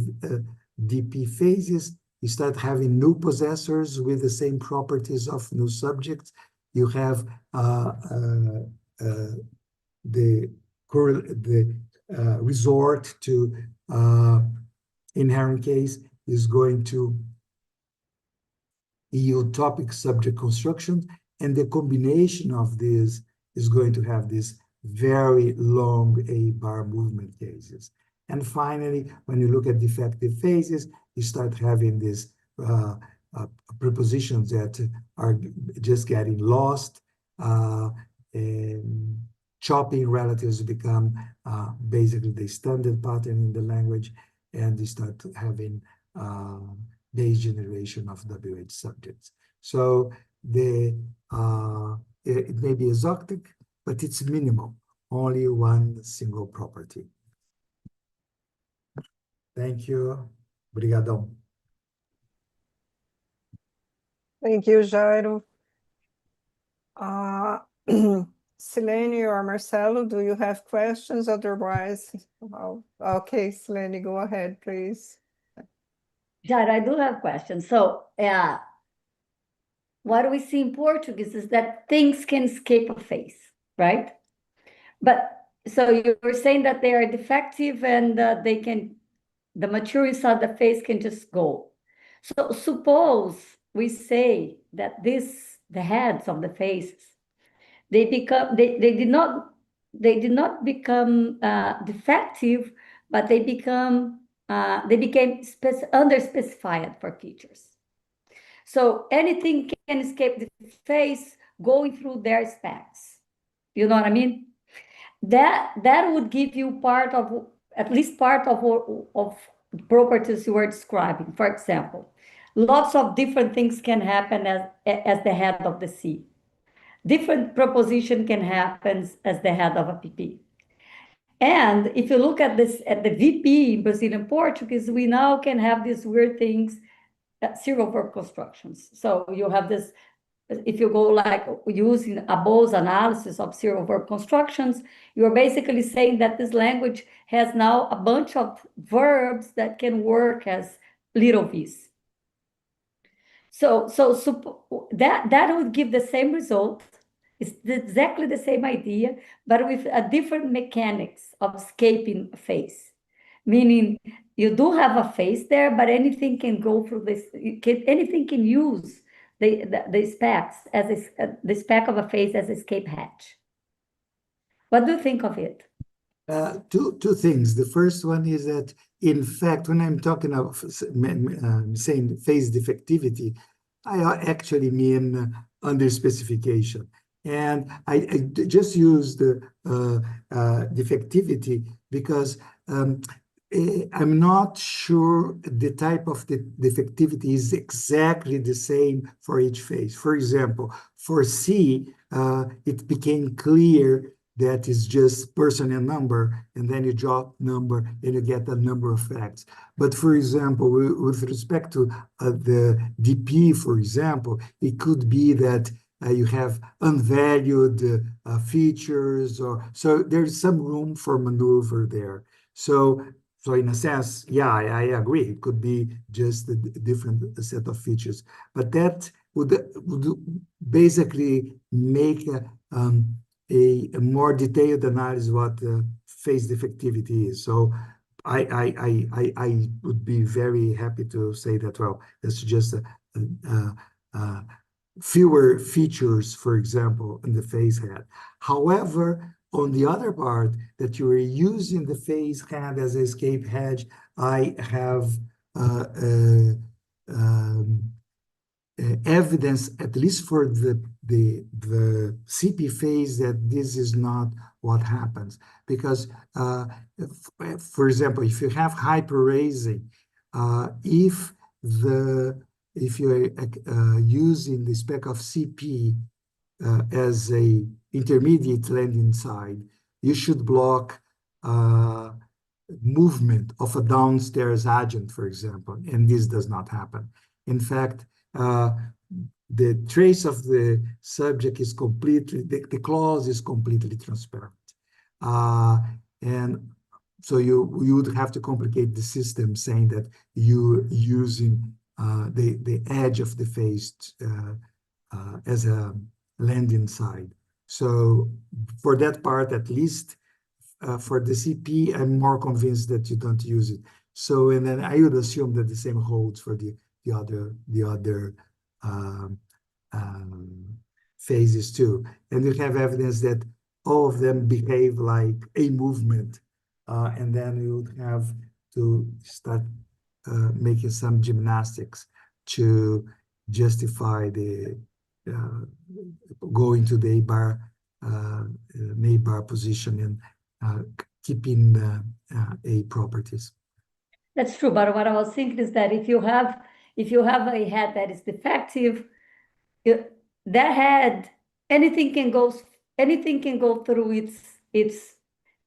DP phases, you start having new possessors with the same properties of new subjects. You have the resort to inherent case is going to yield topic subject construction, and the combination of this is going to have this very long A-bar movement cases. And finally, when you look at defective phases, you start having these prepositions that are just getting lost, and chopping relatives become basically the standard pattern in the language, and you start having base generation of WH subjects. So it may be exotic, but it's minimal, only one single property. Thank you. Obrigado. Thank you, Jairo. Silene or Marcelo, do you have questions? Otherwise, okay, Silene, go ahead, please. Jairo, I do have questions. So what we see in Portuguese is that things can escape a phase, right? But so you were saying that they are defective and the maturity of the phase can just go. So suppose we say that the heads of the faces, they did not become defective, but they became underspecified for teachers. So anything can escape the face going through their specs. You know what I mean? That would give you at least part of properties you were describing. For example, lots of different things can happen as the head of the C. Different proposition can happen as the head of a PP. And if you look at this at the VP in Brazilian Portuguese, we now can have these weird things, serial verb constructions. So you have this, if you go like using a Bose analysis of serial verb constructions, you're basically saying that this language has now a bunch of verbs that can work as little v's. So that would give the same result. It's exactly the same idea, but with a different mechanics of escaping a face. Meaning you do have a face there, but anything can go through this, anything can use the specs as the spec of a face as escape hatch. What do you think of it? Two things. The first one is that, in fact, when I'm talking of saying phase defectivity, I actually mean underspecification. And I just used defectivity because I'm not sure the type of the defectivity is exactly the same for each phase. For example, for C, it became clear that is just person and number, and then you drop number and you get a number of facts. But for example, with respect to the DP, for example, it could be that you have unvalued features, so there's some room for maneuver there. So in a sense, yeah, I agree. It could be just a different set of features, but that would basically make a more detailed analysis what phase defectivity is. So I would be very happy to say that, well, that's just fewer features, for example, in the phase head. However, on the other part, that you are using the phase head as an escape hedge, I have evidence, at least for the CP phase, that this is not what happens. Because, for example, if you have hyperraising, if you're using the spec of CP as a intermediate landing side, you should block movement of a downstairs agent, for example, and this does not happen. In fact, the trace of the subject is completely, the clause is completely transparent. And so you would have to complicate the system saying that you're using the edge of the face as a landing side. So for that part, at least for the CP, I'm more convinced that you don't use it. So, and then I would assume that the same holds for the other phases too. And you have evidence that all of them behave like a movement, and then you would have to start making some gymnastics to justify the going to the A-bar position and keeping A properties. That's true, but what I was thinking is that if you have a head that is defective, that head, anything can go through its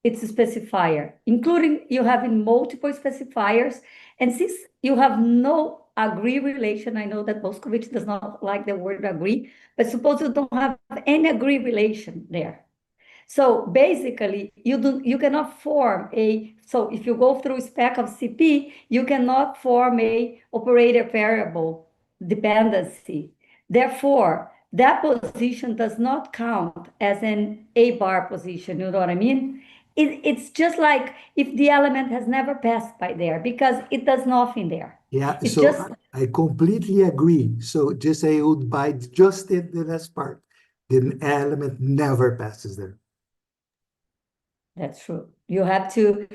specifier, including you having multiple specifiers. And since you have no agree relation, I know that Boskovic does not like the word agree, but suppose you don't have any agree relation there. So basically, you cannot form so if you go through spec of CP, you cannot form a operator variable dependency. Therefore, that position does not count as an A-bar position, you know what I mean? it's just like if the element has never passed by there, because it does nothing there. Yeah, It's so just I completely agree. So just I would buy just the last part. The element never passes there. that's true. You have to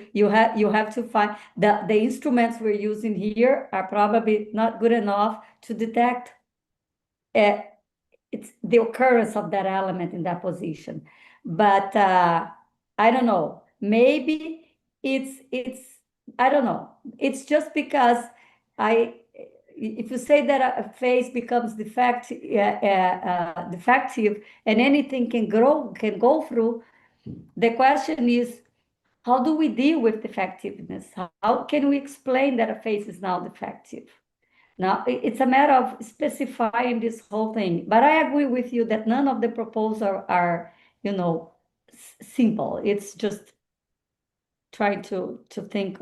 find the instruments we're using here are probably not good enough to detect it's the occurrence of that element in that position. But I don't know. Maybe it's I don't know. It's just because if you say that a phase becomes defective and anything can go through, the question is, how do we deal with defectiveness? How can we explain that a phase is now defective? Now, it's a matter of specifying this whole thing. But I agree with you that none of the proposals are, simple. It's just trying to think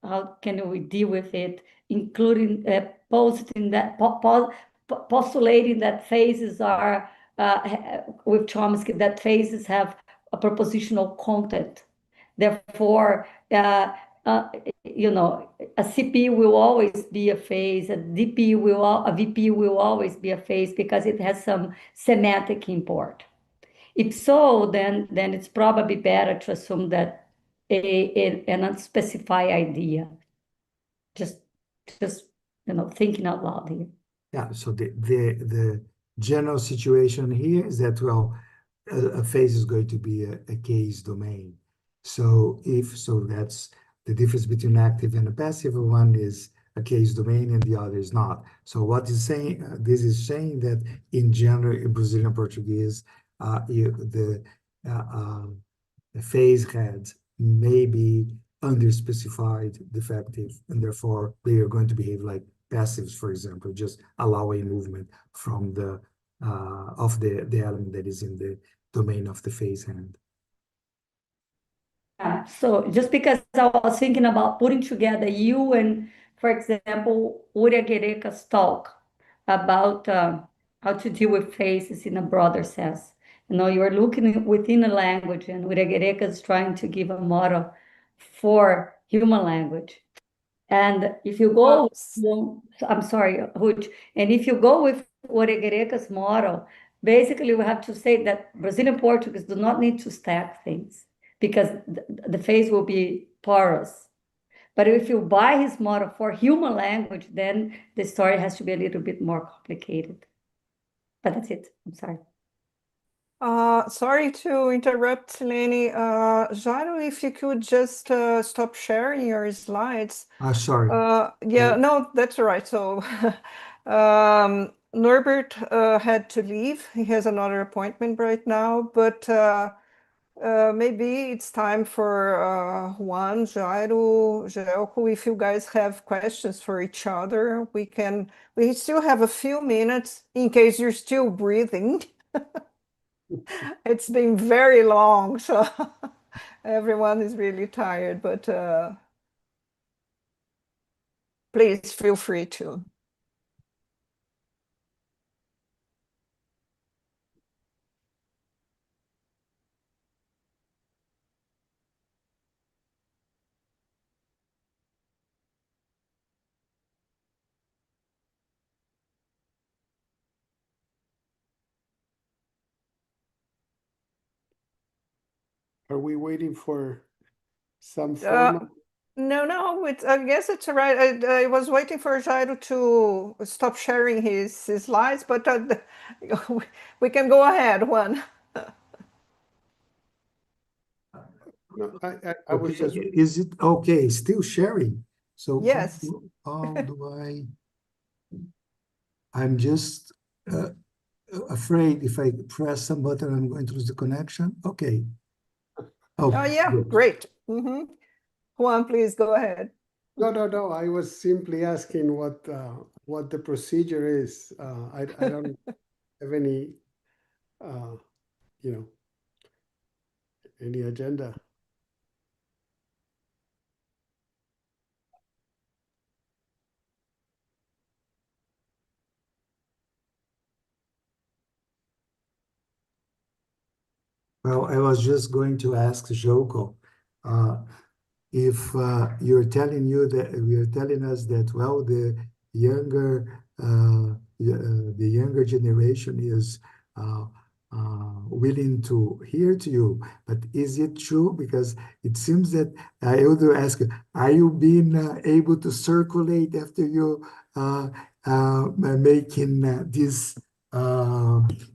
how can we deal with it, including postulating that phases are, with Chomsky, that phases have a propositional content. Therefore, a CP will always be a phase, a VP will always be a phase because it has some semantic import. If so, then it's probably better to assume that an unspecified idea. Just thinking out loud here. Yeah, so the general situation here is that, well, a phase is going to be a case domain. So that's the difference between active and a passive. One is a case domain and the other is not. So what is saying, this is saying that in general, in Brazilian Portuguese, the phase heads may be underspecified, defective, and therefore they are going to behave like passives, for example, just allowing movement from the element that is in the domain of the phase hand. So just because I was thinking about putting together you and, for example, Uriagereka's talk about how to deal with phases in a broader sense. You're looking within a language, and Uriagereka is trying to give a model for human language. And if you go, I'm sorry, Ruth, and if you go with Uriagereka's model, basically we have to say that Brazilian Portuguese do not need to stack things, because the phase will be porous. But if you buy his model for human language, then the story has to be a little bit more complicated. But that's it. I'm sorry. Sorry to interrupt, Silene. Jairo, if you could just stop sharing your slides. Sorry. Yeah, no, that's all right. So Norbert had to leave. He has another appointment right now, but maybe it's time for Juan, Jairo, Zeljko, if you guys have questions for each other, we still have a few minutes in case you're still breathing. It's been very long, so everyone is really tired, but please feel free to. Are we waiting for some format? No, I guess it's all right. I was waiting for Jairo to stop sharing his slides, but we can go ahead, Juan. No, I was just. Is it okay? Still sharing? So yes. How do I'm just afraid if I press some button, I'm going to lose the connection. Okay. Oh yeah, good. Great. Juan, please go ahead. No. I was simply asking what the procedure is. I don't have any, any agenda. Well, I was just going to ask Zeljko if you're telling us that, well, the younger generation is willing to hear to you, but is it true? Because it seems that I would ask, are you being able to circulate after you making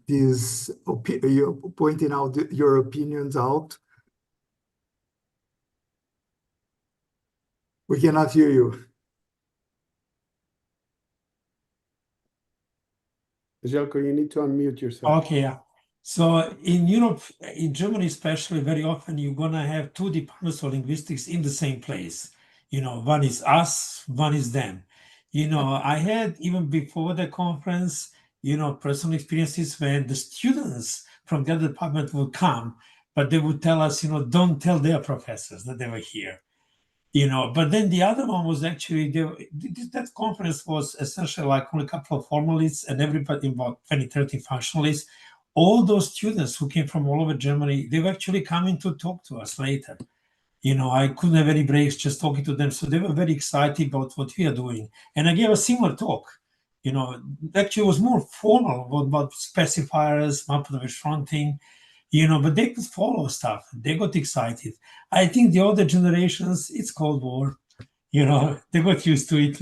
you're pointing out your opinions out? We cannot hear you. Zeljko, you need to unmute yourself. Okay, yeah. So in Europe, in Germany especially, very often you're gonna have two departments of linguistics in the same place. One is us, one is them. I had, even before the conference, personal experiences when the students from the other department would come, but they would tell us, don't tell their professors that they were here. But then the other one was actually, that conference was essentially like only a couple of formalists and everybody, about 20, 30 functionalists. All those students who came from all over Germany, they were actually coming to talk to us later. I couldn't have any breaks just talking to them. So they were very excited about what we are doing. And I gave a similar talk. Actually it was more formal about specifiers, map of fronting, but they could follow stuff. They got excited. I think the older generations, it's Cold War. They got used to it.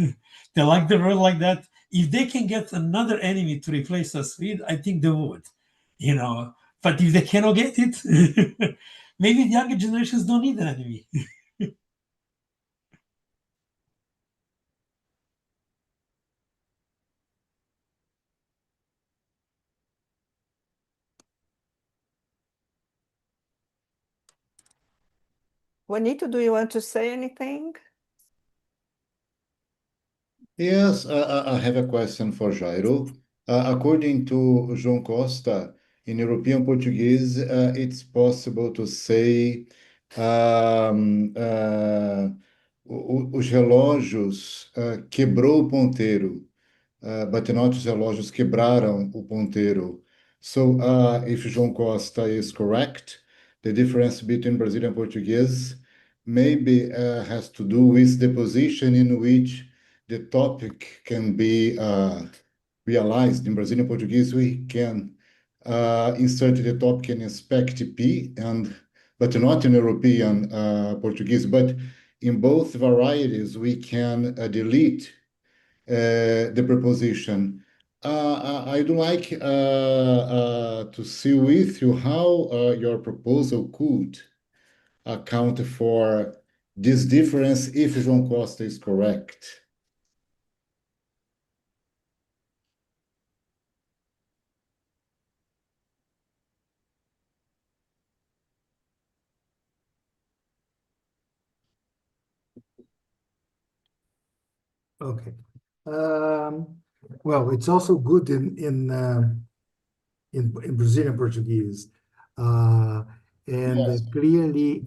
They like the world like that. If they can get another enemy to replace us with, I think they would. But if they cannot get it, maybe the younger generations don't need an enemy. Juanito, do you want to say anything? Yes, I have a question for Jairo. According to João Costa, in European Portuguese, it's possible to say os relógios quebrou o ponteiro, but not os relógios quebraram o ponteiro. So, if João Costa is correct, the difference between Brazilian Portuguese maybe has to do with the position in which the topic can be realized. In Brazilian Portuguese, we can insert the topic in aspect P, but not in European Portuguese. But in both varieties, we can delete the preposition. I'd like to see with you how your proposal could account for this difference if João Costa is correct. Okay. Well, it's also good in Brazilian Portuguese, and Yes. clearly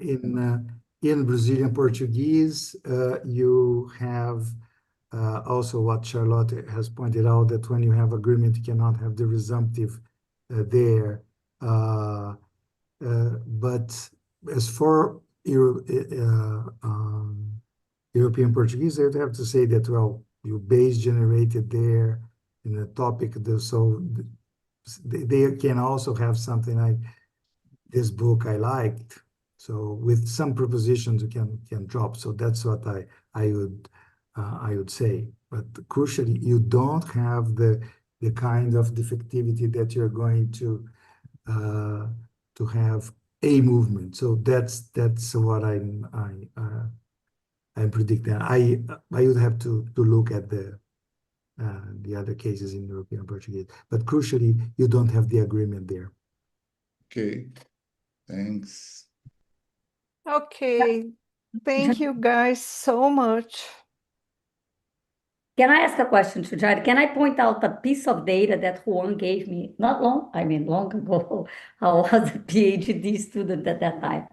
in Brazilian Portuguese, you have also what Charlotte has pointed out, that when you have agreement, you cannot have the resumptive there. But as for European Portuguese, I would have to say that, well, you base generated there in the topic, so they can also have something like this book I liked. So with some prepositions you can drop. So that's what I would say. But crucially, you don't have the kind of defectivity that you're going to have a movement. So that's what I'm predicting. I would have to look at the other cases in European Portuguese, but crucially, you don't have the agreement there. Okay, thanks. Okay, thank you guys so much. Can I ask a question to Jairo? Can I point out a piece of data that Juan gave me long ago? I was a PhD student at that time.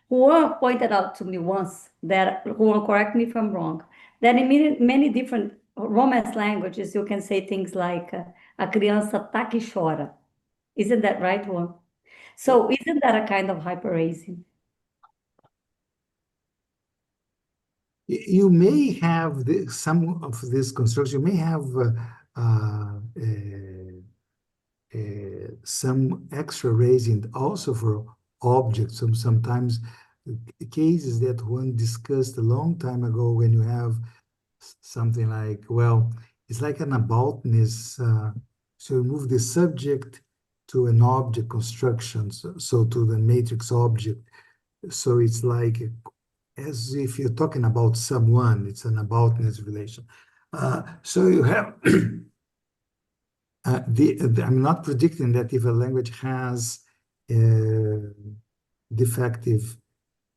Juan pointed out to me once that, Juan, correct me if I'm wrong, that in many different Romance languages, you can say things like, a criança tá que chora. Isn't that right, Juan? So isn't that a kind of hyperacing? you may have some of this construction, you may have some extra raising also for objects. Sometimes cases that one discussed a long time ago when you have something like, well, it's like an aboutness. So you move the subject to an object construction, so to the matrix object. So it's like as if you're talking about someone, it's an aboutness relation. So you have, I'm not predicting that if a language has a defective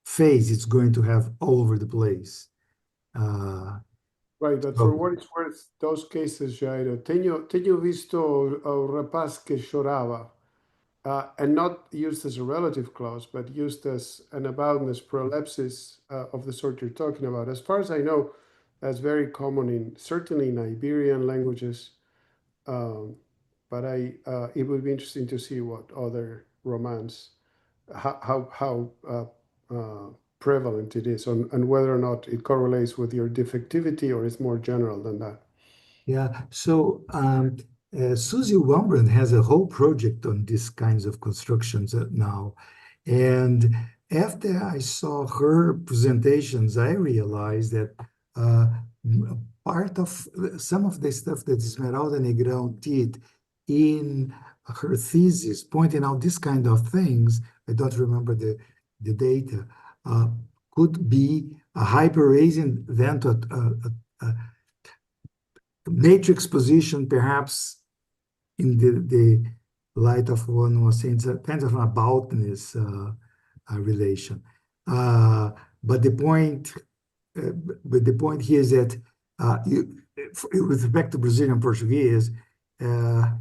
phase, it's going to have all over the place. Right, but for what it's worth, those cases, Jairo, tenho visto o rapaz que chorava, and not used as a relative clause, but used as an aboutness prolepsis of the sort you're talking about. As far as I know, that's very common certainly in Iberian languages, but it would be interesting to see what other Romance, how prevalent it is, and whether or not it correlates with your defectivity or it's more general than that. Yeah, so Susie Wambrand has a whole project on these kinds of constructions now. And after I saw her presentations, I realized that part of some of the stuff that Esmeralda Negrão did in her thesis, pointing out this kind of things, I don't remember the data, could be a hyper-raising event, a matrix position, perhaps in the light of one was saying, it's a kind of an aboutness relation. But the point here is that with respect to Brazilian Portuguese,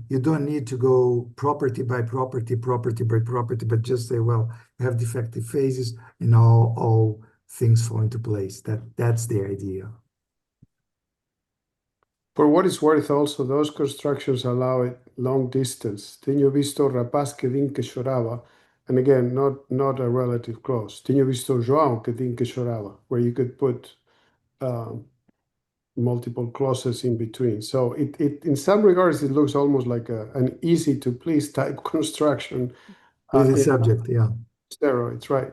you don't need to go property by property, property by property, but just say, well, you have defective phases and all things fall into place. That's the idea. For what it's worth, also, those constructions allow it long distance. Tenho visto rapaz que din que chorava. And again, not a relative clause. Tenho visto João que din que chorava, where you could put multiple clauses in between. So it in some regards, it looks almost like an easy to please type construction. With the subject, yeah. Steroids, right.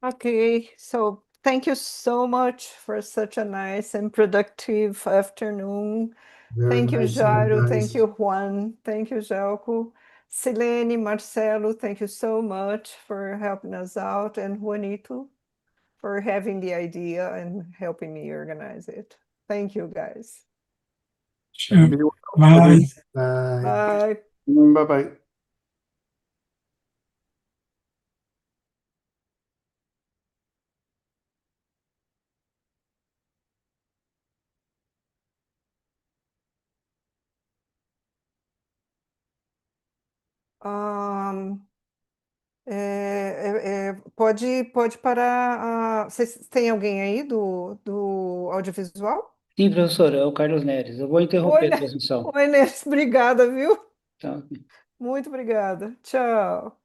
Okay, so thank you so much for such a nice and productive afternoon. Thank you, Jairo. Thank you, Juan. Thank you, Zeljko. Silene, Marcelo, thank you so much for helping us out, and Juanito for having the idea and helping me organize it. Thank you, guys. Sure. Bye. Bye. Bye-bye. Pode parar. Vocês têm alguém aí do audiovisual? Sim, professora, é o Carlos Neres. Eu vou interromper a transmissão. Oi, Inês, obrigada, viu? Tá. Muito obrigada. Tchau.